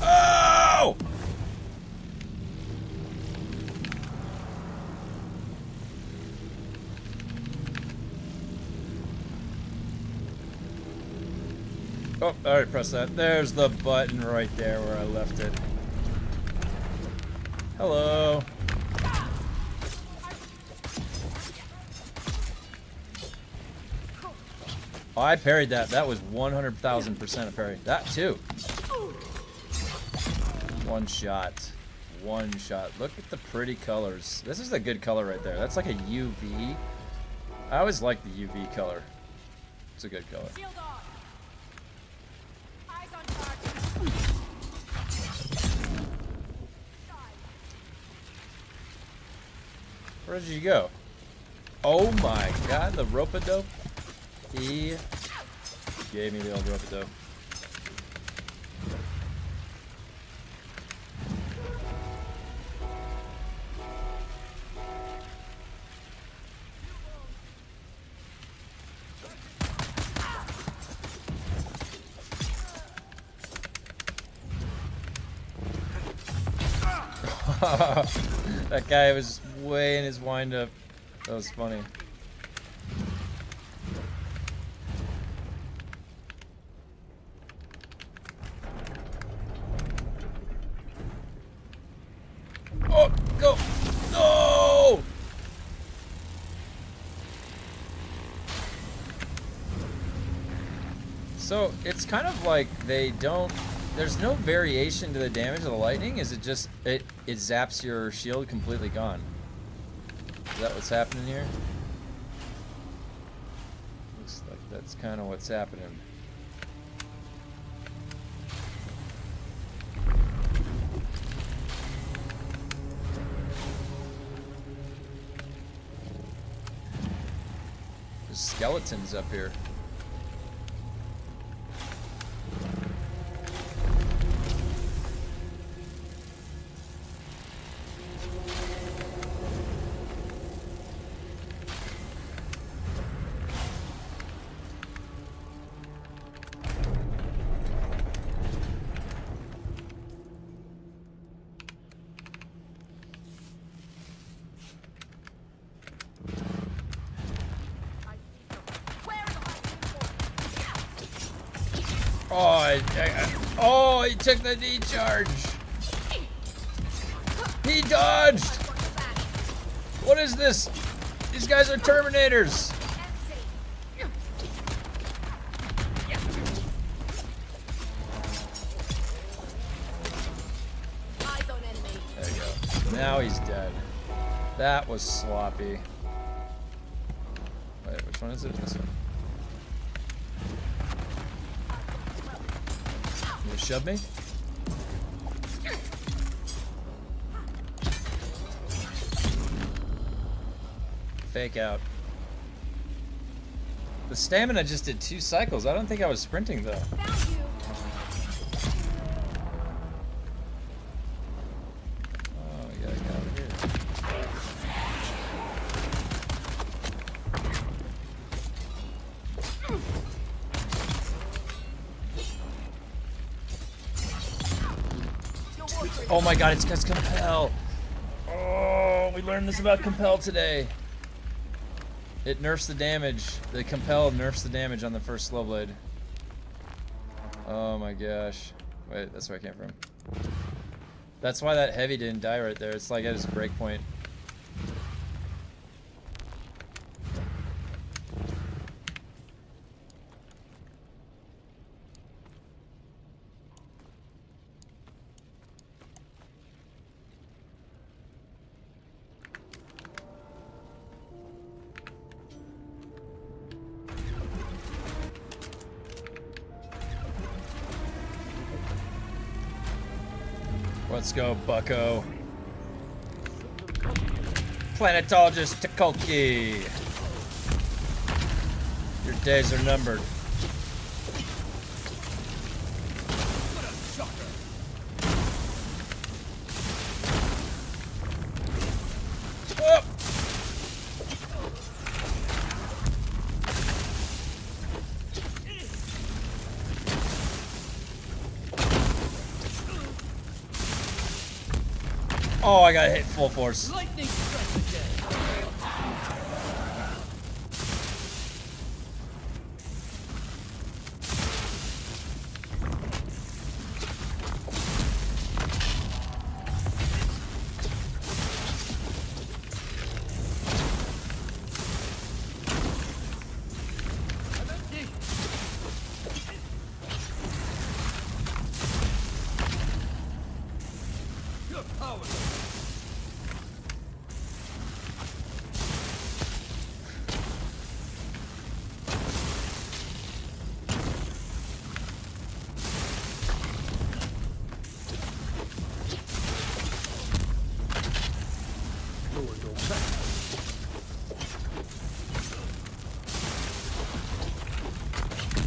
Oh! Oh, I already pressed that. There's the button right there where I left it. Hello. Oh, I parried that. That was 100,000% a parry. That too. One shot. One shot. Look at the pretty colors. This is a good color right there. That's like a UV. I always like the UV color. It's a good color. Shield on. Eyes on target. Where did you go? Oh my god, the rope-a-dope. He gave me the old rope-a-dope. That guy was way in his wind up. That was funny. Oh, go! No! So it's kind of like they don't. There's no variation to the damage of the lightning. Is it just it zaps your shield completely gone? Is that what's happening here? Looks like that's kind of what's happening. There's skeletons up here. Oh, he took the knee charge. He dodged. What is this? These guys are Terminators. There you go. Now he's dead. That was sloppy. Wait, which one is it? This one. You shove me? Fake out. The stamina just did 2 cycles. I don't think I was sprinting though. Oh, we gotta get over here. Oh my god, it's because Compel. Oh, we learned this about Compel today. It nerfs the damage. The Compel nerfs the damage on the first slow blade. Oh my gosh. Wait, that's where I came from. That's why that heavy didn't die right there. It's like at his break point. Let's go, bucko. Planetologist Tukolki. Your days are numbered. Oh! Oh, I got hit full force. Lightning strikes again. I'm empty. You're powerless.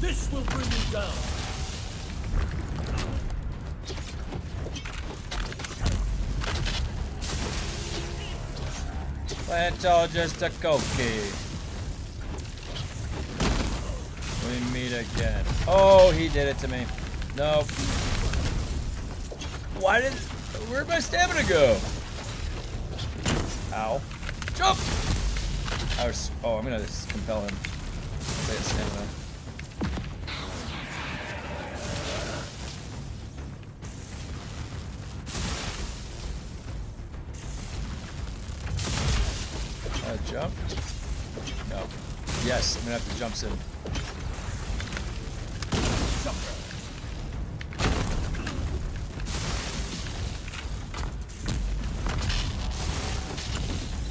This will bring you down. Planetologist Tukolki. We meet again. Oh, he did it to me. Nope. Where'd my stamina go? Ow. Jump! Oh, I'm gonna just compel him. Say it's stamina. Jump? No. Yes, I'm gonna have to jump soon.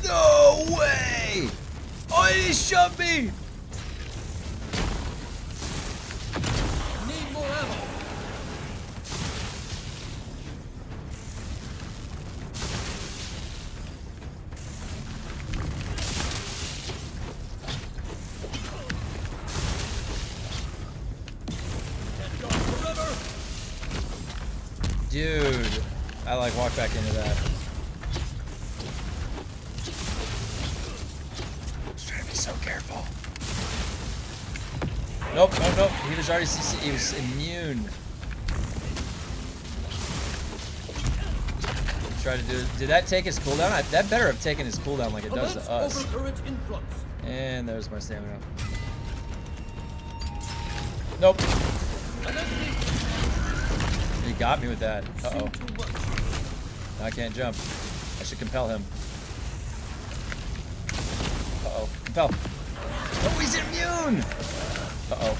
No way! Oh, he shoved me! Need more ammo. Dude, I like walked back into that. Just trying to be so careful. Nope, nope, nope. He was already he was immune. Try to do. Did that take his cooldown? That better have taken his cooldown like it does to us. And there's my stamina. Nope. He got me with that. Uh-oh. Now I can't jump. I should compel him. Uh-oh. Compel. Oh, he's immune! Uh-oh.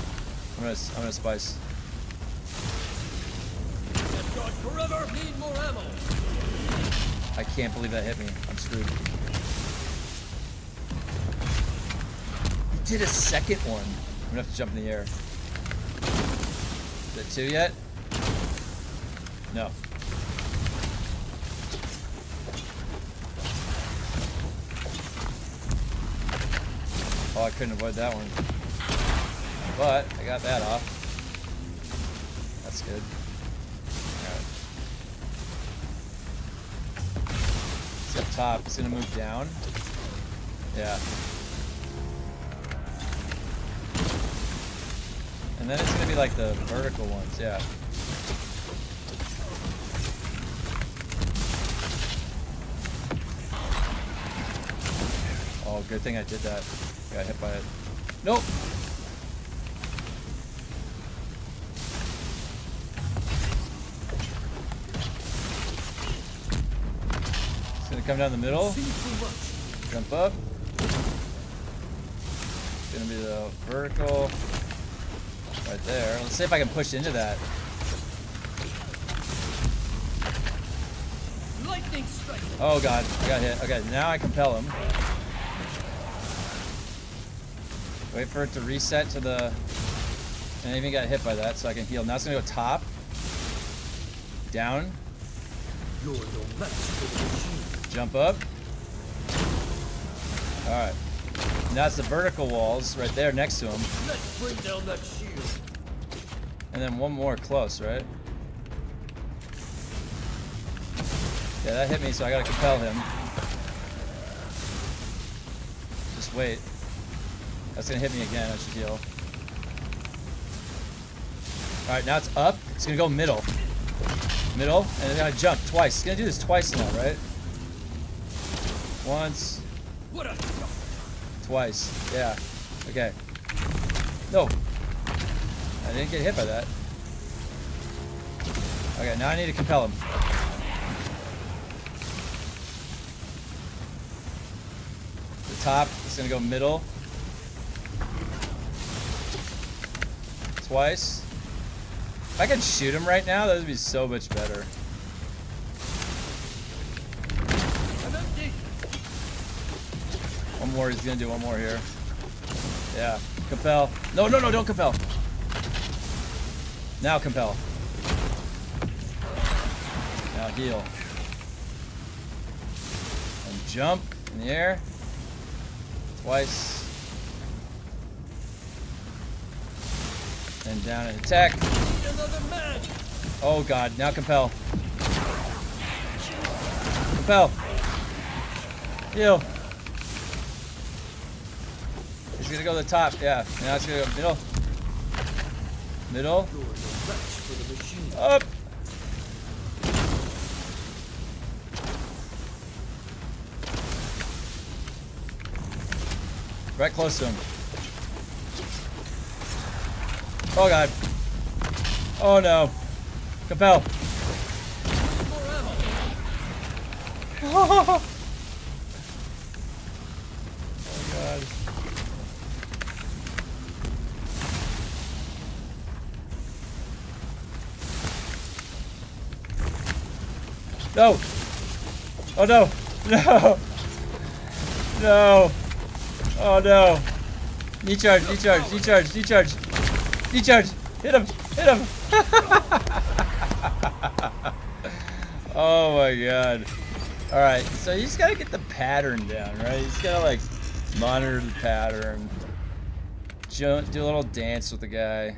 I'm gonna spice. Forever. Need more ammo. I can't believe that hit me. I'm screwed. He did a second one. I'm gonna have to jump in the air. Is it 2 yet? No. Oh, I couldn't avoid that one. But I got that off. That's good. Alright. It's up top. It's gonna move down. Yeah. And then it's gonna be like the vertical ones, yeah. Oh, good thing I did that. Got hit by it. Nope! It's gonna come down the middle. Jump up. It's gonna be the vertical. Right there. Let's see if I can push into that. Lightning strike. Oh god, I got hit. Okay, now I compel him. Wait for it to reset to the... And I even got hit by that, so I can heal. Now it's gonna go top. Down. You're no match for the machine. Jump up. Alright. Now it's the vertical walls right there next to him. Let's bring down that shield. And then one more close, right? Yeah, that hit me, so I gotta compel him. Just wait. That's gonna hit me again, I should heal. Alright, now it's up. It's gonna go middle. Middle, and it's gonna jump twice. It's gonna do this twice now, right? Once. What a Twice. Yeah. Okay. No. I didn't get hit by that. Okay, now I need to compel him. The top is gonna go middle. Twice. If I could shoot him right now, that would be so much better. I'm empty. One more, he's gonna do one more here. Yeah. Compel. No, no, no, don't compel. Now compel. Now heal. And jump in the air. Twice. And down and attack. Another man. Oh god, now compel. Compel. Heal. He's gonna go to the top, yeah. Now it's gonna go middle. Middle. You're no match for the machine. Up. Right close to him. Oh god. Oh no. Compel. Oh god. No. Oh no. No. No. Oh no. Knee charge, knee charge, knee charge, knee charge. Knee charge. Hit him. Hit him. Oh my god. Alright, so you just gotta get the pattern down, right? You just gotta like monitor the pattern. Do a little dance with the guy.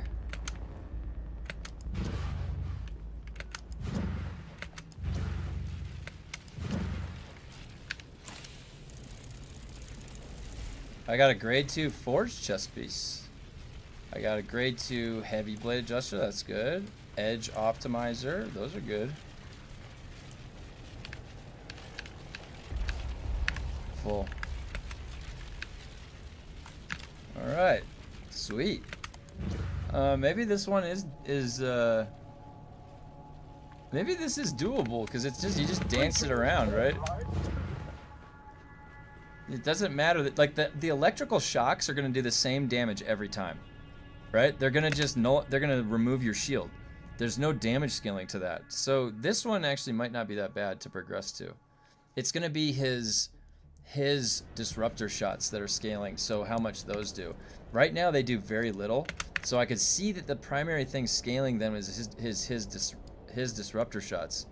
I got a grade 2 forged chest piece. I got a grade 2 heavy blade adjuster, that's good. Edge optimizer, those are good. Full. Alright. Sweet. Maybe this one is maybe this is doable, because it's just, you just dance it around, right? It doesn't matter that, like, the electrical shocks are gonna do the same damage every time, right? They're gonna just they're gonna remove your shield. There's no damage scaling to that. So this one actually might not be that bad to progress to. It's gonna be his disruptor shots that are scaling, so how much those do. Right now they do very little, so I could see that the primary thing scaling them is his disruptor shots.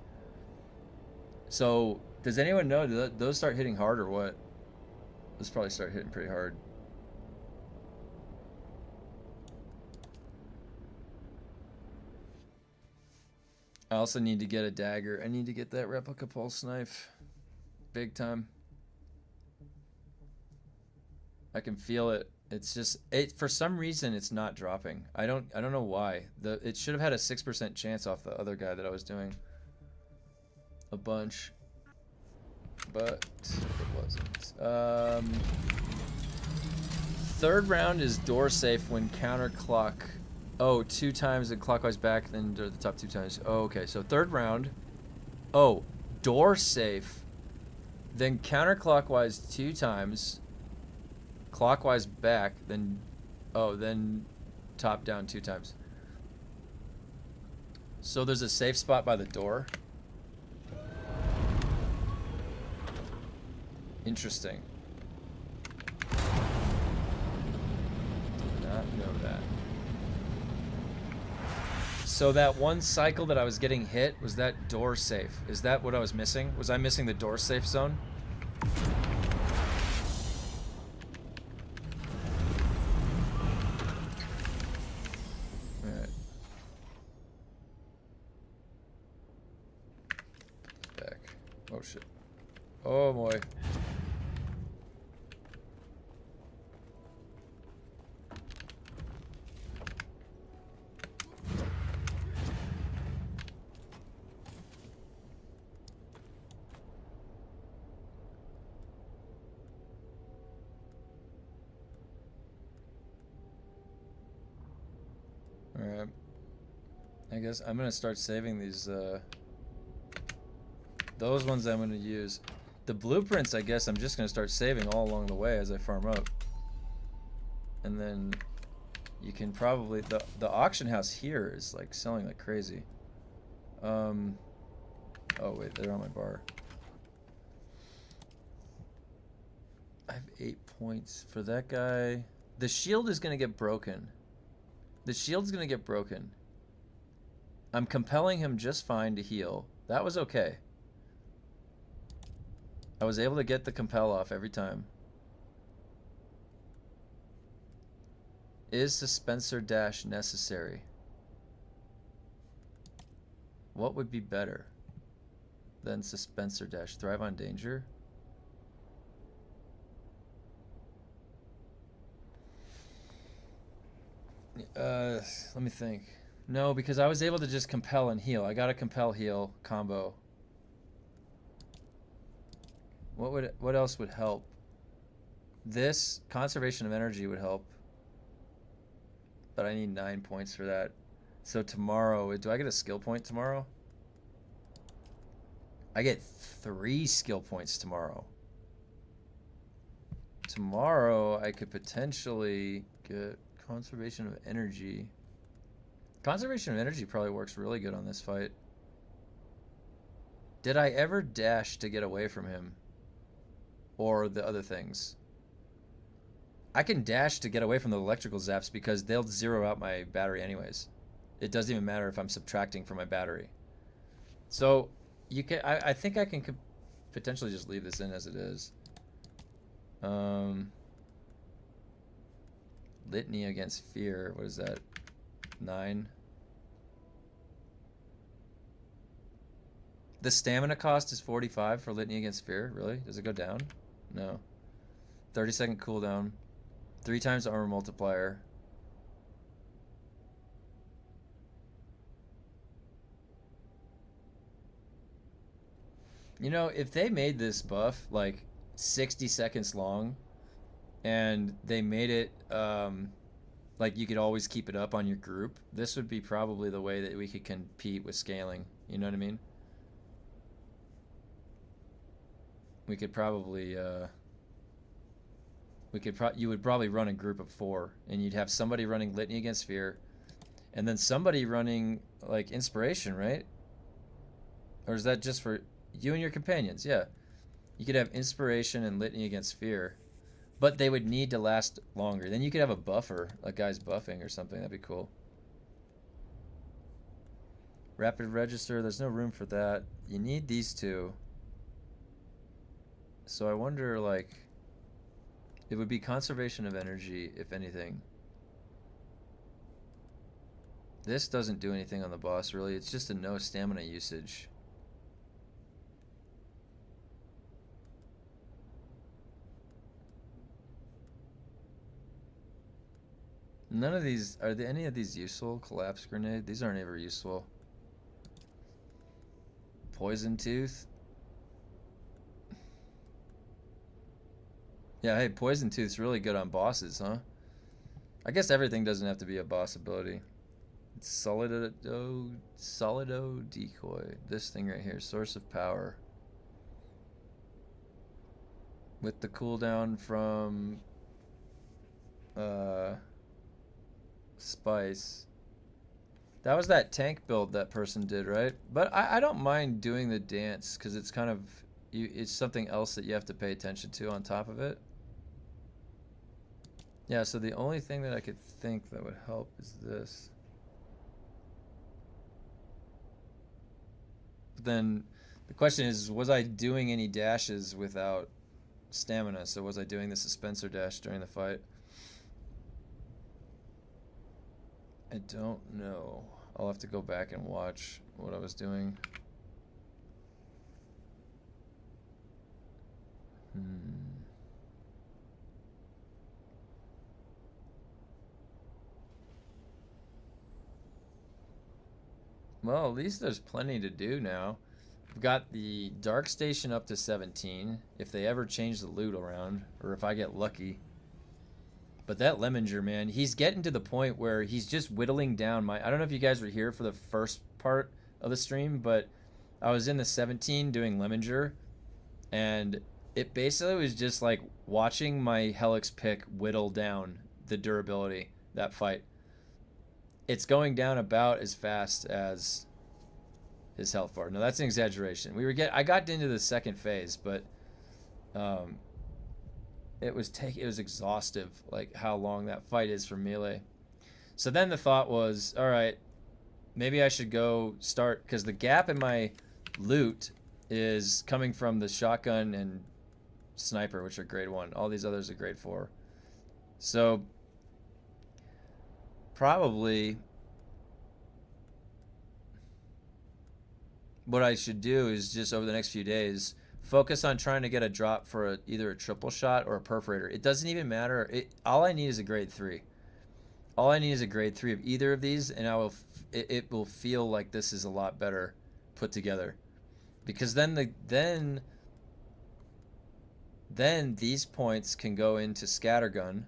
So does anyone know, do those start hitting hard or what? Those probably start hitting pretty hard. I also need to get a dagger. I need to get that replica pulse knife. Big time. I can feel it. It's just, for some reason it's not dropping. I don't know why. It should have had a 6% chance off the other guy that I was doing a bunch, but it wasn't. Third round is door safe when counter clock. Oh, 2 times and clockwise back, then the top 2 times. Oh, okay. So third round. Oh, door safe. Then counterclockwise 2 times. Clockwise back, then then top down 2 times. So there's a safe spot by the door. Interesting. Did not know that. So that one cycle that I was getting hit, was that door safe? Is that what I was missing? Was I missing the door safe zone? Alright. Back. Oh shit. Oh boy. Alright. I guess I'm gonna start saving these, those ones I'm gonna use. The blueprints, I guess I'm just gonna start saving all along the way as I farm up. And then you can probably, the auction house here is like selling like crazy. Oh wait, they're on my bar. I have 8 points for that guy. The shield is gonna get broken. The shield's gonna get broken. I'm compelling him just fine to heal. That was okay. I was able to get the compel off every time. Is dispenser dash necessary? What would be better than dispenser dash? Thrive on danger? Let me think. No, because I was able to just compel and heal. I got a compel heal combo. What else would help? This conservation of energy would help. But I need 9 points for that. So tomorrow, do I get a skill point tomorrow? I get 3 skill points tomorrow. Tomorrow, I could potentially get conservation of energy. Conservation of energy probably works really good on this fight. Did I ever dash to get away from him? Or the other things? I can dash to get away from the electrical zaps because they'll zero out my battery anyways. It doesn't even matter if I'm subtracting from my battery. So you can. I think I can potentially just leave this in as it is. Litany against fear. What is that? 9. The stamina cost is 45 for Litany against fear. Really? Does it go down? No. 30-second cooldown. 3 times armor multiplier. You know, if they made this buff like 60 seconds long and they made it like you could always keep it up on your group, this would be probably the way that we could compete with scaling. You know what I mean? We could probably you would probably run a group of 4 and you'd have somebody running Litany against fear and then somebody running like inspiration, right? Or is that just for you and your companions? Yeah. You could have inspiration and Litany against fear, but they would need to last longer. Then you could have a buffer, a guy's buffing or something. That'd be cool. Rapid register, there's no room for that. You need these 2. So I wonder, like, it would be conservation of energy, if anything. This doesn't do anything on the boss, really. It's just a no stamina usage. None of these, are there any of these useful? Collapse grenade? These aren't ever useful. Poison tooth? Yeah, hey, Poison Tooth's really good on bosses, huh? I guess everything doesn't have to be a boss ability. It's Solido Decoy. This thing right here, Source of Power. With the cooldown from Spice. That was that tank build that person did, right? But I don't mind doing the dance because it's kind of it's something else that you have to pay attention to on top of it. Yeah, so the only thing that I could think that would help is this. But then the question is, was I doing any dashes without stamina? So was I doing the suspensor dash during the fight? I don't know. I'll have to go back and watch what I was doing. Well, at least there's plenty to do now. We've got the Dark Station up to 17, if they ever change the loot around, or if I get lucky. But that Lemminger, man, he's getting to the point where he's just whittling down my... I don't know if you guys were here for the first part of the stream, but I was in the 17 doing Lemminger, and it basically was just like watching my Helix pick whittle down the durability, that fight. It's going down about as fast as his health bar. No, that's an exaggeration. I got into the second phase, but it was exhaustive, like how long that fight is for melee. So then the thought was, all right, maybe I should go start, because the gap in my loot is coming from the shotgun and sniper, which are grade 1. All these others are grade 4. So probably what I should do is just over the next few days focus on trying to get a drop for either a triple shot or a perforator. It doesn't even matter. All I need is a grade 3. All I need is a grade 3 of either of these, and it will feel like this is a lot better put together. Because then Then these points can go into scattergun.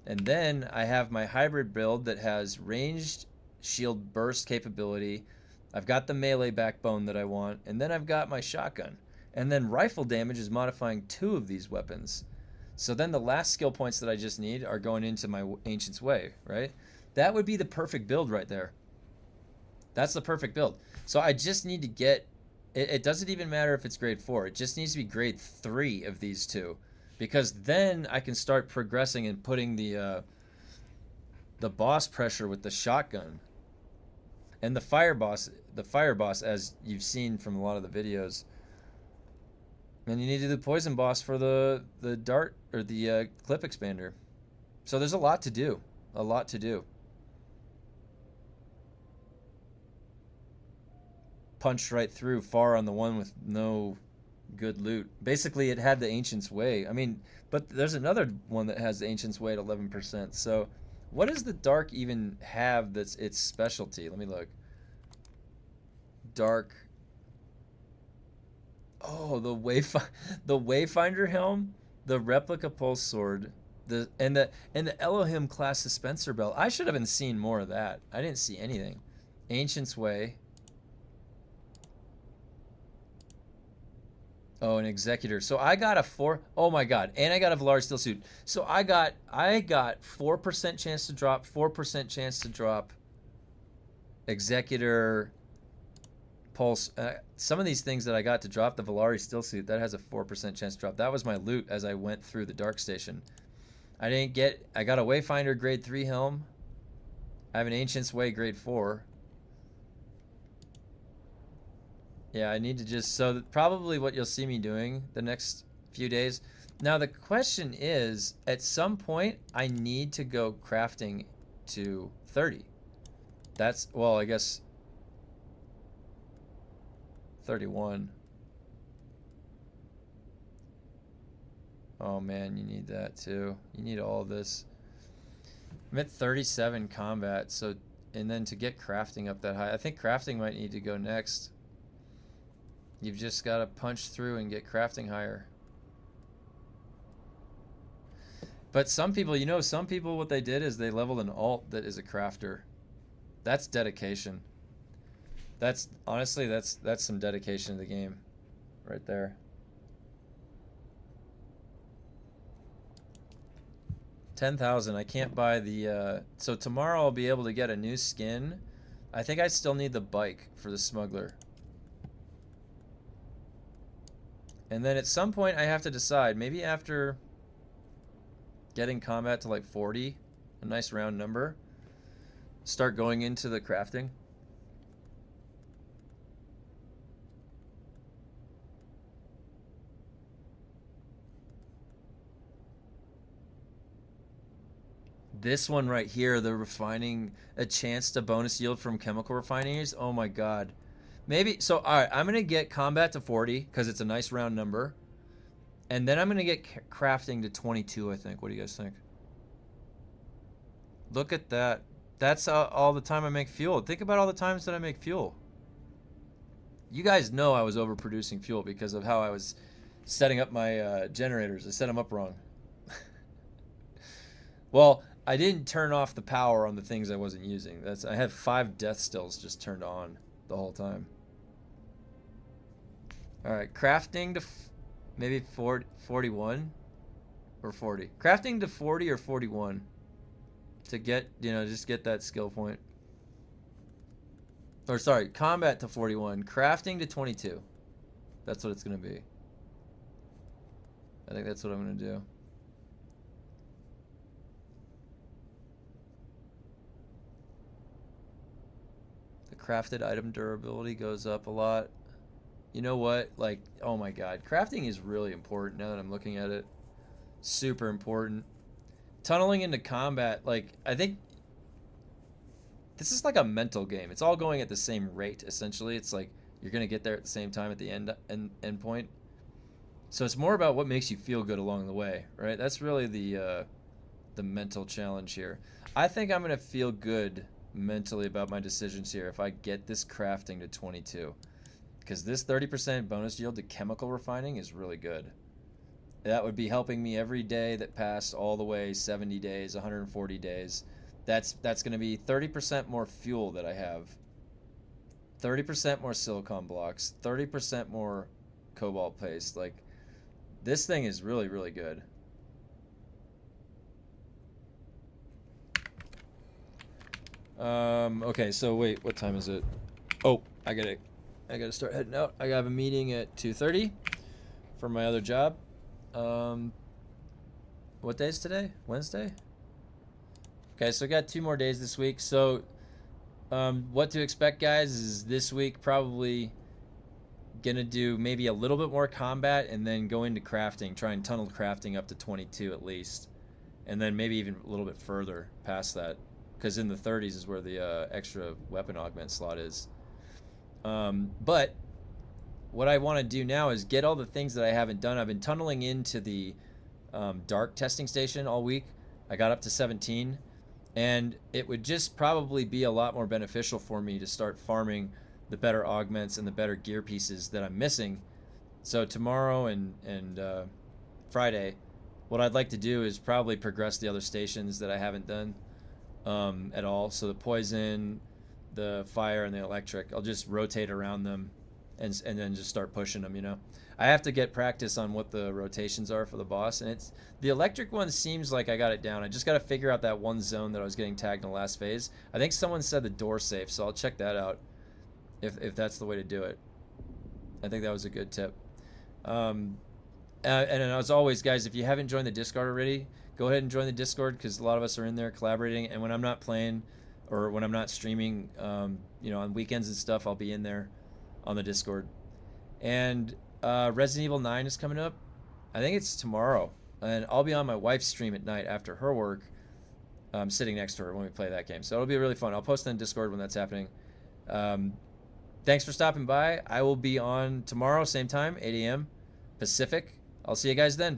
And then I have my hybrid build that has ranged shield burst capability. I've got the melee backbone that I want. And then I've got my shotgun. And then rifle damage is modifying 2 of these weapons. So then the last skill points that I just need are going into my Ancient's Way, right? That would be the perfect build right there. That's the perfect build. So I just need to get... It doesn't even matter if it's grade 4. It just needs to be grade 3 of these 2. Because then I can start progressing and putting the boss pressure with the shotgun. And the fire boss, as you've seen from a lot of the videos. And you need to do the poison boss for the dart or the clip expander. So there's a lot to do. A lot to do. Punched right through far on the one with no good loot. Basically, it had the Ancient's Way. I mean, but there's another one that has the Ancient's Way at 11%. So what does the Dark even have that's its specialty? Let me look. Dark... Oh, the Wayfinder helm, the replica pulse sword, and the Elohim class dispenser belt. I should have been seeing more of that. I didn't see anything. Ancient's Way. Oh, an executor. So I got a 4. Oh my god, and I got a Valari steel suit. So I got 4% chance to drop, 4% chance to drop. Executor. Pulse. Some of these things that I got to drop, the Valari steel suit, that has a 4% chance to drop. That was my loot as I went through the Dark Station. I got a Wayfinder grade 3 helm. I have an Ancient's Way grade 4. Yeah, I need to just, so probably what you'll see me doing the next few days. Now the question is, at some point, I need to go crafting to 30. That's, well, I guess 31. Oh man, you need that too. You need all of this. I'm at 37 combat, so, and then to get crafting up that high, I think crafting might need to go next. You've just got to punch through and get crafting higher. But some people, you know, some people, what they did is they leveled an alt that is a crafter. That's dedication. That's, honestly, that's some dedication to the game right there. 10,000. I can't buy the, so tomorrow I'll be able to get a new skin. I think I still need the bike for the smuggler. And then at some point I have to decide, maybe after getting combat to like 40, a nice round number, start going into the crafting. This one right here, the refining, a chance to bonus yield from chemical refineries. Oh my god. Maybe, so alright, I'm going to get combat to 40 because it's a nice round number. And then I'm going to get crafting to 22, I think. What do you guys think? Look at that. That's all the time I make fuel. Think about all the times that I make fuel. You guys know I was overproducing fuel because of how I was setting up my generators. I set them up wrong. Well, I didn't turn off the power on the things I wasn't using. I had 5 death stills just turned on the whole time. Alright, crafting to maybe 41 or 40. Crafting to 40 or 41 to get, you know, just get that skill point. Or sorry, combat to 41, crafting to 22. That's what it's going to be. I think that's what I'm going to do. The crafted item durability goes up a lot. You know what? Like, oh my god. Crafting is really important now that I'm looking at it. Super important. Tunneling into combat, like, I think this is like a mental game. It's all going at the same rate, essentially. It's like you're going to get there at the same time at the end point. So it's more about what makes you feel good along the way, right? That's really the mental challenge here. I think I'm going to feel good mentally about my decisions here if I get this crafting to 22. Because this 30% bonus yield to chemical refining is really good. That would be helping me every day that passed all the way 70 days, 140 days. That's going to be 30% more fuel that I have. 30% more silicon blocks, 30% more cobalt paste. Like, this thing is really, really good. Okay, so wait, what time is it? Oh, I gotta start heading out. I have a meeting at 2:30 for my other job. What day is today? Wednesday? Okay, so I got 2 more days this week. So, what to expect, guys, is this week probably gonna do maybe a little bit more combat and then go into crafting, try and tunnel crafting up to 22 at least, and then maybe even a little bit further past that, because in the 30s is where the extra weapon augment slot is. But what I want to do now is get all the things that I haven't done. I've been tunneling into the dark testing station all week. I got up to 17, and it would just probably be a lot more beneficial for me to start farming the better augments and the better gear pieces that I'm missing. So tomorrow and Friday, what I'd like to do is probably progress the other stations that I haven't done at all. So the poison, the fire, and the electric, I'll just rotate around them and then just start pushing them, you know. I have to get practice on what the rotations are for the boss, and it's the electric one seems like I got it down. I just got to figure out that one zone that I was getting tagged in the last phase. I think someone said the door safe, so I'll check that out if that's the way to do it. I think that was a good tip. And as always, guys, if you haven't joined the Discord already, go ahead and join the Discord, because a lot of us are in there collaborating, and when I'm not playing or when I'm not streaming, you know, on weekends and stuff, I'll be in there on the Discord. And Resident Evil 9 is coming up. I think it's tomorrow, and I'll be on my wife's stream at night after her work, sitting next to her when we play that game. So it'll be really fun. I'll post on Discord when that's happening. Thanks for stopping by. I will be on tomorrow, same time, 8 a.m. Pacific. I'll see you guys then.